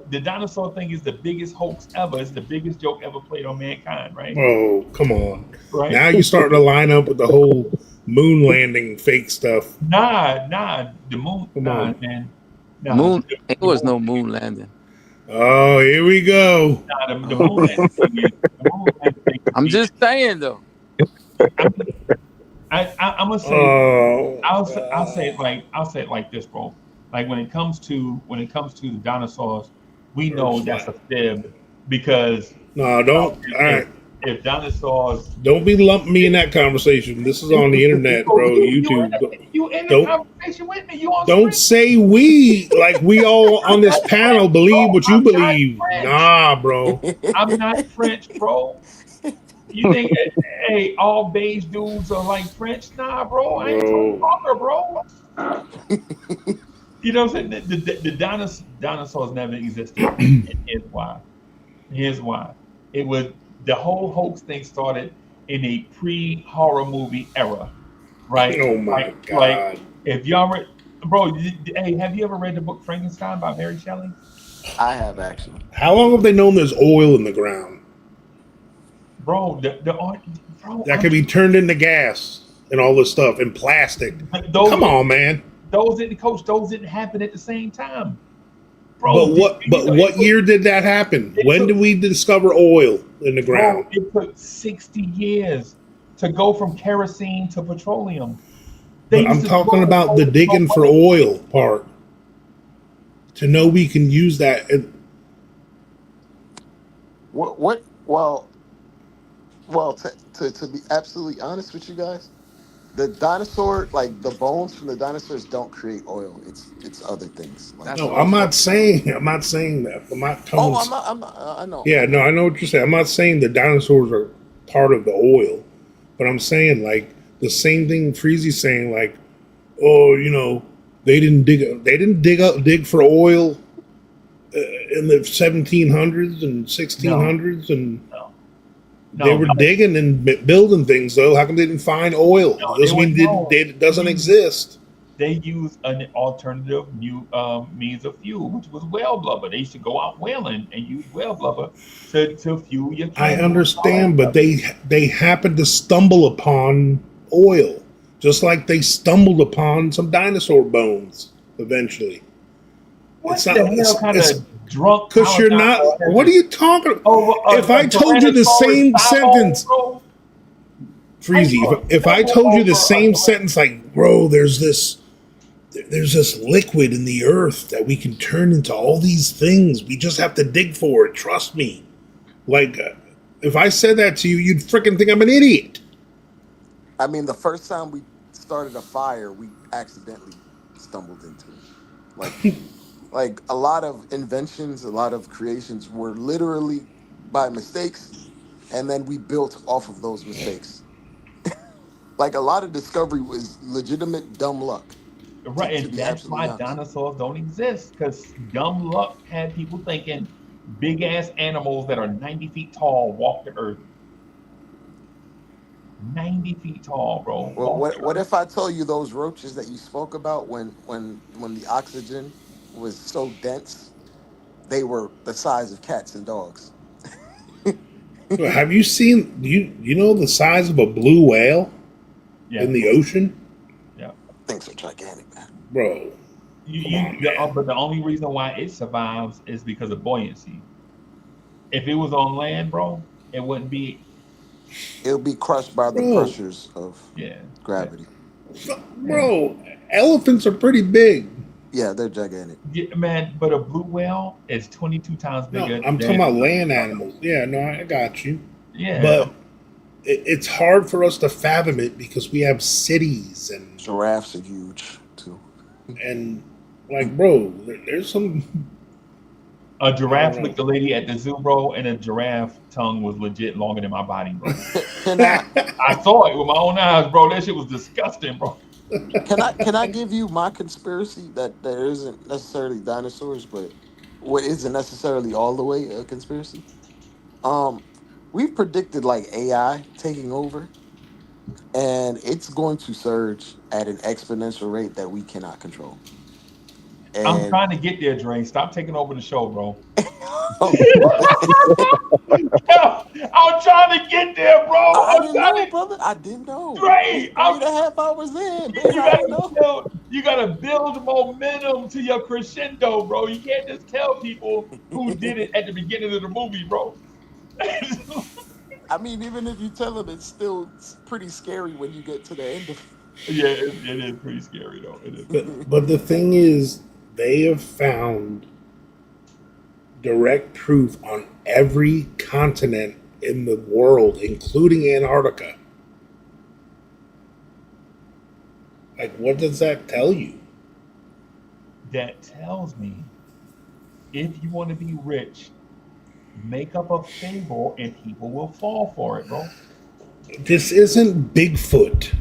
Speaker 2: the dinosaur thing is the biggest hoax ever. It's the biggest joke ever played on mankind, right?
Speaker 5: Oh, come on.
Speaker 2: Right?
Speaker 5: Now you're starting to line up with the whole moon landing fake stuff.
Speaker 2: Nah, the moon,
Speaker 5: Come
Speaker 2: nah,
Speaker 5: on.
Speaker 2: man. Nah,
Speaker 6: Moon.
Speaker 2: the
Speaker 6: It was no moon landing.
Speaker 5: Oh, here we go.
Speaker 2: the moon landing thing is the moon landing thing.
Speaker 6: I'm just saying though.
Speaker 2: I'm gonna say
Speaker 5: Oh,
Speaker 2: I'll say it like this, bro. Like when it comes to the dinosaurs, we know that's a fib because
Speaker 5: no, don't. All right.
Speaker 2: if dinosaurs
Speaker 5: Don't be lumping me in that conversation. This is on the internet, bro. YouTube.
Speaker 2: you in the
Speaker 5: Don't-
Speaker 2: conversation with me, you on
Speaker 5: Don't say we like we all on this panel believe what you
Speaker 2: I'm not
Speaker 5: believe.
Speaker 2: French.
Speaker 5: Nah, bro.
Speaker 2: I'm not French, bro. You think hey, all beige dudes are like French? Nah, bro. I ain't
Speaker 5: Bro.
Speaker 2: talking, bro. You know what I'm saying? The dinosaurs never existed. And here's why. Here's why. It was the whole hoax thing started in a pre-horror movie era, right?
Speaker 5: Oh my
Speaker 2: Like
Speaker 5: god.
Speaker 2: if y'all read, bro. Hey, have you ever read the book Frankenstein by Mary Shelley?
Speaker 7: I have actually.
Speaker 5: How long have they known there's oil in the ground
Speaker 2: Bro,
Speaker 5: that could be turned into gas and all this stuff and plastic?
Speaker 2: those,
Speaker 5: Come on, man.
Speaker 2: those didn't happen at the same time, bro.
Speaker 5: But what year did that happen? When did we discover oil in the ground?
Speaker 2: Bro, it took 60 years to go from kerosene to petroleum. They
Speaker 5: But I'm
Speaker 2: used to
Speaker 5: talking
Speaker 2: go
Speaker 5: about the digging for oil part. To know we can use that.
Speaker 7: What? Well. To be absolutely honest with you guys, the dinosaur, like the bones from the dinosaurs, don't create oil. It's other things. Like,
Speaker 6: That's
Speaker 5: No,
Speaker 6: what
Speaker 5: I'm not saying that. I'm not telling.
Speaker 7: I'm not. I know.
Speaker 5: Yeah, no, I know what you're saying. I'm not saying the dinosaurs are part of the oil, but I'm saying like the same thing Freezy's saying, like, oh, they didn't dig for oil in the 1700s and 1600s, and they were digging and building things. Though, how come they didn't find oil?
Speaker 2: No,
Speaker 5: Doesn't mean it doesn't exist.
Speaker 2: They used an alternative new means of fuel, which was whale blubber. They used to go out whaling and use whale blubber to fuel your.
Speaker 5: I understand, but they happened to stumble upon oil, just like they stumbled upon some dinosaur bones eventually.
Speaker 2: What
Speaker 5: It's
Speaker 2: the
Speaker 5: not-
Speaker 2: hell
Speaker 5: it's-
Speaker 2: kind
Speaker 5: it's-
Speaker 2: of drunk?
Speaker 5: Because you're not. What are you talking about?
Speaker 2: Oh,
Speaker 5: If I told you the same sentence, Freezy, if I told you the same sentence, like, bro, there's this liquid in the earth that we can turn into all these things. We just have to dig for it. Trust me. Like, if I said that to you, you'd freaking think I'm an idiot.
Speaker 7: I mean, the first time we started a fire, we accidentally stumbled into it. Like a lot of inventions, a lot of creations were literally by mistakes. and then we built off of those mistakes. Like a lot of discovery was legitimate dumb luck,
Speaker 2: Right,
Speaker 7: to
Speaker 2: and
Speaker 7: be
Speaker 2: that's
Speaker 7: absolutely
Speaker 2: why
Speaker 7: honest.
Speaker 2: dinosaurs don't exist, because dumb luck had people thinking big ass animals that are 90 feet tall walk the earth. 90 feet tall, bro.
Speaker 7: Well,
Speaker 2: Walk the
Speaker 7: what
Speaker 2: earth.
Speaker 7: if I tell you those roaches that you spoke about when the oxygen was so dense, they were the size of cats and dogs.
Speaker 5: So have you seen you know the size of a blue whale
Speaker 2: Yeah,
Speaker 5: in the ocean,
Speaker 2: yeah.
Speaker 7: Things are gigantic, man.
Speaker 5: bro? Come on, man.
Speaker 2: But the only reason why it survives is because of buoyancy. If it was on land, bro, it wouldn't be.
Speaker 7: It'll be crushed by the
Speaker 5: Bro,
Speaker 7: pressures of
Speaker 2: Yeah, yeah,
Speaker 7: gravity.
Speaker 2: yeah.
Speaker 5: bro, elephants are pretty big.
Speaker 7: Yeah, they're gigantic.
Speaker 2: Yeah, man, but a blue whale is 22 times
Speaker 5: No,
Speaker 2: bigger
Speaker 5: I'm talking
Speaker 2: than.
Speaker 5: about land animals. Yeah, no, I got you.
Speaker 2: Yeah,
Speaker 5: But it's hard for us to fathom it because we have cities
Speaker 7: Giraffes are huge too.
Speaker 5: and like, bro, there's some.
Speaker 2: a
Speaker 5: I don't
Speaker 2: giraffe
Speaker 5: know.
Speaker 2: licked a lady at the zoo, bro, and a giraffe tongue was legit longer than my body, bro.
Speaker 7: Can I
Speaker 2: I saw it with my own eyes, bro. That shit was disgusting, bro.
Speaker 7: can I give you my conspiracy that there isn't necessarily dinosaurs, but what isn't necessarily all the way a conspiracy? Um, we've predicted like AI taking over, and it's going to surge at an exponential rate that we cannot control.
Speaker 2: I'm
Speaker 7: And
Speaker 2: trying to get there, Dre. Stop taking over the show, bro. I'm trying to get there, bro.
Speaker 7: I
Speaker 2: I'm
Speaker 7: didn't
Speaker 2: trying
Speaker 7: know,
Speaker 2: to.
Speaker 7: brother. I didn't know. We
Speaker 2: Dre,
Speaker 7: 3.5 hours in, man.
Speaker 2: you
Speaker 7: I didn't
Speaker 2: gotta
Speaker 7: know.
Speaker 2: build. You gotta build momentum to your crescendo, bro. You can't just tell people who did it at the beginning of the movie, bro. Yeah,
Speaker 7: I mean, even if you tell them, it's still pretty scary when you get to the end of
Speaker 2: it is pretty scary though. It is pretty.
Speaker 5: But the thing is, they have found direct proof on every continent in the world, including Antarctica. Like, what does that tell you?
Speaker 2: That tells me if you want to be rich, make up a fable and people will fall for it, bro.
Speaker 5: This isn't Bigfoot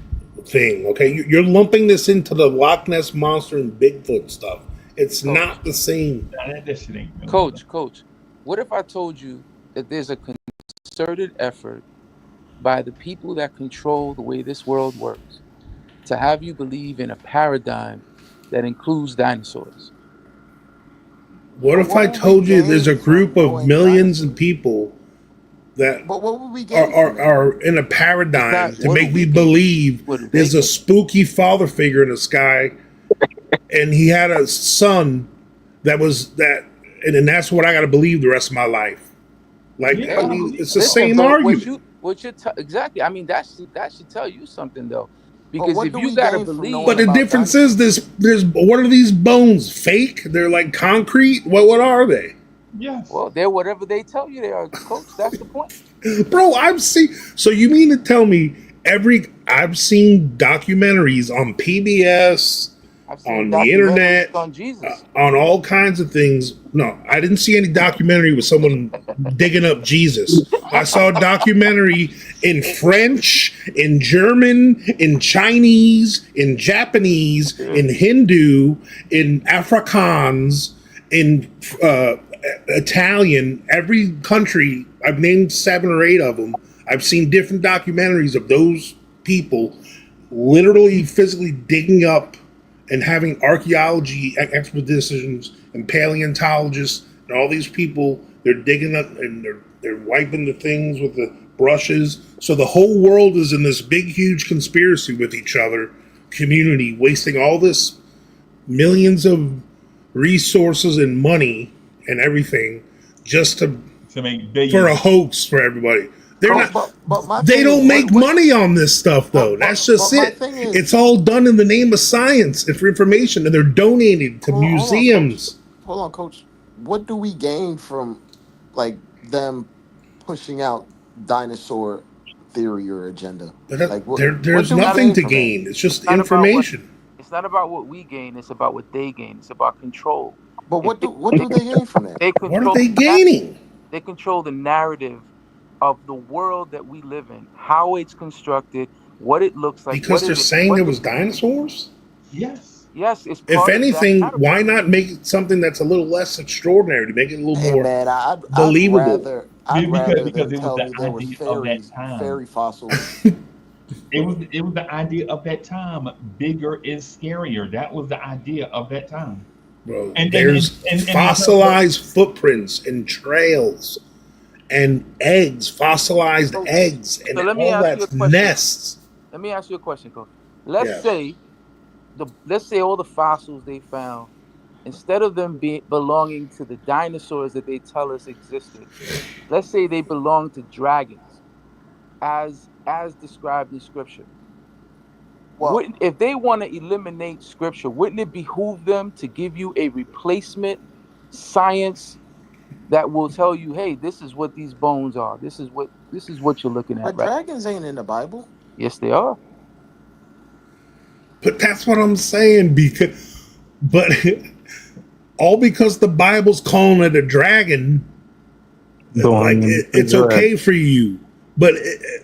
Speaker 5: thing, okay? You're lumping this into the Loch Ness monster and Bigfoot stuff. It's
Speaker 6: Coach,
Speaker 5: not the same.
Speaker 2: That shit ain't real, bro.
Speaker 6: coach. What if I told you that there's a concerted effort by the people that control the way this world works to have you believe in a paradigm that includes dinosaurs?
Speaker 5: What
Speaker 7: But
Speaker 5: if
Speaker 7: what
Speaker 5: I
Speaker 7: will we
Speaker 5: told you there's
Speaker 7: gain
Speaker 5: a
Speaker 7: from
Speaker 5: group of
Speaker 7: knowing
Speaker 5: millions of
Speaker 7: dinosaurs?
Speaker 5: people that
Speaker 7: But what will we gain from that?
Speaker 5: are in a
Speaker 6: It's
Speaker 5: paradigm
Speaker 6: not
Speaker 5: to
Speaker 6: what do
Speaker 5: make me
Speaker 6: we gain.
Speaker 5: believe
Speaker 6: What do they
Speaker 5: there's a
Speaker 6: gain?
Speaker 5: spooky father figure in the sky and he had a son that was that and that's what I got to believe the rest of my life. Like,
Speaker 2: Yeah,
Speaker 5: I
Speaker 6: But
Speaker 2: I
Speaker 5: mean,
Speaker 2: believe
Speaker 5: it's
Speaker 2: it,
Speaker 5: the
Speaker 2: bro.
Speaker 6: listen,
Speaker 5: same
Speaker 6: but
Speaker 5: argument.
Speaker 6: exactly. I mean, that should tell you something though,
Speaker 7: But
Speaker 6: because
Speaker 7: what
Speaker 6: if
Speaker 7: do
Speaker 6: you
Speaker 7: we
Speaker 6: gotta
Speaker 7: gain from
Speaker 6: believe,
Speaker 5: But
Speaker 7: knowing
Speaker 5: the
Speaker 7: about
Speaker 5: difference is
Speaker 7: dinosaurs?
Speaker 5: there's what are these bones fake? They're like concrete. What are they?
Speaker 2: Yes.
Speaker 6: well, they're whatever they tell you they are, coach. That's the point.
Speaker 5: Bro, I've seen. So you mean to tell me I've seen documentaries on PBS,
Speaker 6: I've seen
Speaker 5: on the
Speaker 6: documentaries
Speaker 5: internet,
Speaker 6: on Jesus.
Speaker 5: on all kinds of things. No, I didn't see any documentary with someone digging up Jesus. I saw a documentary in French, in German, in Chinese, in Japanese,
Speaker 6: Yeah.
Speaker 5: in Hindu, in Afrikaans, in Italian. Every country, I've named 7 or 8 of them. I've seen different documentaries of those people literally physically digging up and having archaeology expeditions and paleontologists and all these people, they're digging up and they're wiping the things with the brushes. So the whole world is in this big huge conspiracy with each other, community wasting all this millions of resources and money and everything just
Speaker 2: To make
Speaker 5: for a
Speaker 2: billions.
Speaker 5: hoax for everybody. They're
Speaker 7: But
Speaker 5: not.
Speaker 7: but my
Speaker 5: They
Speaker 7: thing is
Speaker 5: don't make
Speaker 7: what
Speaker 5: money on this stuff, though. That's just
Speaker 7: my
Speaker 5: it.
Speaker 7: thing
Speaker 5: It's
Speaker 7: is
Speaker 5: all done in the name of science and for information, and they're donated to
Speaker 7: hold on, coach.
Speaker 5: museums.
Speaker 7: Hold on, coach. What do we gain from like them pushing out dinosaur theory or agenda?
Speaker 5: But
Speaker 7: Like what
Speaker 5: there's
Speaker 7: do we
Speaker 6: Not
Speaker 5: nothing
Speaker 7: gain
Speaker 5: to
Speaker 7: from that?
Speaker 5: gain. It's just
Speaker 6: it's not about what
Speaker 5: information.
Speaker 6: it's not about what we gain. It's about what they gain. It's about control.
Speaker 7: But
Speaker 6: If
Speaker 7: what do they gain from that?
Speaker 6: they
Speaker 5: What are
Speaker 6: control
Speaker 5: they
Speaker 6: the narrative,
Speaker 5: gaining?
Speaker 6: they control the narrative of the world that we live in, how it's constructed, what it looks like,
Speaker 5: Because
Speaker 6: what
Speaker 5: they're
Speaker 6: it is,
Speaker 5: saying
Speaker 6: what
Speaker 5: there
Speaker 6: the
Speaker 5: was dinosaurs?
Speaker 2: Yes.
Speaker 6: yes, it's
Speaker 5: If
Speaker 6: part of that
Speaker 5: anything, why
Speaker 6: category.
Speaker 5: not make it something that's a little less extraordinary to make it a little
Speaker 7: Hey
Speaker 5: more
Speaker 7: man,
Speaker 5: believable?
Speaker 7: I'd rather
Speaker 2: Because
Speaker 7: them
Speaker 2: it was
Speaker 7: tell
Speaker 2: the
Speaker 7: me there was
Speaker 2: idea of that time.
Speaker 7: fairy fossils.
Speaker 2: It was the idea of that time. Bigger is scarier. That was the idea of that time.
Speaker 5: Bro,
Speaker 2: And and and,
Speaker 5: there's
Speaker 2: and in terms of
Speaker 5: fossilized footprints and trails and eggs, fossilized
Speaker 6: So,
Speaker 5: eggs,
Speaker 6: so
Speaker 5: and
Speaker 6: let me
Speaker 5: all
Speaker 6: ask you a
Speaker 5: that's
Speaker 6: question.
Speaker 5: nests.
Speaker 6: Let me ask you a question, Coach.
Speaker 5: Yeah.
Speaker 6: Let's say all the fossils they found, instead of them belonging to the dinosaurs that they tell us existed, let's say they belong to dragons, as described in Scripture.
Speaker 7: Well,
Speaker 6: Wouldn't, if they want to eliminate Scripture, wouldn't it behoove them to give you a replacement science that will tell you, hey, this is what these bones are. This is what you're looking at,
Speaker 7: but
Speaker 6: right?
Speaker 7: dragons ain't in the Bible.
Speaker 6: Yes, they are.
Speaker 5: But that's what I'm saying. Because, but all because the Bible's calling it a dragon, like
Speaker 8: Don't
Speaker 5: it's okay for you. But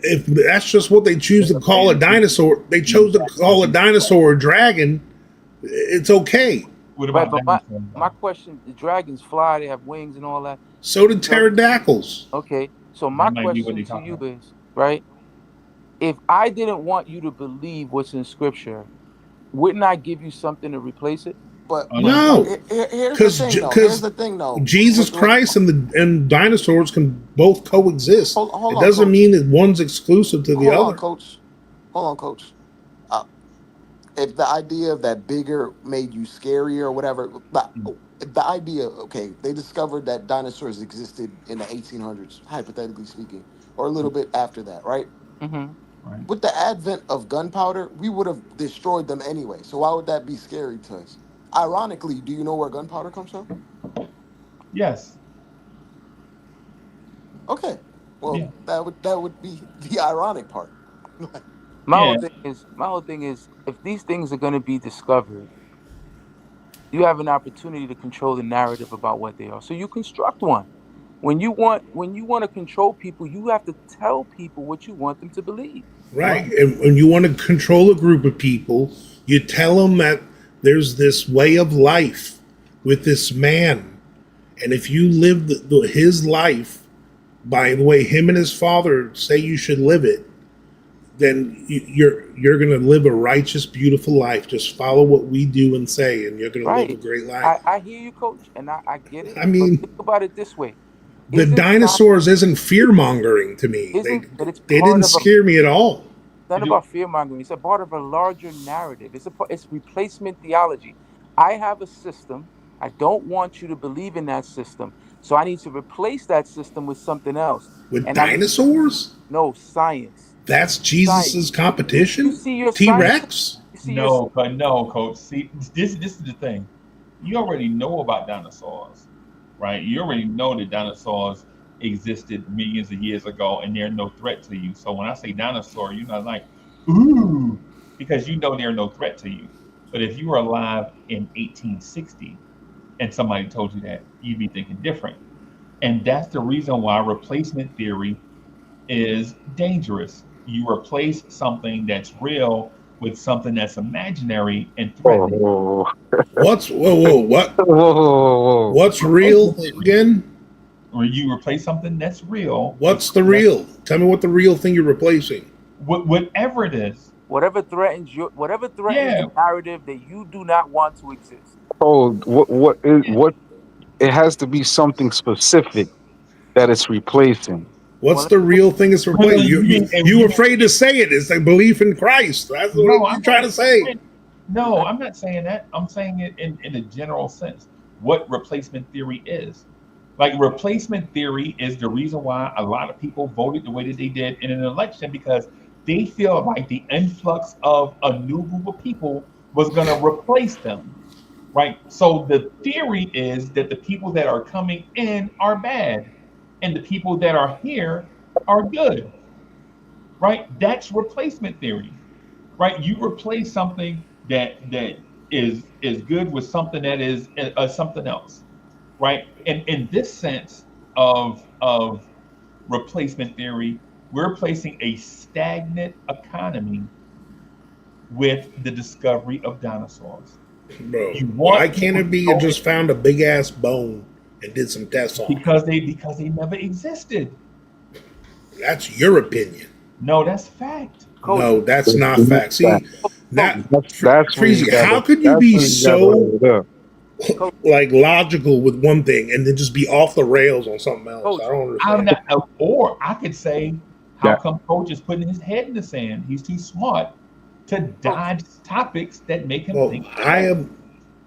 Speaker 5: if that's just what they choose to call a dinosaur, they chose to call a dinosaur a dragon. It's okay.
Speaker 2: what
Speaker 6: Right,
Speaker 2: about
Speaker 6: but
Speaker 2: dinosaurs
Speaker 6: my
Speaker 2: though?
Speaker 6: question, the dragons fly, they have wings and all that.
Speaker 5: So did
Speaker 6: So,
Speaker 5: pterodactyls.
Speaker 6: okay, so my
Speaker 2: That might be what
Speaker 6: question
Speaker 2: they're
Speaker 6: to
Speaker 2: talking
Speaker 6: you
Speaker 2: about.
Speaker 6: is, right? If I didn't want you to believe what's in Scripture, wouldn't I give you something to replace it?
Speaker 7: But
Speaker 2: Oh no, you
Speaker 5: No,
Speaker 2: wouldn't.
Speaker 7: here's the
Speaker 5: because
Speaker 7: thing, though. Here's
Speaker 5: because
Speaker 7: the thing, though.
Speaker 5: Jesus Christ and dinosaurs can both coexist.
Speaker 7: Hold
Speaker 5: It
Speaker 7: on,
Speaker 5: doesn't
Speaker 7: coach.
Speaker 5: mean that one's exclusive to the
Speaker 7: Hold on,
Speaker 5: other.
Speaker 7: coach. Hold on, coach. Uh, if the idea of that bigger made you scarier or whatever, the idea, okay, they discovered that dinosaurs existed in the 1800s, hypothetically speaking, or a little bit after that, right?
Speaker 6: Mm-hmm.
Speaker 2: Right.
Speaker 7: With the advent of gunpowder, we would have destroyed them anyway. So why would that be scary to us? Ironically, do you know where gunpowder comes from?
Speaker 2: Yes.
Speaker 7: Okay, well,
Speaker 2: Yeah.
Speaker 7: that would be the ironic part.
Speaker 6: My
Speaker 2: Yeah.
Speaker 6: whole thing is, if these things are going to be discovered, you have an opportunity to control the narrative about what they are. So you construct one. When you want to control people, you have to tell people what you want them to believe.
Speaker 5: Right.
Speaker 2: Right.
Speaker 5: And when you want to control a group of people, you tell them that there's this way of life with this man. And if you live his life by the way him and his father say you should live it, then you're going to live a righteous, beautiful life. Just follow what we do and say, and you're going to live a
Speaker 6: Right.
Speaker 5: great life.
Speaker 6: I hear you, coach, and I get it.
Speaker 5: I
Speaker 6: But
Speaker 5: mean,
Speaker 6: think about it this way.
Speaker 5: the
Speaker 6: Isn't science,
Speaker 5: dinosaurs isn't fear mongering to me.
Speaker 6: but it's
Speaker 5: They
Speaker 6: part
Speaker 5: didn't
Speaker 6: of a,
Speaker 5: scare me at all.
Speaker 6: not
Speaker 2: You do.
Speaker 6: about fear mongering. It's a part of a larger narrative. It's replacement theology. I have a system. I don't want you to believe in that system. So I need to replace that system with something else.
Speaker 5: With
Speaker 6: And I need to
Speaker 5: dinosaurs,
Speaker 6: know science.
Speaker 5: that's
Speaker 6: Science.
Speaker 5: Jesus's
Speaker 6: You
Speaker 5: competition.
Speaker 6: see your
Speaker 5: T
Speaker 6: science.
Speaker 5: Rex.
Speaker 6: You see your
Speaker 2: No, but no, coach. See, this is the thing. You already know about dinosaurs, right? You already know that dinosaurs existed millions of years ago, and they're no threat to you. So when I say dinosaur, you're not like, ooh, because you know they're no threat to you. But if you were alive in 1860 and somebody told you that, you'd be thinking different. And that's the reason why replacement theory is dangerous. You replace something that's real with something that's imaginary and
Speaker 8: Whoa,
Speaker 2: threatening.
Speaker 8: whoa,
Speaker 5: What's whoa what?
Speaker 8: whoa, whoa.
Speaker 5: What's real
Speaker 2: Replacement theory,
Speaker 5: again?
Speaker 2: where you replace something that's real with
Speaker 5: What's the
Speaker 2: something that's
Speaker 5: real? Tell me what the real thing you're replacing.
Speaker 2: whatever it is.
Speaker 6: whatever threatens
Speaker 2: Yeah,
Speaker 6: the narrative that you do not want to exist.
Speaker 8: Oh,
Speaker 2: yeah.
Speaker 8: what? It has to be something specific that it's replacing.
Speaker 5: What's
Speaker 6: Well,
Speaker 5: the real thing it's
Speaker 2: No, no,
Speaker 5: replacing? You afraid to say it? It's like belief in Christ. That's what
Speaker 2: no,
Speaker 5: you're
Speaker 2: I'm
Speaker 5: trying
Speaker 2: not.
Speaker 5: to say.
Speaker 2: No, I'm not saying that. I'm saying it in a general sense. What replacement theory is. Like replacement theory is the reason why a lot of people voted the way that they did in an election because they feel like the influx of a new group of people was going to replace them, right? So the theory is that the people that are coming in are bad and the people that are here are good, right? That's replacement theory, right? You replace something that is good with something that is something else, right? And in this sense of replacement theory. We're replacing a stagnant economy with the discovery of dinosaurs.
Speaker 5: Bro,
Speaker 2: You
Speaker 5: why
Speaker 2: want
Speaker 5: can't
Speaker 2: people to
Speaker 5: it be you
Speaker 2: go
Speaker 5: just found a big ass bone and did some tests on it?
Speaker 2: because they never existed.
Speaker 5: That's your opinion.
Speaker 2: No, that's fact.
Speaker 6: Coach,
Speaker 5: No, that's
Speaker 3: It's
Speaker 5: not
Speaker 3: not
Speaker 5: fact.
Speaker 3: fact.
Speaker 5: See,
Speaker 6: coach,
Speaker 5: that
Speaker 8: That's where you
Speaker 5: Freezy,
Speaker 8: gotta.
Speaker 5: how could you
Speaker 8: That's
Speaker 5: be
Speaker 8: where you gotta
Speaker 5: so
Speaker 8: hold up.
Speaker 6: coach,
Speaker 5: like logical with one thing and then just be off the rails on something else? I
Speaker 6: coach.
Speaker 5: don't
Speaker 2: I'm
Speaker 5: understand.
Speaker 2: not, or I could say, how
Speaker 8: That
Speaker 2: come coach is putting his head in the sand? He's too smart to
Speaker 6: Coach.
Speaker 2: dodge topics that make him
Speaker 5: Well,
Speaker 2: think that.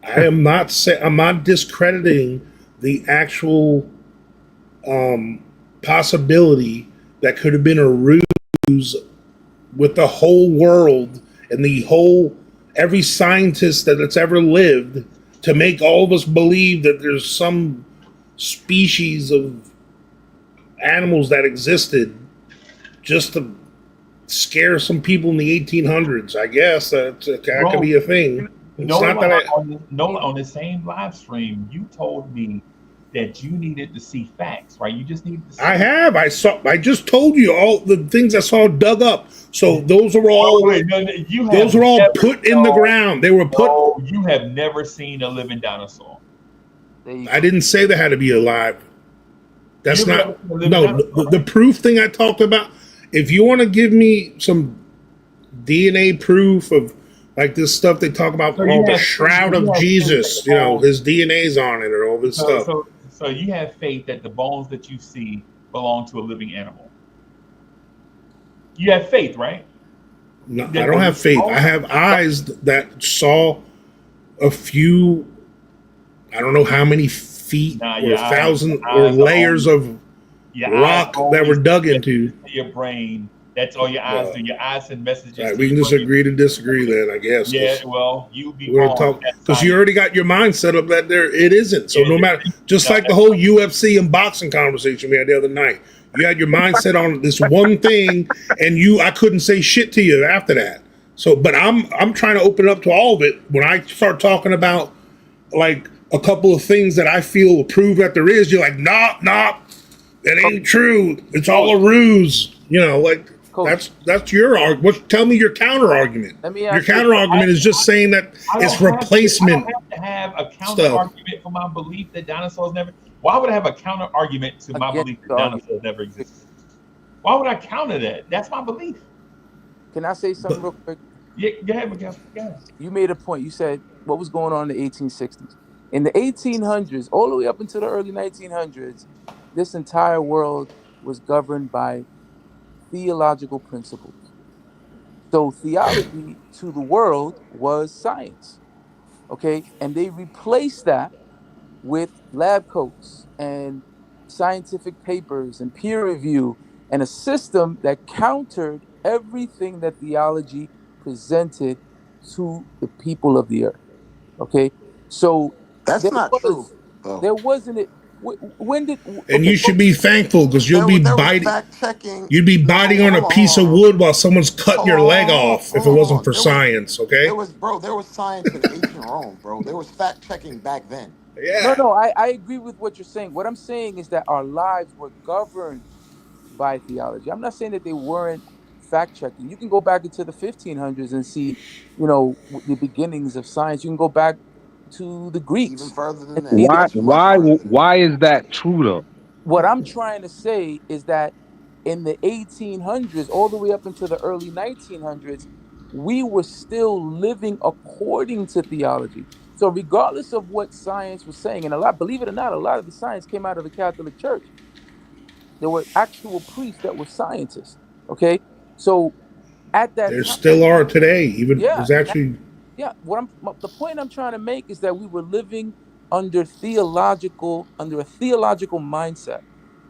Speaker 5: I am not I'm not discrediting the actual possibility that could have been a ruse with the whole world and the whole every scientist that's ever lived to make all of us believe that there's some species of animals that existed just to scare some people in the 1800s. I guess that could
Speaker 2: Bro,
Speaker 5: be a thing. It's not that I.
Speaker 2: Nola, on the same live stream, you told me that you needed to see facts, right? You just needed to
Speaker 5: I
Speaker 2: see.
Speaker 5: have. I saw. I just told you all the things I saw dug up. So those are
Speaker 2: Oh,
Speaker 5: all.
Speaker 2: wait, no, no, you have
Speaker 5: Those are all
Speaker 2: never,
Speaker 5: put in the
Speaker 2: no,
Speaker 5: ground. They were put.
Speaker 2: no, you have never seen a living dinosaur.
Speaker 6: There you
Speaker 5: I
Speaker 6: go.
Speaker 5: didn't say they had to be alive. That's
Speaker 2: You've never
Speaker 5: not.
Speaker 2: seen a living
Speaker 5: No,
Speaker 2: dinosaur,
Speaker 5: the
Speaker 2: right?
Speaker 5: proof thing I talked about. If you want to give me some DNA proof of like this stuff they talk about,
Speaker 2: So
Speaker 5: all
Speaker 2: you
Speaker 5: the
Speaker 2: have,
Speaker 5: shroud
Speaker 2: you
Speaker 5: of
Speaker 2: have faith that the
Speaker 5: Jesus,
Speaker 2: bones.
Speaker 5: his DNA's on it, or all this
Speaker 2: So,
Speaker 5: stuff.
Speaker 2: so, so you have faith that the bones that you see belong to a living animal. You have faith, right?
Speaker 5: No, I
Speaker 2: That
Speaker 5: don't
Speaker 2: the
Speaker 5: have faith. I
Speaker 2: bones.
Speaker 5: have eyes that saw a few. I don't know how many feet
Speaker 2: Nah,
Speaker 5: or
Speaker 2: your
Speaker 5: thousand or
Speaker 2: eyes are
Speaker 5: layers
Speaker 2: only
Speaker 5: of
Speaker 2: your eyes
Speaker 5: rock that
Speaker 2: only
Speaker 5: were
Speaker 2: send
Speaker 5: dug into.
Speaker 2: messages to your brain. That's all your eyes do.
Speaker 5: Well,
Speaker 2: Your eyes send messages
Speaker 5: right,
Speaker 2: to
Speaker 5: we
Speaker 2: your
Speaker 5: can just
Speaker 2: brain.
Speaker 5: agree to disagree then, I guess,
Speaker 2: Yeah,
Speaker 5: because
Speaker 2: well, you be
Speaker 5: we're going to
Speaker 2: wrong.
Speaker 5: talk.
Speaker 2: That's
Speaker 5: Because you
Speaker 2: science.
Speaker 5: already got your mind set up that there it isn't. So
Speaker 2: Yeah,
Speaker 5: no matter, just
Speaker 2: no,
Speaker 5: like the
Speaker 2: that's
Speaker 5: whole
Speaker 2: right.
Speaker 5: UFC and boxing conversation we had the other night, you had your mind set on this one thing, and I couldn't say shit to you after that. So, but I'm trying to open up to all of it. When I start talking about like a couple of things that I feel prove that there is, you're like, nah, that
Speaker 6: Coach,
Speaker 5: ain't true. It's all
Speaker 2: Coach,
Speaker 5: a ruse. Like
Speaker 6: coach,
Speaker 5: that's your argument. Tell me your counter argument.
Speaker 6: let me
Speaker 5: Your
Speaker 6: ask you a
Speaker 5: counter
Speaker 6: question.
Speaker 5: argument is just saying that
Speaker 2: I don't
Speaker 5: it's
Speaker 2: have to. I don't
Speaker 5: replacement
Speaker 2: have to have a counter
Speaker 5: stuff.
Speaker 2: argument for my belief that dinosaurs never. Why would I have a counter argument to my
Speaker 6: Against
Speaker 2: belief that
Speaker 6: the argument.
Speaker 2: dinosaurs never existed? Why would I counter that? That's my belief.
Speaker 6: Can I say something
Speaker 5: But
Speaker 6: real quick?
Speaker 2: Yeah, go ahead, Miguel. Yeah.
Speaker 6: You made a point. You said what was going on in the 1860s. In the 1800s, all the way up until the early 1900s, this entire world was governed by theological principles. So theology to the world was science, okay? And they replaced that with lab coats and scientific papers and peer review and a system that countered everything that theology presented to the people of the earth. Okay, so
Speaker 7: That's
Speaker 6: there
Speaker 7: not true,
Speaker 6: was
Speaker 7: though.
Speaker 6: there wasn't it when did
Speaker 5: and
Speaker 6: okay
Speaker 5: you should be thankful because
Speaker 7: There was fact checking.
Speaker 5: you'd be
Speaker 7: No,
Speaker 5: biting on a piece of wood while someone's cutting your leg off if it
Speaker 7: hold
Speaker 5: wasn't
Speaker 7: on.
Speaker 5: for science.
Speaker 7: There
Speaker 5: Okay.
Speaker 7: was, bro. There was science in ancient Rome, bro. There was fact checking back then.
Speaker 6: no
Speaker 5: Yeah.
Speaker 6: no I agree with what you're saying. What I'm saying is that our lives were governed by theology. I'm not saying that they weren't fact checking. You can go back into the 1500s and see, the beginnings of science. You can go back to the
Speaker 7: Even
Speaker 6: Greeks
Speaker 7: further than
Speaker 6: and
Speaker 7: that.
Speaker 6: see that.
Speaker 7: Much further than that.
Speaker 8: Why is that true though?
Speaker 6: What I'm trying to say is that in the 1800s, all the way up into the early 1900s, we were still living according to theology. So, regardless of what science was saying, and believe it or not, a lot of the science came out of the Catholic Church. There were actual priests that were scientists. Okay, so at that
Speaker 5: There
Speaker 6: time,
Speaker 5: still are today. Even
Speaker 6: yeah,
Speaker 5: there's actually
Speaker 6: yeah. The point I'm trying to make is that we were living under a theological mindset.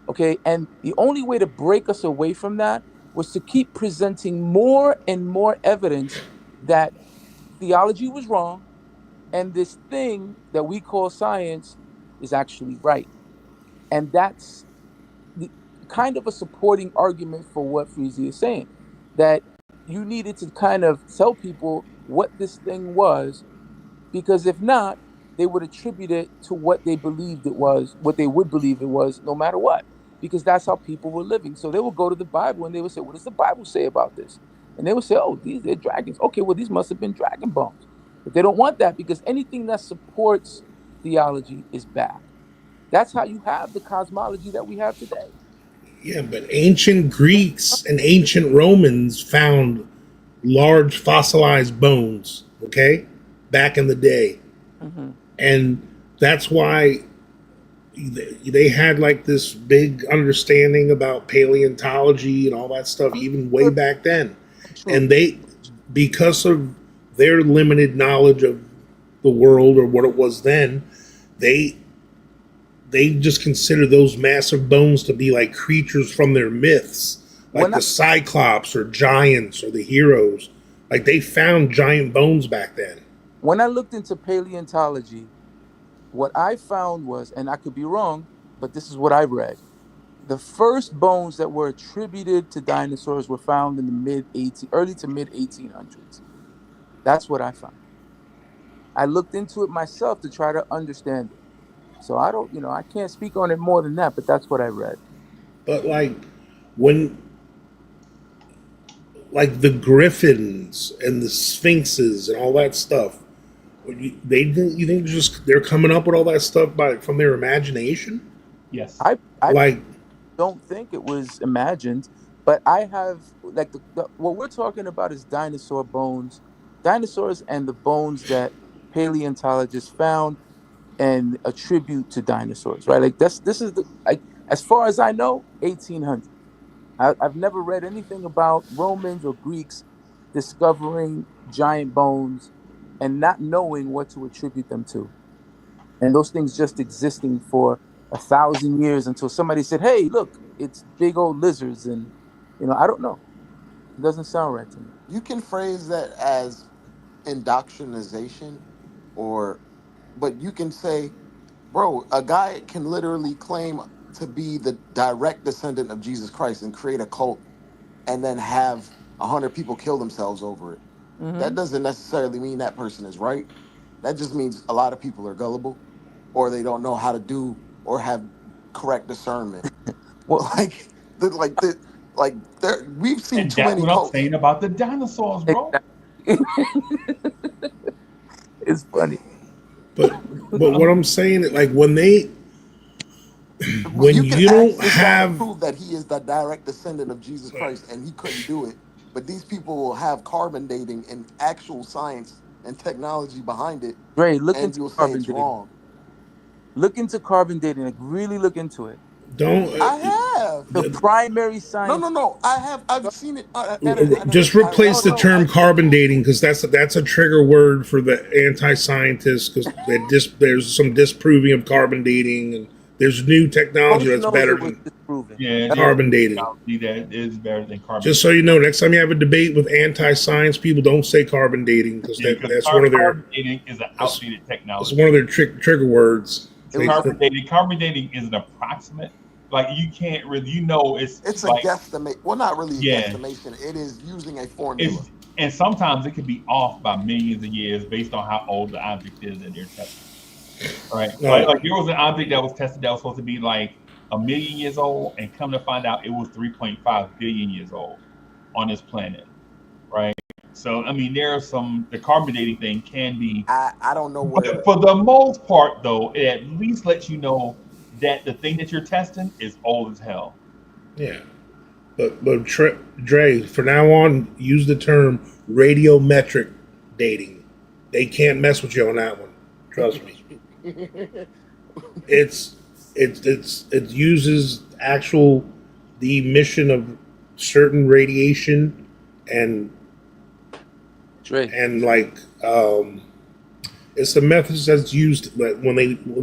Speaker 6: Okay. And the only way to break us away from that was to keep presenting more and more evidence that theology was wrong and this thing that we call science is actually right. And that's the kind of a supporting argument for what Freezy is saying, that you needed to kind of tell people what this thing was, because if not, they would attribute it to what they believed it was, what they would believe it was, no matter what. because that's how people were living. So they would go to the Bible and they would say, "What does the Bible say about this?" And they would say, "Oh, they're dragons. Okay, well, these must have been dragon bones." But they don't want that because anything that supports theology is bad. That's how you have the cosmology that we have today.
Speaker 5: Yeah, but ancient Greeks and ancient Romans found large fossilized bones, okay, back in the day.
Speaker 6: Hmm.
Speaker 5: And that's why they had like this big understanding about paleontology and all that stuff, even way back then.
Speaker 6: True.
Speaker 5: And they, because of their limited knowledge of the world or what it was then, they they just consider those massive bones to be like creatures from their myths, like
Speaker 6: When I
Speaker 5: the Cyclops or giants or the heroes. Like they found giant bones back then.
Speaker 6: when I looked into paleontology, what I found was, and I could be wrong, but this is what I read. The first bones that were attributed to dinosaurs were found in the early to mid 1800s. That's what I found. I looked into it myself to try to understand it. So I don't, I can't speak on it more than that, but that's what I read.
Speaker 5: But when like the griffins and the sphinxes and all that stuff, they you think just they're coming up with all that stuff from their imagination?
Speaker 2: Yes.
Speaker 6: I
Speaker 5: Like
Speaker 6: don't think it was imagined, but I have like what we're talking about is dinosaur bones, dinosaurs and the bones that paleontologists found and attribute to dinosaurs, right? Like this is the like as far as I know, 1800. I've never read anything about Romans or Greeks discovering giant bones and not knowing what to attribute them to, and those things just existing for 1,000 years until somebody said, "Hey, look, it's big old lizards," and I don't know. It doesn't sound right to me.
Speaker 7: You can phrase that as indoctrination, or, but you can say, bro, a guy can literally claim to be the direct descendant of Jesus Christ and create a cult and then have 100 people kill themselves over it. That
Speaker 6: Hmm.
Speaker 7: doesn't necessarily mean that person is right. That just means a lot of people are gullible, or they don't know how to do or have correct discernment.
Speaker 6: Well,
Speaker 7: Like the like the like there we've seen
Speaker 2: And
Speaker 7: too
Speaker 2: that's
Speaker 7: many
Speaker 2: what I'm
Speaker 7: cults.
Speaker 2: saying about the dinosaurs, bro.
Speaker 6: exactly. It's funny.
Speaker 5: but what I'm saying is like when
Speaker 7: You can
Speaker 5: you
Speaker 7: ask
Speaker 5: don't
Speaker 7: this guy to
Speaker 5: have
Speaker 7: prove that he is the direct descendant of Jesus Christ, and he couldn't do it. But these people will have carbon dating and actual science and technology behind it,
Speaker 6: Dre, look
Speaker 7: and
Speaker 6: into
Speaker 7: you'll say
Speaker 6: carbon
Speaker 7: it's
Speaker 6: dating.
Speaker 7: wrong.
Speaker 6: Look into carbon dating. Like really look into it.
Speaker 5: don't
Speaker 7: I have.
Speaker 6: The primary
Speaker 7: No, no,
Speaker 6: science.
Speaker 7: no. I've seen it at a
Speaker 5: just replace
Speaker 7: direct
Speaker 5: the
Speaker 6: No, no.
Speaker 5: term
Speaker 7: level.
Speaker 5: carbon dating because that's a trigger word for the anti-scientists because there's some disproving of carbon dating and there's new technology
Speaker 6: Coach
Speaker 5: that's
Speaker 6: knows
Speaker 5: better
Speaker 6: it was
Speaker 5: than
Speaker 6: disproven.
Speaker 2: Yeah,
Speaker 6: That's
Speaker 2: there's
Speaker 5: carbon dating.
Speaker 2: technology that is better than carbon
Speaker 5: Just so
Speaker 2: dating.
Speaker 5: you know, next time you have a debate with anti-science people, don't say carbon dating because
Speaker 2: Yeah, because
Speaker 5: that's one of their
Speaker 2: carbon dating is an
Speaker 5: that's,
Speaker 2: outdated
Speaker 5: that's
Speaker 2: technology.
Speaker 5: one of their trigger words.
Speaker 6: it was just
Speaker 2: Carbon dating is an approximate. Like you can't really, it's
Speaker 7: It's a
Speaker 2: like
Speaker 7: guesstimate. Well, not really a
Speaker 2: yeah,
Speaker 7: guesstimation. It is using a formula.
Speaker 2: it's and sometimes it can be off by millions of years based on how old the object is that they're testing. Right?
Speaker 5: No,
Speaker 2: Like there was an object that was tested that was supposed to be like 1 million years old, and come to find out it was 3.5 billion years old on this planet. Right? So I mean, there are the carbon dating thing can be,
Speaker 7: I don't know what
Speaker 2: but for the most part, though, it at least lets you know that the thing that you're testing is old as hell.
Speaker 5: yeah, but Dre, for now on, use the term radiometric dating. They can't mess with you on that one. Trust me. It's it uses actual the emission of certain radiation and
Speaker 6: Dre.
Speaker 5: like it's the methods that's used when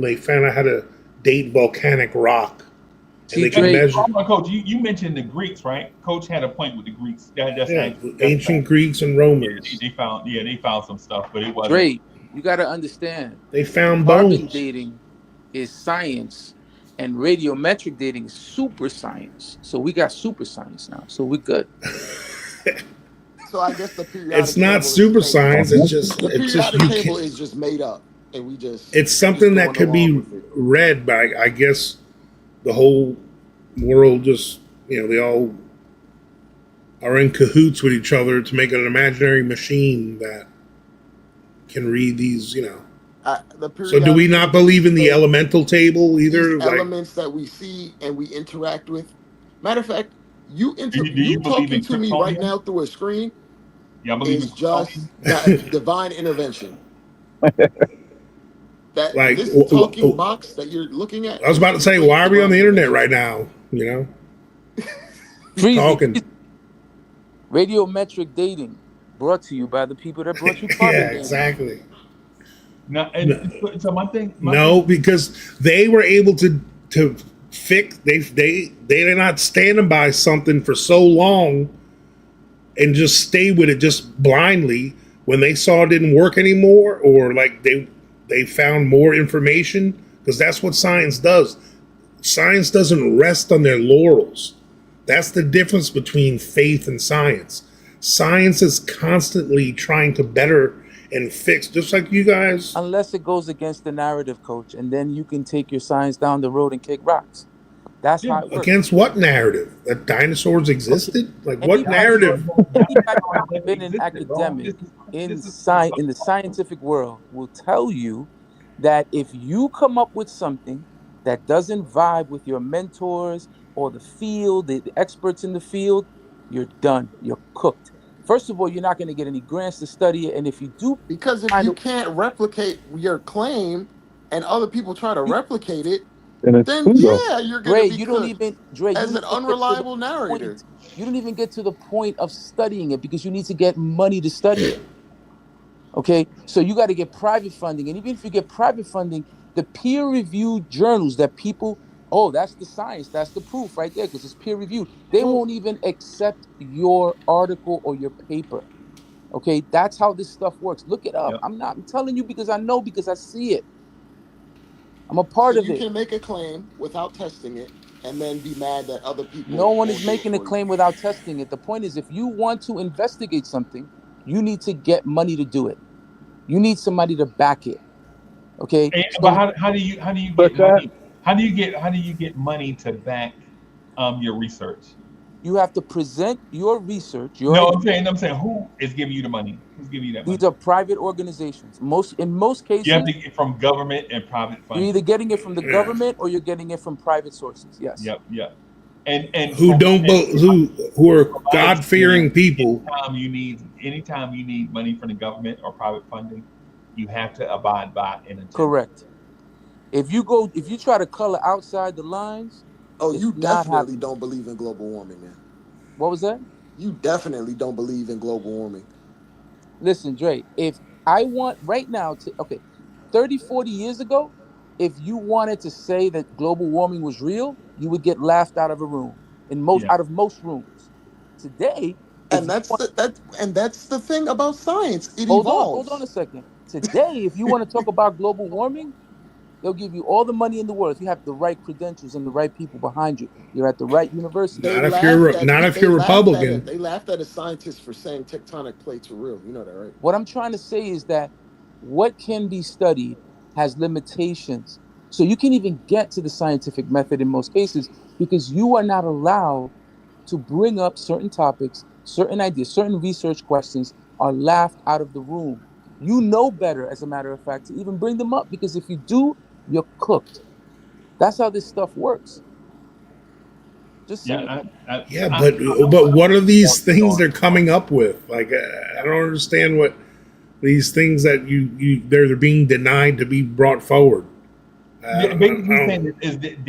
Speaker 5: they found out how to date volcanic rock and
Speaker 6: See,
Speaker 5: they can
Speaker 2: Hey,
Speaker 6: Dre,
Speaker 5: measure
Speaker 2: Coach, you mentioned the Greeks, right? Coach had a point with the Greeks. That's
Speaker 5: yeah
Speaker 2: actually that's
Speaker 5: ancient
Speaker 2: fact.
Speaker 5: Greeks and
Speaker 2: Yeah,
Speaker 5: Romans
Speaker 2: they found some stuff, but it wasn't.
Speaker 6: Dre, you got to understand.
Speaker 5: they found
Speaker 6: Carbon
Speaker 5: bones.
Speaker 6: dating is science, and radiometric dating is super science. So we got super science now. So we're good.
Speaker 7: So I guess the
Speaker 5: It's
Speaker 7: periodic
Speaker 5: not
Speaker 7: table is
Speaker 5: super
Speaker 7: fake.
Speaker 5: science.
Speaker 7: The
Speaker 5: It's just
Speaker 7: periodic
Speaker 5: you
Speaker 7: table
Speaker 5: can.
Speaker 7: is just made up, and
Speaker 5: It's
Speaker 7: we just
Speaker 5: something that
Speaker 7: going
Speaker 5: could
Speaker 7: along
Speaker 5: be
Speaker 7: with it.
Speaker 5: read by I guess the whole world just, they all are in cahoots with each other to make an imaginary machine that can read these.
Speaker 7: The
Speaker 5: So do we
Speaker 7: periodic
Speaker 5: not
Speaker 7: table
Speaker 5: believe in the
Speaker 7: displays
Speaker 5: elemental table
Speaker 7: these
Speaker 5: either? Like,
Speaker 7: elements that we see and we interact with. Matter of fact,
Speaker 2: Do
Speaker 7: you
Speaker 2: you believe
Speaker 7: talking
Speaker 2: in
Speaker 7: to me right
Speaker 2: Kryptonian?
Speaker 7: now through a screen
Speaker 2: Y'all believe in
Speaker 7: is
Speaker 2: Kryptonian?
Speaker 7: just divine intervention. That
Speaker 5: like
Speaker 7: this talking box that you're looking at
Speaker 5: I was
Speaker 7: is
Speaker 5: about to say,
Speaker 7: complete
Speaker 5: why are we on
Speaker 7: divine
Speaker 5: the internet
Speaker 7: intervention.
Speaker 5: right now?
Speaker 6: Freezy,
Speaker 5: Talking.
Speaker 6: radiometric dating brought to you by the people that brought you carbon
Speaker 5: Yeah,
Speaker 6: dating.
Speaker 5: exactly.
Speaker 2: No,
Speaker 5: No,
Speaker 2: so my thing
Speaker 5: no, because they were able to fix. They're not standing by something for so long and just stay with it just blindly when they saw it didn't work anymore, or like they found more information, because that's what science does. Science doesn't rest on their laurels. That's the difference between faith and science. Science is constantly trying to better and fix, just like you guys.
Speaker 6: Unless it goes against the narrative, coach, and then you can take your science down the road and kick rocks. That's
Speaker 2: yeah.
Speaker 6: how it works.
Speaker 5: Against what narrative? That dinosaurs
Speaker 6: Okay.
Speaker 5: existed? Like, what
Speaker 6: Anybody,
Speaker 2: Dinosaurs
Speaker 5: narrative?
Speaker 6: anybody
Speaker 2: dinosaurs
Speaker 6: that's
Speaker 2: never
Speaker 6: been an
Speaker 2: existed, bro.
Speaker 6: academic
Speaker 2: This is
Speaker 6: in the scientific world will tell you that if you come up with something that doesn't vibe with your mentors or the field, the experts in the field, you're done. You're cooked. First of all, you're not going to get any grants to study it, and if you do
Speaker 7: Because if
Speaker 6: find
Speaker 7: you
Speaker 6: a
Speaker 7: can't replicate your claim and other people try to
Speaker 6: you,
Speaker 7: replicate it,
Speaker 8: And it's
Speaker 7: then
Speaker 8: pseudo.
Speaker 7: yeah, you're gonna
Speaker 6: Dre,
Speaker 7: be cooked
Speaker 6: You
Speaker 7: as
Speaker 6: don't
Speaker 7: an
Speaker 6: even get to the
Speaker 7: unreliable
Speaker 6: point.
Speaker 7: narrator.
Speaker 6: You don't even get to the point of studying it because you need to get money to study it. Okay, so you got to get private funding, and even if you get private funding, the peer-reviewed journals that people, oh, that's the science, that's the proof right there because it's peer-reviewed. They
Speaker 7: Well,
Speaker 6: won't even accept your article or your paper. Okay, that's how this stuff works. Look it up.
Speaker 2: yep.
Speaker 6: I'm telling you because I know because I see it. I'm a
Speaker 7: so
Speaker 6: part of
Speaker 7: you
Speaker 6: it.
Speaker 7: can make a claim without testing it and then be mad that other
Speaker 6: No
Speaker 7: people
Speaker 6: one is
Speaker 7: won't do it
Speaker 6: making a
Speaker 7: for you.
Speaker 6: claim without testing it. The point is, if you want to investigate something, you need to get money to do it. You need somebody to back it. Okay,
Speaker 2: But
Speaker 6: so
Speaker 2: how do you
Speaker 8: But
Speaker 2: get
Speaker 8: that
Speaker 2: money? How do you get money to back your research?
Speaker 6: you have to present your research, your
Speaker 2: No,
Speaker 6: idea.
Speaker 2: I'm saying who is giving you the money? Who's giving you that
Speaker 6: These
Speaker 2: money?
Speaker 6: are private organizations. In most
Speaker 2: You have
Speaker 6: cases,
Speaker 2: to get from government and private
Speaker 6: you're either
Speaker 2: funding.
Speaker 6: getting it from the
Speaker 5: Yeah.
Speaker 6: government or you're getting it from private sources. Yes.
Speaker 2: Yep, yep. And
Speaker 5: Who
Speaker 2: from
Speaker 5: don't
Speaker 2: and
Speaker 5: who are
Speaker 2: from my
Speaker 5: God fearing
Speaker 2: experience,
Speaker 5: people?
Speaker 2: anytime you need money from the government or private funding, you have to abide by an agenda.
Speaker 6: Correct. If you try to color outside the lines,
Speaker 7: Oh,
Speaker 6: it's
Speaker 7: you
Speaker 6: not
Speaker 7: definitely
Speaker 6: happening.
Speaker 7: don't believe in global warming, man.
Speaker 6: What was that?
Speaker 7: You definitely don't believe in global warming.
Speaker 6: Listen, Dre, if I want right now to, okay, 30, 40 years ago, if you wanted to say that global warming was real, you would get laughed out of a room,
Speaker 2: Yeah,
Speaker 6: out of most rooms. Today, if
Speaker 7: And
Speaker 6: you
Speaker 7: that's
Speaker 6: want,
Speaker 7: the thing about science. It
Speaker 6: hold on
Speaker 7: evolves.
Speaker 6: a second. Today, if you want to talk about global warming, they'll give you all the money in the world if you have the right credentials and the right people behind you. You're at the right university.
Speaker 5: Not if
Speaker 7: They
Speaker 5: you're
Speaker 7: laughed at it.
Speaker 5: Republican.
Speaker 7: They laughed at a scientist for saying tectonic plates are real. You know that, right?
Speaker 6: What I'm trying to say is that what can be studied has limitations. So you can even get to the scientific method in most cases because you are not allowed to bring up certain topics, certain ideas, certain research questions are laughed out of the room. You know better, as a matter of fact, to even bring them up because if you do, you're cooked. That's how this stuff works. Just saying.
Speaker 2: yeah.
Speaker 5: Yeah,
Speaker 2: I,
Speaker 5: but what are these things
Speaker 2: I,
Speaker 5: they're coming up with? Like, I don't understand what these things that they're being denied to be brought forward.
Speaker 2: yeah,
Speaker 5: I
Speaker 2: basically
Speaker 5: don't.
Speaker 2: saying is that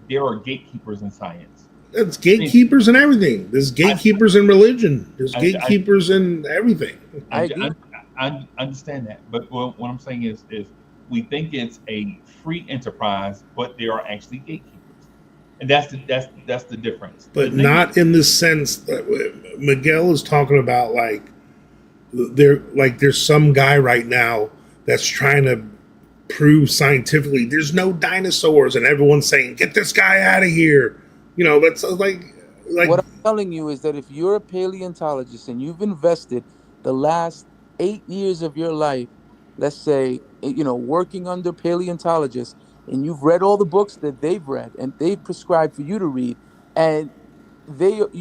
Speaker 2: there are gatekeepers in science.
Speaker 5: It's
Speaker 2: I,
Speaker 5: gatekeepers in everything. There's gatekeepers in religion. There's
Speaker 2: I,
Speaker 5: gatekeepers in everything.
Speaker 6: I
Speaker 2: I,
Speaker 6: agree.
Speaker 2: I understand that, but what I'm saying is we think it's a free enterprise, but there are actually gatekeepers, and that's the difference. The
Speaker 5: But
Speaker 2: thing,
Speaker 5: not in the sense that Miguel is talking about. There's some guy right now that's trying to prove scientifically there's no dinosaurs, and everyone's saying get this guy out of here. That's like
Speaker 6: What I'm telling you is that if you're a paleontologist and you've invested the last 8 years of your life, let's say, working under paleontologists, and you've read all the books that they've read and they've prescribed for you to read, and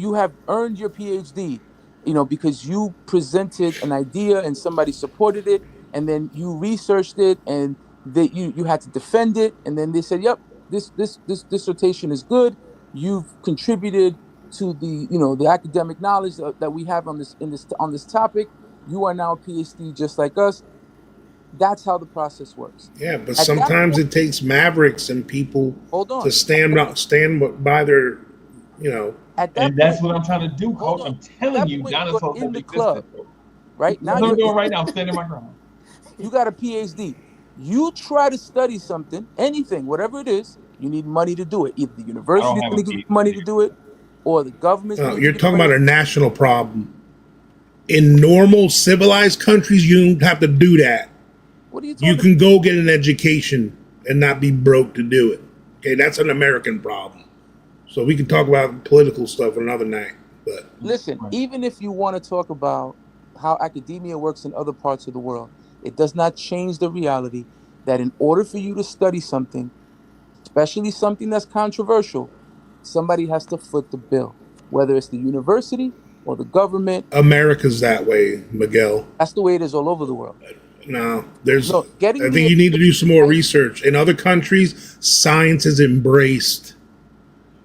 Speaker 6: you have earned your PhD, because you presented an idea and somebody supported it, and then you researched it, and that you had to defend it, and then they said, "Yep, this dissertation is good. You've contributed to the academic knowledge that we have on this topic. You are now a PhD just like us." That's how the process works.
Speaker 5: Yeah, but
Speaker 6: At that
Speaker 5: sometimes
Speaker 6: point,
Speaker 5: it takes mavericks and people
Speaker 6: hold
Speaker 5: to
Speaker 6: on.
Speaker 5: stand by their, you know.
Speaker 6: At that
Speaker 2: And that's
Speaker 6: point,
Speaker 2: what I'm trying to do,
Speaker 6: hold
Speaker 2: coach.
Speaker 6: on.
Speaker 2: I'm
Speaker 6: At
Speaker 2: telling
Speaker 6: that
Speaker 2: you,
Speaker 6: point, you're
Speaker 2: dinosaurs
Speaker 6: in
Speaker 2: have
Speaker 6: the
Speaker 2: existed.
Speaker 6: club, right?
Speaker 2: That's
Speaker 6: Now
Speaker 2: what I'm
Speaker 6: you're
Speaker 2: doing right now. I'm standing my ground.
Speaker 6: you got a PhD. You try to study something, anything, whatever it is, you need money to do it. Either the
Speaker 2: I don't
Speaker 6: university's
Speaker 2: have a
Speaker 6: going to give you
Speaker 2: PhD.
Speaker 6: money to do it, or the government's going to
Speaker 5: You're
Speaker 6: give you
Speaker 5: talking
Speaker 6: money.
Speaker 5: about a national problem. In normal civilized countries, you don't have to do that.
Speaker 6: What are you
Speaker 5: You
Speaker 6: talking
Speaker 5: can go get an education and not be broke to do it. Okay, that's an American problem. So we can talk about political stuff another night. But
Speaker 6: Listen,
Speaker 2: Right.
Speaker 6: even if you want to talk about how academia works in other parts of the world, it does not change the reality that in order for you to study something, especially something that's controversial, somebody has to foot the bill, whether it's the university or the government.
Speaker 5: America's that way, Miguel.
Speaker 6: That's the way it is all over the world.
Speaker 5: No,
Speaker 6: No,
Speaker 5: I
Speaker 6: getting
Speaker 5: think
Speaker 6: the
Speaker 5: you need to do some more
Speaker 6: I,
Speaker 5: research. In other countries, science is embraced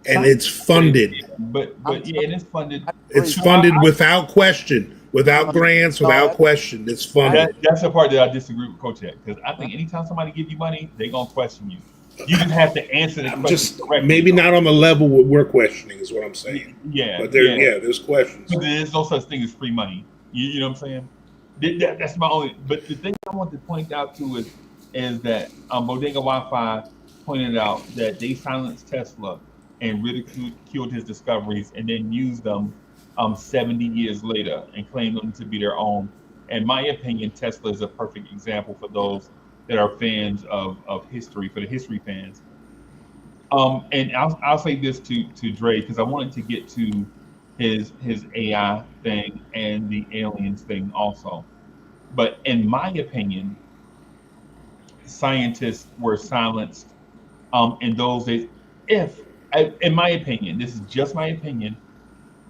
Speaker 5: and
Speaker 2: Science
Speaker 5: it's
Speaker 2: is crazy,
Speaker 5: funded.
Speaker 2: yeah. But
Speaker 6: I'm
Speaker 2: yeah,
Speaker 6: telling
Speaker 2: it is funded.
Speaker 6: you,
Speaker 5: It's
Speaker 6: embrace.
Speaker 5: funded
Speaker 2: I,
Speaker 5: without question, without
Speaker 6: No,
Speaker 5: grants,
Speaker 6: no,
Speaker 5: without question. It's
Speaker 6: that's
Speaker 5: funded.
Speaker 2: that's the part that I disagree with Coach at, because I
Speaker 6: uh,
Speaker 2: think anytime somebody give you money, they gonna question you. You just have to answer the
Speaker 5: I'm
Speaker 2: question
Speaker 5: just
Speaker 2: correctly,
Speaker 5: maybe
Speaker 2: though.
Speaker 5: not on the level what we're questioning is what I'm saying.
Speaker 2: Yeah,
Speaker 5: But
Speaker 2: yeah.
Speaker 5: there's questions.
Speaker 2: But there's no such thing as free money. You know what I'm saying? That's my only. But the thing I want to point out too is that Bodega Wi-Fi pointed out that they silenced Tesla and ridiculed his discoveries, and then used them 70 years later and claimed them to be their own. In my opinion, Tesla is a perfect example for those that are fans of history, for the history fans. And I'll say this to Dre, because I wanted to get to his AI thing and the aliens thing also. But in my opinion, scientists were silenced in those days. If, in my opinion, this is just my opinion,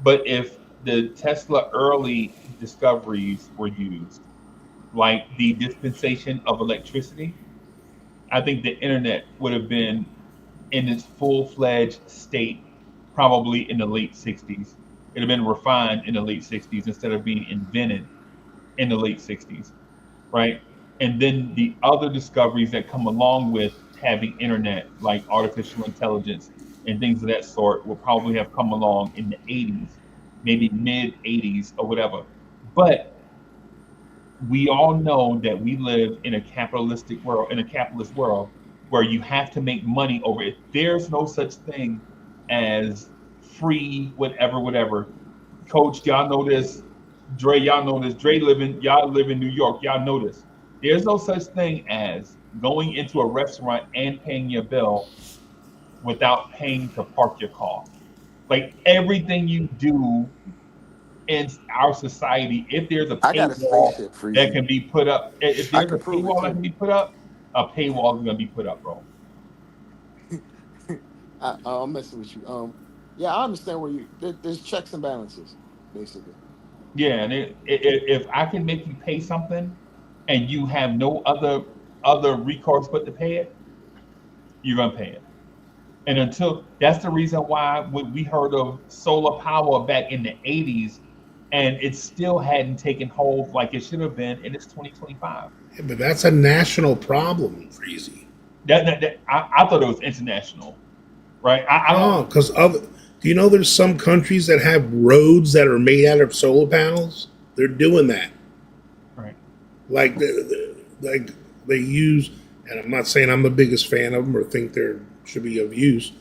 Speaker 2: but if the Tesla early discoveries were used, like the dispensation of electricity, I think the internet would have been in its full-fledged state probably in the late 60s. It'd have been refined in the late 60s instead of being invented in the late 60s, right? And then the other discoveries that come along with having internet, like artificial intelligence and things of that sort, will probably have come along in the 80s, maybe mid 80s or whatever. But we all know that we live in a capitalistic world, in a capitalist world, where you have to make money over it. There's no such thing as free whatever, whatever. Coach, y'all know this. Dre, y'all know this. Y'all live in New York. Y'all know this. There's no such thing as going into a restaurant and paying your bill without paying to park your car. Like everything you do in our society, if there's a
Speaker 7: I got a
Speaker 2: paywall
Speaker 7: spaceship,
Speaker 2: that
Speaker 7: Freezy.
Speaker 2: can be put up, if
Speaker 7: I
Speaker 2: there's a
Speaker 7: could prove it
Speaker 2: paywall that
Speaker 7: too.
Speaker 2: can be put up, a paywall is going to be put up, bro.
Speaker 7: I'm messing with you. Yeah, I understand where there's checks and balances, basically.
Speaker 2: Yeah, and if I can make you pay something and you have no other recourse but to pay it, you're going to pay it. And until that's the reason why when we heard of solar power back in the 80s, and it still hadn't taken hold like it should have been, and it's 2025.
Speaker 5: Yeah, but that's a national problem, Freezy.
Speaker 2: I thought it was international, right? I don't.
Speaker 5: No, because other. Do you know there's some countries that have roads that are made out of solar panels? They're doing that.
Speaker 2: Right.
Speaker 5: Like like they use, and I'm not saying I'm the biggest fan of them or think they should be of use.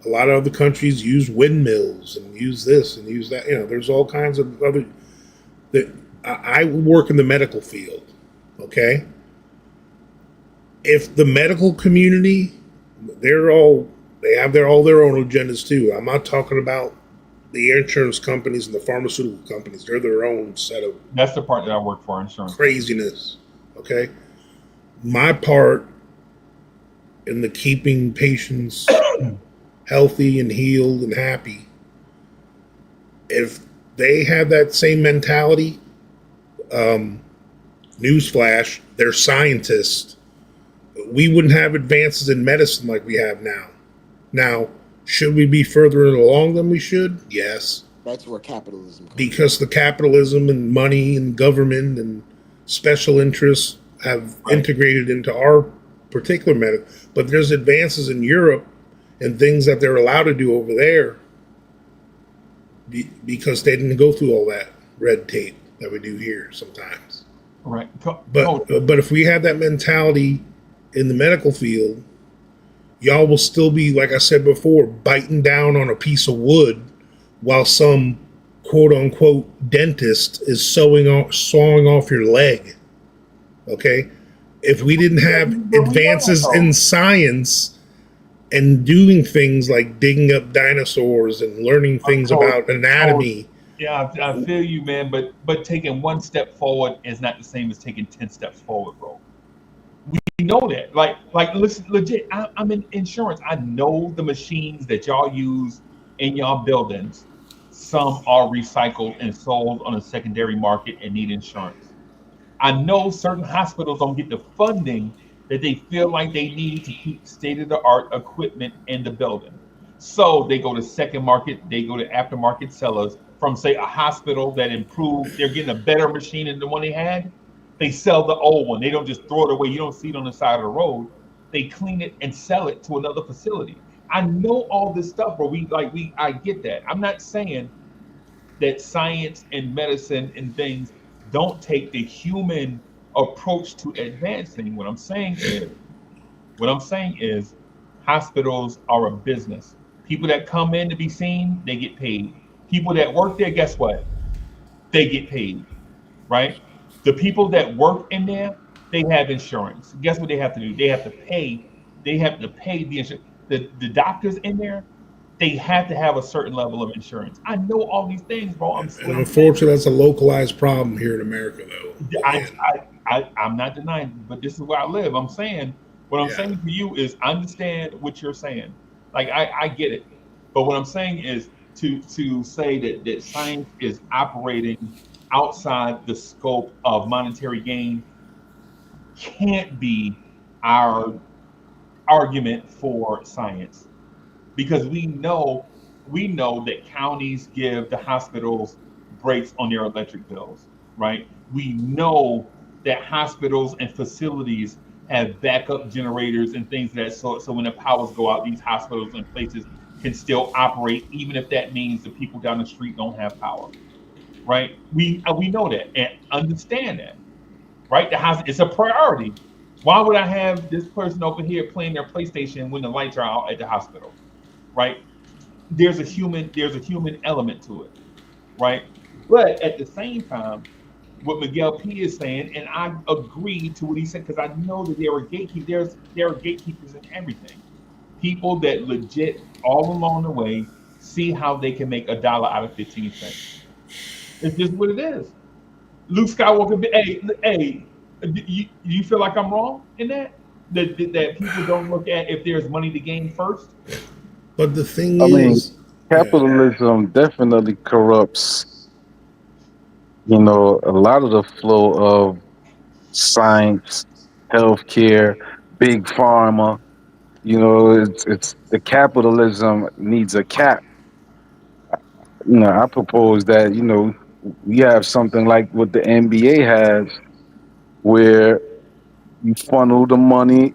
Speaker 5: A lot of other countries use windmills and use this and use that. There's all kinds of other. That I work in the medical field. Okay, if the medical community, they have all their own agendas too. I'm not talking about the insurance companies and the pharmaceutical companies. They're their own set of
Speaker 2: That's the part that I work for, insurance.
Speaker 5: craziness. Okay, my part in the keeping patients healthy and healed and happy. If they had that same mentality, um, newsflash, they're scientists. We wouldn't have advances in medicine like we have now. Now, should we be further along than we should? Yes.
Speaker 7: That's where capitalism comes in.
Speaker 5: Because the capitalism and money and government and special interests have
Speaker 2: Right.
Speaker 5: integrated into our particular medical. But there's advances in Europe and things that they're allowed to do over there because they didn't go through all that red tape that we do here sometimes.
Speaker 2: Right.
Speaker 5: But if we had that mentality in the medical field, y'all will still be, like I said before, biting down on a piece of wood while some quote unquote dentist is sawing off your leg. Okay? If we didn't have advances in science and doing things like digging up dinosaurs and learning things about anatomy.
Speaker 2: Yeah, I feel you, man. But taking one step forward is not the same as taking 10 steps forward, bro. We know that. Like listen, legit. I'm in insurance. I know the machines that y'all use in y'all buildings. Some are recycled and sold on a secondary market and need insurance. I know certain hospitals don't get the funding that they feel like they need to keep state of the art equipment in the building. So they go to second market, they go to aftermarket sellers from, say, a hospital that improved, they're getting a better machine than the one they had. They sell the old one. They don't just throw it away. You don't see it on the side of the road. They clean it and sell it to another facility. I know all this stuff, bro. I get that. I'm not saying that science and medicine and things don't take the human approach to advancing. What I'm saying is hospitals are a business. People that come in to be seen, they get paid. People that work there, guess what? They get paid, right? The people that work in there, they have insurance. Guess what they have to do? They have to pay the insurance. The doctors in there, they have to have a certain level of insurance. I know all these things, bro.
Speaker 5: And unfortunately, that's a localized problem here in America, though.
Speaker 2: I,
Speaker 5: Again,
Speaker 2: I'm not denying, but this is where I live. What I'm saying to you is understand what you're saying. Like I get it, but what I'm saying is to say that science is operating outside the scope of monetary gain can't be our argument for science, because we know that counties give the hospitals breaks on their electric bills, right? We know that hospitals and facilities have backup generators and things of that sort. So when the powers go out, these hospitals and places can still operate, even if that means the people down the street don't have power, right? We know that and understand that, right? The house, it's a priority. Why would I have this person over here playing their PlayStation when the lights are out at the hospital, right? There's a human element to it, right? But at the same time, what Miguel P is saying, and I agree to what he said because I know that there are gatekeepers in everything. People that legit all along the way see how they can make a dollar out of 15 cents. It's just what it is. Luke Skywalker, hey, do you feel like I'm wrong in that? That people don't look at if there's money to gain first?
Speaker 5: but the thing
Speaker 8: I mean,
Speaker 5: is, yeah,
Speaker 8: capitalism definitely corrupts, a lot of the flow of science, healthcare, big pharma. It's the capitalism needs a cap. I propose that, we have something like what the NBA has, where you funnel the money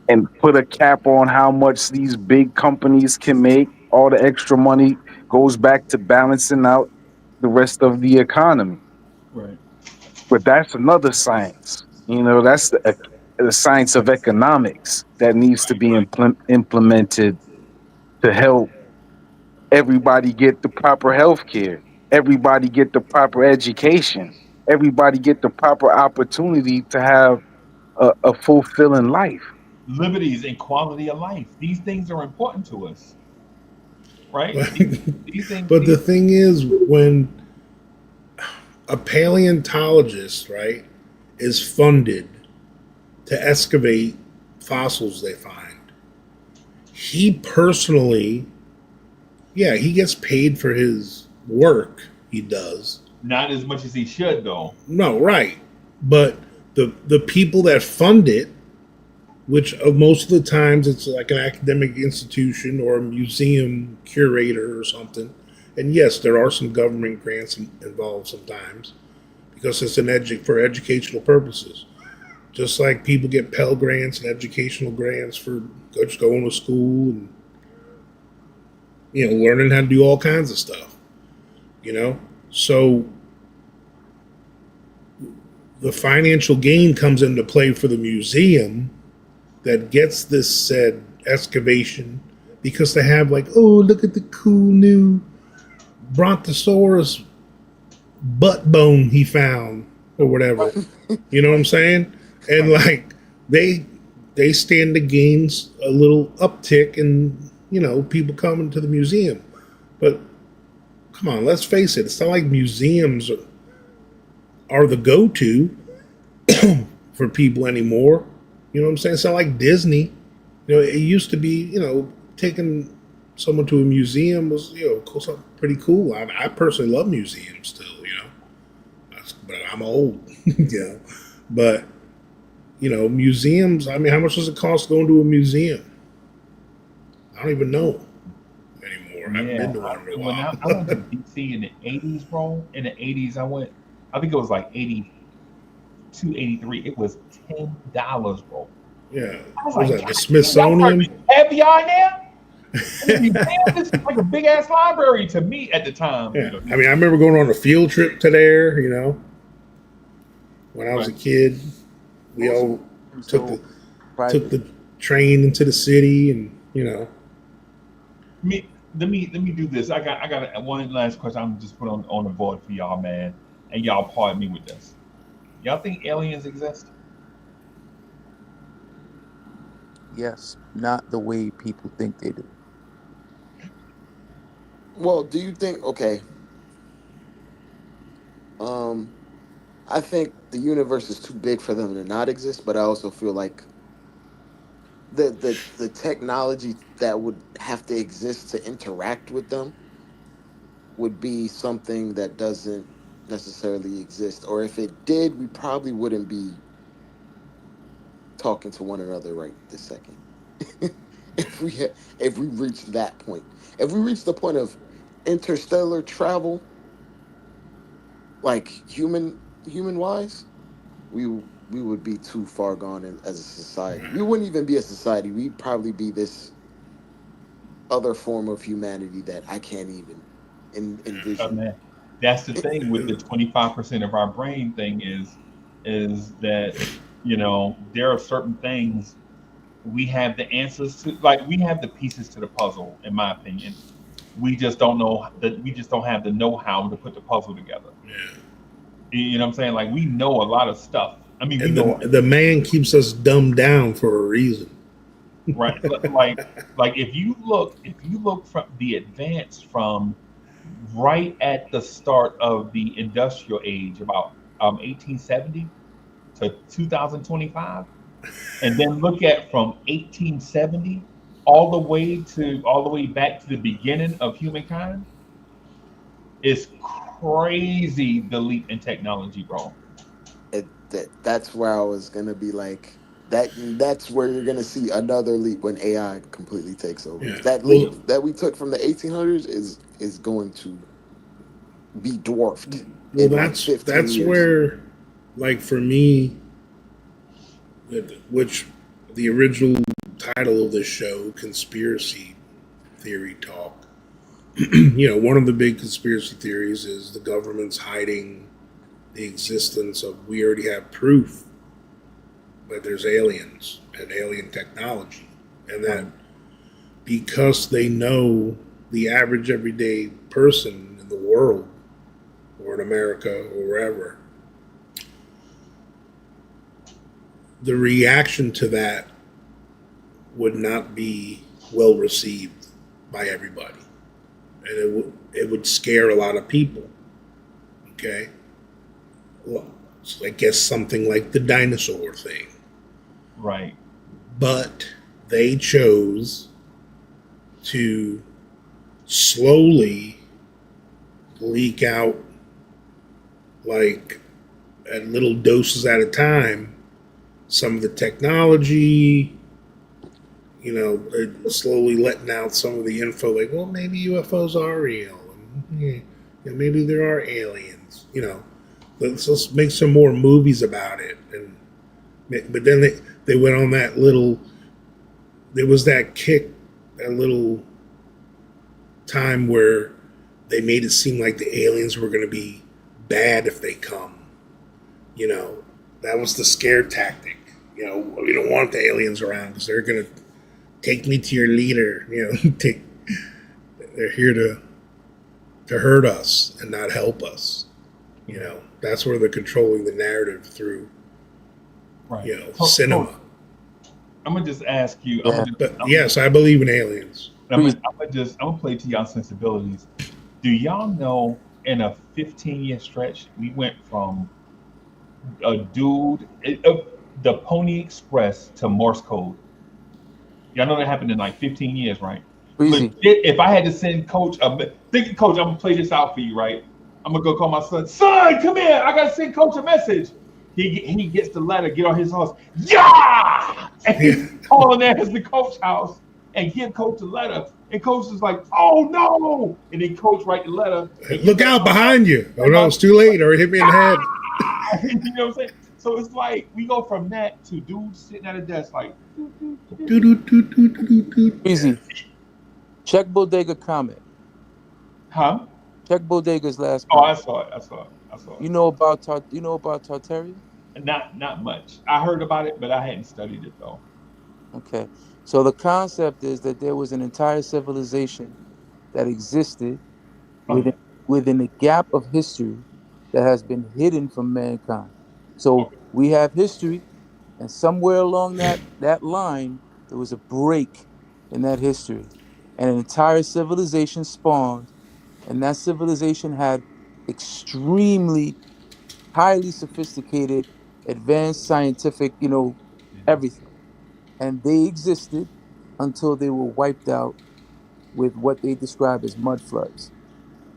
Speaker 8: and put a cap on how much these big companies can make. All the extra money goes back to balancing out the rest of the economy.
Speaker 2: Right.
Speaker 8: But that's another science. That's the science of economics that needs to be implemented to help everybody get the proper health care, everybody get the proper education, everybody get the proper opportunity to have a fulfilling life.
Speaker 2: Liberties and quality of life. These things are important to us, right?
Speaker 5: but,
Speaker 2: These things.
Speaker 5: but the thing is, when a paleontologist, right, is funded to excavate fossils they find, he personally, yeah, he gets paid for his work. He does.
Speaker 2: Not as much as he should, though.
Speaker 5: No, right. But the people that fund it, which most of the times it's like an academic institution or a museum curator or something. And yes, there are some government grants involved sometimes because it's for educational purposes. Just like people get Pell Grants and educational grants for just going to school and learning how to do all kinds of stuff. So the financial gain comes into play for the museum that gets this said excavation because they have like, oh, look at the cool new Brontosaurus butt bone he found or whatever. You know what I'm saying? And like they stand to gain a little uptick in people coming to the museum. But come on, let's face it, it's not like museums are the go-to for people anymore. You know what I'm saying? It's not like Disney. It used to be, taking someone to a museum was, something pretty cool. I personally love museums still, but I'm old, But, museums, I mean, how much does it cost going to a museum? I don't even know anymore. I haven't been to one in a
Speaker 2: When
Speaker 5: while.
Speaker 2: I went to DC in the 80s, bro, in the 80s, I think it was like 82, 83. It was $10, bro.
Speaker 5: Yeah.
Speaker 2: I was
Speaker 5: What was
Speaker 2: like,
Speaker 5: that, the
Speaker 2: God,
Speaker 5: Smithsonian?
Speaker 2: heavy on there? This is like a big ass library to me at the time.
Speaker 5: Yeah. I mean, I remember going on a field trip to there, when I was a kid. We all took the train into the city and,
Speaker 2: Let me do this. I got one last question. I'm just put on the board for y'all, man, and y'all pardon me with this. Y'all think aliens exist?
Speaker 6: Yes, not the way people think they do.
Speaker 7: Well, do you think? Okay, I think the universe is too big for them to not exist, but I also feel like the technology that would have to exist to interact with them would be something that doesn't necessarily exist, or if it did, we probably wouldn't be talking to one another right this second. If we reach that point, if we reach the point of interstellar travel, like human wise, we would be too far gone as a society. We wouldn't even be a society. We'd probably be this other form of humanity that I can't even envision.
Speaker 2: Man, that's the thing with the 25% of our brain thing is that there are certain things we have the answers to, like we have the pieces to the puzzle. In my opinion, we just don't know that we just don't have the know-how to put the puzzle together.
Speaker 5: yeah.
Speaker 2: You know what I'm saying? Like we know a lot of stuff. I mean, we
Speaker 5: And
Speaker 2: know
Speaker 5: the man keeps us dumbed down for a reason.
Speaker 2: right. Like if you look from the advance from right at the start of the industrial age, about 1870 to 2025, and then look at from 1870 all the way back to the beginning of humankind, it's crazy the leap in technology, bro.
Speaker 7: That's where I was gonna be like that. That's where you're gonna see another leap when AI completely takes over.
Speaker 5: Yeah.
Speaker 7: That
Speaker 5: Well,
Speaker 7: leap that we took from the 1800s is going to be dwarfed
Speaker 5: well,
Speaker 7: in like 15
Speaker 5: that's
Speaker 7: years.
Speaker 5: where, like for me, which the original title of this show, Conspiracy Theory Talk. One of the big conspiracy theories is the government's hiding the existence of. We already have proof that there's aliens and alien technology, and that because they know the average everyday person in the world or in America or wherever, the reaction to that would not be well received by everybody, and it would scare a lot of people. Okay, well, so I guess something like the dinosaur thing,
Speaker 2: Right.
Speaker 5: but they chose to slowly leak out, like at little doses at a time, some of the technology, slowly letting out some of the info, like, well, maybe UFOs are real, and maybe there are aliens. Let's make some more movies about it. But then they went on that little. There was that kick, that little time where they made it seem like the aliens were going to be bad if they come. You know, that was the scare tactic. We don't want the aliens around because they're going to take me to your leader. They're here to hurt us and not help us. That's where they're controlling the narrative through,
Speaker 2: Right.
Speaker 5: cinema.
Speaker 2: I'm gonna just ask you.
Speaker 6: Yeah.
Speaker 5: But yes, I believe in aliens.
Speaker 2: I'm gonna play to y'all sensibilities. Do y'all know in a 15-year stretch we went from a dude, the Pony Express to Morse code? Y'all know that happened in like 15 years, right?
Speaker 6: Breezy.
Speaker 2: Legit, if I had to send Coach Coach, I'm gonna play this out for you, right? I'm gonna go call my son. Son, come here. I gotta send Coach a message. He gets the letter, get on his horse. Yeah! And he's calling at the coach house and give Coach the letter. And Coach is like, oh no! And then Coach write the letter.
Speaker 5: Look out behind you. Oh no, it's too late, or it hit me in the head.
Speaker 2: You know what I'm saying? So it's like we go from that to dudes sitting at a desk like
Speaker 6: Breezy. Check Bodega comment.
Speaker 2: huh?
Speaker 6: Check Bodega's last
Speaker 2: Oh, I
Speaker 6: comment.
Speaker 2: saw it. I saw it. I saw it.
Speaker 6: You know about Tartaria?
Speaker 2: Not much. I heard about it, but I hadn't studied it though.
Speaker 6: Okay. So the concept is that there was an entire civilization that existed
Speaker 2: Oh
Speaker 6: within
Speaker 2: yeah.
Speaker 6: within a gap of history that has been hidden from mankind. So
Speaker 2: Okay.
Speaker 6: we have history, and somewhere along that line, there was a break in that history, and an entire civilization spawned, and that civilization had extremely highly sophisticated, advanced scientific, everything, and they existed until they were wiped out with what they describe as mud floods.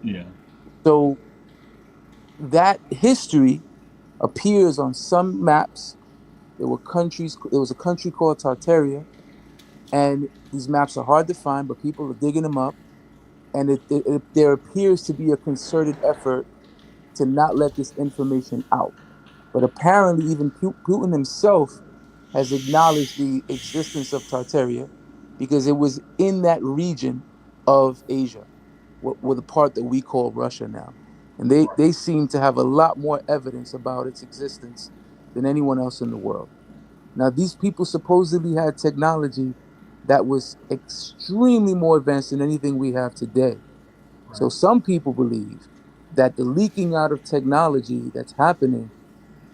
Speaker 2: Yeah.
Speaker 6: So that history appears on some maps. There were countries. There was a country called Tartaria, and these maps are hard to find, but people are digging them up. And there appears to be a concerted effort to not let this information out. But apparently, even Putin himself has acknowledged the existence of Tartaria because it was in that region of Asia, with the part that we call Russia now. And they seem to have a lot more evidence about its existence than anyone else in the world. Now, these people supposedly had technology that was extremely more advanced than anything we have today. So
Speaker 2: Right.
Speaker 6: some people believe that the leaking out of technology that's happening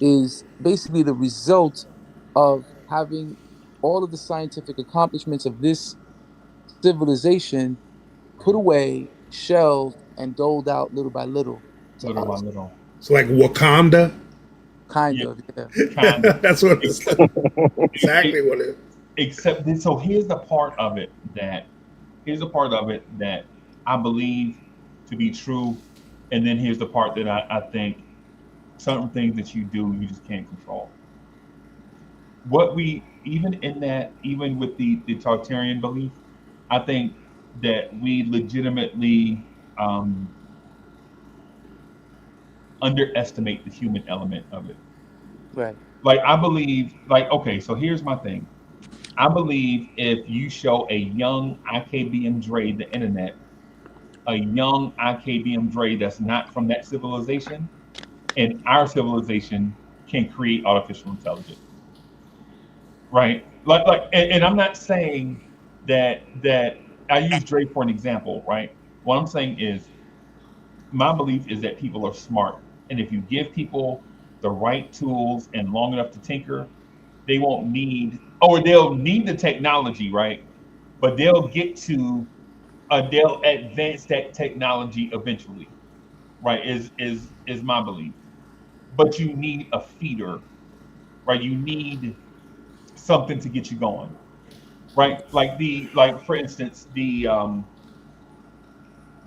Speaker 6: is basically the result of having all of the scientific accomplishments of this civilization put
Speaker 2: Right.
Speaker 6: away, shelved, and doled out little by little to
Speaker 2: Little by
Speaker 6: us.
Speaker 2: little.
Speaker 5: It's like Wakanda.
Speaker 6: Kind
Speaker 2: Yeah.
Speaker 6: of, yeah.
Speaker 2: Kind of.
Speaker 5: That's what it's
Speaker 2: Except,
Speaker 5: exactly what it.
Speaker 2: except so here's the part of it that I believe to be true, and then here's the part that I think certain things that you do you just can't control. What we even in that even with the Tartarian belief, I think that we legitimately um, underestimate the human element of it.
Speaker 6: Right.
Speaker 2: Like I believe, like okay, so here's my thing. I believe if you show a young IKBM Dre the internet, a young IKBM Dre that's not from that civilization, and our civilization can create artificial intelligence, right? And I'm not saying that I use Dre for an example, right? What I'm saying is my belief is that people are smart, and if you give people the right tools and long enough to tinker, they won't need, or they'll need the technology, right? But they'll get to, they'll advance that technology eventually, right? Is my belief. But you need a feeder, right? You need something to get you going. right? For instance, the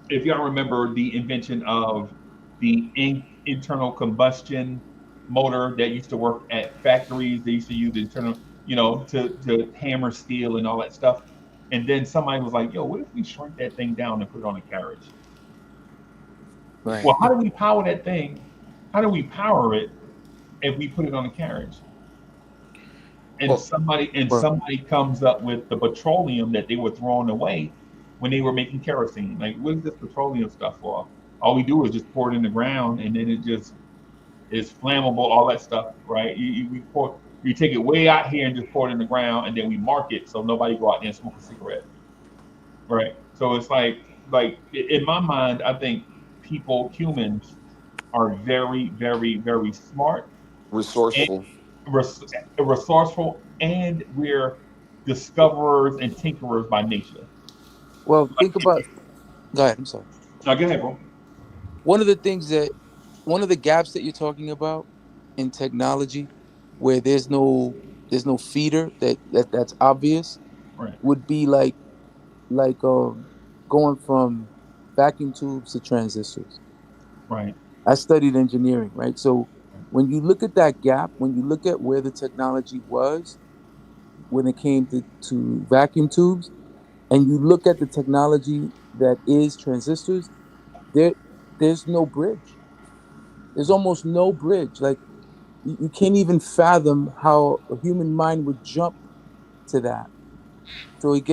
Speaker 2: if y'all remember the invention of the internal combustion motor that used to work at factories, they used to use internal, to hammer steel and all that stuff. And then somebody was like, "Yo, what if we shrink that thing down and put it on a carriage?"
Speaker 6: Right.
Speaker 2: Well, how do we power that thing? How do we power it if we put it on a carriage? And
Speaker 7: Well,
Speaker 6: Well,
Speaker 2: somebody comes up with the petroleum that they were throwing away when they were making kerosene. Like, what is this petroleum stuff for? All we do is just pour it in the ground, and then it just is flammable. All that stuff, right? We take it way out here and just pour it in the ground, and then we mark it so nobody go out there and smoke a cigarette, right? So it's in my mind, I think humans are very, very, very smart and
Speaker 7: resourceful.
Speaker 2: res- resourceful, and we're discoverers and tinkerers by nature.
Speaker 6: well, think about. Go ahead. I'm sorry.
Speaker 2: Now, go ahead, bro.
Speaker 6: One of the things that, one of the gaps that you're talking about in technology, where there's no feeder that's obvious,
Speaker 2: Right,
Speaker 6: would be like going from vacuum tubes to transistors.
Speaker 2: right,
Speaker 6: I studied engineering, right? So
Speaker 2: right,
Speaker 6: when you look at that gap, when you look at where the technology was when it came to vacuum tubes, and you look at the technology that is transistors, there there's no bridge. There's almost no bridge. Like you can't even fathom how a human mind would jump to that. So it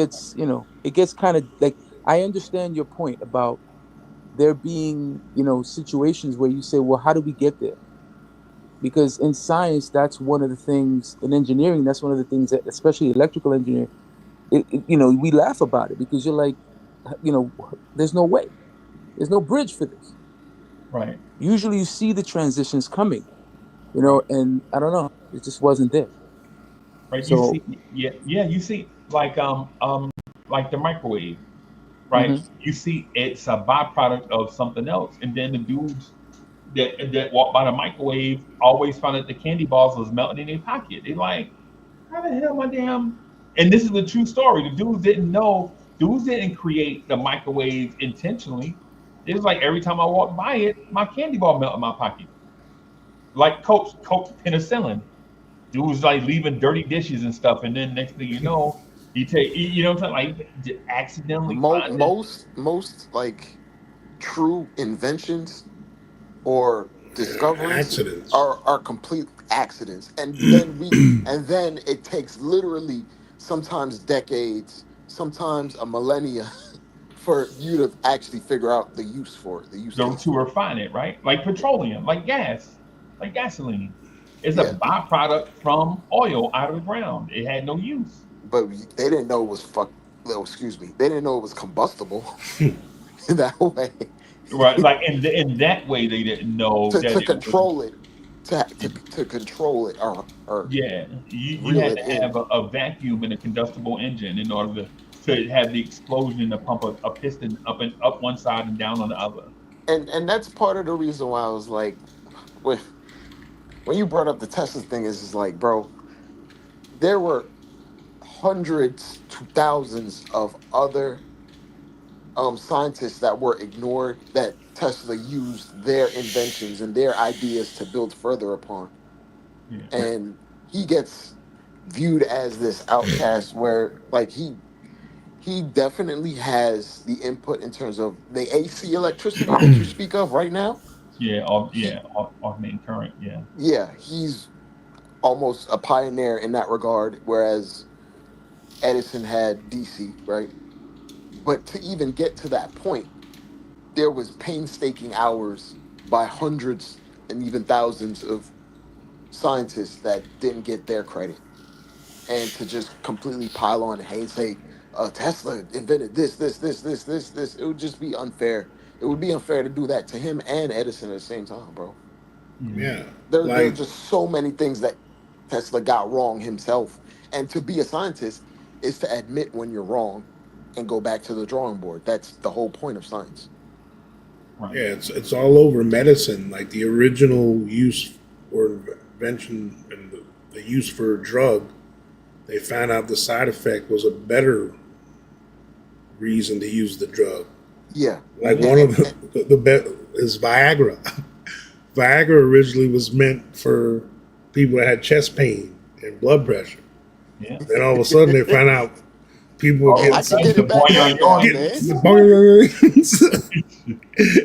Speaker 6: gets kind of like, I understand your point about there being, situations where you say, well, how do we get there? Because in science, that's one of the things, in engineering, that's one of the things that, especially electrical engineering, we laugh about it because you're like, you know, there's no way, there's no bridge for this.
Speaker 2: right,
Speaker 6: Usually you see the transitions coming,
Speaker 2: right,
Speaker 6: and I don't know, it just wasn't there.
Speaker 2: right. You
Speaker 6: So,
Speaker 2: see, yeah, yeah. You see, like the microwave, right?
Speaker 6: mhm.
Speaker 2: You see, it's a byproduct of something else, and then the dudes that walk by the microwave always found that the candy bars was melting in their pocket. They like, how the hell my damn? And this is a true story. The dudes didn't know. Dudes didn't create the microwave intentionally. It was like every time I walked by it, my candy bar melt in my pocket. Like Coke penicillin. Dude was like leaving dirty dishes and stuff, and then next thing you know, you know what I'm saying? Like accidentally find it.
Speaker 7: Most like true inventions or discoveries
Speaker 5: Accidents.
Speaker 7: are complete accidents, and then it takes literally sometimes decades, sometimes a millennia for you to actually figure out the use for it, the use case
Speaker 2: To
Speaker 7: for it.
Speaker 2: refine it, right? Like petroleum, like gas, like gasoline. It's a
Speaker 7: Yeah,
Speaker 2: byproduct from oil out of the ground. It had no use.
Speaker 7: but they didn't know it was oh, excuse me, they didn't know it was combustible in that way.
Speaker 2: Right, like in that way, they didn't know
Speaker 7: to
Speaker 2: that
Speaker 7: to
Speaker 2: it was.
Speaker 7: control it, to control it, or
Speaker 2: Yeah, you
Speaker 7: reel
Speaker 2: had
Speaker 7: it
Speaker 2: to
Speaker 7: in.
Speaker 2: have a vacuum and a combustible engine in order to have the explosion to pump a piston up one side and down on the other.
Speaker 7: And that's part of the reason why I was like, when when you brought up the Tesla thing, is like, bro, there were hundreds to thousands of other scientists that were ignored that Tesla used their inventions and their ideas to build further upon.
Speaker 2: Yeah,
Speaker 7: And he gets viewed as this outcast where like he definitely has the input in terms of the AC electricity that you speak of right now. He
Speaker 2: alternating current. Yeah,
Speaker 7: Yeah, he's almost a pioneer in that regard, whereas Edison had DC, right? But to even get to that point, there was painstaking hours by hundreds and even thousands of scientists that didn't get their credit. And to just completely pile on, hey, say, Tesla invented this, it would just be unfair. It would be unfair to do that to him and Edison at the same time, bro.
Speaker 2: yeah,
Speaker 5: Yeah.
Speaker 7: There are
Speaker 5: Like,
Speaker 7: just so many things that Tesla got wrong himself. And to be a scientist is to admit when you're wrong and go back to the drawing board. That's the whole point of science.
Speaker 2: right.
Speaker 5: yeah, it's all over medicine. Like the original use or invention and the use for a drug they found out the side effect was a better reason to use the drug.
Speaker 7: Yeah.
Speaker 5: Like one of the best is Viagra. Viagra originally was meant for people that had chest pain and blood pressure.
Speaker 2: Yeah.
Speaker 5: Then all of a sudden they found out people were
Speaker 2: All of
Speaker 5: getting
Speaker 2: a
Speaker 7: I could
Speaker 2: sudden,
Speaker 7: get
Speaker 2: the
Speaker 7: it back
Speaker 2: boy
Speaker 7: then
Speaker 2: on
Speaker 7: now,
Speaker 2: your
Speaker 7: man.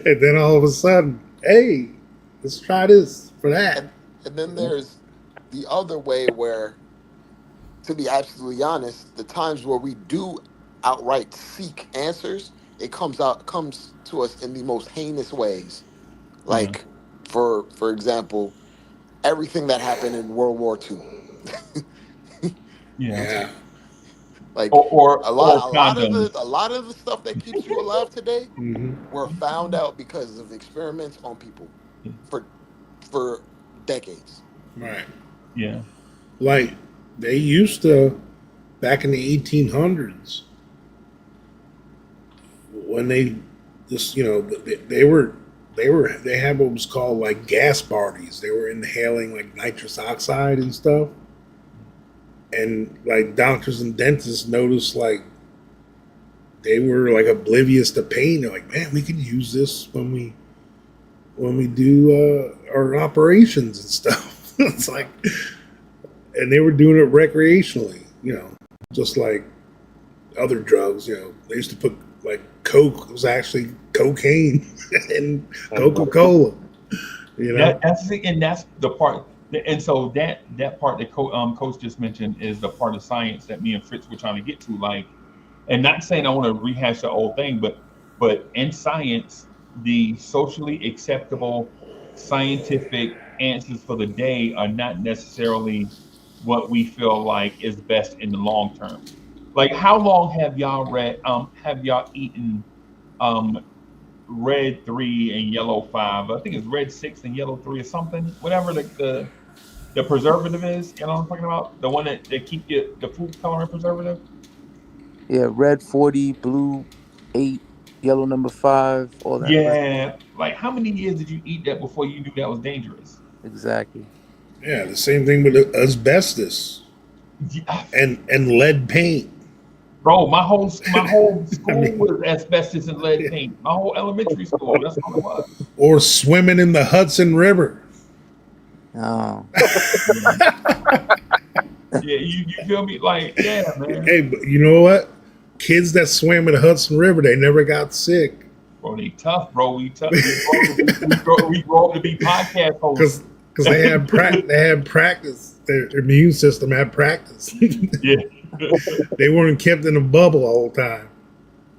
Speaker 5: and then all of a sudden, hey, let's try this for that.
Speaker 7: And then there's the other way where, to be absolutely honest, the times where we do outright seek answers, it comes to us in the most heinous ways.
Speaker 2: Yeah.
Speaker 7: Like, for example, everything that happened in World War II.
Speaker 2: Yeah.
Speaker 5: Yeah.
Speaker 7: Like
Speaker 2: Or condoms.
Speaker 7: a lot of the stuff that keeps you alive today
Speaker 5: Hmm.
Speaker 7: were found out because of experiments on people for for decades.
Speaker 5: Right.
Speaker 2: Yeah.
Speaker 5: Like they used to back in the 1800s when they just they had what was called like gas parties. They were inhaling like nitrous oxide and stuff. And like doctors and dentists noticed like they were like oblivious to pain. They're like, man, we can use this when we do our operations and stuff. It's like, and they were doing it recreationally, just like other drugs. They used to put like Coke was actually cocaine in Coca-Cola.
Speaker 2: And that's the part. And so that part that Coach just mentioned is the part of science that me and Fritz were trying to get to. Like, and not saying I want to rehash the old thing, but in science, the socially acceptable scientific answers for the day are not necessarily what we feel like is best in the long term. Like, how long have y'all eaten um red 3 and yellow 5? I think it's red 6 and yellow 3 or something. Whatever the preservative is, you know what I'm talking about? The one that keep the food coloring preservative.
Speaker 6: Yeah, red 40, blue 8, yellow number 5, all that.
Speaker 2: Yeah. Like, how many years did you eat that before you knew that was dangerous?
Speaker 6: Exactly.
Speaker 5: Yeah, the same thing with asbestos
Speaker 2: Yeah.
Speaker 5: and lead paint.
Speaker 2: Bro, my whole
Speaker 5: I
Speaker 2: school
Speaker 5: mean,
Speaker 2: was asbestos and lead paint. My whole elementary school. That's all it was.
Speaker 5: or swimming in the Hudson River.
Speaker 6: Oh.
Speaker 2: Yeah, you feel me? Like, yeah, man.
Speaker 5: Hey, but you know what? Kids that swam in the Hudson River, they never got sick
Speaker 2: Bro, they tough, bro. We tough. We grow up to be podcast hosts.
Speaker 5: because they had practice. Their immune system had practice.
Speaker 2: Yeah.
Speaker 5: They weren't kept in a bubble all the time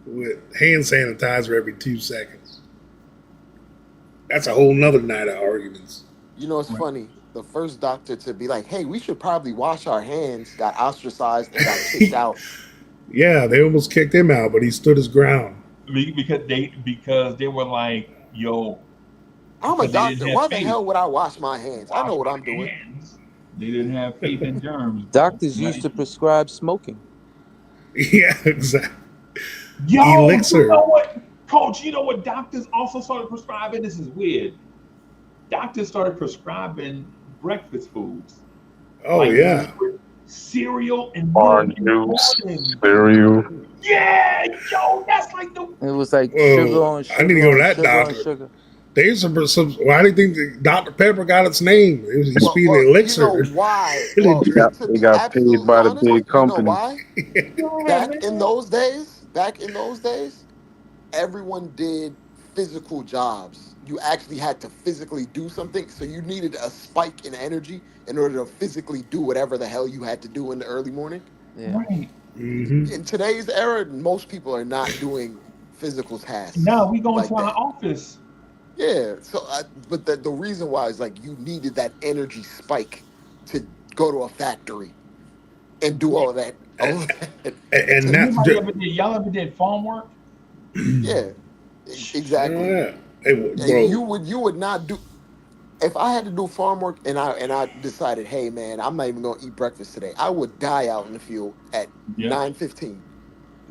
Speaker 5: with hand sanitizer every 2 seconds. That's a whole nother night of arguments.
Speaker 7: You know, it's funny. The first doctor to be like, "Hey, we should probably wash our hands," got ostracized and got kicked out.
Speaker 5: Yeah, they almost kicked him out, but he stood his ground.
Speaker 2: Because they were like, yo,
Speaker 7: I'm a
Speaker 2: because they didn't
Speaker 7: doctor.
Speaker 2: have
Speaker 7: Why the
Speaker 2: faith.
Speaker 7: hell would I wash my hands? I
Speaker 2: Wash
Speaker 7: know what I'm
Speaker 2: my
Speaker 7: doing.
Speaker 2: hands. They didn't have faith in germs, bro.
Speaker 6: Doctors used to prescribe smoking.
Speaker 5: Yeah, exactly.
Speaker 2: Yo, you
Speaker 5: Elixir.
Speaker 2: know what, Coach? You know what doctors also started prescribing? This is weird. Doctors started prescribing breakfast foods.
Speaker 5: Oh
Speaker 2: Like
Speaker 5: yeah.
Speaker 2: cereal and milk
Speaker 8: Orange
Speaker 2: in the
Speaker 8: juice,
Speaker 2: morning.
Speaker 8: cereal.
Speaker 2: Yeah, yo, that's like the
Speaker 6: It was like
Speaker 5: Whoa,
Speaker 6: sugar on
Speaker 5: I need to
Speaker 6: sugar
Speaker 5: go to
Speaker 6: on
Speaker 5: that
Speaker 6: sugar on
Speaker 5: doctor.
Speaker 6: sugar.
Speaker 5: There's some. Why do you think the Dr Pepper got its name? It was used to be the
Speaker 7: You
Speaker 5: elixir.
Speaker 7: know why?
Speaker 5: They
Speaker 7: Well,
Speaker 5: drink-
Speaker 7: to
Speaker 8: They
Speaker 7: be
Speaker 8: got paid
Speaker 7: absolutely
Speaker 8: by the
Speaker 7: honest,
Speaker 8: big
Speaker 7: you know
Speaker 8: company.
Speaker 7: why?
Speaker 2: yeah, man.
Speaker 7: Back in those days, everyone did physical jobs. You actually had to physically do something, so you needed a spike in energy in order to physically do whatever the hell you had to do in the early morning.
Speaker 6: Yeah.
Speaker 2: Right.
Speaker 5: Mhm.
Speaker 7: In today's era, most people are not doing physical
Speaker 2: Now
Speaker 7: tasks
Speaker 2: we going to
Speaker 7: like
Speaker 2: our
Speaker 7: that.
Speaker 2: office.
Speaker 7: Yeah. But the reason why is like you needed that energy spike to go to a factory and do all of that. All of that.
Speaker 5: And
Speaker 7: To,
Speaker 5: that's
Speaker 2: Anybody
Speaker 5: just,
Speaker 2: ever did? Y'all ever did farm work?
Speaker 7: yeah,
Speaker 5: oh,
Speaker 7: exactly.
Speaker 5: yeah. Hey,
Speaker 7: You
Speaker 5: bro.
Speaker 7: would not do if I had to do farm work and I decided, hey man, I'm not even gonna eat breakfast today. I would die out in the field at
Speaker 2: Yeah.
Speaker 7: 9:15.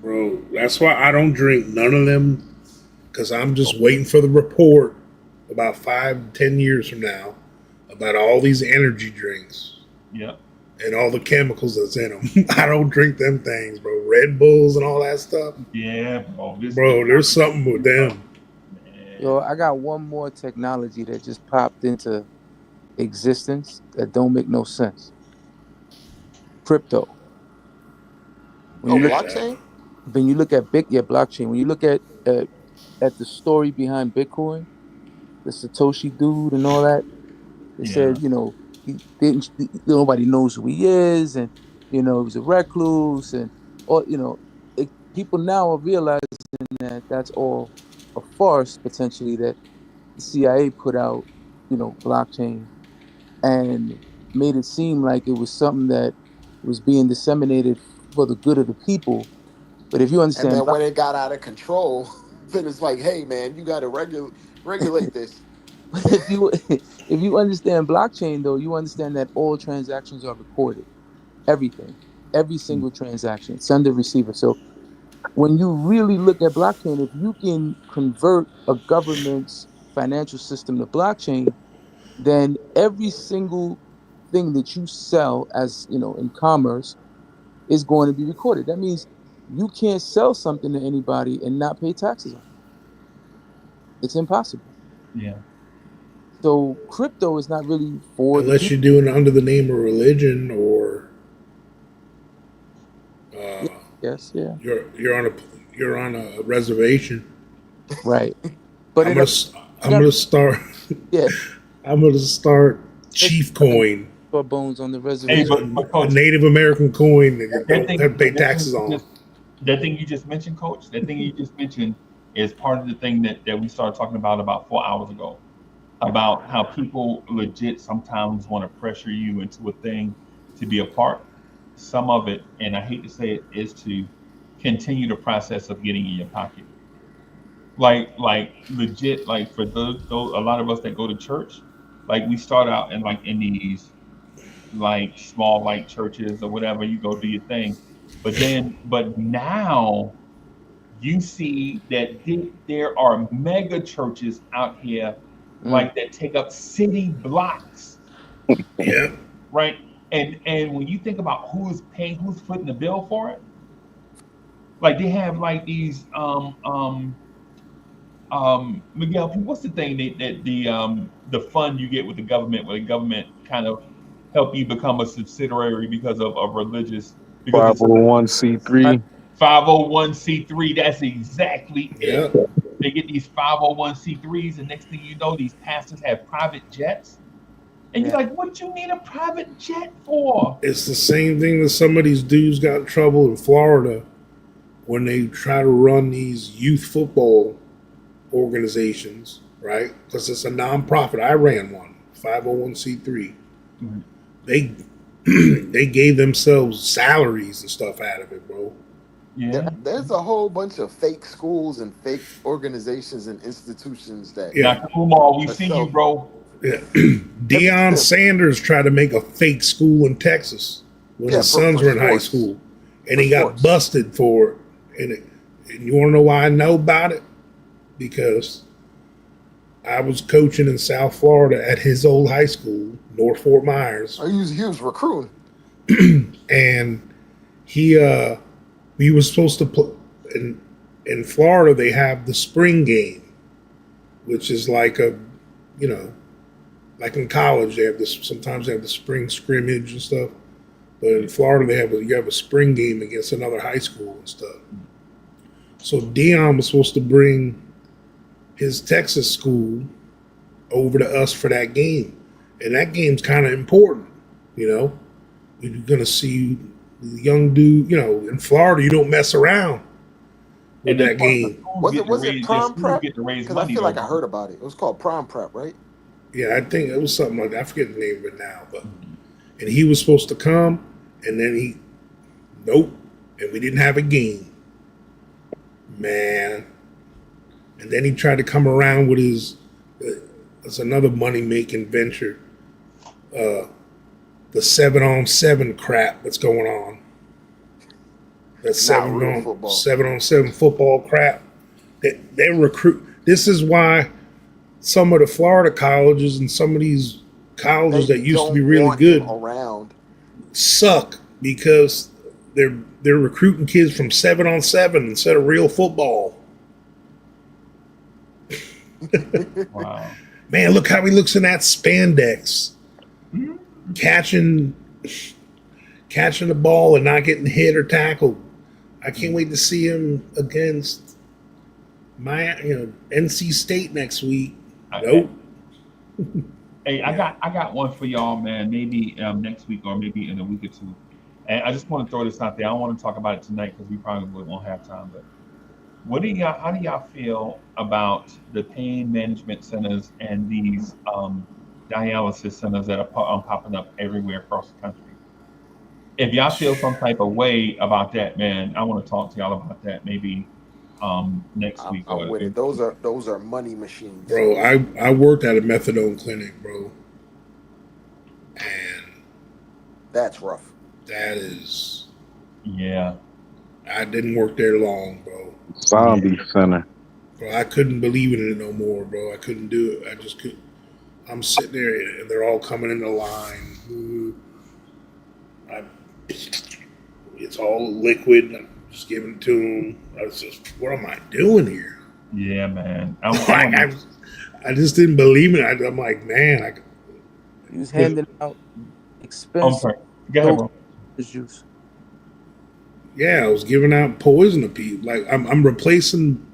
Speaker 5: Bro, that's why I don't drink none of them because I'm just waiting for the report about 5, 10 years from now about all these energy drinks.
Speaker 2: Yeah.
Speaker 5: and all the chemicals that's in them. I don't drink them things, bro. Red Bulls and all that stuff,
Speaker 2: Yeah, bro.
Speaker 5: bro. There's something with them.
Speaker 6: Yo,
Speaker 2: Man.
Speaker 6: I got one more technology that just popped into existence that don't make no sense. Crypto. When
Speaker 7: Oh,
Speaker 6: you look
Speaker 5: Yeah,
Speaker 7: blockchain?
Speaker 6: when you look at blockchain, when you look at the story behind Bitcoin, the Satoshi dude and all that, they
Speaker 2: Yeah.
Speaker 6: said, he didn't nobody knows who he is, and he was a recluse, and all people now are realizing that that's all a farce potentially, that the CIA put out, blockchain, and made it seem like it was something that was being disseminated for the good of the people. But if you
Speaker 7: And
Speaker 6: understand
Speaker 7: then when it got out of control, then it's like, hey man, you got to regulate this.
Speaker 6: if you if you understand blockchain, though, you understand that all transactions are recorded, everything, every single transaction, sender, receiver. So when you really look at blockchain, if you can convert a government's financial system to blockchain, then every single thing that you sell, as in commerce, is going to be recorded. That means you can't sell something to anybody and not pay taxes on it. It's impossible.
Speaker 2: Yeah.
Speaker 6: So crypto is not really for the
Speaker 5: unless
Speaker 6: people.
Speaker 5: you're doing it under the name of religion or
Speaker 6: Yeah,
Speaker 5: uh,
Speaker 6: yes, yeah,
Speaker 5: you're on a reservation.
Speaker 6: right. But
Speaker 5: I'm
Speaker 6: it
Speaker 5: gonna
Speaker 6: you
Speaker 5: I'm
Speaker 6: got
Speaker 5: gonna start
Speaker 6: yeah,
Speaker 5: I'm gonna start
Speaker 6: especially
Speaker 5: Chief Coin,
Speaker 6: for bones on the
Speaker 2: Hey,
Speaker 6: reservation.
Speaker 2: but
Speaker 5: a
Speaker 2: coach,
Speaker 5: Native American coin that you
Speaker 2: that
Speaker 5: don't have
Speaker 2: thing,
Speaker 5: to pay
Speaker 2: that thing
Speaker 5: taxes
Speaker 2: you
Speaker 5: on.
Speaker 2: just, that thing you just mentioned, coach, that thing you just mentioned is part of the thing that we started talking about 4 hours ago, about how people legit sometimes want to pressure you into a thing to be a part. Some of it, and I hate to say it, is to continue the process of getting in your pocket. Like legit, like for those a lot of us that go to church, like we start out in these like small like churches or whatever, you go do your thing. But now you see that there are mega churches out here
Speaker 6: Mm,
Speaker 2: like that take up city blocks,
Speaker 5: Yeah,
Speaker 2: right? And when you think about who's paying, who's footing the bill for it, like they have like these Miguel, what's the thing that the fund you get with the government, where the government kind of help you become a subsidiary because of religious, because it's
Speaker 8: 501c3.
Speaker 2: 501c3. That's exactly
Speaker 5: yeah.
Speaker 2: it. They get these 501c3s, and next thing you know, these pastors have private jets. And you're
Speaker 6: yeah,
Speaker 2: like, what you need a private jet for?
Speaker 5: It's the same thing that some of these dudes got in trouble in Florida when they try to run these youth football organizations, right? Because it's a nonprofit. I ran one, 501c3.
Speaker 2: Mhm.
Speaker 5: They they gave themselves salaries and stuff out of it, bro.
Speaker 2: Yeah.
Speaker 7: There's a whole bunch of fake schools and fake organizations and institutions that
Speaker 5: Yeah,
Speaker 2: Dr. Umar, we
Speaker 7: are
Speaker 2: see you,
Speaker 7: self.
Speaker 2: bro.
Speaker 5: yeah.
Speaker 7: Let me
Speaker 5: Deion
Speaker 7: just,
Speaker 5: Sanders tried to make a fake school in Texas when
Speaker 7: yeah,
Speaker 5: his sons
Speaker 7: for
Speaker 5: were in high
Speaker 7: sports,
Speaker 5: school, and
Speaker 7: for
Speaker 5: he got
Speaker 7: sports.
Speaker 5: busted for it. And you want to know why I know about it? Because I was coaching in South Florida at his old high school, North Fort Myers,
Speaker 7: He was recruiting.
Speaker 5: and he we was supposed to play in Florida. They have the spring game, which is like a, you know, like in college they have this. Sometimes they have the spring scrimmage and stuff. But in Florida they have you have a spring game against another high school and stuff. So Dion was supposed to bring his Texas school over to us for that game, and that game's kind of important. You know, you're gonna see the young dude. You know, in Florida you don't mess around with
Speaker 2: And then
Speaker 5: that
Speaker 2: plus the
Speaker 5: game.
Speaker 2: schools
Speaker 7: Was
Speaker 2: get
Speaker 7: it
Speaker 2: to
Speaker 7: was it
Speaker 2: raise, the
Speaker 7: prom
Speaker 2: schools
Speaker 7: prep?
Speaker 2: get to raise
Speaker 7: Because I
Speaker 2: money
Speaker 7: feel
Speaker 2: though,
Speaker 7: like I heard
Speaker 2: bro.
Speaker 7: about it. It was called prom prep, right?
Speaker 5: Yeah, I think it was something like that. I forget the name of it now, but and he was supposed to come, and then he nope, and we didn't have a game, man. And then he tried to come around with his. It's another money making venture, uh, the 7-on-7 crap that's going on. That
Speaker 7: Not
Speaker 5: seven
Speaker 7: real
Speaker 5: on
Speaker 7: football.
Speaker 5: seven on seven football crap. They recruit. This is why some of the Florida colleges and some of these colleges
Speaker 7: They
Speaker 5: that used to be
Speaker 7: don't
Speaker 5: really
Speaker 7: want him
Speaker 5: good
Speaker 7: around.
Speaker 5: suck because they're recruiting kids from 7-on-7 instead of real football.
Speaker 2: Wow.
Speaker 5: Man, look how he looks in that spandex,
Speaker 2: Mm-hmm.
Speaker 5: catching the ball and not getting hit or tackled. I can't wait to see him against NC State next week. Nope.
Speaker 2: Hey, I got one for y'all, man. Maybe next week or maybe in a week or two. And I just want to throw this out there. I don't want to talk about it tonight because we probably won't have time. But how do y'all feel about the pain management centers and these dialysis centers that are popping up everywhere across the country? If y'all feel some type of way about that, man, I want to talk to y'all about that maybe next week
Speaker 7: I'm
Speaker 2: or
Speaker 7: with it. Those are money machines.
Speaker 5: Bro, I worked at a methadone clinic, bro. And
Speaker 7: That's rough.
Speaker 5: that is,
Speaker 2: yeah,
Speaker 5: I didn't work there long, bro.
Speaker 8: Zombie center.
Speaker 5: Bro, I couldn't believe in it no more, bro. I couldn't do it. I just could. I'm sitting there and they're all coming in the line. I, it's all liquid. I'm just giving it to them. I was just, what am I doing here?
Speaker 2: yeah, man.
Speaker 5: I just didn't believe in it. I'm like, man,
Speaker 6: He was handing out
Speaker 2: I'm
Speaker 6: expensive
Speaker 2: sorry. Go ahead,
Speaker 6: dope
Speaker 2: bro.
Speaker 6: juice.
Speaker 5: I was giving out poison to people. Like I'm replacing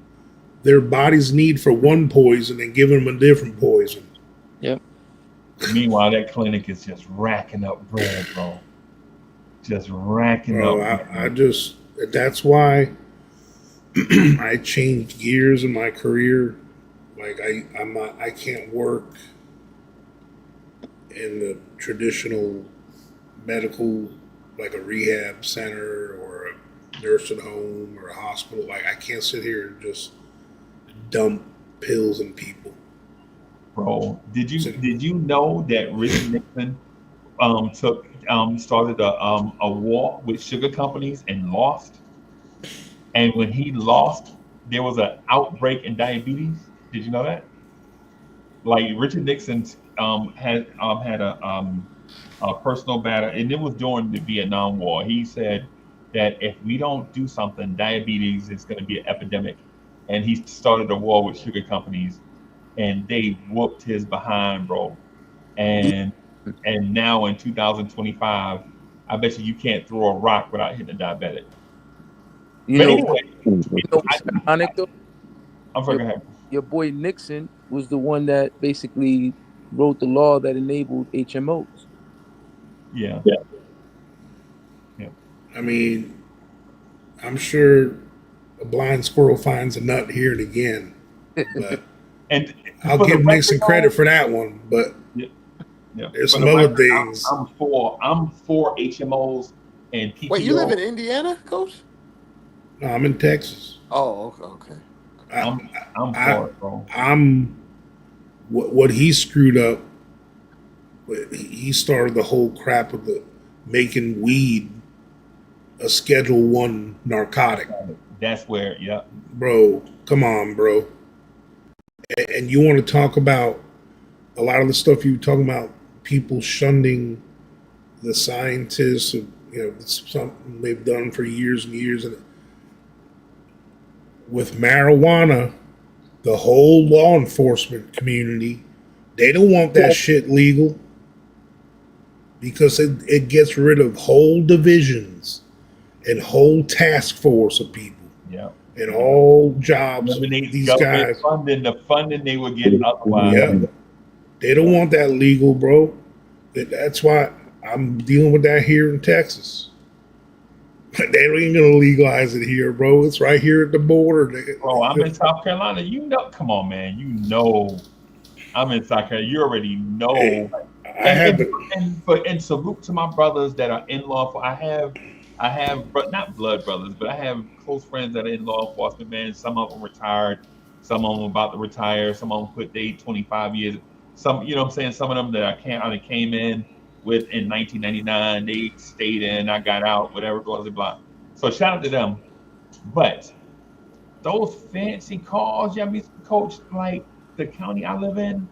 Speaker 5: their body's need for one poison and giving them a different poison.
Speaker 6: Yep.
Speaker 2: Meanwhile, that clinic is just racking up bread, bro. Just racking
Speaker 5: Bro,
Speaker 2: up
Speaker 5: I
Speaker 2: bread.
Speaker 5: just that's why I changed gears in my career. Like I can't work in the traditional medical, like a rehab center or a nursing home or a hospital. Like I can't sit here and just dump pills in people.
Speaker 2: Bro,
Speaker 5: So,
Speaker 2: did you know that Richard Nixon took started a war with sugar companies and lost? And when he lost, there was an outbreak in diabetes. Did you know that? Like Richard Nixon had a personal battle, and it was during the Vietnam War. He said that if we don't do something, diabetes is going to be an epidemic, and he started a war with sugar companies, and they whooped his behind, bro.
Speaker 6: Yeah.
Speaker 2: And now in 2025, I bet you can't throw a rock without hitting a diabetic.
Speaker 6: You
Speaker 2: But
Speaker 6: know,
Speaker 2: anyway,
Speaker 6: you know
Speaker 2: I,
Speaker 6: what's ironic though?
Speaker 2: I'm
Speaker 6: Your
Speaker 2: forgetting.
Speaker 6: your boy Nixon was the one that basically wrote the law that enabled HMOs.
Speaker 2: Yeah, yeah.
Speaker 5: I mean, I'm sure a blind squirrel finds a nut here and again, but
Speaker 2: And
Speaker 5: I'll
Speaker 2: for the
Speaker 5: give
Speaker 2: record,
Speaker 5: Nixon credit
Speaker 2: though,
Speaker 5: for that one. But
Speaker 2: yeah, yeah.
Speaker 5: there's
Speaker 2: For
Speaker 5: some
Speaker 2: the
Speaker 5: other
Speaker 2: record,
Speaker 5: things.
Speaker 2: I'm for HMOs and
Speaker 7: Wait, you live
Speaker 2: PPO.
Speaker 7: in Indiana, Coach?
Speaker 5: No, I'm in Texas.
Speaker 7: Oh, okay, okay.
Speaker 5: I,
Speaker 2: I'm I'm
Speaker 5: I,
Speaker 2: for it, bro.
Speaker 5: I'm what he screwed up. He started the whole crap of the making weed a Schedule 1 narcotic,
Speaker 2: That's where, yeah,
Speaker 5: bro. Come on, bro. And you want to talk about a lot of the stuff you were talking about, people shunning the scientists, it's something they've done for years and years. And with marijuana, the whole law enforcement community, they don't want that shit legal because it gets rid of whole divisions and whole task force of people
Speaker 2: yeah.
Speaker 5: and all jobs.
Speaker 2: Eliminates
Speaker 5: These
Speaker 2: government
Speaker 5: guys,
Speaker 2: funding, the funding they would get otherwise.
Speaker 5: yeah, they don't want that legal, bro. That's why I'm dealing with that here in Texas. They ain't gonna legalize it here, bro. It's right here at the border.
Speaker 2: Bro, I'm in South Carolina. You know, come on, man. You know, I'm in South Carolina. You already
Speaker 5: Hey,
Speaker 2: know.
Speaker 5: I had to.
Speaker 2: And salute to my brothers that are in law. But not blood brothers, but I have close friends that are in law enforcement. Man, some of them retired, some of them about to retire, some of them put they 25 years. Some, you know, what I'm saying, some of them that I came in with in 1999, they stayed in, I got out, whatever, blah blah blah. So shout out to them. But those fancy cars, yeah, Mr. Coach, like the county I live in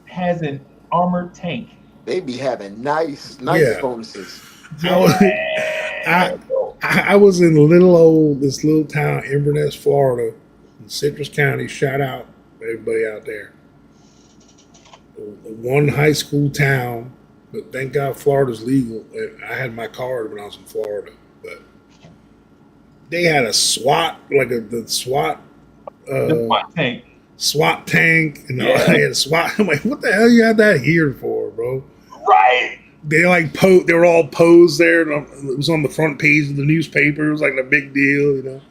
Speaker 2: has an armored tank.
Speaker 7: They be having nice
Speaker 5: Yeah,
Speaker 7: bonuses.
Speaker 5: I was, I,
Speaker 2: Damn, bro.
Speaker 5: I was in this little town, Inverness, Florida, in Citrus County. Shout out everybody out there. One high school town, but thank God Florida's legal. I had my card when I was in Florida, but they had a SWAT, like the SWAT,
Speaker 2: That's
Speaker 5: uh,
Speaker 2: my tank.
Speaker 5: SWAT tank, and all,
Speaker 2: Yeah,
Speaker 5: they had SWAT. I'm like, what the hell you got that here for, bro?
Speaker 2: right.
Speaker 5: They like they were all posed there, and it was on the front page of the newspaper. It was like a big deal, you know.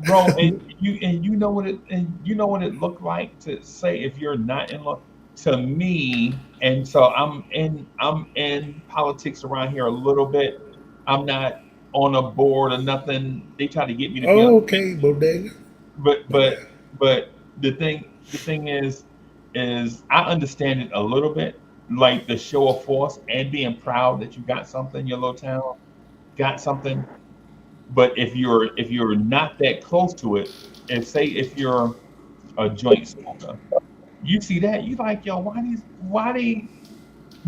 Speaker 2: Bro, and you know what it looked like to say if you're not in law to me, and so I'm in politics around here a little bit. I'm not on a board or nothing. They try to get me to be on,
Speaker 5: Oh, okay, bodega.
Speaker 2: but
Speaker 5: But yeah.
Speaker 2: but but the thing is I understand it a little bit, like the show of force and being proud that you got something, your little town got something. But if you're not that close to it, and say if you're a joint smoker, you see that you like, yo, why they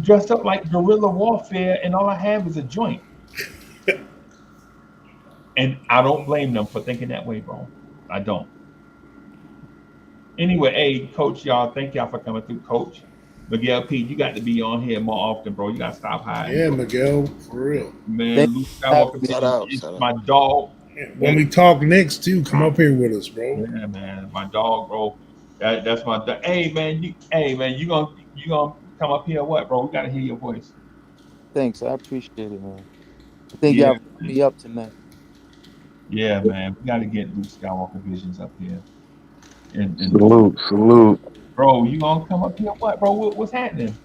Speaker 2: dressed up like guerrilla warfare and all I have is a joint? And I don't blame them for thinking that way, bro. I don't. Anyway, hey, coach, y'all, thank y'all for coming through, coach. Miguel P, you got to be on here more often, bro. You gotta stop hiding,
Speaker 5: Yeah,
Speaker 2: bro.
Speaker 5: Miguel, for real.
Speaker 2: Man,
Speaker 6: Thank
Speaker 2: Luke
Speaker 6: you for having
Speaker 2: Skywalker
Speaker 6: me.
Speaker 7: Shout
Speaker 2: Vision
Speaker 7: out,
Speaker 2: is
Speaker 7: shout out.
Speaker 2: my dog.
Speaker 5: Yeah, when
Speaker 2: That
Speaker 5: we talk next, too, come up here with us, bro.
Speaker 2: Yeah, man, my dog, bro. That's my dog. Hey man, you gonna come up here? Or what, bro? We gotta hear your voice.
Speaker 6: Thanks. I appreciate it, man. I think
Speaker 2: Yeah,
Speaker 6: y'all put me up tonight.
Speaker 2: yeah, man. We gotta get Luke Skywalker Visions up here. And
Speaker 8: Salute, salute.
Speaker 2: bro, you gonna come up here? What, bro? What's happening?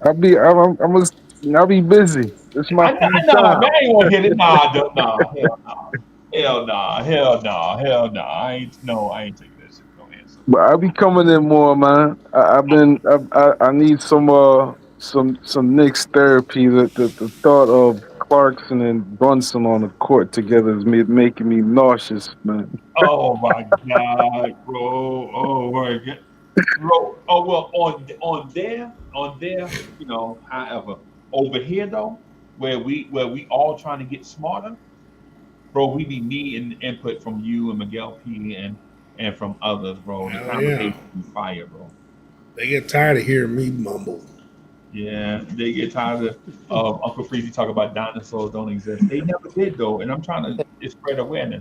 Speaker 8: I'll be busy. It's my free
Speaker 2: I know, man.
Speaker 8: time.
Speaker 2: I ain't gonna hit it. Nah, nah, hell nah, hell nah, hell nah. I ain't taking that shit. No answer.
Speaker 8: But I'll be coming in more, man. I need some Knicks therapy. The thought of Clarkson and Brunson on the court together is making me nauseous, man.
Speaker 2: Oh my god, bro. Oh my god. Bro, oh well, on there, however, over here though, where we all trying to get smarter, bro, we be needing input from you and Miguel P and from others, bro. The
Speaker 5: Hell yeah.
Speaker 2: conversation be fire, bro.
Speaker 5: They get tired of hearing me mumble.
Speaker 2: Yeah, they get tired of Uncle Freezy talk about dinosaurs don't exist. They never did though, and I'm trying to spread awareness.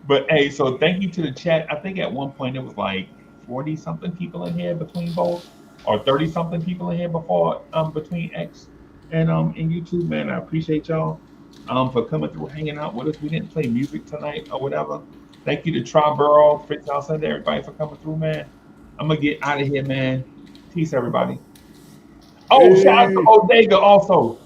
Speaker 2: But hey, so thank you to the chat. I think at one point it was like 40 something people in here between both, or 30 something people in here before between X and YouTube. Man, I appreciate y'all for coming through, hanging out with us. We didn't play music tonight or whatever. Thank you to Triborough, Fritz Sunday, everybody for coming through, man. I'm gonna get out of here, man. Peace, everybody. Oh, shout out to
Speaker 5: Hey.
Speaker 2: Odega also.